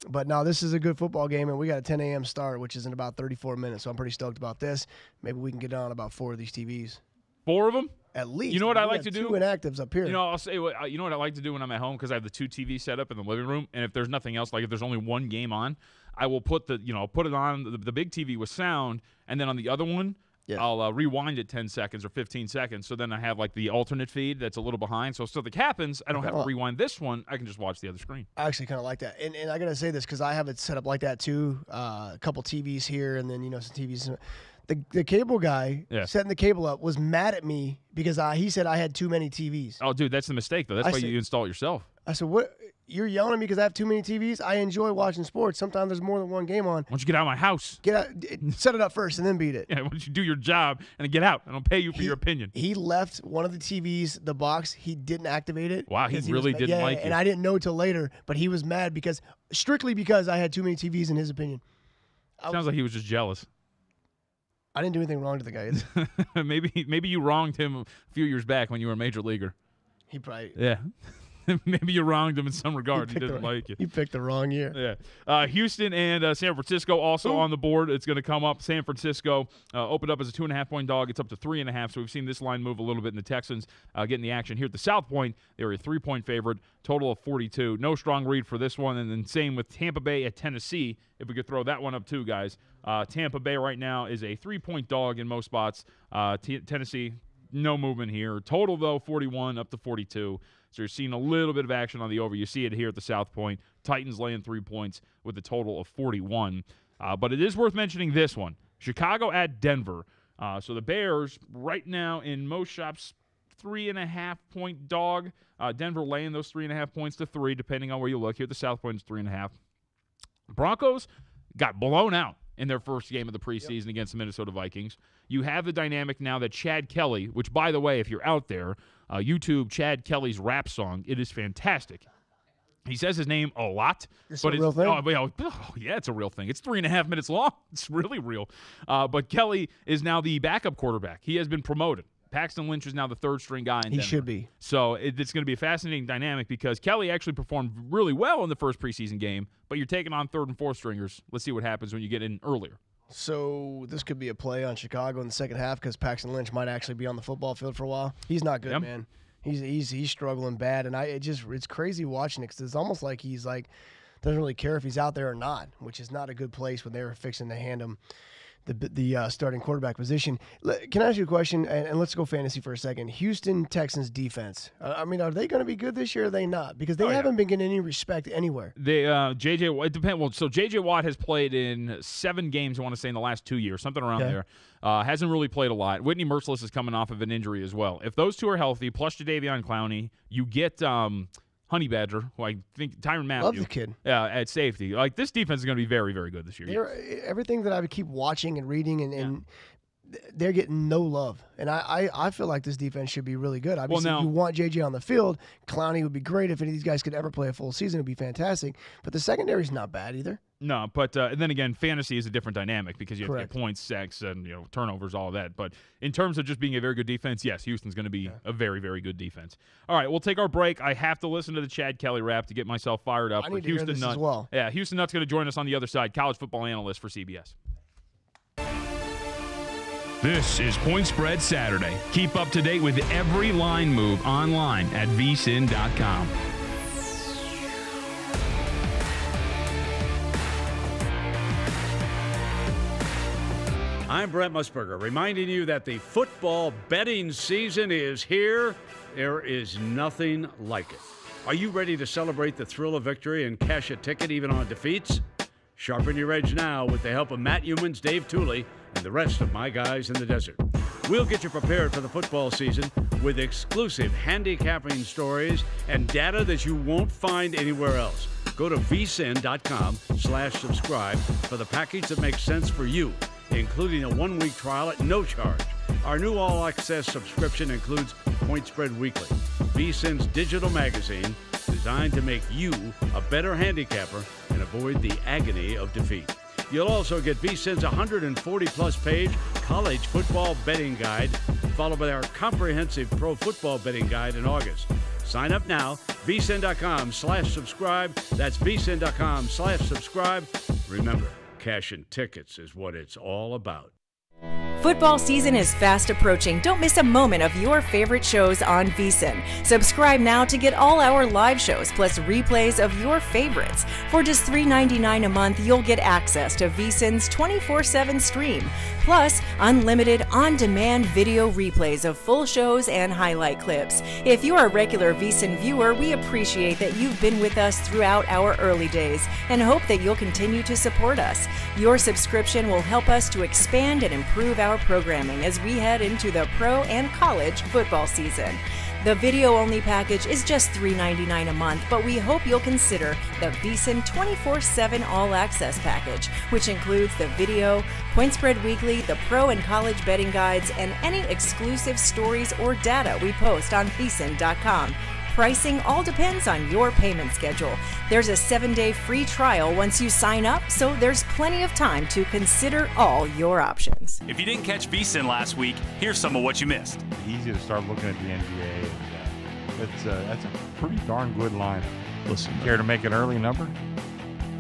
But no, this is a good football game, and we got a 10 a.m. start, which is in about 34 minutes. So I'm pretty stoked about this. Maybe we can get on about 4 of these TVs. 4 of them? At least. You know what I like to do? 2 inactives up here. I'll say you know what I like to do when I'm at home, because I have the 2 TVs set up in the living room, and if there's nothing else, like if there's only one game on, I will put it on the big TV with sound, and then on the other one, I'll rewind it 10 seconds or 15 seconds, so then I have like the alternate feed that's a little behind. So if something happens, I don't have to rewind this one. I can just watch the other screen. I actually kind of like that. And I got to say this because I have it set up like that too. A couple TVs here and then, some TVs. The cable guy setting the cable up was mad at me because he said I had too many TVs. Oh, dude, that's the mistake, though. That's why you install it yourself. I said, what? You're yelling at me because I have too many TVs? I enjoy watching sports. Sometimes there's more than one game on. Why don't you get out of my house? Get out, set it up first and then beat it. Yeah, why don't you do your job and then get out? I don't pay you for your opinion. He left one of the TVs, the box. He didn't activate it. Wow, he really didn't like it. And I didn't know till later, but he was mad strictly because I had too many TVs in his opinion. Sounds like he was just jealous. I didn't do anything wrong to the guy either. Maybe you wronged him a few years back when you were a major leaguer. He probably... Yeah. Maybe you wronged him in some regard. He didn't like you. You picked the wrong year. Yeah. Houston and San Francisco also on the board. It's going to come up. San Francisco opened up as a 2.5-point dog. It's up to 3.5. So we've seen this line move a little bit, and the Texans getting the action here at the South Point. They were a 3-point favorite, total of 42. No strong read for this one. And then same with Tampa Bay at Tennessee. If we could throw that one up too, guys. Tampa Bay right now is a 3-point dog in most spots. Tennessee, no movement here. Total, though, 41 up to 42. So you're seeing a little bit of action on the over. You see it here at the South Point. Titans laying 3 points with a total of 41. But it is worth mentioning this one. Chicago at Denver. So the Bears right now in most shops, 3.5-point dog. Denver laying those 3.5 points to 3, depending on where you look. Here at the South Point is 3.5. Broncos got blown out in their first game of the preseason against the Minnesota Vikings. You have the dynamic now that Chad Kelly, which, by the way, if you're out there, YouTube Chad Kelly's rap song, it is fantastic. He says his name a lot. It's a real thing? Yeah, it's a real thing. It's 3.5 minutes long. It's really real. But Kelly is now the backup quarterback. He has been promoted. Paxton Lynch is now the third-string guy in Denver. He should be. So it's going to be a fascinating dynamic because Kelly actually performed really well in the first preseason game, but you're taking on third- and fourth-stringers. Let's see what happens when you get in earlier. So this could be a play on Chicago in the second half because Paxton Lynch might actually be on the football field for a while. He's not good, man. He's struggling bad, and it's crazy watching it because it's almost like he's like doesn't really care if he's out there or not, which is not a good place when they were fixing to hand him the starting quarterback position. Can I ask you a question? And let's go fantasy for a second. Houston Texans defense. I mean, are they going to be good this year or are they not? Because they haven't been getting any respect anywhere. They it depends. Well, so J.J. Watt has played in 7 games, I want to say, in the last 2 years, something around there. Hasn't really played a lot. Whitney Merciless is coming off of an injury as well. If those two are healthy, plus Jadeveon Clowney, you get Honey Badger, who I think Tyrann Mathieu. Love the kid. At safety. Like, this defense is going to be very, very good this year. Everything that I would keep watching and reading, and they're getting no love. And I feel like this defense should be really good. Obviously, you want JJ on the field. Clowney would be great. If any of these guys could ever play a full season, it would be fantastic. But the secondary is not bad either. No, but and then again, fantasy is a different dynamic because you have to get points, sacks, and turnovers, all of that. But in terms of just being a very good defense, yes, Houston's going to be a very, very good defense. All right, we'll take our break. I have to listen to the Chad Kelly rap to get myself fired up. I need to hear this as well. Yeah, Houston Nutt's going to join us on the other side, college football analyst for CBS. This is Point Spread Saturday. Keep up to date with every line move online at VSiN.com. I'm Brent Musburger, reminding you that the football betting season is here. There is nothing like it. Are you ready to celebrate the thrill of victory and cash a ticket even on defeats? Sharpen your edge now with the help of Matt Humans, Dave Tooley, and the rest of my guys in the desert. We'll get you prepared for the football season with exclusive handicapping stories and data that you won't find anywhere else. Go to vsin.com/subscribe for the package that makes sense for you, including a 1-week trial at no charge. Our new all-access subscription includes Point Spread Weekly, VSiN's digital magazine designed to make you a better handicapper and avoid the agony of defeat. You'll also get VSiN's 140-plus page college football betting guide, followed by our comprehensive pro football betting guide in August. Sign up now, VSiN.com/subscribe. That's VSiN.com/subscribe. Remember, cashing tickets is what it's all about. Football season is fast approaching. Don't miss a moment of your favorite shows on VSiN. Subscribe now to get all our live shows plus replays of your favorites. For just $3.99 a month, you'll get access to VSiN's 24/7 stream, plus unlimited on-demand video replays of full shows and highlight clips. If you're a regular VSiN viewer, we appreciate that you've been with us throughout our early days and hope that you'll continue to support us. Your subscription will help us to expand and improve our programming as we head into the pro and college football season. The video-only package is just $3.99 a month, but we hope you'll consider the VSiN 24/7 All-Access package, which includes the video, Point Spread Weekly, the pro and college betting guides, and any exclusive stories or data we post on VSiN.com. Pricing all depends on your payment schedule. There's a 7-day free trial once you sign up, so there's plenty of time to consider all your options. If you didn't catch VSiN last week, here's some of what you missed. Easy to start looking at the NBA. That's a pretty darn good lineup. Listen, care to make an early number?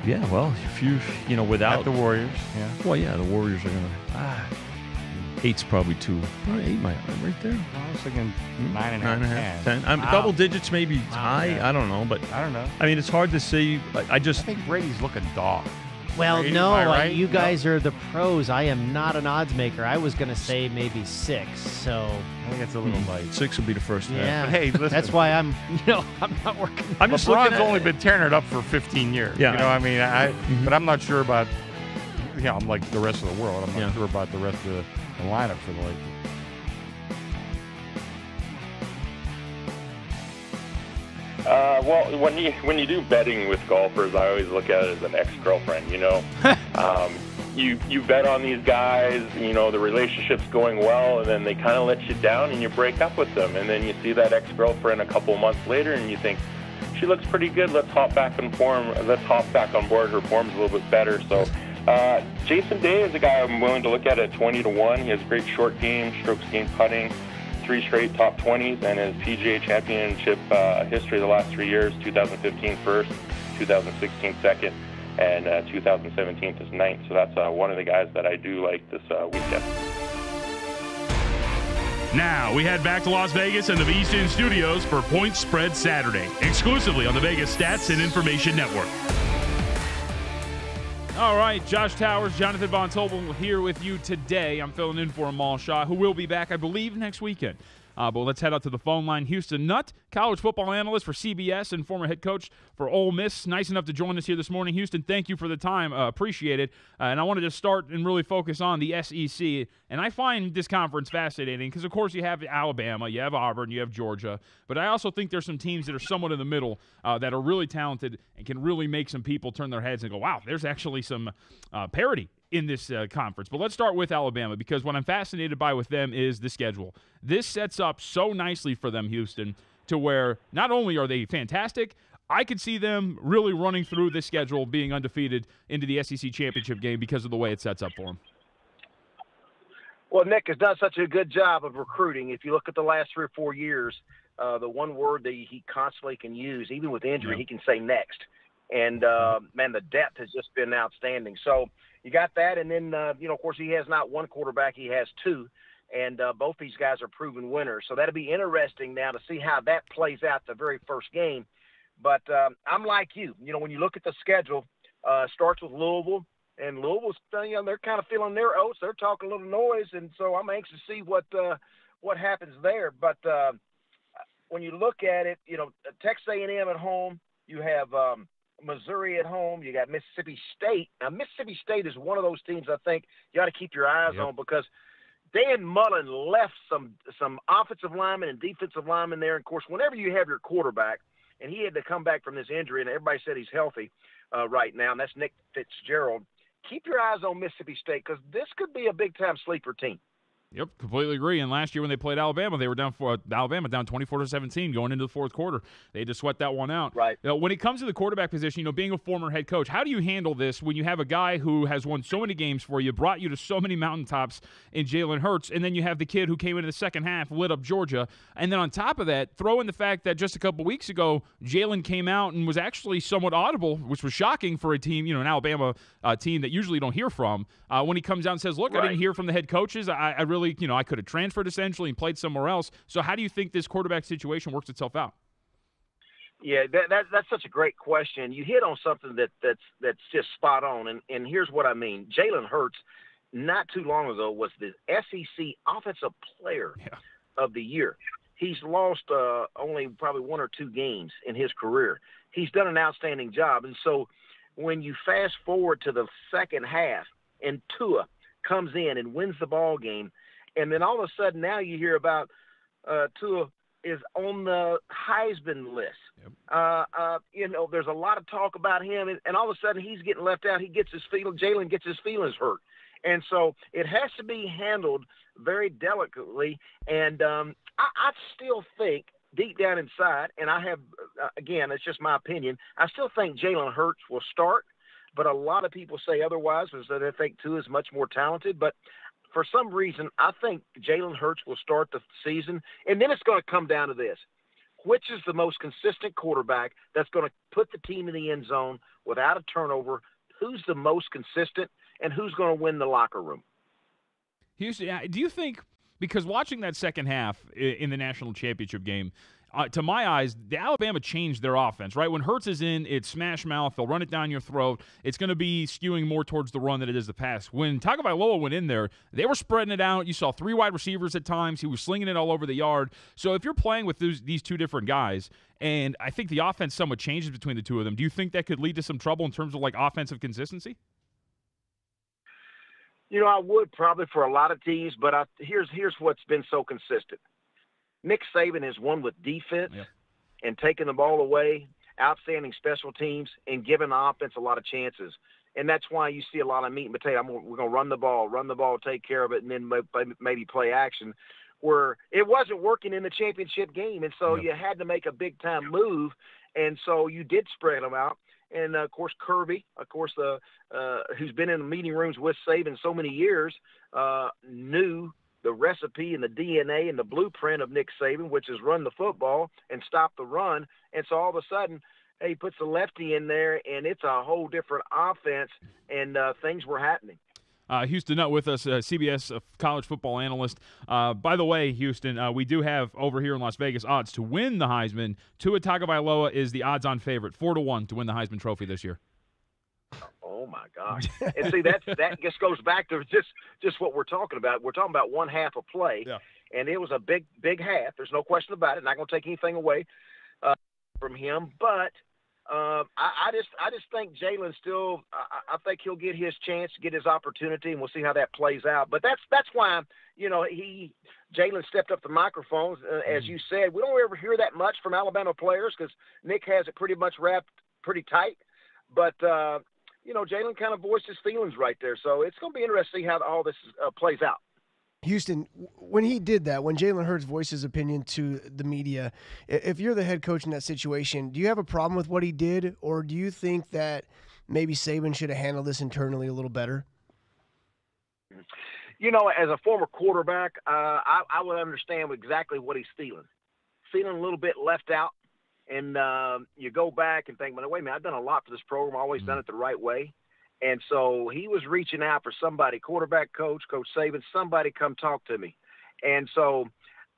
Yeah, well, if without at the Warriors, yeah. Well, yeah, the Warriors are gonna. 8's probably too. 8 might right there. I was thinking 9.5, 10. Double digits, maybe high. I don't know, but I don't know. I mean, it's hard to say. I think Brady's looking dog. Well, Brady, no, right? You guys are the pros. I am not an odds maker. I was going to say maybe 6. So I think it's a little light. 6 will be the first half. Yeah. But hey, listen. That's why I'm not working. I'm just looking at only been tearing it up for 15 years. Yeah. You know, I mean, but I'm not sure about. I'm like the rest of the world. I'm not sure about the rest of the lineup for the Lakers. Well, when you do betting with golfers, I always look at it as an ex-girlfriend. You bet on these guys. The relationship's going well, and then they kind of let you down, and you break up with them, and then you see that ex-girlfriend a couple months later, and you think she looks pretty good. Let's hop back on board. Her form's a little bit better. So. Jason Day is a guy I'm willing to look at 20-1. He has a great short game, strokes gained putting, 3 straight top 20s, and his PGA Championship history the last 3 years, 2015 first, 2016 second, and 2017 is ninth. So that's one of the guys that I do like this weekend. Now we head back to Las Vegas and the VSiN studios for Point Spread Saturday, exclusively on the Vegas Stats and Information Network. All right, Josh Towers, Jonathan Von Tobel here with you today. I'm filling in for Amal Shaw, who will be back, I believe, next weekend. But let's head out to the phone line. Houston Nutt, college football analyst for CBS and former head coach for Ole Miss. Nice enough to join us here this morning. Houston, thank you for the time. Appreciate it. And I wanted to start and really focus on the SEC. And I find this conference fascinating because, of course, you have Alabama, you have Auburn, you have Georgia. But I also think there's some teams that are somewhat in the middle that are really talented and can really make some people turn their heads and go, wow, there's actually some parity in this conference. But let's start with Alabama, because what I'm fascinated by with them is the schedule. This sets up so nicely for them, Houston, to where not only are they fantastic, I could see them really running through this schedule, being undefeated into the SEC championship game because of the way it sets up for them. Well, Nick has done such a good job of recruiting. If you look at the last 3 or 4 years, the one word that he constantly can use, even with injury, he can say next. And, man, the depth has just been outstanding. So you got that. And then, of course, he has not one quarterback. He has 2. And both these guys are proven winners. So that'll be interesting now to see how that plays out the very first game. But I'm like you. When you look at the schedule, starts with Louisville. And Louisville's, they're kind of feeling their oats. They're talking a little noise. And so I'm anxious to see what happens there. But when you look at it, Texas A&M at home, you have Missouri at home, you got Mississippi State. Now, Mississippi State is one of those teams I think you got to keep your eyes on, because Dan Mullen left some offensive linemen and defensive linemen there. And, of course, whenever you have your quarterback, and he had to come back from this injury, and everybody said he's healthy right now, and that's Nick Fitzgerald, keep your eyes on Mississippi State, because this could be a big-time sleeper team. Yep, completely agree. And last year when they played Alabama, they were down 24-17 going into the fourth quarter. They had to sweat that one out. Right. When it comes to the quarterback position, being a former head coach, how do you handle this when you have a guy who has won so many games for you, brought you to so many mountaintops in Jalen Hurts, and then you have the kid who came into the second half, lit up Georgia, and then on top of that, throw in the fact that just a couple weeks ago, Jalen came out and was actually somewhat audible, which was shocking for a team, an Alabama team that usually don't hear from, when he comes out and says, look, I didn't hear from the head coaches. I really, I could have transferred essentially and played somewhere else. So how do you think this quarterback situation works itself out? Yeah, that's such a great question. You hit on something that's just spot on, and here's what I mean. Jalen Hurts, not too long ago, was the SEC Offensive Player of the Year. He's lost only probably 1 or 2 games in his career. He's done an outstanding job, and so when you fast forward to the second half and Tua comes in and wins the ball game, and then all of a sudden now you hear about Tua is on the Heisman list. Yep. There's a lot of talk about him, and all of a sudden he's getting left out. Jalen gets his feelings hurt. And so it has to be handled very delicately. And I still think deep down inside, and I have, again, it's just my opinion, I still think Jalen Hurts will start, but a lot of people say otherwise because they think Tua is much more talented. But for some reason, I think Jalen Hurts will start the season, and then it's going to come down to this. Which is the most consistent quarterback that's going to put the team in the end zone without a turnover? Who's the most consistent, and who's going to win the locker room? Houston, do you think, because watching that second half in the national championship game, to my eyes, the Alabama changed their offense, right? When Hurts is in, it's smash mouth. They'll run it down your throat. It's going to be skewing more towards the run than it is the pass. When Tagovailoa went in there, they were spreading it out. You saw 3 wide receivers at times. He was slinging it all over the yard. So if you're playing with these 2 different guys, and I think the offense somewhat changes between the 2 of them, do you think that could lead to some trouble in terms of offensive consistency? I would probably for a lot of teams, but here's what's been so consistent. Nick Saban has won with defense and taking the ball away, outstanding special teams, and giving the offense a lot of chances. And that's why you see a lot of meat and potato. We're going to run the ball, take care of it, and then maybe play action, where it wasn't working in the championship game. And so you had to make a big-time move, and so you did spread them out. And, of course, Kirby, who's been in the meeting rooms with Saban so many years, knew the recipe and the DNA and the blueprint of Nick Saban, which is run the football and stop the run. And so all of a sudden, he puts the lefty in there, and it's a whole different offense, and things were happening. Houston Nutt with us, CBS college football analyst. By the way, Houston, we do have over here in Las Vegas odds to win the Heisman. Tua Tagovailoa is the odds-on favorite, 4-1 to win the Heisman Trophy this year. Oh my gosh! And see, that just goes back to just what we're talking about. We're talking about one half of play, and it was a big half. There's no question about it. Not going to take anything away from him, but I just think Jalen still. I think he'll get his chance, get his opportunity, and we'll see how that plays out. But that's why Jalen stepped up the microphones, as you said. We don't ever hear that much from Alabama players because Nick has it pretty much wrapped pretty tight. But Jalen kind of voiced his feelings right there. So it's going to be interesting to see how all this plays out. Houston, when he did that, when Jalen Hurts voiced his opinion to the media, if you're the head coach in that situation, do you have a problem with what he did, or do you think that maybe Saban should have handled this internally a little better? As a former quarterback, I would understand exactly what he's feeling. Feeling a little bit left out. And you go back and think, wait a minute, I've done a lot for this program. I've always done it the right way. And so he was reaching out for somebody, quarterback coach, Coach Saban, somebody come talk to me. And so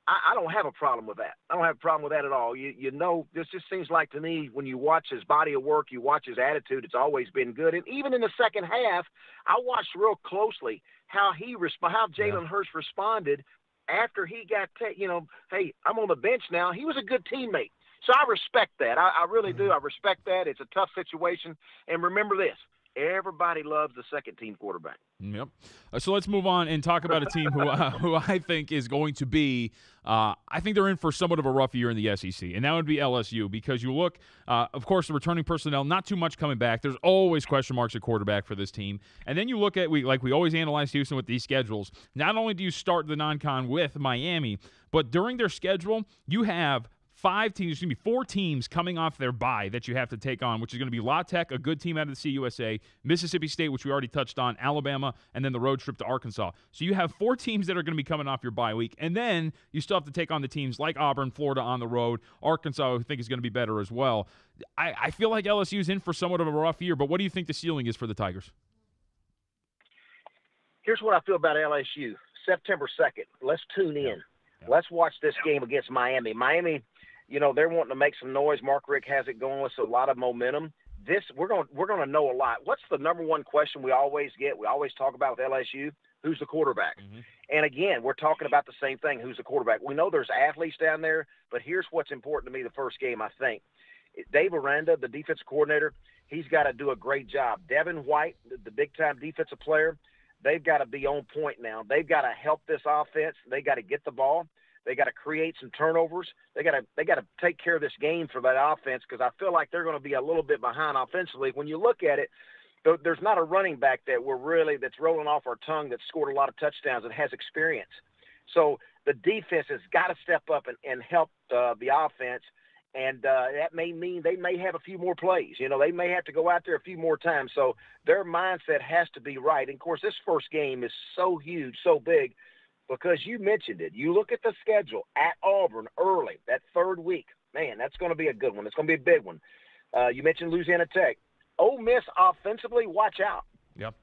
I don't have a problem with that. I don't have a problem with that at all. This just seems like to me when you watch his body of work, you watch his attitude, it's always been good. And even in the second half, I watched real closely how Jalen Hurts responded after he got, hey, I'm on the bench now. He was a good teammate. So I respect that. I really do. I respect that. It's a tough situation. And remember this, Everybody loves the second-team quarterback. Yep. So let's move on and talk about a team who I think is going to be I think they're in for somewhat of a rough year in the SEC, and that would be LSU, because you look, of course, the returning personnel, not too much coming back. There's always question marks at quarterback for this team. And then you look at, we always analyze Houston with these schedules. Not only do you start the non-con with Miami, but during their schedule, you have 4 teams coming off their bye that you have to take on, which is going to be La Tech, a good team out of the CUSA, Mississippi State, which we already touched on, Alabama, and then the road trip to Arkansas. So you have 4 teams that are going to be coming off your bye week, and then you still have to take on the teams like Auburn, Florida on the road, Arkansas, who I think is going to be better as well. I feel like LSU's in for somewhat of a rough year, but what do you think the ceiling is for the Tigers? Here's what I feel about LSU. September 2nd, let's tune in. Yeah. Let's watch this game against Miami. Miami, they're wanting to make some noise. Mark Richt has it going with a lot of momentum. We're going to know a lot. What's the number one question we always get? We always talk about with LSU. Who's the quarterback? Mm-hmm. And again, we're talking about the same thing. Who's the quarterback? We know there's athletes down there, but here's what's important to me the first game, I think. Dave Aranda, the defensive coordinator, he's got to do a great job. Devin White, the big-time defensive player, they've got to be on point now. They've got to help this offense. They got to get the ball. They got to create some turnovers. They got to take care of this game for that offense, because I feel like they're going to be a little bit behind offensively. When you look at it, there's not a running back that's rolling off our tongue that scored a lot of touchdowns and has experience. So the defense has got to step up and help the offense, and that may mean they may have a few more plays. They may have to go out there a few more times. So their mindset has to be right. And, of course, this first game is so huge, so big, because you mentioned it. You look at the schedule at Auburn early, that third week. Man, that's going to be a good one. It's going to be a big one. You mentioned Louisiana Tech. Ole Miss offensively, watch out. Yep.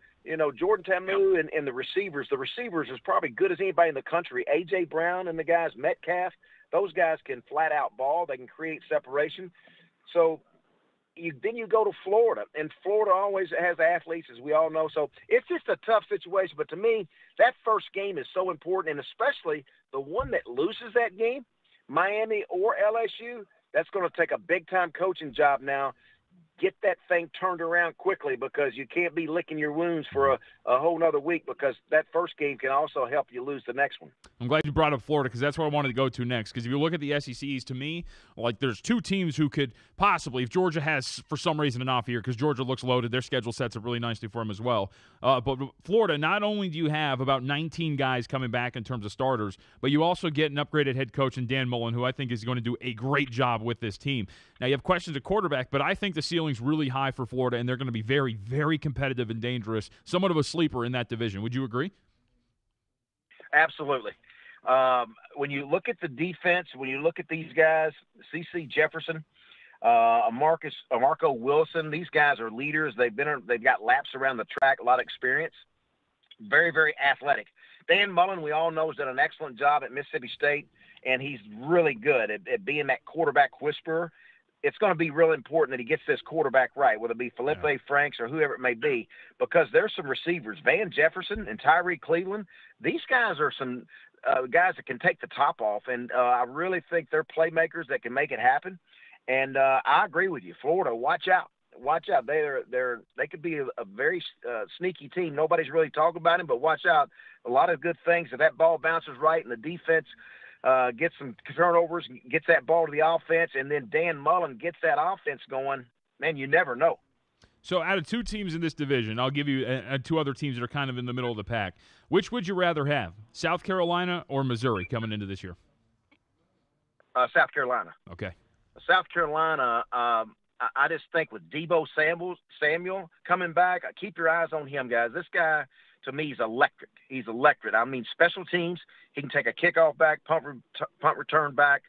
Jordan Tamu and the receivers. The receivers is probably good as anybody in the country. A.J. Brown and the guys, Metcalf, those guys can flat out ball. They can create separation. So then you go to Florida, and Florida always has athletes, as we all know. So it's just a tough situation. But to me, that first game is so important, and especially the one that loses that game, Miami or LSU, that's going to take a big-time coaching job now. Get that thing turned around quickly, because you can't be licking your wounds for a whole nother week, because that first game can also help you lose the next one. I'm glad you brought up Florida, because that's where I wanted to go to next. Because if you look at the SECs, to me, there's 2 teams who could possibly, if Georgia has for some reason an off year, because Georgia looks loaded, their schedule sets up really nicely for them as well. But Florida, not only do you have about 19 guys coming back in terms of starters, but you also get an upgraded head coach in Dan Mullen, who I think is going to do a great job with this team. Now, you have questions at quarterback, but I think the ceiling's really high for Florida, and they're going to be very, very competitive and dangerous, somewhat of a sleeper in that division. Would you agree? Absolutely. When you look at the defense, when you look at these guys, C.C. Jefferson, Marco Wilson, these guys are leaders. They've got laps around the track, a lot of experience, very, very athletic. Dan Mullen, we all know, has done an excellent job at Mississippi State, and he's really good at being that quarterback whisperer. It's going to be real important that he gets this quarterback right, whether it be Felipe Franks or whoever it may be, because there's some receivers, Van Jefferson and Tyree Cleveland. These guys are some guys that can take the top off, and I really think they're playmakers that can make it happen. And I agree with you, Florida. Watch out. Watch out. They could be a very sneaky team. Nobody's really talking about them, but watch out. A lot of good things if that ball bounces right and the defense gets some turnovers, gets that ball to the offense, and then Dan Mullen gets that offense going. Man, you never know. So out of 2 teams in this division, I'll give you 2 other teams that are kind of in the middle of the pack. Which would you rather have, South Carolina or Missouri coming into this year? South Carolina. Okay. South Carolina, I just think with Deebo Samuel coming back, keep your eyes on him, guys. This guy, to me, is electric. He's electric. I mean, special teams, he can take a kickoff back, punt return back,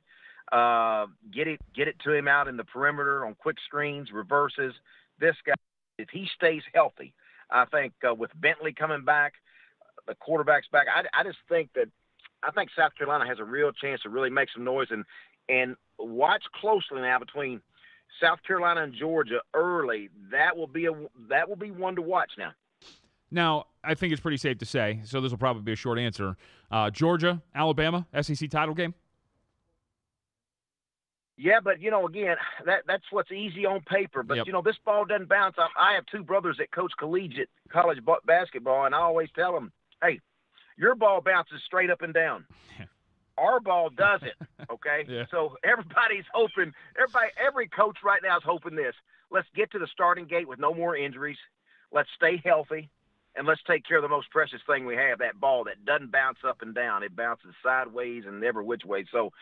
get it to him out in the perimeter on quick screens, reverses. This guy, if he stays healthy, I think with Bentley coming back, the quarterback's back, I just think that South Carolina has a real chance to really make some noise, and watch closely now between South Carolina and Georgia early. That will be one to watch now. Now, I think it's pretty safe to say, so this will probably be a short answer, Georgia, Alabama, SEC title game? Yeah, but, again, that's what's easy on paper. But, this ball doesn't bounce. I have two brothers that coach collegiate college basketball, and I always tell them, hey, your ball bounces straight up and down. Our ball doesn't, okay? Yeah. So everybody's hoping, every coach right now is hoping this. Let's get to the starting gate with no more injuries. Let's stay healthy, and let's take care of the most precious thing we have, that ball that doesn't bounce up and down. It bounces sideways and every which way. So,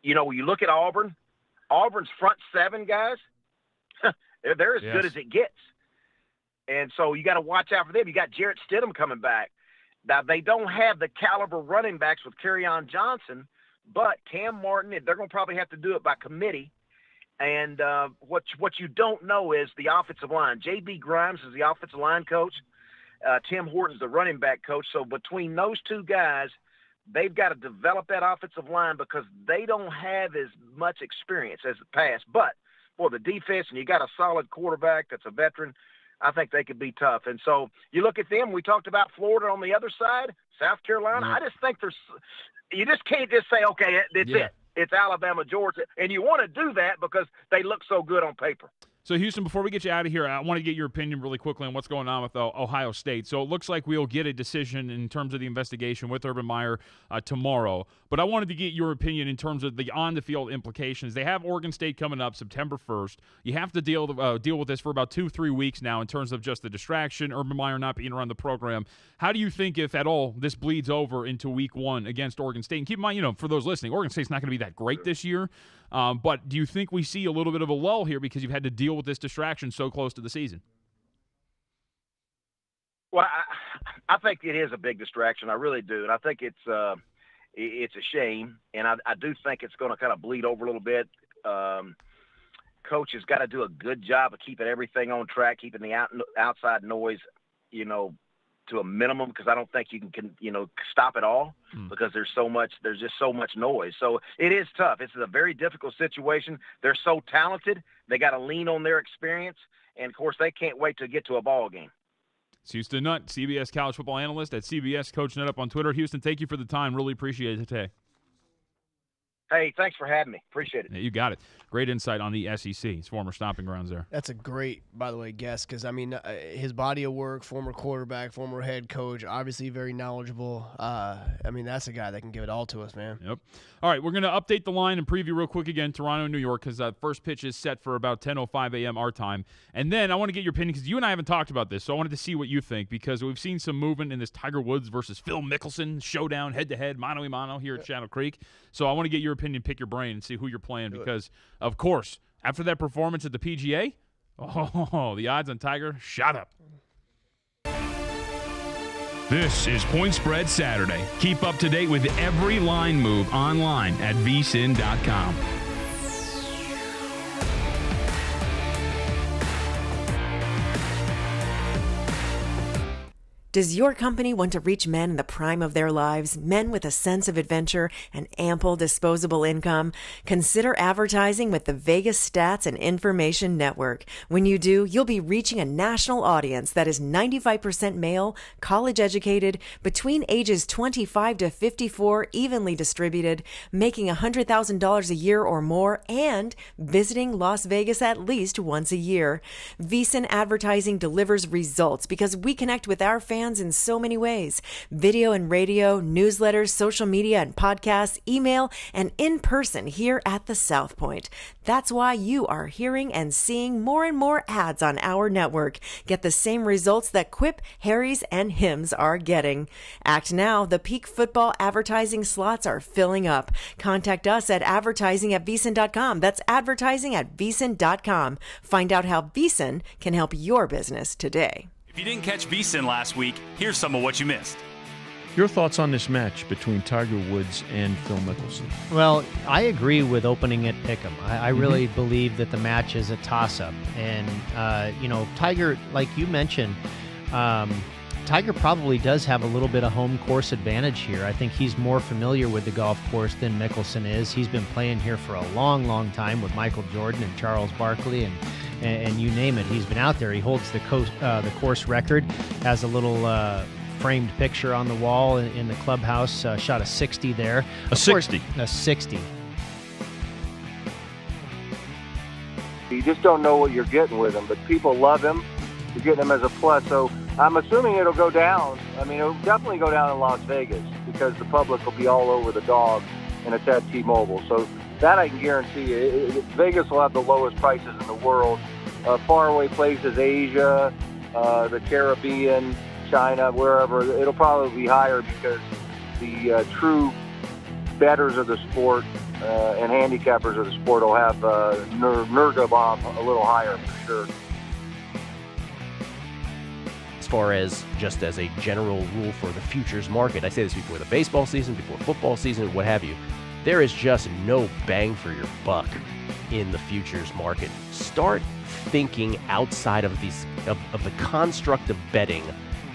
when you look at Auburn's front seven guys, they're as good as it gets. And so you got to watch out for them. You got Jarrett Stidham coming back. Now, they don't have the caliber running backs with Kerryon Johnson, but Cam Martin, they're going to probably have to do it by committee. And what you don't know is the offensive line. J.B. Grimes is the offensive line coach. Tim Horton's the running back coach. So between those two guys, they've got to develop that offensive line because they don't have as much experience as the past. But for the defense, and you got a solid quarterback that's a veteran, I think they could be tough. And so you look at them. We talked about Florida on the other side, South Carolina. I just think you just can't just say, okay, that's it. It's Alabama, Georgia. And you want to do that because they look so good on paper. So, Houston, before we get you out of here, I want to get your opinion really quickly on what's going on with Ohio State. So it looks like we'll get a decision in terms of the investigation with Urban Meyer tomorrow. But I wanted to get your opinion in terms of the on-the-field implications. They have Oregon State coming up September 1st. You have to deal with this for about 2-3 weeks now in terms of just the distraction, Urban Meyer not being around the program. How do you think, if at all, this bleeds over into week 1 against Oregon State? And keep in mind, for those listening, Oregon State's not going to be that great this year. But do you think we see a little bit of a lull here because you've had to deal with this distraction so close to the season? Well, I think it is a big distraction. I really do. And I think it's a shame. And I do think it's going to kind of bleed over a little bit. Coach has got to do a good job of keeping everything on track, keeping the outside noise, to a minimum, because I don't think you can stop it all because there's just so much noise. So it is tough. It's a very difficult situation. They're so talented. They got to lean on their experience. And of course they can't wait to get to a ball game. It's Houston Nutt, CBS college football analyst at CBS Coach Nutt up on Twitter. Houston, thank you for the time. Really appreciate it today. Hey, thanks for having me. Appreciate it. Yeah, you got it. Great insight on the SEC. His former stomping grounds there. That's a great, by the way, guess because, his body of work, former quarterback, former head coach, obviously very knowledgeable. That's a guy that can give it all to us, man. Yep. All right, we're going to update the line and preview real quick again, Toronto, New York, because first pitch is set for about 10:05 a.m. our time. And then I want to get your opinion because you and I haven't talked about this, so I wanted to see what you think because we've seen some movement in this Tiger Woods versus Phil Mickelson showdown, head-to-head, mano-a-mano here at Shadow Creek. So I want to get your opinion, pick your brain, and see who you're playing because, of course, after that performance at the PGA, the odds on Tiger shot up. This is Point Spread Saturday. Keep up to date with every line move online at VSiN.com. Does your company want to reach men in the prime of their lives, men with a sense of adventure and ample disposable income? Consider advertising with the Vegas Stats and Information Network. When you do, you'll be reaching a national audience that is 95% male, college-educated, between ages 25 to 54, evenly distributed, making $100,000 a year or more, and visiting Las Vegas at least once a year. VSiN Advertising delivers results because we connect with our fans in so many ways: video and radio, newsletters, social media and podcasts, email, and in person here at the South Point. That's why you are hearing and seeing more and more ads on our network. Get the same results that Quip, Harry's, and Hims are getting. Act now. The peak football advertising slots are filling up. Contact us at advertising@vsin.com. That's advertising@vsin.com. Find out how VSiN can help your business today. If you didn't catch VSiN last week, here's some of what you missed. Your thoughts on this match between Tiger Woods and Phil Mickelson? Well, I agree with opening it pick'em. I really believe that the match is a toss-up. And, Tiger, like you mentioned, Tiger probably does have a little bit of home course advantage here. I think he's more familiar with the golf course than Mickelson is. He's been playing here for a long, long time with Michael Jordan and Charles Barkley and you name it. He's been out there. He holds the course record, has a little framed picture on the wall in the clubhouse, shot a 60 there. A 60? A 60. You just don't know what you're getting with him. But people love him. You're getting him as a plus. So I'm assuming it'll go down. I mean, it'll definitely go down in Las Vegas because the public will be all over the dog, and it's at T-Mobile. So that I can guarantee you. Vegas will have the lowest prices in the world. Faraway places, Asia, the Caribbean, China, wherever, it'll probably be higher because the true bettors of the sport and handicappers of the sport will have Nurga Bomb a little higher for sure. As far as just as a general rule for the futures market, I say this before the baseball season, before football season, what have you, there is just no bang for your buck in the futures market. Start thinking outside of these of the construct of betting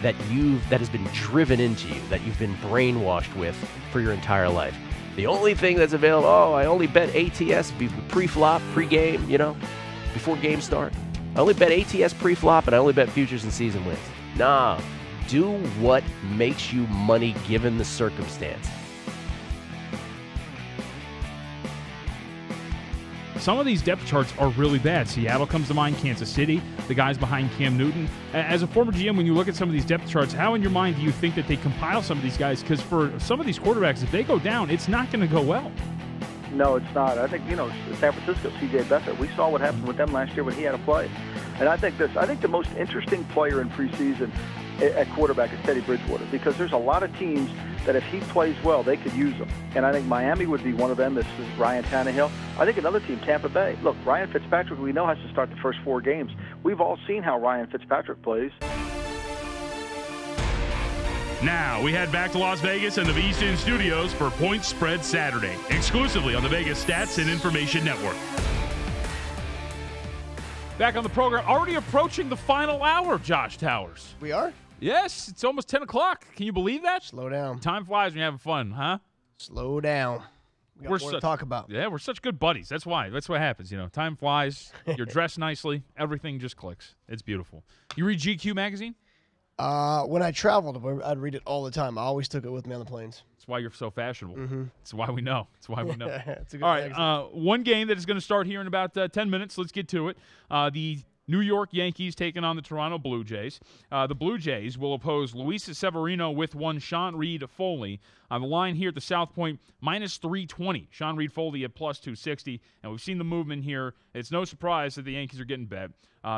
that has been driven into you, that you've been brainwashed with for your entire life. The only thing that's available, I only bet ATS pre-flop, pre-game, before game start. I only bet ATS pre-flop, and I only bet futures and season wins. Nah, do what makes you money given the circumstance. Some of these depth charts are really bad. Seattle comes to mind, Kansas City, the guys behind Cam Newton. As a former GM, when you look at some of these depth charts, how in your mind do you think that they compile some of these guys? Because for some of these quarterbacks, if they go down, it's not going to go well. No, it's not. I think, San Francisco, CJ Beathard, we saw what happened with them last year when he had a play. And I think the most interesting player in preseason at quarterback is Teddy Bridgewater, because there's a lot of teams that if he plays well, they could use him. And I think Miami would be one of them. This is Ryan Tannehill. I think another team, Tampa Bay. Look, Ryan Fitzpatrick, we know, has to start the first 4 games. We've all seen how Ryan Fitzpatrick plays. Now, we head back to Las Vegas and the VSiN studios for Point Spread Saturday, exclusively on the Vegas Stats and Information Network. Back on the program, already approaching the final hour, Josh Towers. We are? Yes, it's almost 10 o'clock. Can you believe that? Slow down. Time flies when you're having fun, huh? Slow down. We're more to talk about. Yeah, we're such good buddies. That's why. That's what happens, Time flies. You're dressed nicely. Everything just clicks. It's beautiful. You read GQ magazine? When I traveled, I'd read it all the time. I always took it with me on the planes. That's why you're so fashionable. Mm-hmm. That's why we know. It's a good all right, one game that is going to start here in about 10 minutes. Let's get to it. The New York Yankees taking on the Toronto Blue Jays. The Blue Jays will oppose Luis Severino with one Sean Reed-Foley. On the line here at the South Point, minus 320. Sean Reed-Foley at plus 260. And we've seen the movement here. It's no surprise that the Yankees are getting bet.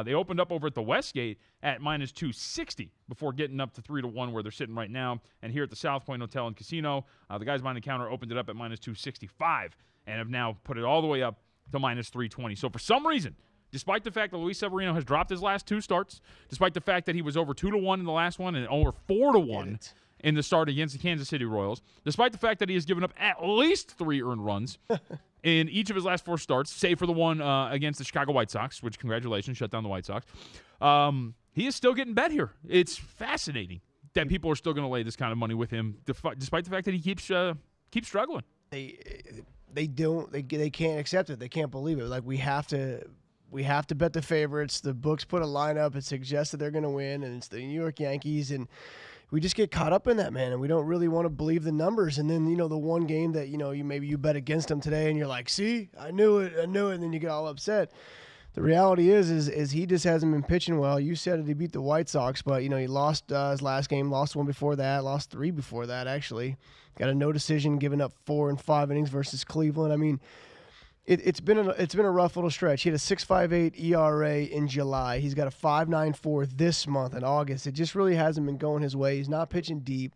They opened up over at the Westgate at minus 260 before getting up to 3-1 where they're sitting right now. And here at the South Point Hotel and Casino, the guys behind the counter opened it up at minus 265 and have now put it all the way up to minus 320. So for some reason, despite the fact that Luis Severino has dropped his last 2 starts, despite the fact that he was over 2-1 in the last one and over 4-1 in the start against the Kansas City Royals, despite the fact that he has given up at least 3 earned runs in each of his last 4 starts, save for the one against the Chicago White Sox, which, congratulations, shut down the White Sox, he is still getting bet here. It's fascinating that people are still going to lay this kind of money with him, despite the fact that he keeps struggling. They can't accept it. They can't believe it. Like, we have to bet the favorites. The books put a line up. It suggests that they're going to win, and it's the New York Yankees. And we just get caught up in that, man, and we don't really want to believe the numbers. And then, the one game that, you bet against them today, and you're like, see, I knew it, and then you get all upset. The reality is he just hasn't been pitching well. You said it, he beat the White Sox, but, he lost his last game, lost one before that, lost 3 before that, actually. Got a no decision, giving up 4 and 5 innings versus Cleveland. I mean, It's been a rough little stretch. He had a 6.58 ERA in July. He's got a 5.94 this month in August. It just really hasn't been going his way. He's not pitching deep.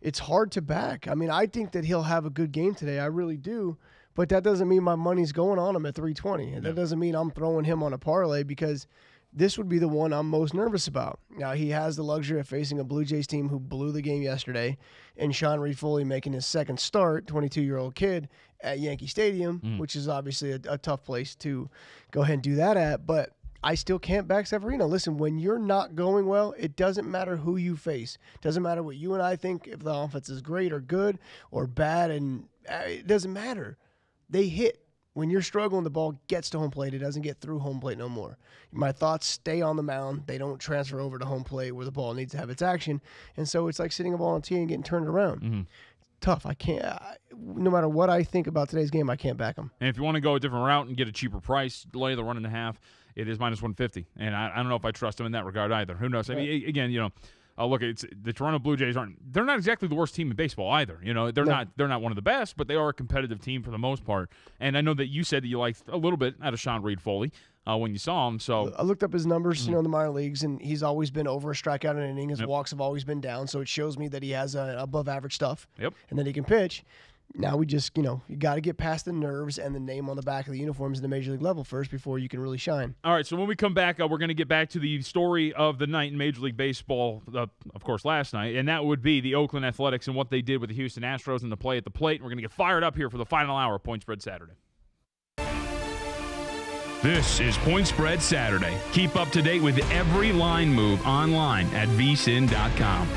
It's hard to back. I mean, I think that he'll have a good game today. I really do. But that doesn't mean my money's going on him at 320. And that doesn't mean I'm throwing him on a parlay, because this would be the one I'm most nervous about. Now, he has the luxury of facing a Blue Jays team who blew the game yesterday, and Sean Reed-Foley making his second start, 22-year-old kid, at Yankee Stadium, which is obviously a tough place to go ahead and do that at. But I still can't back Severino. Listen, when you're not going well, it doesn't matter who you face. It doesn't matter what you and I think, if the offense is great or good or bad, and it doesn't matter. They hit. When you're struggling, the ball gets to home plate. It doesn't get through home plate no more. My thoughts stay on the mound. They don't transfer over to home plate where the ball needs to have its action. And so it's like sitting a ball on tee and getting turned around. Mm-hmm. Tough. I can't. no matter what I think about today's game, I can't back them. And if you want to go a different route and get a cheaper price, lay the 1.5. It is -150, and I don't know if I trust them in that regard either. Who knows? I mean, again, look, it's the Toronto Blue Jays they're not exactly the worst team in baseball either. They're not one of the best, but they are a competitive team for the most part. And I know that you said that you liked a little bit out of Sean Reed-Foley when you saw him. So I looked up his numbers, in the minor leagues, and he's always been over a strikeout an inning. His walks have always been down, so it shows me that he has above average stuff. Yep. And that he can pitch. Now we just, you got to get past the nerves and the name on the back of the uniforms at the major league level first before you can really shine. All right, so when we come back, we're going to get back to the story of the night in Major League Baseball, of course, last night, and that would be the Oakland Athletics and what they did with the Houston Astros and the play at the plate. We're going to get fired up here for the final hour of Point Spread Saturday. This is Point Spread Saturday. Keep up to date with every line move online at VSiN.com.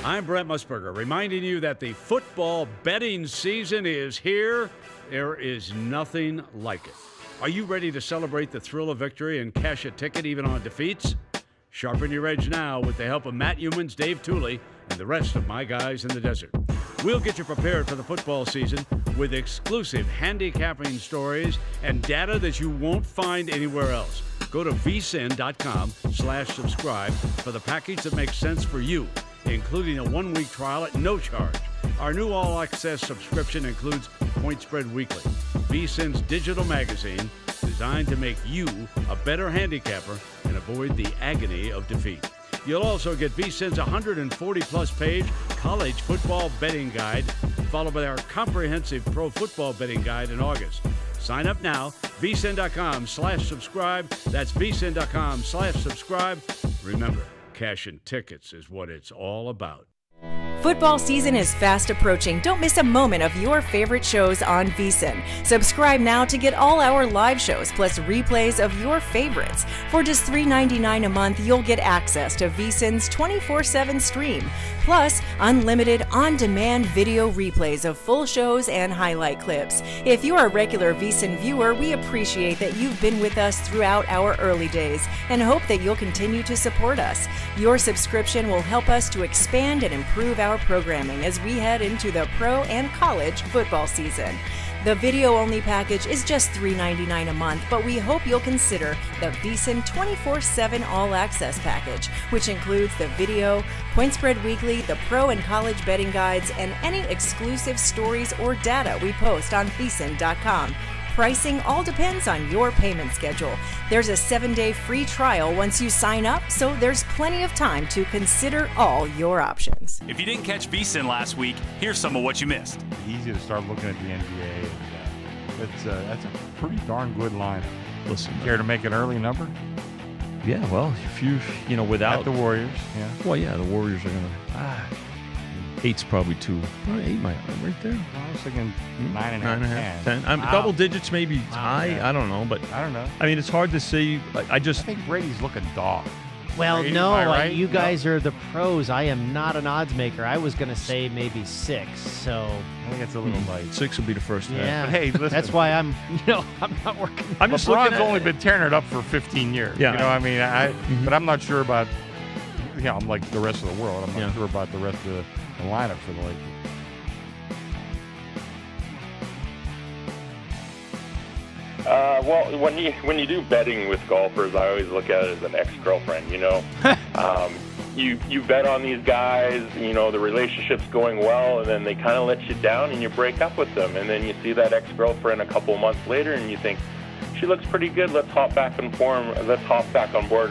I'm Brent Musburger, reminding you that the football betting season is here. There is nothing like it. Are you ready to celebrate the thrill of victory and cash a ticket even on defeats? Sharpen your edge now with the help of Matt Humans, Dave Tooley, and the rest of my guys in the desert. We'll get you prepared for the football season with exclusive handicapping stories and data that you won't find anywhere else. Go to vsin.com/subscribe for the package that makes sense for you, including a 1-week trial at no charge. Our new all-access subscription includes Point Spread Weekly, VSiN's digital magazine designed to make you a better handicapper and avoid the agony of defeat. You'll also get VSiN's 140-plus page college football betting guide, followed by our comprehensive pro football betting guide in August. Sign up now, vsin.com/subscribe. That's vsin.com/subscribe. Remember, cashing tickets is what it's all about. Football season is fast approaching. Don't miss a moment of your favorite shows on VSiN. Subscribe now to get all our live shows plus replays of your favorites. For just $3.99 a month, you'll get access to VSiN's 24/7 stream, plus unlimited on-demand video replays of full shows and highlight clips. If you're a regular VSiN viewer, we appreciate that you've been with us throughout our early days and hope that you'll continue to support us. Your subscription will help us to expand and improve our programming as we head into the pro and college football season. The video-only package is just $3.99 a month, but we hope you'll consider the VSiN 24/7 All-Access package, which includes the video, Point Spread Weekly, the pro and college betting guides, and any exclusive stories or data we post on VSiN.com. Pricing all depends on your payment schedule. There's a 7-day free trial once you sign up, so there's plenty of time to consider all your options. If you didn't catch VSiN last week, here's some of what you missed. Easy to start looking at the NBA. That's a pretty darn good lineup. Listen, care to make an early number? Yeah, well, if without at the Warriors, yeah. Well, yeah, the Warriors are gonna. 8's probably too. 8 might right there. Well, I was thinking 9.5, 10. Wow. Double digits, maybe high. Yeah. I don't know, but I don't know. I mean, it's hard to say. I think Brady's looking dog. Well, Brady, no, right? you guys are the pros. I am not an odds maker. I was going to say maybe 6. So I think it's a little light. 6 will be the first half. Yeah, but hey, listen, that's why I'm not working. I'm just LeBron's only been tearing it up for 15 years. Yeah, I mean, but I'm not sure about. I'm like the rest of the world. I'm not sure about the rest of the lineup for the Lakers. Well, when you do betting with golfers, I always look at it as an ex-girlfriend. You bet on these guys. The relationship's going well, and then they kind of let you down, and you break up with them, and then you see that ex-girlfriend a couple months later, and you think she looks pretty good. Let's hop back on board.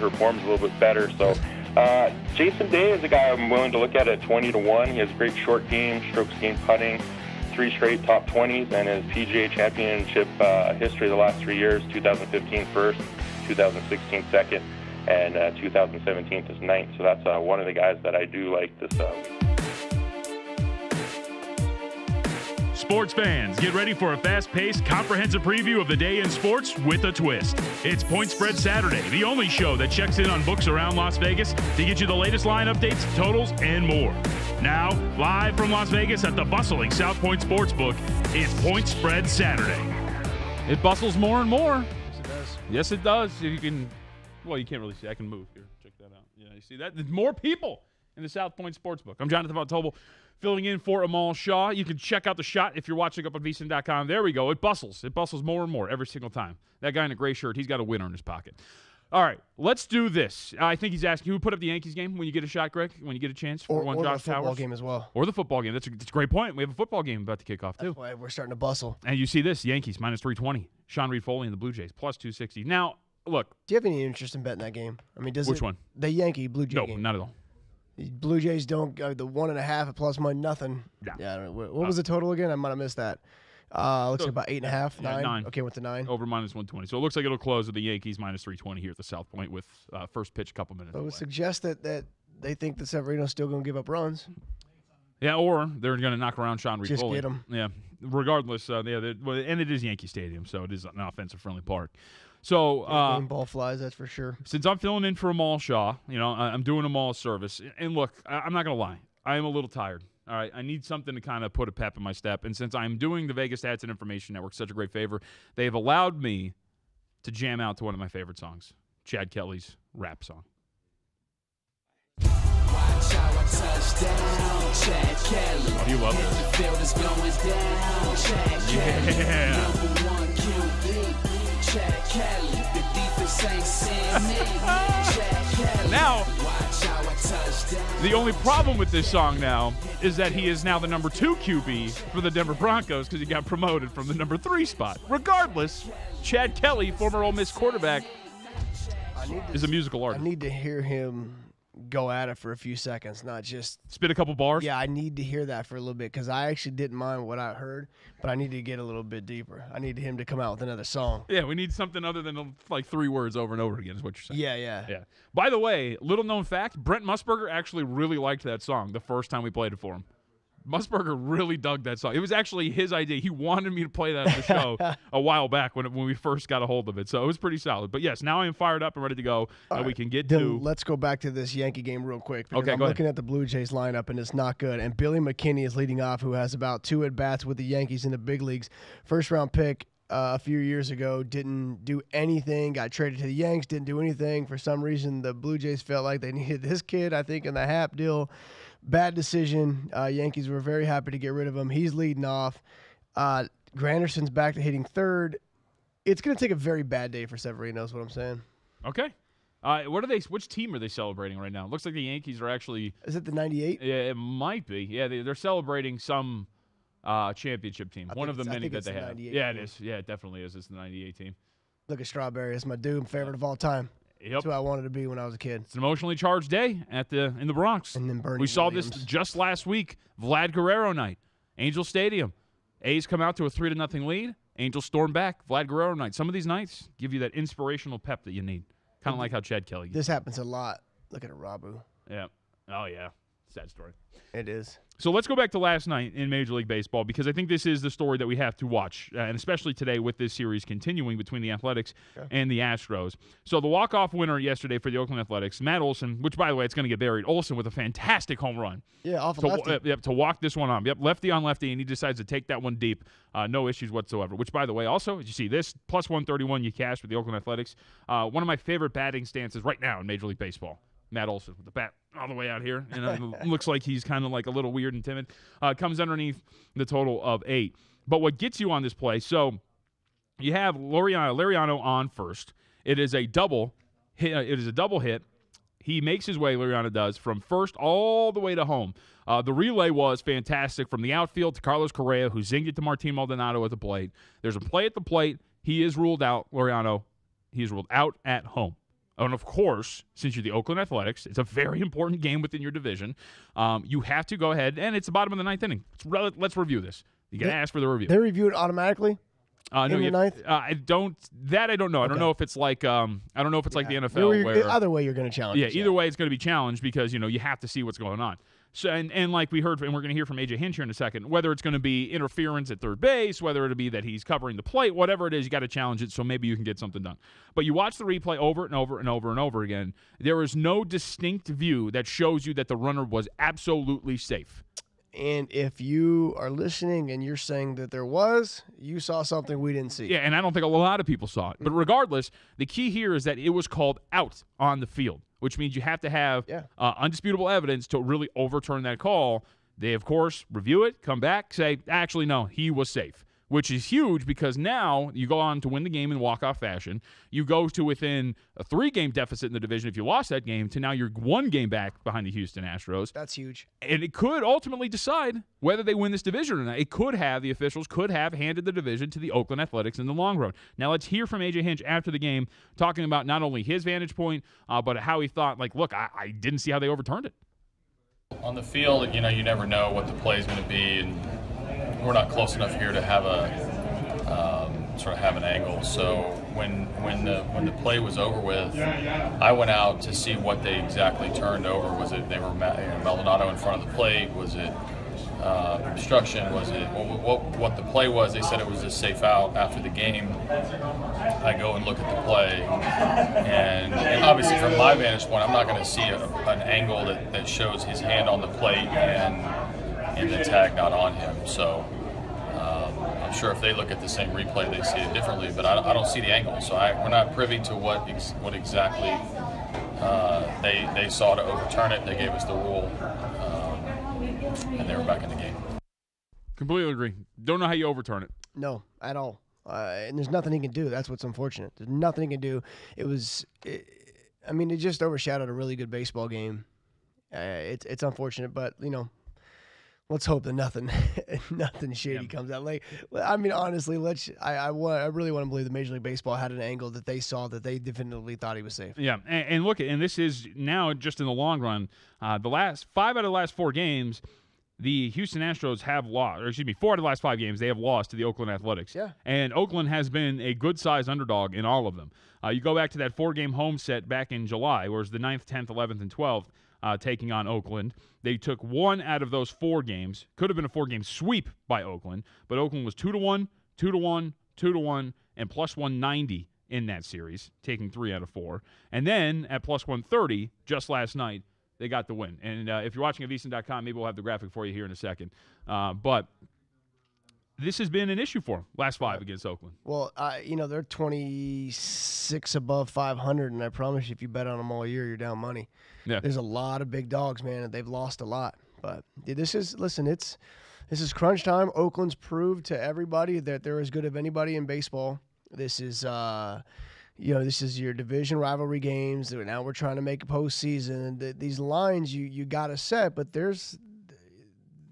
Her form's a little bit better. So Jason Day is a guy I'm willing to look at 20-1. He has great short game, strokes gained putting, 3 straight top 20s, and his PGA Championship history the last 3 years: 2015 first, 2016 second, and 2017 is ninth. So that's one of the guys that I do like this week. Sports fans, get ready for a fast-paced, comprehensive preview of the day in sports with a twist. It's Point Spread Saturday, the only show that checks in on books around Las Vegas to get you the latest line updates, totals, and more. Now, live from Las Vegas at the bustling South Point Sportsbook, it's Point Spread Saturday. It bustles more and more. Yes, it does. You can Well, you can't really see. I can move here. Check that out. Yeah, you see that? There's more people in the South Point Sportsbook. I'm Jonathan Von Tobel, filling in for Amal Shaw. You can check out the shot if you're watching up on VSiN.com. There we go. It bustles. It bustles more and more every single time. That guy in a gray shirt, he's got a winner in his pocket. All right, let's do this. I think he's asking, who put up the Yankees game when you get a shot, Greg? When you get a chance for one Josh Towers? Or the football game as well. Or the football game. That's a great point. We have a football game about to kick off, too. That's why we're starting to bustle. And you see this, Yankees, minus 320. Sean Reed-Foley and the Blue Jays, plus 260. Now, look. Do you have any interest in betting that game? I mean, Which one? The Yankee-Blue Jay game. No, not at all. The Blue Jays don't go the 1.5 at plus money, nothing. No. Yeah, what was the total again? I might have missed that. Looks like about 8.5, 9. 9. Okay, went to 9. Over minus 120. So it looks like it'll close with the Yankees minus 320 here at the South Point with first pitch a couple minutes So it would away. suggest that they think that Severino's still going to give up runs. Yeah, or they're going to knock around Sean Reed. Just get him. Yeah, regardless. And it is Yankee Stadium, so it is an offensive-friendly park. So game ball flies, that's for sure. Since I'm filling in for Amal Shaw, I'm doing Amal a service. And look, I'm not going to lie. I am a little tired. All right, I need something to kind of put a pep in my step. And since I'm doing the Vegas Stats and Information Network such a great favor, they have allowed me to jam out to one of my favorite songs, Chad Kelly's rap song. Watch how I touch down, Chad Kelly. Oh, you love this. The field is going down, Chad Kelly. Number one QB, Chad Kelly. The defense ain't seeing me, Chad Kelly. Now, watch how I touch down. The only problem with this song now is that he is now the number 2 QB for the Denver Broncos because he got promoted from the number 3 spot. Regardless, Chad Kelly, former Ole Miss quarterback, is a musical artist. I need to hear him go at it for a few seconds, not just spit a couple bars. Yeah, I need to hear that for a little bit because I actually didn't mind what I heard, but I need to get a little bit deeper. I need him to come out with another song. Yeah, we need something other than like 3 words over and over again is what you're saying. Yeah. By the way, little known fact, Brent Musburger actually really liked that song the first time we played it for him. Musburger really dug that song. It was actually his idea. He wanted me to play that on the show a while back when we first got a hold of it. So it was pretty solid. But yes, now I am fired up and ready to go. We can get to. Let's go back to this Yankee game real quick. Okay, I'm looking at the Blue Jays lineup and it's not good. And Billy McKinney is leading off, who has about 2 at bats with the Yankees in the big leagues. First round pick a few years ago, didn't do anything. Got traded to the Yanks, didn't do anything. For some reason, the Blue Jays felt like they needed this kid. I think in the Hap deal. Bad decision. Yankees were very happy to get rid of him. He's leading off. Granderson's back to hitting third. It's going to take a very bad day for Severino, is what I'm saying. Okay. Which team are they celebrating right now? It looks like the Yankees are actually. Is it the 98? Yeah, it might be. Yeah, they're celebrating some championship team. One of the many that they have. Yeah, it is. Yeah, it definitely is. It's the 98 team. Look at Strawberry. It's my favorite of all time. Yep. That's who I wanted to be when I was a kid. It's an emotionally charged day in the Bronx. And then Bernie we saw Williams. this just last week. Vlad Guerrero night, Angel Stadium. A's come out to a 3-0 lead. Angels storm back. Vlad Guerrero night. Some of these nights give you that inspirational pep that you need. Kind of like how Chad Kelly. This happens a lot. Look at Rabu. Yeah. Oh yeah. Sad story. It is. So let's go back to last night in Major League Baseball because I think this is the story that we have to watch, and especially today with this series continuing between the Athletics and the Astros. So the walk-off winner yesterday for the Oakland Athletics, Matt Olson, which, by the way, it's going to get buried. Olson with a fantastic home run. Yeah, off a lefty. To walk this one on. Yep, lefty on lefty, and he decides to take that one deep. No issues whatsoever, which, by the way, also, as you see this, plus 131 you cash with the Oakland Athletics. One of my favorite batting stances right now in Major League Baseball. Matt Olson with the bat all the way out here. And it looks like he's kind of like a little weird and timid. Comes underneath the total of 8. But what gets you on this play, so you have Liriano on first. It is a double hit. He makes his way, Liriano does, from first all the way to home. The relay was fantastic from the outfield to Carlos Correa, who zinged it to Martin Maldonado at the plate. There's a play at the plate. He is ruled out, Liriano. He is ruled out at home. And, of course, since you're the Oakland Athletics, it's a very important game within your division. You have to go ahead, and it's the bottom of the 9th inning. Let's review this. You got to ask for the review. They review it automatically? No, in the 9th? I don't know. Okay. I don't know if it's like the NFL. Either way, you're going to challenge. Yeah, either way, it's going to be challenged because you have to see what's going on. So and like we heard, and we're going to hear from AJ Hinch here in a second, whether it's going to be interference at third base, whether it'll be that he's covering the plate, whatever it is, you got to challenge it so maybe you can get something done. But you watch the replay over and over and over and over again. There is no distinct view that shows you that the runner was absolutely safe. And if you are listening and you're saying that there was, you saw something we didn't see. Yeah, and I don't think a lot of people saw it. But regardless, the key here is that it was called out on the field, which means you have to have undisputable evidence to really overturn that call. They, of course, review it, come back, say, actually, no, he was safe, which is huge because now you go on to win the game in walk-off fashion. You go to within a 3-game deficit in the division if you lost that game to now you're 1 game back behind the Houston Astros. That's huge. And it could ultimately decide whether they win this division or not. It could have, the officials could have handed the division to the Oakland Athletics in the long run. Now let's hear from A.J. Hinch after the game talking about not only his vantage point, but how he thought, like, look, I didn't see how they overturned it. On the field, you never know what the play is going to be, and we're not close enough here to have have an angle. So when the play was over with, I went out to see what they exactly turned over. Was it they were Maldonado in front of the plate? Was it obstruction? Was it what the play was? They said it was a safe out after the game. I go and look at the play, and obviously from my vantage point, I'm not going to see an angle that shows his hand on the plate and the tag not on him. So I'm sure if they look at the same replay, they see it differently, but I don't see the angle. So we're not privy to what exactly they saw to overturn it. They gave us the rule, and they were back in the game. Completely agree. Don't know how you overturn it. No, at all. And there's nothing he can do. That's what's unfortunate. There's nothing he can do. It just overshadowed a really good baseball game. It's unfortunate, but, let's hope that nothing shady comes out. Honestly, I really want to believe that Major League Baseball had an angle that they saw that they definitively thought he was safe. Yeah, and look, and this is now just in the long run. The last 5 out of the last 4 games, the Houston Astros have lost, 4 out of the last 5 games, they have lost to the Oakland Athletics. Yeah. And Oakland has been a good-sized underdog in all of them. You go back to that 4-game home set back in July, where it was the 9th, 10th, 11th, and 12th. Taking on Oakland. They took 1 out of those 4 games. Could have been a 4-game sweep by Oakland, but Oakland was 2-1, 2-1, 2-1, and plus 190 in that series, taking 3 out of 4. And then at plus 130, just last night, they got the win. And if you're watching at VSiN.com, maybe we'll have the graphic for you here in a second. But this has been an issue for them, last 5 against Oakland. Well, they're 26 above 500, and I promise you, if you bet on them all year, you're down money. Yeah. There's a lot of big dogs, man, and they've lost a lot. But this is crunch time. Oakland's proved to everybody that they're as good as anybody in baseball. This is, this is your division rivalry games. Now we're trying to make a postseason. And these lines you got to set, but they're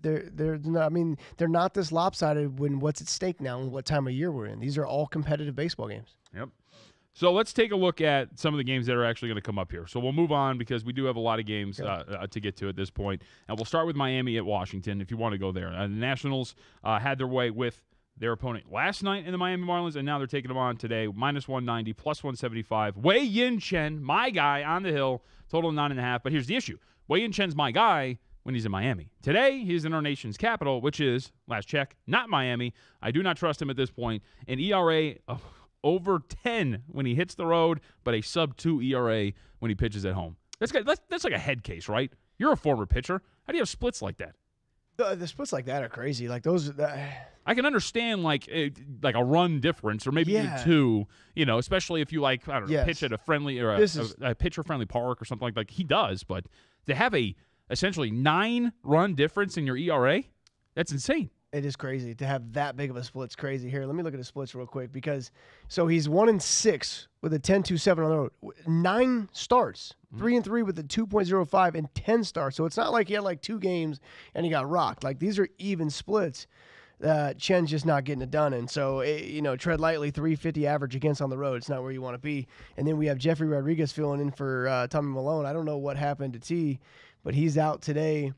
not this lopsided when what's at stake now and what time of year we're in. These are all competitive baseball games. Yep. So let's take a look at some of the games that are actually going to come up here. So we'll move on because we do have a lot of games to get to at this point. And we'll start with Miami at Washington if you want to go there. The Nationals had their way with their opponent last night in the Miami Marlins, and now they're taking them on today. Minus 190, plus 175. Wei-Yin Chen, my guy, on the hill, total 9.5. But here's the issue. Wei-Yin Chen's my guy when he's in Miami. Today, he's in our nation's capital, which is, last check, not Miami. I do not trust him at this point. An ERA of over 10 when he hits the road, but a sub-2 ERA when he pitches at home. That's like a head case, right? You're a former pitcher. How do you have splits like that? The splits like that are crazy. Like those. I can understand like a run difference or maybe 2. Especially if you pitch at a friendly or a pitcher-friendly park or something like he does. But to have a essentially 9-run difference in your ERA, that's insane. It is crazy to have that big of a split. It's crazy. Here, let me look at his splits real quick because he's 1-6 with a 10.27 on the road. 9 starts, 3-3 with a 2.05 and 10 starts. So it's not like he had 2 games and he got rocked. These are even splits. Chen's just not getting it done. And so, tread lightly, 350 average against on the road. It's not where you want to be. And then we have Jeffrey Rodriguez filling in for Tommy Malone. I don't know what happened to T, but he's out today.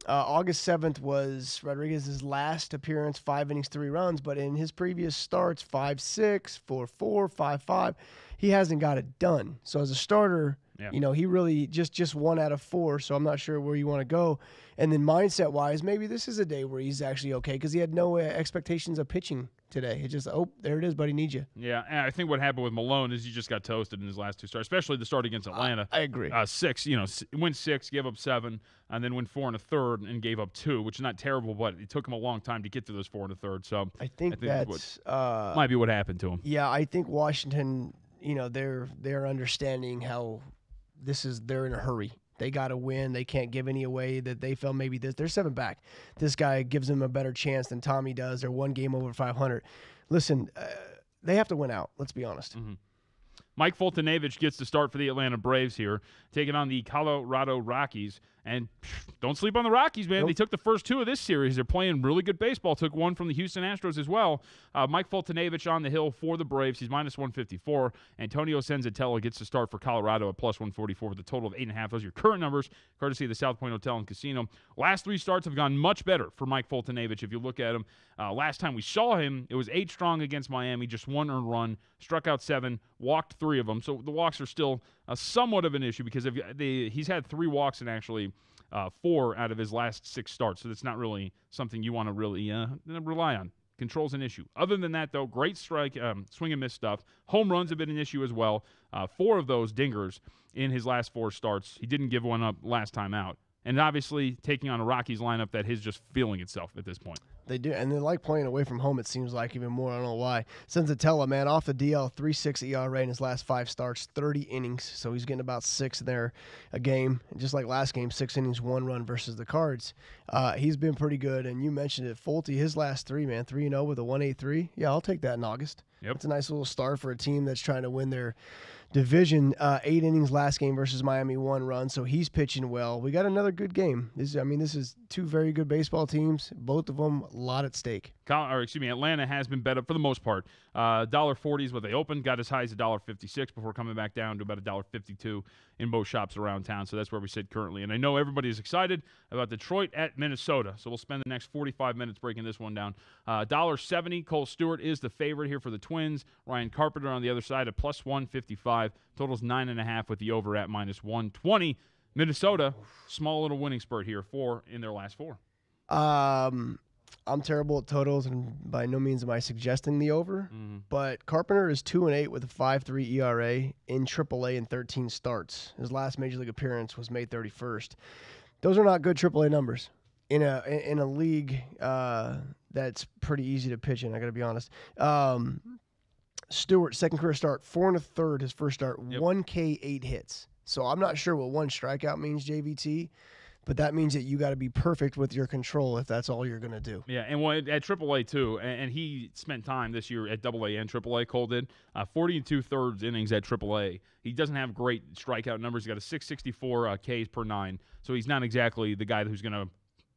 August 7th was Rodriguez's last appearance, 5 innings, 3 runs. But in his previous starts, 5-6, 4-4, 5-5, he hasn't got it done. So as a starter, he really just 1 out of 4. So I'm not sure where you want to go. And then mindset-wise, maybe this is a day where he's actually okay because he had no expectations of pitching today. It just, there it is, buddy, need you. Yeah, and I think what happened with Malone is he just got toasted in his last 2 starts, especially the start against Atlanta. I agree. 6, went 6, gave up 7, and then went 4 1/3 and gave up 2, which is not terrible, but it took him a long time to get to those 4 1/3. So I think that's might be what happened to him. Yeah, I think Washington, they're understanding how they're in a hurry. They got to win. They can't give any away that they felt maybe they're 7 back. This guy gives them a better chance than Tommy does. They're 1 game over 500. Listen, they have to win out. Let's be honest. Mm-hmm. Mike Foltynewicz gets the start for the Atlanta Braves here, taking on the Colorado Rockies. And don't sleep on the Rockies, man. Nope. They took the first 2 of this series. They're playing really good baseball. Took 1 from the Houston Astros as well. Mike Foltynewicz on the hill for the Braves. He's -154. Antonio Senzatella gets the start for Colorado at +144 with a total of 8.5. Those are your current numbers, courtesy of the South Point Hotel and Casino. Last 3 starts have gone much better for Mike Foltynewicz. If you look at him, last time we saw him, it was 8 strong against Miami, just 1 earned run, struck out 7, walked 3 of them. So the walks are still somewhat of an issue because he's had 3 walks and actually 4 out of his last 6 starts. So that's not really something you want to really rely on. Control's an issue. Other than that, though, great strike, swing and miss stuff. Home runs have been an issue as well. 4 of those dingers in his last 4 starts. He didn't give one up last time out. And obviously taking on a Rockies lineup that is just feeling itself at this point. They do, and they like playing away from home, it seems like, even more. I don't know why. Senzatella, man, off the DL, 3.6 ERA in his last 5 starts, 30 innings. So he's getting about 6 there a game. And just like last game, 6 innings, 1 run versus the Cards. He's been pretty good, and you mentioned it. Folty, his last 3, man, 3-0 with a 1.83. Yeah, I'll take that in August. Yep. It's a nice little start for a team that's trying to win their division. 8 innings last game versus Miami, 1 run, so he's pitching well. We got another good game. This is 2 very good baseball teams. Both of them, a lot at stake. Atlanta has been better for the most part. $1.40 is what they opened. Got as high as $1.56 before coming back down to about $1.52 in most shops around town. So that's where we sit currently. And I know everybody is excited about Detroit at Minnesota. So we'll spend the next 45 minutes breaking this one down. $1.70. Cole Stewart is the favorite here for the Twins. Ryan Carpenter on the other side at +155. Total's 9.5 with the over at -120. Minnesota, small little winning spurt here, 4 in their last 4. I'm terrible at totals, and by no means am I suggesting the over. But Carpenter is 2-8 with a 5.3 ERA in AAA in 13 starts. His last major league appearance was May 31st. Those are not good AAA numbers in a league that's pretty easy to pitch in. I got to be honest. Stewart, second career start, 4 1/3 his first start, 1K, 8 hits. So I'm not sure what 1 strikeout means, JVT. But that means that you got to be perfect with your control if that's all you're going to do. Yeah, and at AAA too, and he spent time this year at AA and AAA. Cole did 40 2/3 innings at AAA. He doesn't have great strikeout numbers. He got a 664 Ks per 9, so he's not exactly the guy who's going to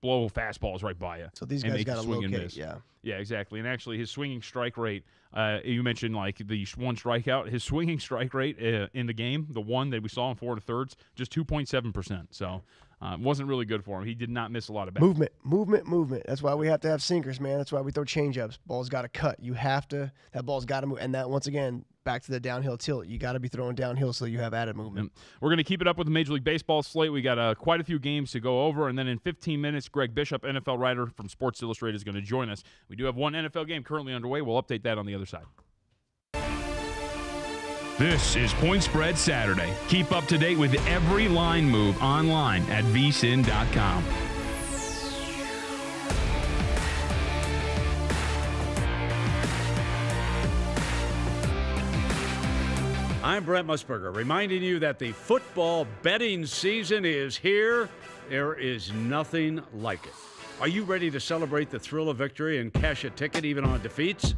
blow fastballs right by you. So these guys got to locate, yeah. Yeah, exactly. And actually, his swinging strike rate, you mentioned like the 1 strikeout, his swinging strike rate in the game, the one that we saw in 4 1/3, just 2.7%. So wasn't really good for him. He did not miss a lot of bats. Movement. That's why we have to have sinkers, man. That's why we throw changeups. Ball's got to cut. That ball's got to move. And that, once again, back to the downhill tilt. You got to be throwing downhill so you have added movement. We're going to keep it up with the Major League Baseball slate. We got quite a few games to go over, and then in 15 minutes, Greg Bishop, NFL writer from Sports Illustrated, is going to join us. We do have one NFL game currently underway. We'll update that on the other side. This is Point Spread Saturday. Keep up to date with every line move online at VSiN.com. I'm Brent Musburger, reminding you that the football betting season is here. There is nothing like it. Are you ready to celebrate the thrill of victory and cash a ticket even on defeats?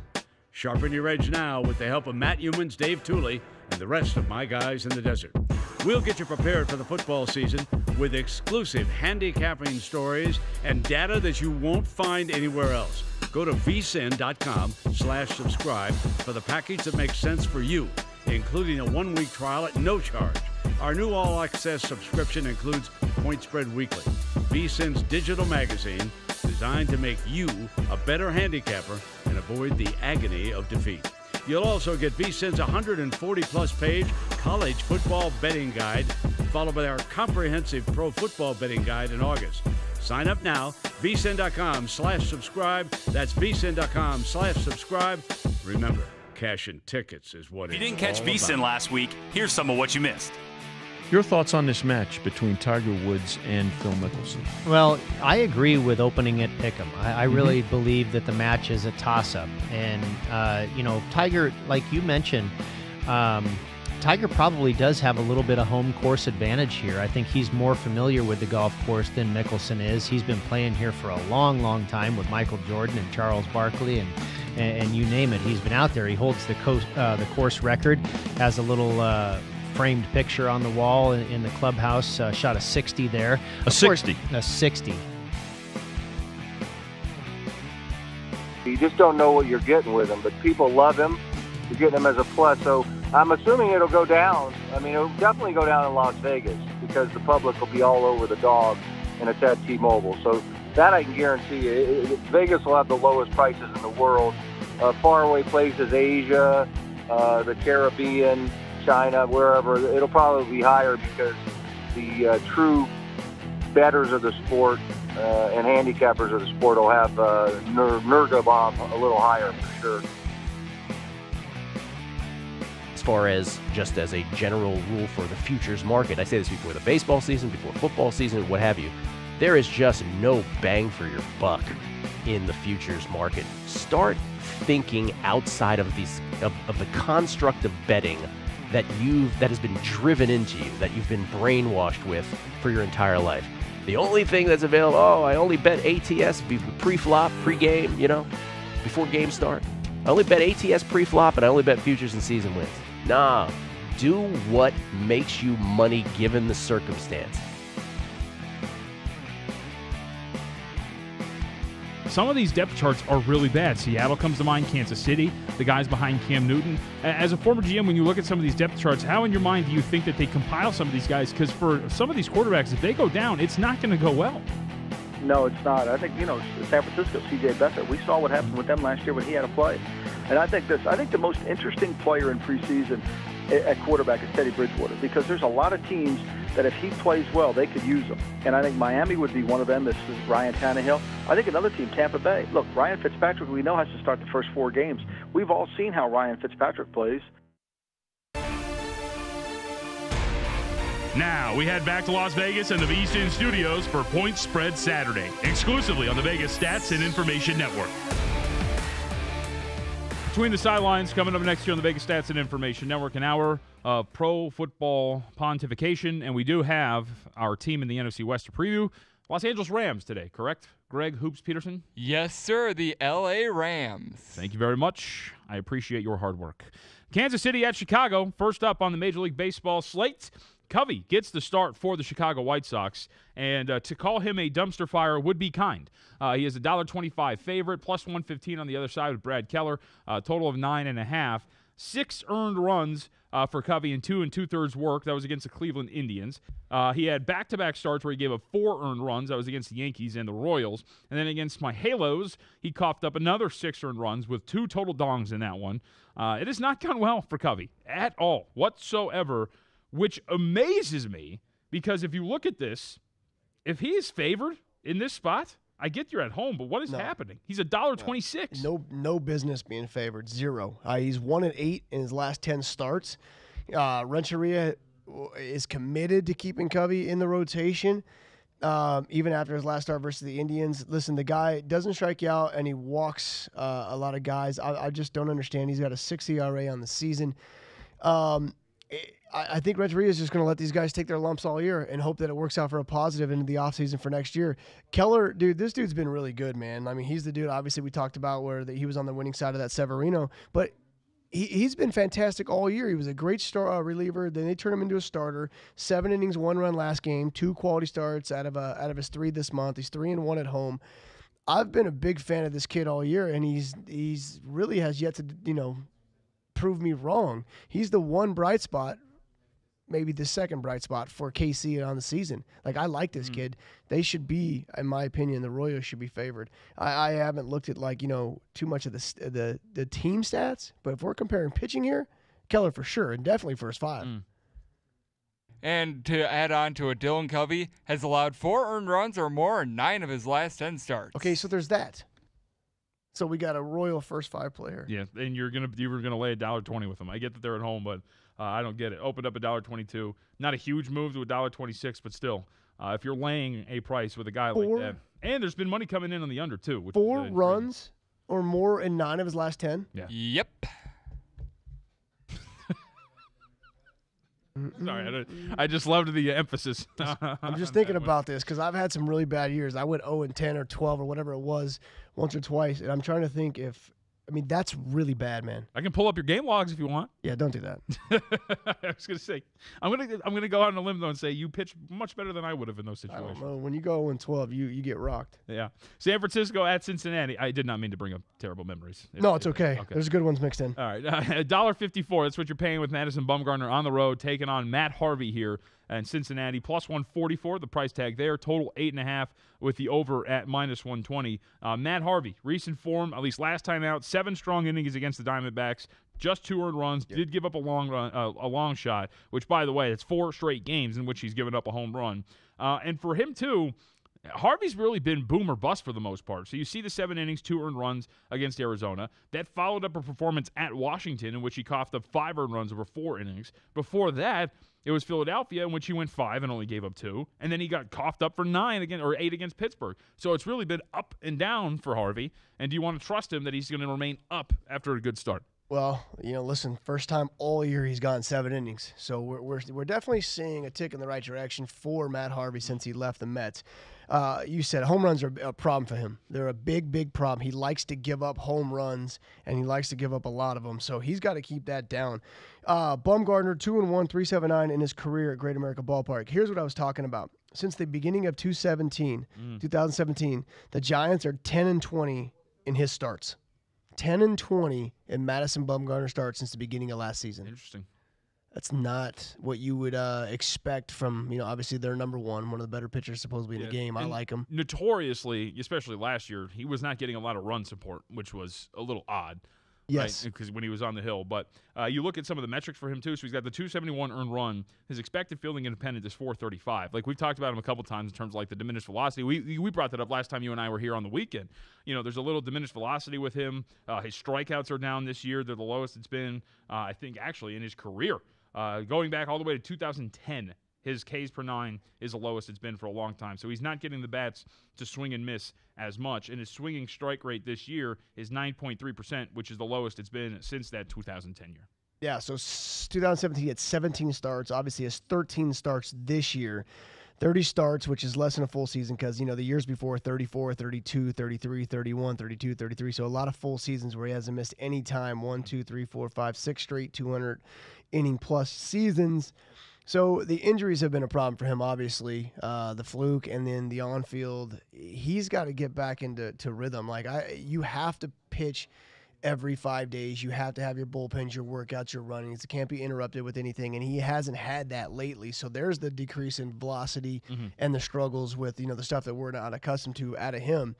Sharpen your edge now with the help of Matt Humans, Dave Tooley, and the rest of my guys in the desert. We'll get you prepared for the football season with exclusive handicapping stories and data that you won't find anywhere else. Go to vsin.com/subscribe for the package that makes sense for you, including a 1-week trial at no charge. Our new all-access subscription includes Point Spread Weekly, VSiN's digital magazine designed to make you a better handicapper and avoid the agony of defeat. You'll also get VSiN's 140-plus page college football betting guide, followed by our comprehensive pro football betting guide in August. Sign up now, VSiN.com/subscribe. That's VSiN.com/subscribe. Remember, cashing tickets is what If you it's didn't catch all VSiN about. last week, here's some of what you missed. Your thoughts on this match between Tiger Woods and Phil Mickelson? Well, I agree with opening at Pick'em. I really believe that the match is a toss-up. And, Tiger, like you mentioned, Tiger probably does have a little bit of home course advantage here. I think he's more familiar with the golf course than Mickelson is. He's been playing here for a long, long time with Michael Jordan and Charles Barkley and you name it. He's been out there. He holds the course record, has a little framed picture on the wall in the clubhouse, shot a 60 there. A 60? A 60. You just don't know what you're getting with him, but people love him. You're getting him as a plus. So I'm assuming it'll go down. I mean, it'll definitely go down in Las Vegas because the public will be all over the dog, and it's at T-Mobile. So that I can guarantee you. Vegas will have the lowest prices in the world. Faraway places, Asia, the Caribbean, China, wherever, it'll probably be higher because the true bettors of the sport and handicappers of the sport will have Nurgabom a little higher for sure. As far as just as a general rule for the futures market, I say this before the baseball season, before football season, what have you, there is just no bang for your buck in the futures market. Start thinking outside of of the construct of betting that has been driven into you, that you've been brainwashed with for your entire life. The only thing that's available, I only bet ATS pre-flop, pre-game, before games start. I only bet ATS pre-flop and I only bet futures and season wins. Nah, do what makes you money given the circumstance. Some of these depth charts are really bad. Seattle comes to mind, Kansas City, the guys behind Cam Newton. As a former GM, when you look at some of these depth charts, how in your mind do you think that they compile some of these guys? Because for some of these quarterbacks, if they go down, it's not going to go well. No, it's not. I think, San Francisco, C.J. Beathard, we saw what happened with them last year when he had a play. And I think the most interesting player in preseason at quarterback is Teddy Bridgewater, because there's a lot of teams that if he plays well, they could use him. And I think Miami would be one of them. This is Ryan Tannehill. I think another team, Tampa Bay. Look, Ryan Fitzpatrick, we know, has to start the first 4 games. We've all seen how Ryan Fitzpatrick plays. Now, we head back to Las Vegas and the VSiN studios for Point Spread Saturday, exclusively on the Vegas Stats and Information Network. Between the Sidelines, coming up next year on the Vegas Stats and Information Network, an hour of pro football pontification, and we do have our team in the NFC West to preview. Los Angeles Rams today, correct? Greg Hoops Peterson? Yes, sir, the L.A. Rams. Thank you very much. I appreciate your hard work. Kansas City at Chicago, first up on the Major League Baseball slate. Covey gets the start for the Chicago White Sox, and to call him a dumpster fire would be kind. He is a $1.25 favorite, plus 115 on the other side with Brad Keller, total of 9.5. 6 earned runs for Covey in 2 2/3 work. That was against the Cleveland Indians. He had back-to-back starts where he gave up 4 earned runs. That was against the Yankees and the Royals. And then against my Halos, he coughed up another 6 earned runs with 2 total dongs in that one. It has not gone well for Covey at all whatsoever, which amazes me, because if you look at this, if he is favored in this spot, I get you're at home, but what is happening? He's $1.26. No business being favored. 0. He's 1-8 in his last 10 starts. Renteria is committed to keeping Covey in the rotation, even after his last start versus the Indians. Listen, the guy doesn't strike you out, and he walks a lot of guys. I just don't understand. He's got a 6 ERA on the season. I think Renteria is just going to let these guys take their lumps all year and hope that it works out for a positive into the offseason for next year. Keller, dude, this dude's been really good, man. I mean, he's the dude, obviously, we talked about where he was on the winning side of that Severino, but he's been fantastic all year. He was a great reliever. Then they turned him into a starter. 7 innings, 1 run last game, 2 quality starts out of his 3 this month. He's 3-1 at home. I've been a big fan of this kid all year, and he's really has yet to, prove me wrong. He's the one bright spot, maybe the second bright spot for KC on the season. Like, I like this kid. They should be, in my opinion, the Royals should be favored. I haven't looked at too much of the team stats, but if we're comparing pitching here, Keller for sure, and definitely first 5. And to add on to it, Dylan Covey has allowed 4 earned runs or more in 9 of his last 10 starts. Okay, so there's that. So we got a royal first 5 player. Yeah, and you were gonna lay $1.20 with them. I get that they're at home, but I don't get it. Opened up $1.22. Not a huge move to $1.26, but still, if you're laying a price with a guy like that, and there's been money coming in on the under too. Which 4 runs or more in 9 of his last 10. Yeah. Yep. Sorry, I just loved the emphasis. I'm just thinking about this because I've had some really bad years. I went 0-10 or 12 or whatever it was once or twice, and I'm trying to think if – I mean, that's really bad, man. I can pull up your game logs if you want. Yeah, don't do that. I was gonna say, I'm gonna go out on a limb though and say you pitched much better than I would have in those situations. I don't know. When you go 0-12, you get rocked. Yeah. San Francisco at Cincinnati. I did not mean to bring up terrible memories. No, it's okay. There's good ones mixed in. All right, $1.54. That's what you're paying with Madison Bumgarner on the road, taking on Matt Harvey here in Cincinnati. Plus 144, the price tag there. Total 8.5 with the over at minus 120. Matt Harvey, recent form, at least last time out, 7 strong innings against the Diamondbacks. Just 2 earned runs. Yep. Did give up a long shot, which, by the way, it's 4 straight games in which he's given up a home run. And for him, too, Harvey's really been boom or bust for the most part. So you see the 7 innings, 2 earned runs against Arizona. That followed up a performance at Washington in which he coughed up 5 earned runs over 4 innings. Before that, it was Philadelphia in which he went 5 and only gave up 2. And then he got coughed up for 9 again, or 8 against Pittsburgh. So it's really been up and down for Harvey. And do you want to trust him that he's going to remain up after a good start? Well, listen, first time all year he's gone 7 innings. So we're definitely seeing a tick in the right direction for Matt Harvey since he left the Mets. You said home runs are a problem for him. They're a big, big problem. He likes to give up home runs, and he likes to give up a lot of them. So he's got to keep that down. Bumgarner, 2-1, 3.79 in his career at Great America Ballpark. Here's what I was talking about. Since the beginning of 2017, the Giants are 10-20 in his starts. 10-20 in Madison Bumgarner starts since the beginning of last season. Interesting. That's not what you would expect from, obviously they're number one of the better pitchers supposedly in the game. I like him. Notoriously, especially last year, he was not getting a lot of run support, which was a little odd. Yes. Because when he was on the hill. But you look at some of the metrics for him, too. So he's got the 271 earned run. His expected fielding independent is 435. Like, we've talked about him a couple times in terms of, like, the diminished velocity. We brought that up last time you and I were here on the weekend. There's a little diminished velocity with him. His strikeouts are down this year. They're the lowest it's been, I think, actually, in his career. Going back all the way to 2010, his Ks per 9 is the lowest it's been for a long time. So he's not getting the bats to swing and miss as much. And his swinging strike rate this year is 9.3%, which is the lowest it's been since that 2010 year. Yeah, so 2017 he had 17 starts. Obviously, he has 13 starts this year. 30 starts, which is less than a full season because, the years before, 34, 32, 33, 31, 32, 33. So a lot of full seasons where he hasn't missed any time. 1, 2, 3, 4, 5, 6 straight 200-inning-plus seasons. So the injuries have been a problem for him, obviously. The fluke and then the on-field. He's got to get back into rhythm. You have to pitch every 5 days. You have to have your bullpens, your workouts, your runnings. It can't be interrupted with anything, and he hasn't had that lately. So there's the decrease in velocity and the struggles with, the stuff that we're not accustomed to out of him.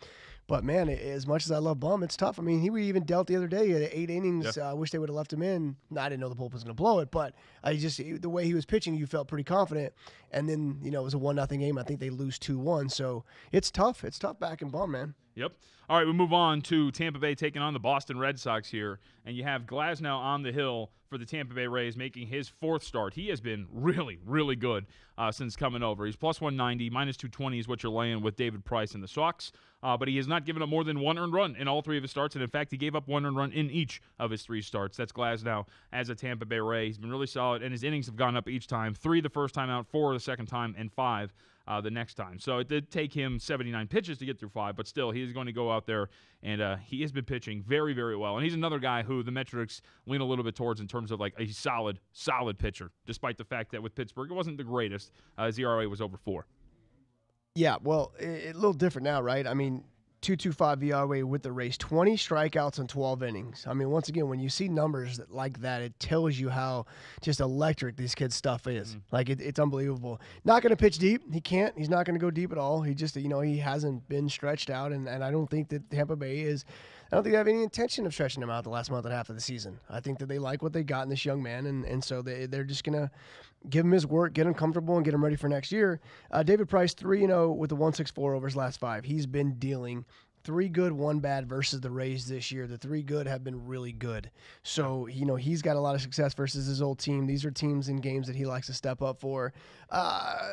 But, man, as much as I love Bum, it's tough. I mean, he even dealt the other day. He had 8 innings. I wish they would have left him in. No, I didn't know the bullpen was going to blow it, but the way he was pitching, you felt pretty confident. And then, it was a 1-0 game. I think they lose 2-1. So it's tough. It's tough back in Bum, man. Yep. All right, we move on to Tampa Bay taking on the Boston Red Sox here. And you have Glasnow on the hill for the Tampa Bay Rays making his 4th start. He has been really, really good since coming over. He's plus 190, minus 220 is what you're laying with David Price and the Sox. But he has not given up more than 1 earned run in all 3 of his starts. And, in fact, he gave up 1 earned run in each of his 3 starts. That's Glasnow as a Tampa Bay Ray. He's been really solid, and his innings have gone up each time. 3 the first time out, 4 the second time, and 5 the next time. So it did take him 79 pitches to get through 5, but still, he is going to go out there, and he has been pitching very, very well. And he's another guy who the metrics lean a little bit towards in terms of like a solid pitcher, despite the fact that with Pittsburgh, it wasn't the greatest. His ERA was over 4. Yeah, well, a little different now, right? I mean, 2.25 ERA with the Rays, 20 strikeouts in 12 innings. I mean, once again, when you see numbers like that, it tells you how just electric this kid's stuff is. Like, it's unbelievable. Not going to pitch deep. He can't. He's not going to go deep at all. He just, he hasn't been stretched out, and I don't think that Tampa Bay is – I don't think they have any intention of stretching him out the last month and a half of the season. I think that they like what they got in this young man, and so they're just going to give him his work, get him comfortable, and get him ready for next year. David Price, 3-0 with the 164 over his last 5. He's been dealing 3 good, 1 bad versus the Rays this year. The 3 good have been really good. So, he's got a lot of success versus his old team. These are teams in games that he likes to step up for.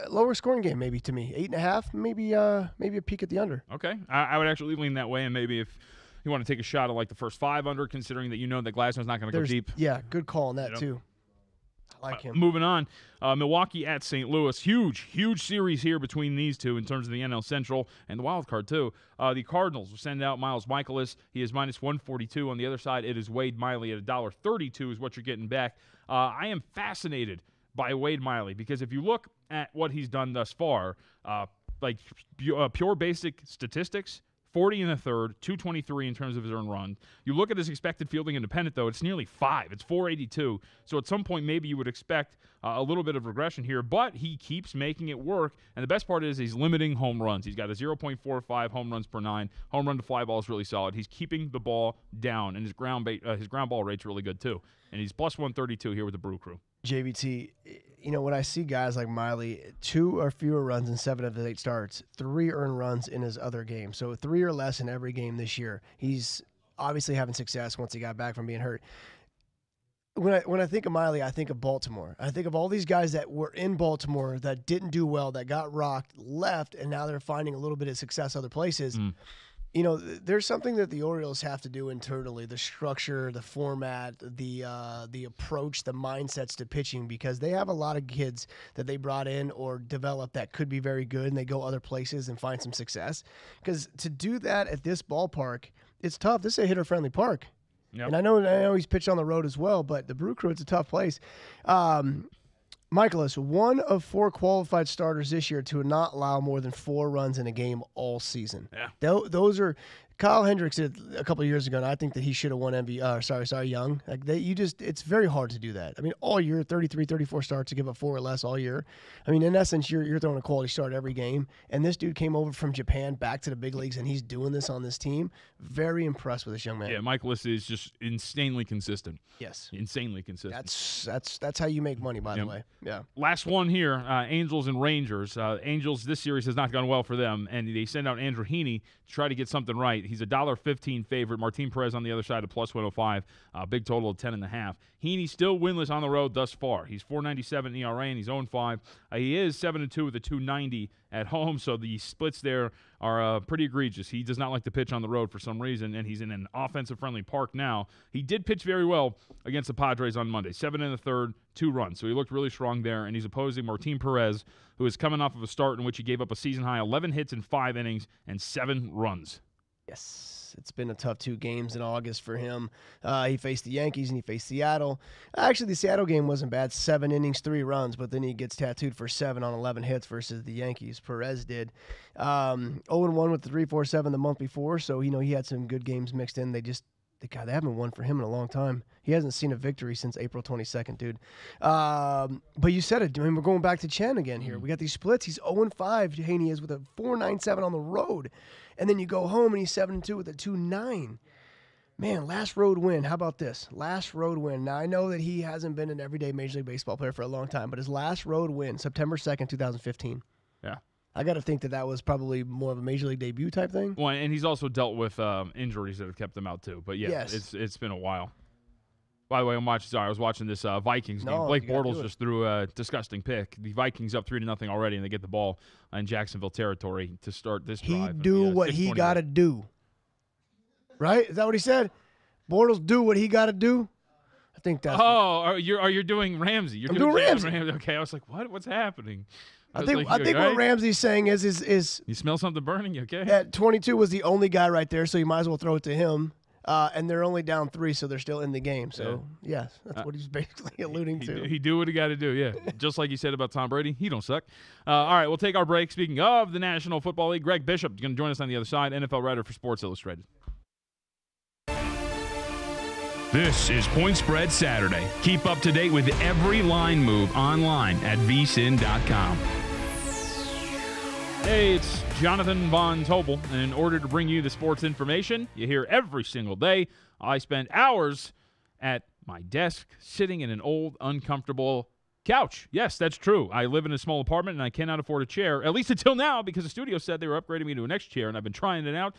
Lower scoring game, maybe, to me. 8.5, maybe a peek at the under. Okay. I would actually lean that way, and maybe if you want to take a shot at like the first 5 under, considering that that Glasnow's not going to go deep. Yeah, good call on that, too. I like him. Moving on, Milwaukee at St. Louis. Huge series here between these two in terms of the NL Central and the wild card, too. The Cardinals will send out Miles Mikolas. He is minus 142. On the other side, it is Wade Miley at $1.32 is what you're getting back. I am fascinated by Wade Miley because if you look at what he's done thus far, pure basic statistics, 40 in the third, 223 in terms of his earned run. You look at his expected fielding independent, though, it's nearly 5. It's 482. So at some point, maybe you would expect a little bit of regression here, but he keeps making it work. And the best part is he's limiting home runs. He's got a 0.45 home runs per 9. Home run to fly ball is really solid. He's keeping the ball down, and his ground ball rate's really good, too. And he's plus 132 here with the Brew Crew. JVT, when I see guys like Miley, 2 or fewer runs in 7 of his 8 starts, 3 earned runs in his other game. So 3 or less in every game this year. He's obviously having success once he got back from being hurt. When I think of Miley, I think of Baltimore. I think of all these guys that were in Baltimore that didn't do well, that got rocked, left, and now they're finding a little bit of success other places. There's something that the Orioles have to do internally, the structure, the format, the approach, the mindsets to pitching, because they have a lot of kids that they brought in or developed that could be very good, and they go other places and find some success. Because to do that at this ballpark, it's tough. This is a hitter-friendly park. Yep. And I know he's pitched on the road as well, but the Brew Crew, it's a tough place. Mikolas, 1 of 4 qualified starters this year to not allow more than 4 runs in a game all season. Yeah. Those are Kyle Hendricks did a couple of years ago, and I think that he should have won MVP. Young. It's very hard to do that. I mean, all year, 33, 34 starts to give up 4 or less all year. I mean, in essence, you're throwing a quality start every game. And this dude came over from Japan back to the big leagues, and he's doing this on this team. Very impressed with this young man. Yeah, Mikolas is just insanely consistent. Yes, insanely consistent. That's how you make money, by the way. Yeah. Last one here, Angels and Rangers. Angels, this series has not gone well for them, and they send out Andrew Heaney to try to get something right. He's a $1.15 favorite. Martin Perez on the other side at plus 105. Big total of 10.5. Heaney still winless on the road thus far. He's 4.97 ERA and he's 0-5. He is 7-2 with a 2.90 at home, so the splits there are pretty egregious. He does not like to pitch on the road for some reason, and he's in an offensive-friendly park now. He did pitch very well against the Padres on Monday. 7 in the third, 2 runs. So he looked really strong there, and he's opposing Martin Perez, who is coming off of a start in which he gave up a season-high 11 hits in 5 innings and 7 runs. Yes, it's been a tough 2 games in August for him. He faced the Yankees and he faced Seattle. Actually, the Seattle game wasn't bad. 7 innings, 3 runs, but then he gets tattooed for 7 on 11 hits versus the Yankees. Perez did. 0-1 with the 3.47 the month before, so he had some good games mixed in. They haven't won for him in a long time. He hasn't seen a victory since April 22nd, dude. But you said it. I mean, we're going back to Chen again here. We got these splits. He's 0-5, Haney is, with a 4.97 on the road. And then you go home and he's 7-2 with a 2.9. Man, last road win. How about this? Last road win. Now, I know that he hasn't been an everyday Major League Baseball player for a long time, but his last road win, September 2nd, 2015. Yeah. I got to think that was probably more of a Major League debut type thing. Well, and he's also dealt with injuries that have kept him out too. But yeah, yes. It's been a while. By the way, I was watching this Vikings game. Blake Bortles just threw a disgusting pick. The Vikings up 3-0 already, and they get the ball in Jacksonville territory to start this drive. He do what he got to do. Right? Is that what he said? Bortles do what he got to do? I think that's... Oh, you're doing Ramsey. I'm doing Ramsey. Okay, I was like, what's happening? I think what Ramsey's saying is you smell something burning? You okay? At 22 was the only guy right there, so you might as well throw it to him. And they're only down 3, so they're still in the game. So, yes, that's what he's basically alluding to. He do what he got to do, yeah. Just like he said about Tom Brady, he don't suck. All right, we'll take our break. Speaking of the National Football League, Greg Bishop is going to join us on the other side, NFL writer for Sports Illustrated. This is Point Spread Saturday. Keep up to date with every line move online at VSiN.com. Hey, it's Jonathan Von Tobel, and in order to bring you the sports information you hear every single day, I spend hours at my desk sitting in an old, uncomfortable Couch. Yes, that's true. I live in a small apartment, and I cannot afford a chair, at least until now, because the studio said they were upgrading me to an X chair, and I've been trying it out.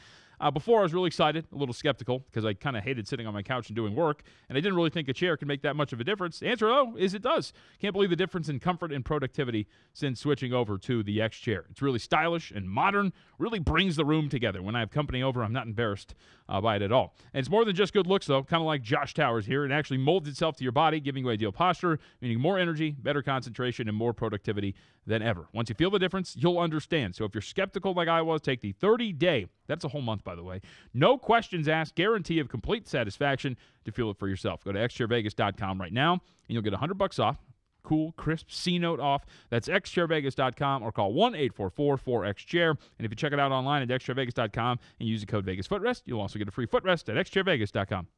Before, I was really excited, a little skeptical, because I kind of hated sitting on my couch and doing work, and I didn't really think a chair could make that much of a difference. The answer, though, is it does. Can't believe the difference in comfort and productivity since switching over to the X chair. It's really stylish and modern, really brings the room together. When I have company over, I'm not embarrassed by it at all. And it's more than just good looks, though, kind of like Josh Towers here. It actually molds itself to your body, giving you ideal posture, meaning more energy, better concentration, and more productivity than ever. Once you feel the difference, you'll understand. So if you're skeptical like I was, take the 30-day, that's a whole month, by the way, no questions asked, guarantee of complete satisfaction to feel it for yourself. Go to xchairvegas.com right now, and you'll get $100 off. Cool, crisp C-note off. That's xchairvegas.com or call 1-844-4XChair. And if you check it out online at xchairvegas.com and use the code VegasFootrest, you'll also get a free footrest at xchairvegas.com.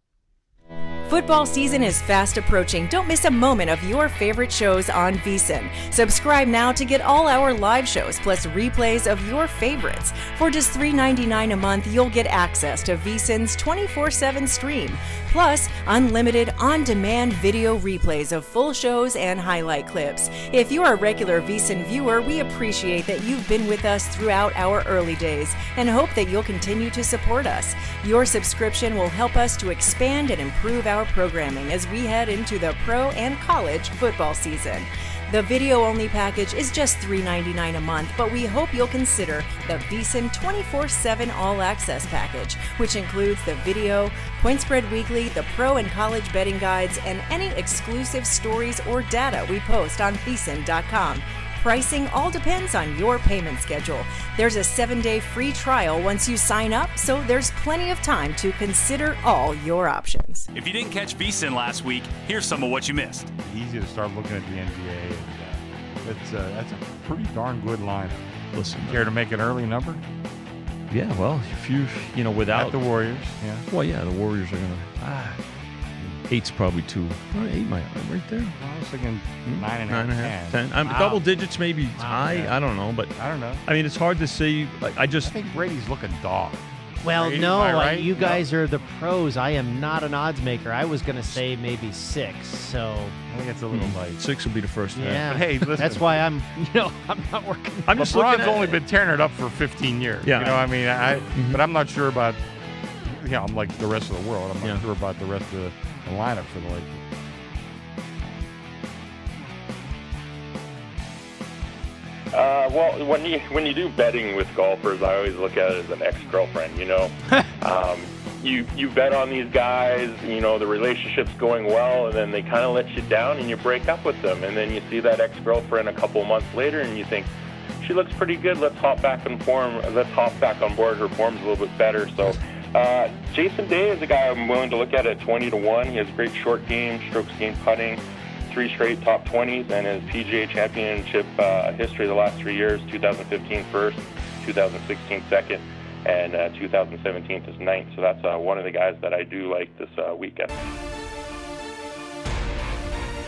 Football season is fast approaching. Don't miss a moment of your favorite shows on VSiN. Subscribe now to get all our live shows plus replays of your favorites. For just $3.99 a month, you'll get access to VSiN's 24/7 stream, plus unlimited on-demand video replays of full shows and highlight clips. If you're a regular VSiN viewer, we appreciate that you've been with us throughout our early days and hope that you'll continue to support us. Your subscription will help us to expand and improve our programming as we head into the pro and college football season. The video-only package is just $3.99 a month, but we hope you'll consider the VSiN 24/7 All-Access package, which includes the video, Point Spread Weekly, the pro and college betting guides, and any exclusive stories or data we post on VSiN.com. Pricing all depends on your payment schedule. There's a 7-day free trial once you sign up, so there's plenty of time to consider all your options. If you didn't catch VSiN last week, here's some of what you missed. Easy to start looking at the NBA. And, that's a pretty darn good lineup. Listen, care to make an early number? Yeah, well, if without at the Warriors, yeah. Well, yeah, the Warriors are gonna. 8's probably too. 8 might right there. I was thinking 9.5, 10. Double digits, maybe high. I don't know, but I don't know. I mean, it's hard to say. I think Brady's looking dog. Well, Brady, no, right? You guys are the pros. I am not an odds maker. I was going to say maybe 6. So I think it's a little light. 6 will be the first. Yeah, but hey, listen, that's why I'm not working. I'm just LeBron's only been tearing it up for 15 years. Yeah, you know, I mean, but I'm not sure about. I'm like the rest of the world. I'm not sure about the rest of the lineup for the Lakers. Well, when you do betting with golfers, I always look at it as an ex-girlfriend. You bet on these guys. The relationship's going well, and then they kind of let you down, and you break up with them, and then you see that ex-girlfriend a couple months later, and you think she looks pretty good. Let's hop back on board. Her form's a little bit better. So. Jason Day is a guy I'm willing to look at 20-1. He has great short game, strokes gained putting, 3 straight top 20s, and his PGA Championship history the last 3 years: 2015 first, 2016 second, and 2017 is ninth. So that's one of the guys that I do like this weekend.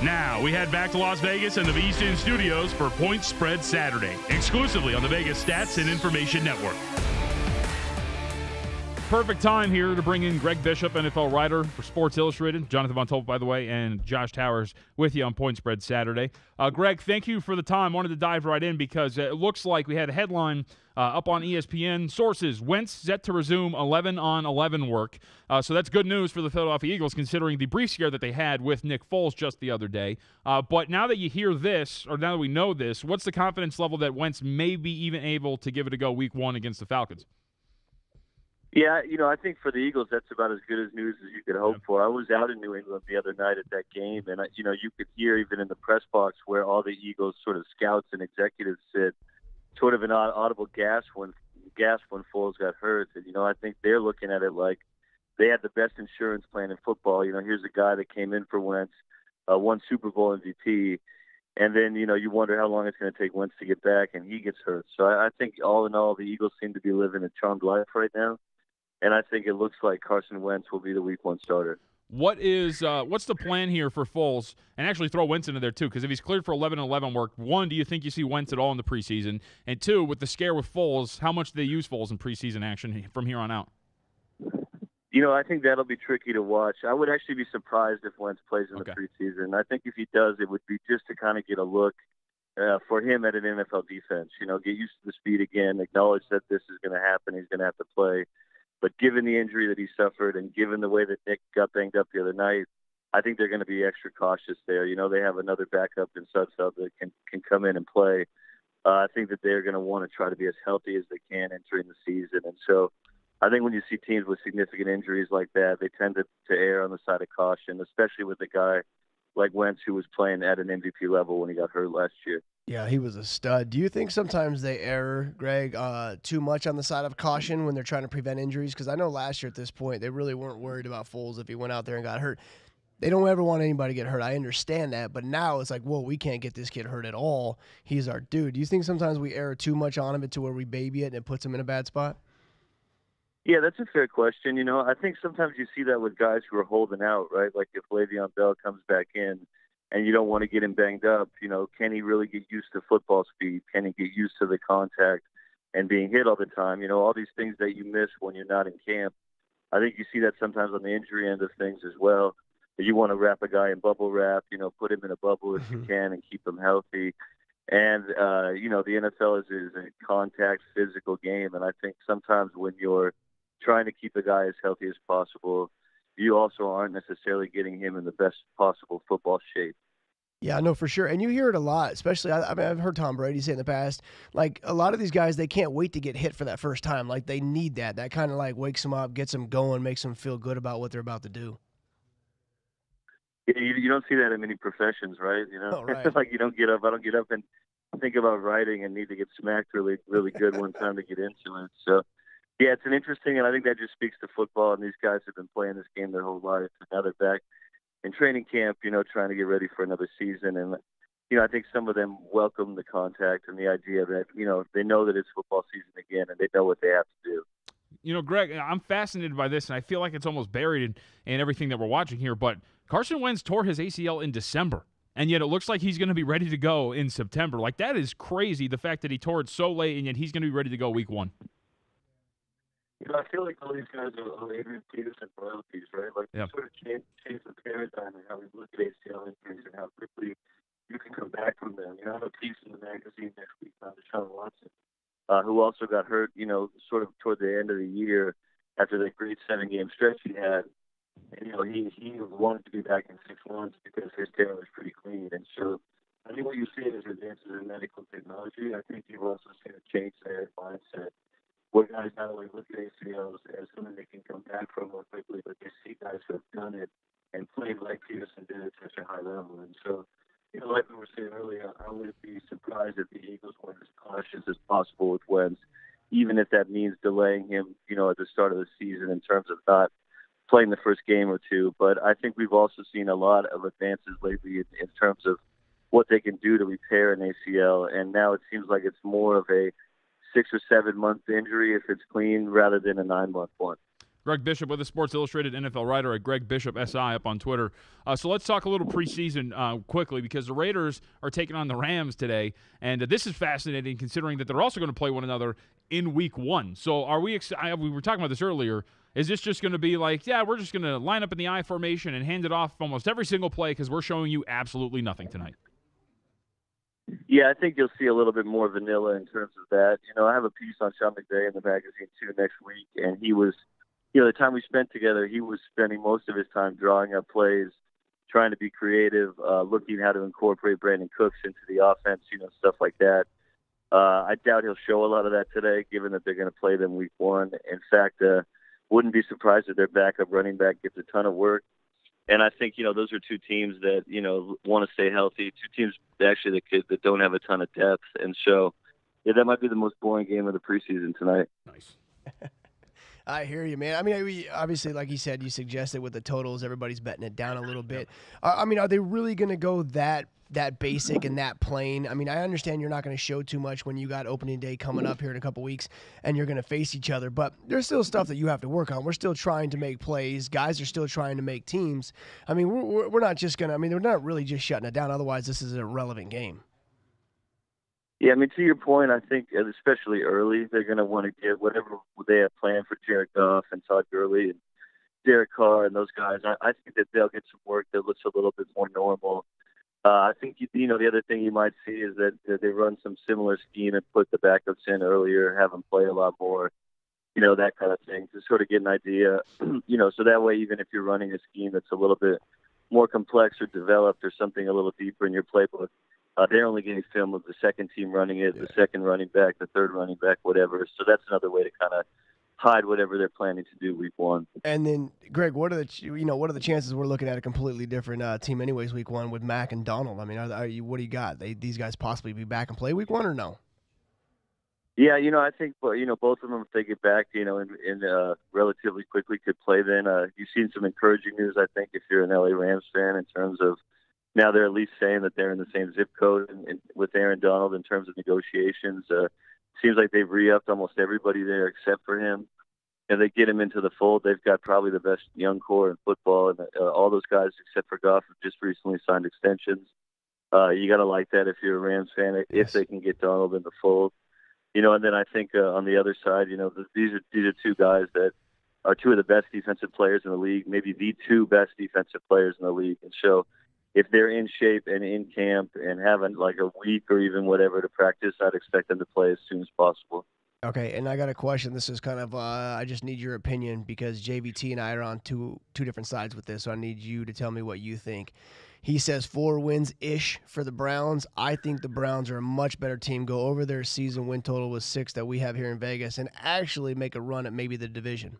Now we head back to Las Vegas and the VSiN studios for Point Spread Saturday, exclusively on the Vegas Stats and Information Network. Perfect time here to bring in Greg Bishop, NFL writer for Sports Illustrated, Jonathan Von Tolp, by the way, and Josh Towers with you on Point Spread Saturday. Greg, thank you for the time. Wanted to dive right in because it looks like we had a headline up on ESPN. Sources: Wentz set to resume 11-on-11 work. So that's good news for the Philadelphia Eagles, considering the brief scare that they had with Nick Foles just the other day. But now that you hear this, or now that we know this, what's the confidence level that Wentz may be even able to give it a go week 1 against the Falcons? Yeah, I think for the Eagles, that's about as good as news as you could hope for. I was out in New England the other night at that game, and, you could hear even in the press box where all the Eagles sort of scouts and executives sit, sort of an audible gasp when Foles got hurt. And, I think they're looking at it like they had the best insurance plan in football. Here's a guy that came in for Wentz, won Super Bowl MVP, and then, you wonder how long it's going to take Wentz to get back, and he gets hurt. So I think all in all, the Eagles seem to be living a charmed life right now. And I think it looks like Carson Wentz will be the week 1 starter. What's the plan here for Foles? And actually throw Wentz into there, too, because if he's cleared for 11-11 work, 1, do you think you see Wentz at all in the preseason? And 2, with the scare with Foles, how much do they use Foles in preseason action from here on out? I think that'll be tricky to watch. I would actually be surprised if Wentz plays in the preseason. I think if he does, it would be just to kind of get a look for him at an NFL defense. Get used to the speed again, acknowledge that this is going to happen. He's going to have to play. But given the injury that he suffered and given the way that Nick got banged up the other night, I think they're going to be extra cautious there. They have another backup in Sudfeld that can come in and play. I think that they're going to want to try to be as healthy as they can entering the season. And so I think when you see teams with significant injuries like that, they tend to err on the side of caution, especially with a guy like Wentz who was playing at an MVP level when he got hurt last year. Yeah, he was a stud. Do you think sometimes they err, Greg, too much on the side of caution when they're trying to prevent injuries? Because I know last year at this point, they really weren't worried about Foles if he went out there and got hurt. They don't ever want anybody to get hurt. I understand that. But now it's like, whoa, we can't get this kid hurt at all. He's our dude. Do you think sometimes we err too much on him to where we baby it and it puts him in a bad spot? Yeah, that's a fair question. I think sometimes you see that with guys who are holding out, right? Like if Le'Veon Bell comes back in and you don't want to get him banged up, can he really get used to football speed? Can he get used to the contact and being hit all the time? All these things that you miss when you're not in camp. I think you see that sometimes on the injury end of things as well. You want to wrap a guy in bubble wrap, put him in a bubble if you can and keep him healthy. And, the NFL is a contact physical game. And I think sometimes when you're trying to keep a guy as healthy as possible, you also aren't necessarily getting him in the best possible football shape. Yeah, no, for sure. And you hear it a lot, especially, I've heard Tom Brady say in the past, like a lot of these guys, they can't wait to get hit for that first time. Like they need that. That kind of like wakes them up, gets them going, makes them feel good about what they're about to do. You don't see that in many professions, right? Oh, right. Like I don't get up and think about writing and need to get smacked really, really good one time to get into it. So, yeah, it's an interesting, and I think that just speaks to football, and these guys have been playing this game their whole life. Now they're back in training camp, trying to get ready for another season. And, I think some of them welcome the contact and the idea that, they know that it's football season again and they know what they have to do. Greg, I'm fascinated by this, and I feel like it's almost buried in everything that we're watching here, but Carson Wentz tore his ACL in December, and yet it looks like he's going to be ready to go in September. Like, that is crazy, the fact that he tore it so late, and yet he's going to be ready to go week 1. I feel like all these guys are Adrian Peterson royalties, right? Like, you sort of change the paradigm and how we look at ACL injuries and how quickly you can come back from them. I have a piece in the magazine next week on Deshaun Watson, who also got hurt, sort of toward the end of the year after that great 7-game stretch he had. And, he wanted to be back in 6 months because his tear was pretty clean. And so I think what you see is advances in medical technology. I think you've also seen a change there in mindset, where guys not only look at ACLs as something they can come back from more quickly, but they see guys who have done it and played like Peterson did at such a high level. And so, like we were saying earlier, I would be surprised if the Eagles were as cautious as possible with Wentz, even if that means delaying him, at the start of the season in terms of not playing the first game or two. But I think we've also seen a lot of advances lately in terms of what they can do to repair an ACL. And now it seems like it's more of a 6 or 7 month injury if it's clean rather than a 9-month one. Greg Bishop with the Sports Illustrated NFL writer at Greg Bishop SI up on Twitter. So let's talk a little preseason quickly, because the Raiders are taking on the Rams today, and this is fascinating considering that they're also going to play one another in Week 1. So are we we were talking about this earlier. Is this just going to be like, we're just going to line up in the I formation and hand it off almost every single play because we're showing you absolutely nothing tonight? Yeah, I think you'll see a little bit more vanilla in terms of that. I have a piece on Sean McVay in the magazine too next week, and he was, the time we spent together, he was spending most of his time drawing up plays, trying to be creative, looking how to incorporate Brandon Cooks into the offense, stuff like that. I doubt he'll show a lot of that today, given that they're going to play them Week 1. In fact, wouldn't be surprised if their backup running back gets a ton of work. And I think, those are two teams that, want to stay healthy, two teams actually that don't have a ton of depth. And so, that might be the most boring game of the preseason tonight. Nice. I hear you, man. I mean, obviously, like you said, you suggested with the totals, everybody's betting it down a little bit. Are they really going to go that basic and that plain? I mean, I understand you're not going to show too much when you got opening day coming up here in a couple weeks and you're going to face each other, but there's still stuff that you have to work on. We're still trying to make plays. Guys are still trying to make teams. I mean, we're not just going to, we're not really just shutting it down. Otherwise, this is an irrelevant game. Yeah, to your point, I think especially early, they're going to want to get whatever they have planned for Jared Goff and Todd Gurley. And, Derek Carr and those guys, I think that they'll get some work that looks a little bit more normal. I think, the other thing you might see is that they run some similar scheme and put the backups in earlier, have them play a lot more, that kind of thing, to sort of get an idea, so that way, even if you're running a scheme that's a little bit more complex or developed or something a little deeper in your playbook, they're only getting film of the second team running it, the second running back, the third running back, whatever. So that's another way to kind of hide whatever they're planning to do week one. And then, Greg, what are the chances we're looking at a completely different team anyways week one with Mac and Donald? I mean, what do you got? These guys possibly be back and play week one or no? Yeah, I think both of them, if they get back, in relatively quickly, could play then. You've seen some encouraging news, I think, if you're an LA Rams fan, in terms of now they're at least saying that they're in the same zip code with Aaron Donald in terms of negotiations. Seems like they've re-upped almost everybody there except for him. And they get him into the fold. They've got probably the best young core in football. And all those guys except for Goff have just recently signed extensions. You got to like that if you're a Rams fan, if they can get Donald in the fold. And then I think on the other side, these are two guys that are two of the best defensive players in the league, maybe the two best defensive players in the league. And so if they're in shape and in camp and having like a week or even whatever to practice, I'd expect them to play as soon as possible. Okay, and I got a question. This is kind of I just need your opinion because JVT and I are on two different sides with this, so I need you to tell me what you think. He says 4 wins-ish for the Browns. I think the Browns are a much better team. Go over their season win total with 6 that we have here in Vegas and actually make a run at maybe the division.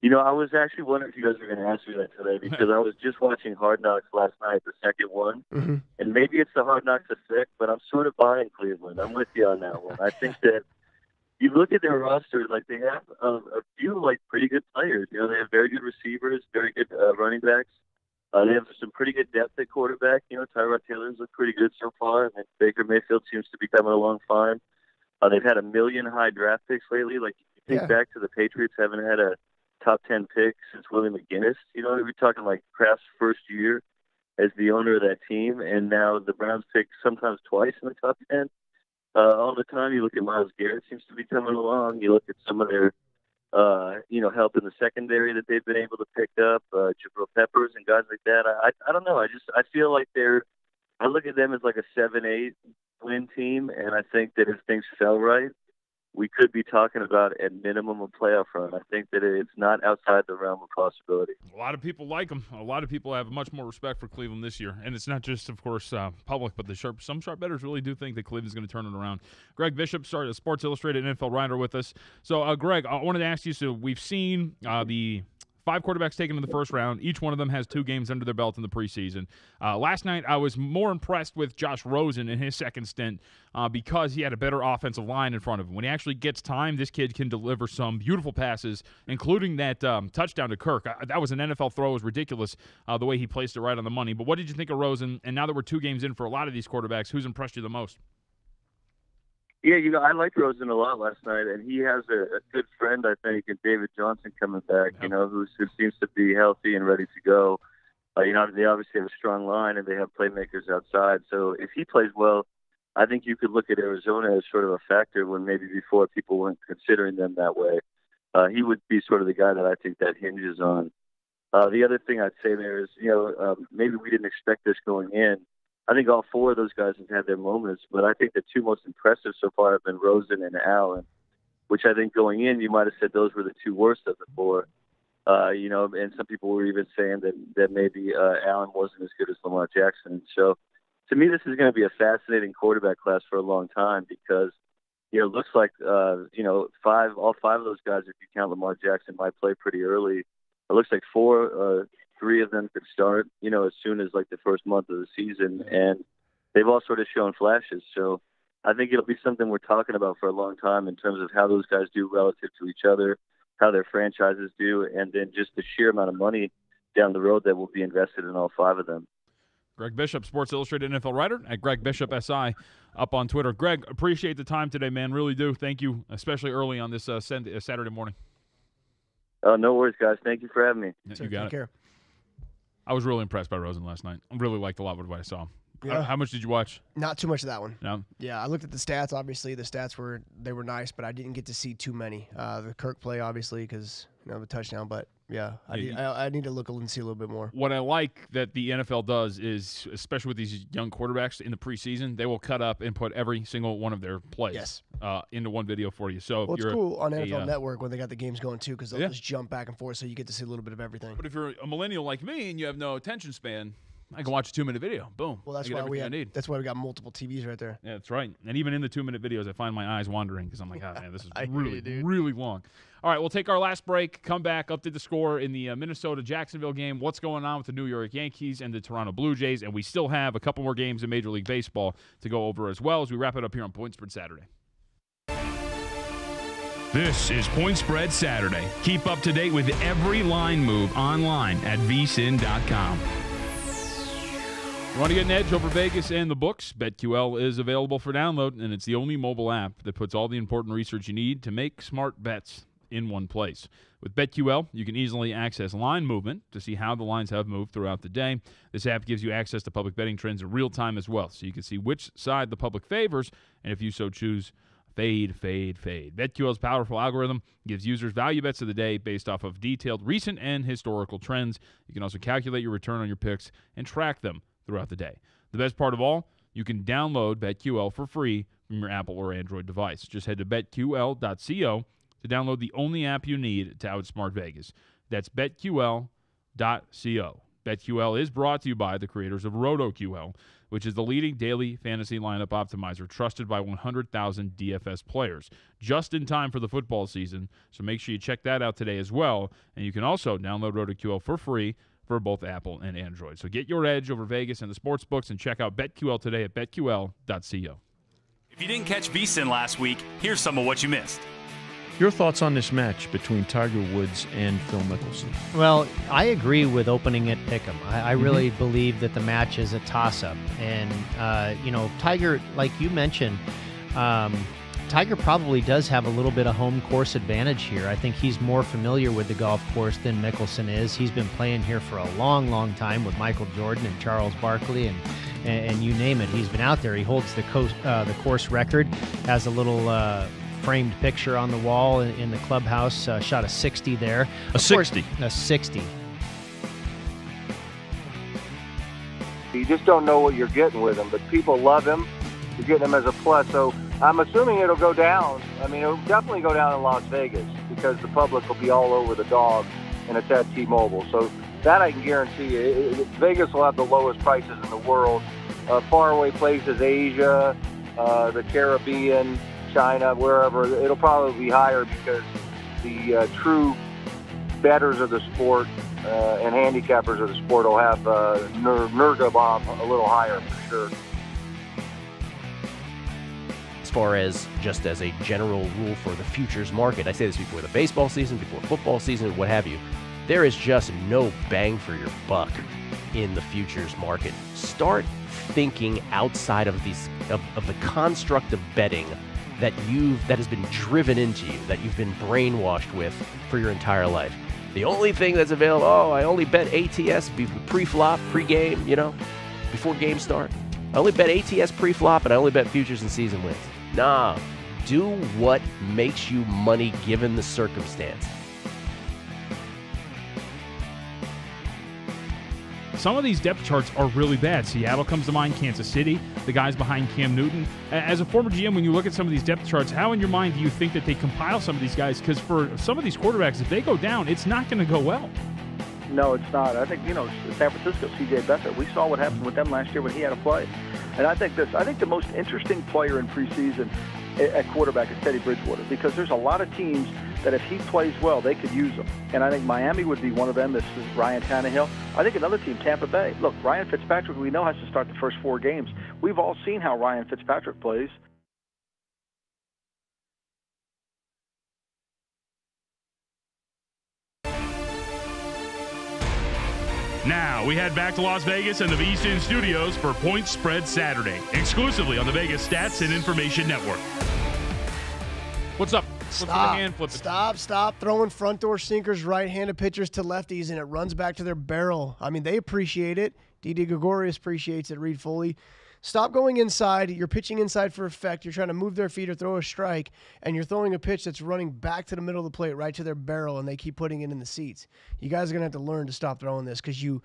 I was actually wondering if you guys were going to ask me that today because I was just watching Hard Knocks last night, the second one, and maybe it's the Hard Knocks effect, but I'm sort of buying Cleveland. I'm with you on that one. I think that you look at their roster, like they have a few pretty good players. They have very good receivers, very good running backs. They have some pretty good depth at quarterback. Tyrod Taylor's looked pretty good so far, and Baker Mayfield seems to be coming along fine. They've had 1 million high draft picks lately. Like, you think back to the Patriots haven't had a top 10 pick since Willie McGinnis. We're talking like Kraft's first year as the owner of that team, and now the Browns pick sometimes twice in the top 10 all the time. You look at Myles Garrett, seems to be coming along. You look at some of their help in the secondary that they've been able to pick up, Jabril Peppers and guys like that. I don't know. I feel like I look at them as like a 7-8 win team, and I think that if things fell right, we could be talking about at minimum a playoff run. I think that it's not outside the realm of possibility. A lot of people like them. A lot of people have much more respect for Cleveland this year. And it's not just, of course, public, but some sharp bettors really do think that Cleveland's going to turn it around. Greg Bishop, Sports Illustrated NFL writer with us. So, Greg, I wanted to ask you, so we've seen the 5 quarterbacks taken in the first round. Each one of them has 2 games under their belt in the preseason. Last night, I was more impressed with Josh Rosen in his second stint because he had a better offensive line in front of him. When he actually gets time, this kid can deliver some beautiful passes, including that touchdown to Kirk. That was an NFL throw. It was ridiculous the way he placed it right on the money. But what did you think of Rosen? And now that we're 2 games in for a lot of these quarterbacks, who's impressed you the most? Yeah, I liked Rosen a lot last night, and he has a good friend, I think, in David Johnson coming back, who seems to be healthy and ready to go. They obviously have a strong line, and they have playmakers outside. So if he plays well, I think you could look at Arizona as sort of a factor when maybe before people weren't considering them that way. He would be sort of the guy that I think that hinges on. The other thing I'd say there is, maybe we didn't expect this going in. I think all 4 of those guys have had their moments, but I think the 2 most impressive so far have been Rosen and Allen, which I think going in, you might have said those were the 2 worst of the 4. And some people were even saying that maybe Allen wasn't as good as Lamar Jackson. So to me, this is going to be a fascinating quarterback class for a long time because, it looks like, all 5 of those guys, if you count Lamar Jackson, might play pretty early. It looks like 3 of them could start, as soon as like the first month of the season, and they've all sort of shown flashes. So I think it'll be something we're talking about for a long time in terms of how those guys do relative to each other, how their franchises do, and then just the sheer amount of money down the road that will be invested in all 5 of them. Greg Bishop, Sports Illustrated NFL writer at Greg Bishop SI up on Twitter. Greg, appreciate the time today, man. Really do. Thank you, especially early on this Saturday morning. No worries, guys. Thank you for having me. You got it. Care. I was really impressed by Rosen last night. I really liked a lot of what I saw. Yeah. How much did you watch? Not too much of that one. No. Yeah, I looked at the stats. Obviously, the stats were nice, but I didn't get to see too many. The Kirk play, obviously, because the touchdown. But yeah, I need to look and see a little bit more. What I like that the NFL does is, especially with these young quarterbacks in the preseason, they will cut up and put every single one of their plays into one video for you. So it's cool on NFL Network when they got the games going too, because they'll just jump back and forth, so you get to see a little bit of everything. But if you're a millennial like me and you have no attention span, I can watch a 2-minute video. Boom. Well, that's why that's why we got multiple TVs right there. Yeah, that's right. And even in the 2-minute videos, I find my eyes wandering because I'm like, oh, man, this is really long. All right, we'll take our last break, come back, update the score in the Minnesota-Jacksonville game, what's going on with the New York Yankees and the Toronto Blue Jays, and we still have a couple more games in Major League Baseball to go over as well as we wrap it up here on Point Spread Saturday. This is Point Spread Saturday. Keep up to date with every line move online at VSiN.com. You want to get an edge over Vegas and the books? BetQL is available for download, and it's the only mobile app that puts all the important research you need to make smart bets in one place. With BetQL, you can easily access line movement to see how the lines have moved throughout the day. This app gives you access to public betting trends in real time as well, so you can see which side the public favors, and if you so choose, fade. BetQL's powerful algorithm gives users value bets of the day based off of detailed recent and historical trends. You can also calculate your return on your picks and track them throughout the day. The best part of all, you can download BetQL for free from your Apple or Android device. Just head to betql.co to download the only app you need to outsmart Vegas. That's betql.co. BetQL is brought to you by the creators of RotoQL, which is the leading daily fantasy lineup optimizer trusted by 100,000 DFS players. Just in time for the football season, so make sure you check that out today as well. And you can also download RotoQL for free for both Apple and Android. So get your edge over Vegas and the sports books and check out BetQL today at betql.co. If you didn't catch VSiN last week, here's some of what you missed. Your thoughts on this match between Tiger Woods and Phil Mickelson? Well, I agree with opening at Pick'em. I really believe that the match is a toss-up. And, Tiger, like you mentioned, Tiger probably does have a little bit of home course advantage here. I think he's more familiar with the golf course than Mickelson is. He's been playing here for a long, long time with Michael Jordan and Charles Barkley and you name it. He's been out there. He holds the course record, has a little framed picture on the wall in the clubhouse, shot a 60 there. A 60? A 60. You just don't know what you're getting with him, but people love him. You're getting him as a plus, so I'm assuming it'll go down. I mean, it'll definitely go down in Las Vegas because the public will be all over the dog, and it's at T-Mobile. So that I can guarantee you. Vegas will have the lowest prices in the world. Faraway places, Asia, the Caribbean, China, wherever, it'll probably be higher because the true bettors of the sport and handicappers of the sport will have Nurga Bomb a little higher for sure. As far as just as a general rule for the futures market, I say this before the baseball season, before football season, what have you, there is just no bang for your buck in the futures market. Start thinking outside of these of the construct of betting that has been driven into you, that you've been brainwashed with for your entire life. The only thing that's available, I only bet ATS pre-flop, pre-game, before games start. I only bet ATS pre-flop, and I only bet futures and season wins. Nah, do what makes you money given the circumstance. Some of these depth charts are really bad. Seattle comes to mind, Kansas City, the guys behind Cam Newton. As a former GM, when you look at some of these depth charts, how in your mind do you think that they compile some of these guys? Because for some of these quarterbacks, if they go down, it's not going to go well. No, it's not. I think, San Francisco, CJ Beathard, we saw what happened with them last year when he had a play. And I think the most interesting player in preseason at quarterback is Teddy Bridgewater, because there's a lot of teams that if he plays well, they could use him. And I think Miami would be one of them. This is Ryan Tannehill. I think another team, Tampa Bay. Look, Ryan Fitzpatrick, we know, has to start the first 4 games. We've all seen how Ryan Fitzpatrick plays. Now, we head back to Las Vegas and the VSiN studios for Point Spread Saturday, exclusively on the Vegas Stats and Information Network. What's up? Stop throwing front door sinkers, right-handed pitchers to lefties, and it runs back to their barrel. I mean, they appreciate it. Didi Gregorius appreciates it. Reed Foley. Stop going inside. You're pitching inside for effect. You're trying to move their feet or throw a strike, and you're throwing a pitch that's running back to the middle of the plate, right to their barrel, and they keep putting it in the seats. You guys are going to have to learn to stop throwing this because you're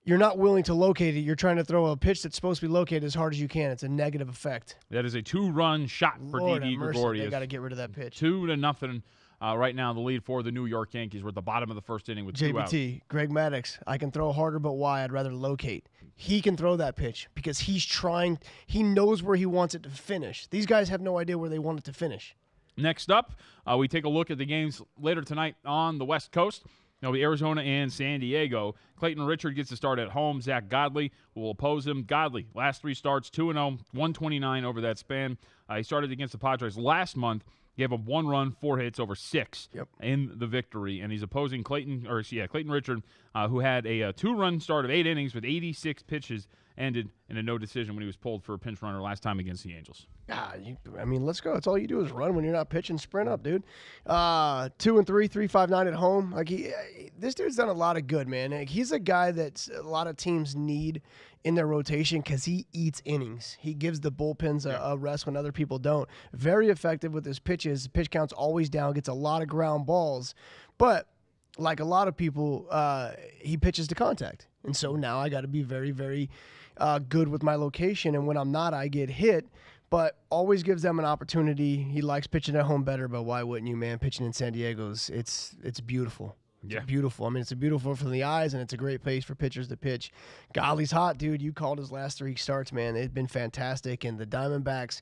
not willing to locate it. You're trying to throw a pitch that's supposed to be located as hard as you can. It's a negative effect. That is a 2-run shot for Didi Gregorius. They got to get rid of that pitch. 2-0. Right now, the lead for the New York Yankees. We're at the bottom of the first inning with 2 outs. JBT, Greg Maddux, I can throw harder, but why? I'd rather locate. He can throw that pitch because he's trying. He knows where he wants it to finish. These guys have no idea where they want it to finish. Next up, we take a look at the games later tonight on the West Coast. It'll be Arizona and San Diego. Clayton Richard gets to start at home. Zach Godley will oppose him. Godley, last 3 starts, 2-0, 129 over that span. He started against the Padres last month. Gave him 1 run, 4 hits over 6 in the victory, and he's opposing Clayton Richard, who had a 2-run start of 8 innings with 86 pitches, ended in a no decision when he was pulled for a pinch runner last time against the Angels. Let's go. That's all you do is run when you're not pitching. Sprint up, dude. 2-3, 3.59 at home. This dude's done a lot of good, man. He's a guy that a lot of teams need in their rotation because he eats innings. He gives the bullpens a rest when other people don't. Very effective with his pitches. Pitch count's always down, gets a lot of ground balls. But like a lot of people, he pitches to contact. And so now I got to be very, very good with my location. And when I'm not, I get hit. But always gives them an opportunity. He likes pitching at home better, but why wouldn't you, man? Pitching in San Diego's, it's beautiful. It's beautiful. It's beautiful for the eyes, and it's a great place for pitchers to pitch. Godley's hot, dude. You called his last 3 starts, man. They've been fantastic, and the Diamondbacks,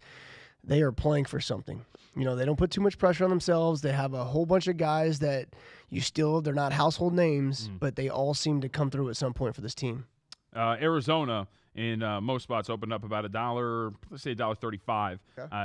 they are playing for something. They don't put too much pressure on themselves. They have a whole bunch of guys that they're not household names, but they all seem to come through at some point for this team. Arizona in most spots opened up about $1, let's say $1.35,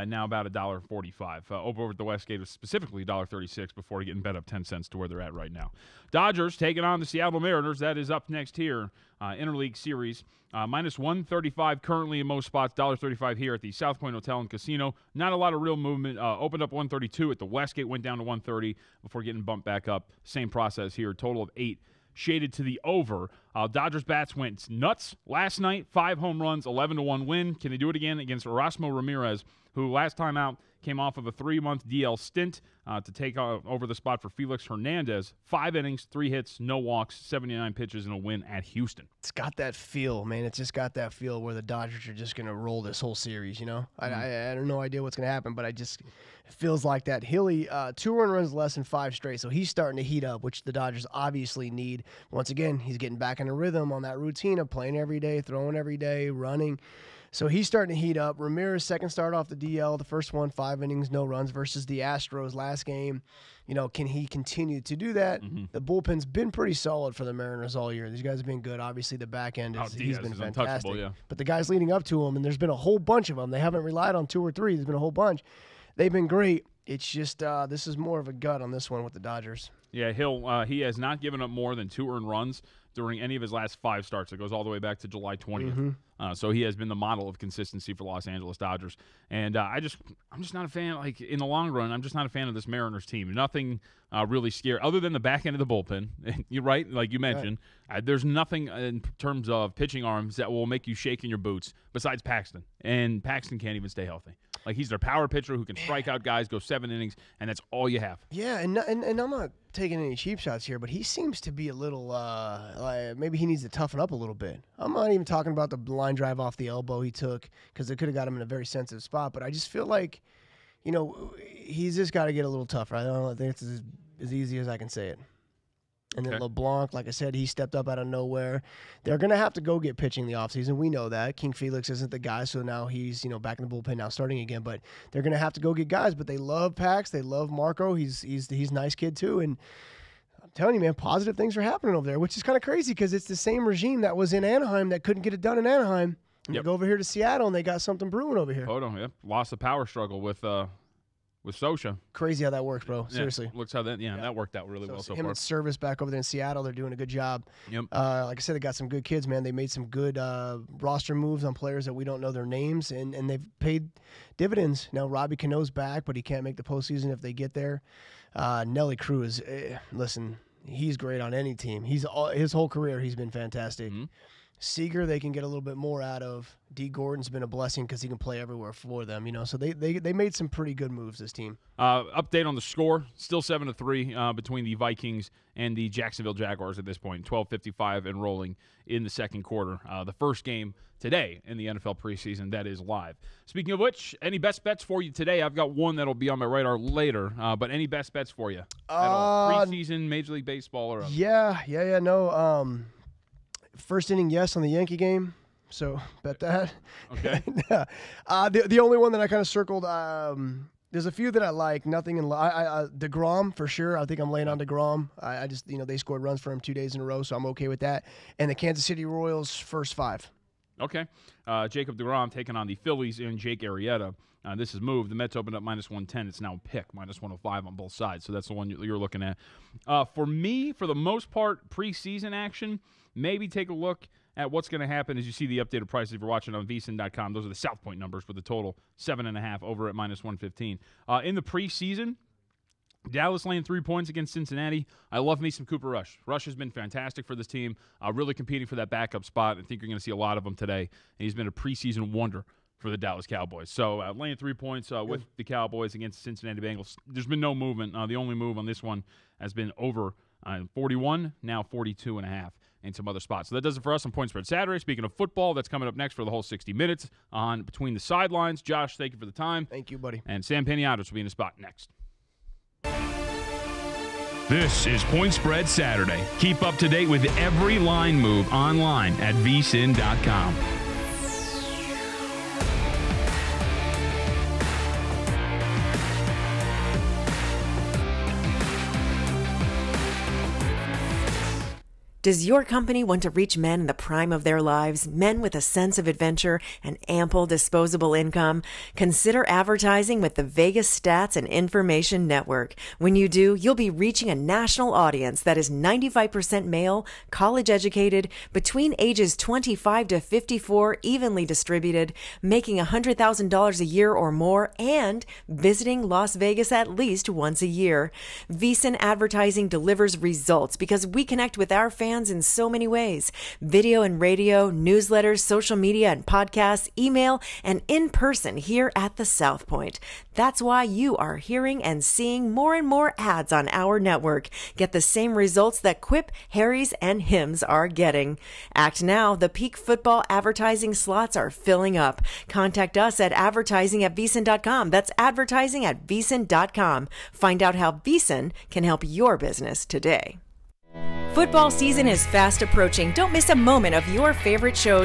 now about $1.45. Over at the Westgate was specifically $1.36 before getting bet up 10 cents to where they're at right now. Dodgers taking on the Seattle Mariners. That is up next here, Interleague Series. Minus 135 currently in most spots, $1.35 here at the South Point Hotel and Casino. Not a lot of real movement. Opened up 132 at the Westgate, went down to 130 before getting bumped back up. Same process here, total of 8. Shaded to the over. Dodgers bats went nuts last night. 5 home runs, 11-1 win. Can they do it again against Erasmo Ramirez, who last time out came off of a 3-month DL stint to take over the spot for Felix Hernandez. 5 innings, 3 hits, no walks, 79 pitches, and a win at Houston. It's got that feel, man. It's just got that feel where the Dodgers are just going to roll this whole series, I have no idea what's going to happen, but it feels like that. Hilly, 2 runs less than 5 straight, so he's starting to heat up, which the Dodgers obviously need. Once again, he's getting back in a rhythm on that routine of playing every day, throwing every day, running. So he's starting to heat up. Ramirez, second start off the DL. The first one, 5 innings, no runs versus the Astros last game. Can he continue to do that? The bullpen's been pretty solid for the Mariners all year. These guys have been good. Obviously, the back end, he's been fantastic. But the guys leading up to him, and there's been a whole bunch of them. They haven't relied on 2 or 3. There's been a whole bunch. They've been great. It's just this is more of a gut on this one with the Dodgers. Yeah, he has not given up more than 2 earned runs during any of his last 5 starts. It goes all the way back to July 20th. So he has been the model of consistency for Los Angeles Dodgers. And I'm just not a fan. In the long run, I'm just not a fan of this Mariners team. Nothing really scary other than the back end of the bullpen. You're right, like you mentioned. There's nothing in terms of pitching arms that will make you shake in your boots besides Paxton. And Paxton can't even stay healthy. He's their power pitcher who can strike out guys, go 7 innings, and that's all you have. Yeah, and I'm not taking any cheap shots here, but he seems to be a little maybe he needs to toughen up a little bit. I'm not even talking about the line drive off the elbow he took because it could have got him in a very sensitive spot, but I just feel like, he's just got to get a little tougher. I think it's as easy as I can say it. And then LeBlanc, like I said, he stepped up out of nowhere. They're going to have to go get pitching the offseason. We know that. King Felix isn't the guy, so now he's back in the bullpen now starting again. But they're going to have to go get guys. But they love Pax. They love Marco. He's a nice kid too. And I'm telling you, man, positive things are happening over there, which is kind of crazy because it's the same regime that was in Anaheim that couldn't get it done in Anaheim. And they go over here to Seattle, and they got something brewing over here. Hold on, lost the power struggle with Sosha. Crazy how that works, bro. Seriously. Looks how that worked out really well so him far. and Service back over there in Seattle, they're doing a good job. Like I said, they got some good kids, man. They made some good roster moves on players that we don't know their names, and they've paid dividends. Now, Robbie Cano's back, but he can't make the postseason if they get there. Nelly Cruz, listen, he's great on any team. His whole career, he's been fantastic. Seager, they can get a little bit more out of. D. Gordon's been a blessing because he can play everywhere for them, So they made some pretty good moves, this team. Update on the score, still 7-3 between the Vikings and the Jacksonville Jaguars at this point, 12:55 and rolling in the second quarter. The first game today in the NFL preseason that is live. Speaking of which, any best bets for you today? I've got one that'll be on my radar later, but any best bets for you? Preseason, Major League Baseball, or other? No. First inning, yes, on the Yankee game. So bet that. Okay. The only one that I kind of circled, there's a few that I like. Nothing in DeGrom for sure. I think I'm laying on DeGrom. I just they scored runs for him 2 days in a row, so I'm okay with that. And the Kansas City Royals first 5. Okay. Jacob DeGrom taking on the Phillies and Jake Arrieta. This is moved. The Mets opened up -110. It's now a pick, -105 on both sides. So that's the one you're looking at. For me, for the most part, preseason action, maybe take a look at what's going to happen as you see the updated prices if you're watching on VSiN.com. Those are the South Point numbers with the total 7.5 over at -115. In the preseason, Dallas laying 3 points against Cincinnati. I love me some Cooper Rush. Rush has been fantastic for this team, really competing for that backup spot. I think you're going to see a lot of them today. And he's been a preseason wonder for the Dallas Cowboys. So laying 3 points with the Cowboys against the Cincinnati Bengals. There's been no movement. The only move on this one has been over 41, now 42.5 in some other spots. So that does it for us on Point Spread Saturday. Speaking of football, that's coming up next for the whole 60 minutes on Between the Sidelines. Josh, thank you for the time. Thank you, buddy. And Sam Piniatos will be in the spot next. This is Point Spread Saturday. Keep up to date with every line move online at VSiN.com. Does your company want to reach men in the prime of their lives, men with a sense of adventure and ample disposable income? Consider advertising with the Vegas Stats and Information Network. When you do, you'll be reaching a national audience that is 95% male, college-educated, between ages 25 to 54, evenly distributed, making $100,000 a year or more, and visiting Las Vegas at least once a year. VSiN Advertising delivers results because we connect with our fans in so many ways: video and radio, newsletters, social media and podcasts, email, and in person here at the South Point. That's why you are hearing and seeing more and more ads on our network. Get the same results that Quip, Harry's, and Hims are getting. Act now. The peak football advertising slots are filling up. Contact us at advertising@VSiN.com. That's advertising@VSiN.com. Find out how VSiN can help your business today. Football season is fast approaching. Don't miss a moment of your favorite shows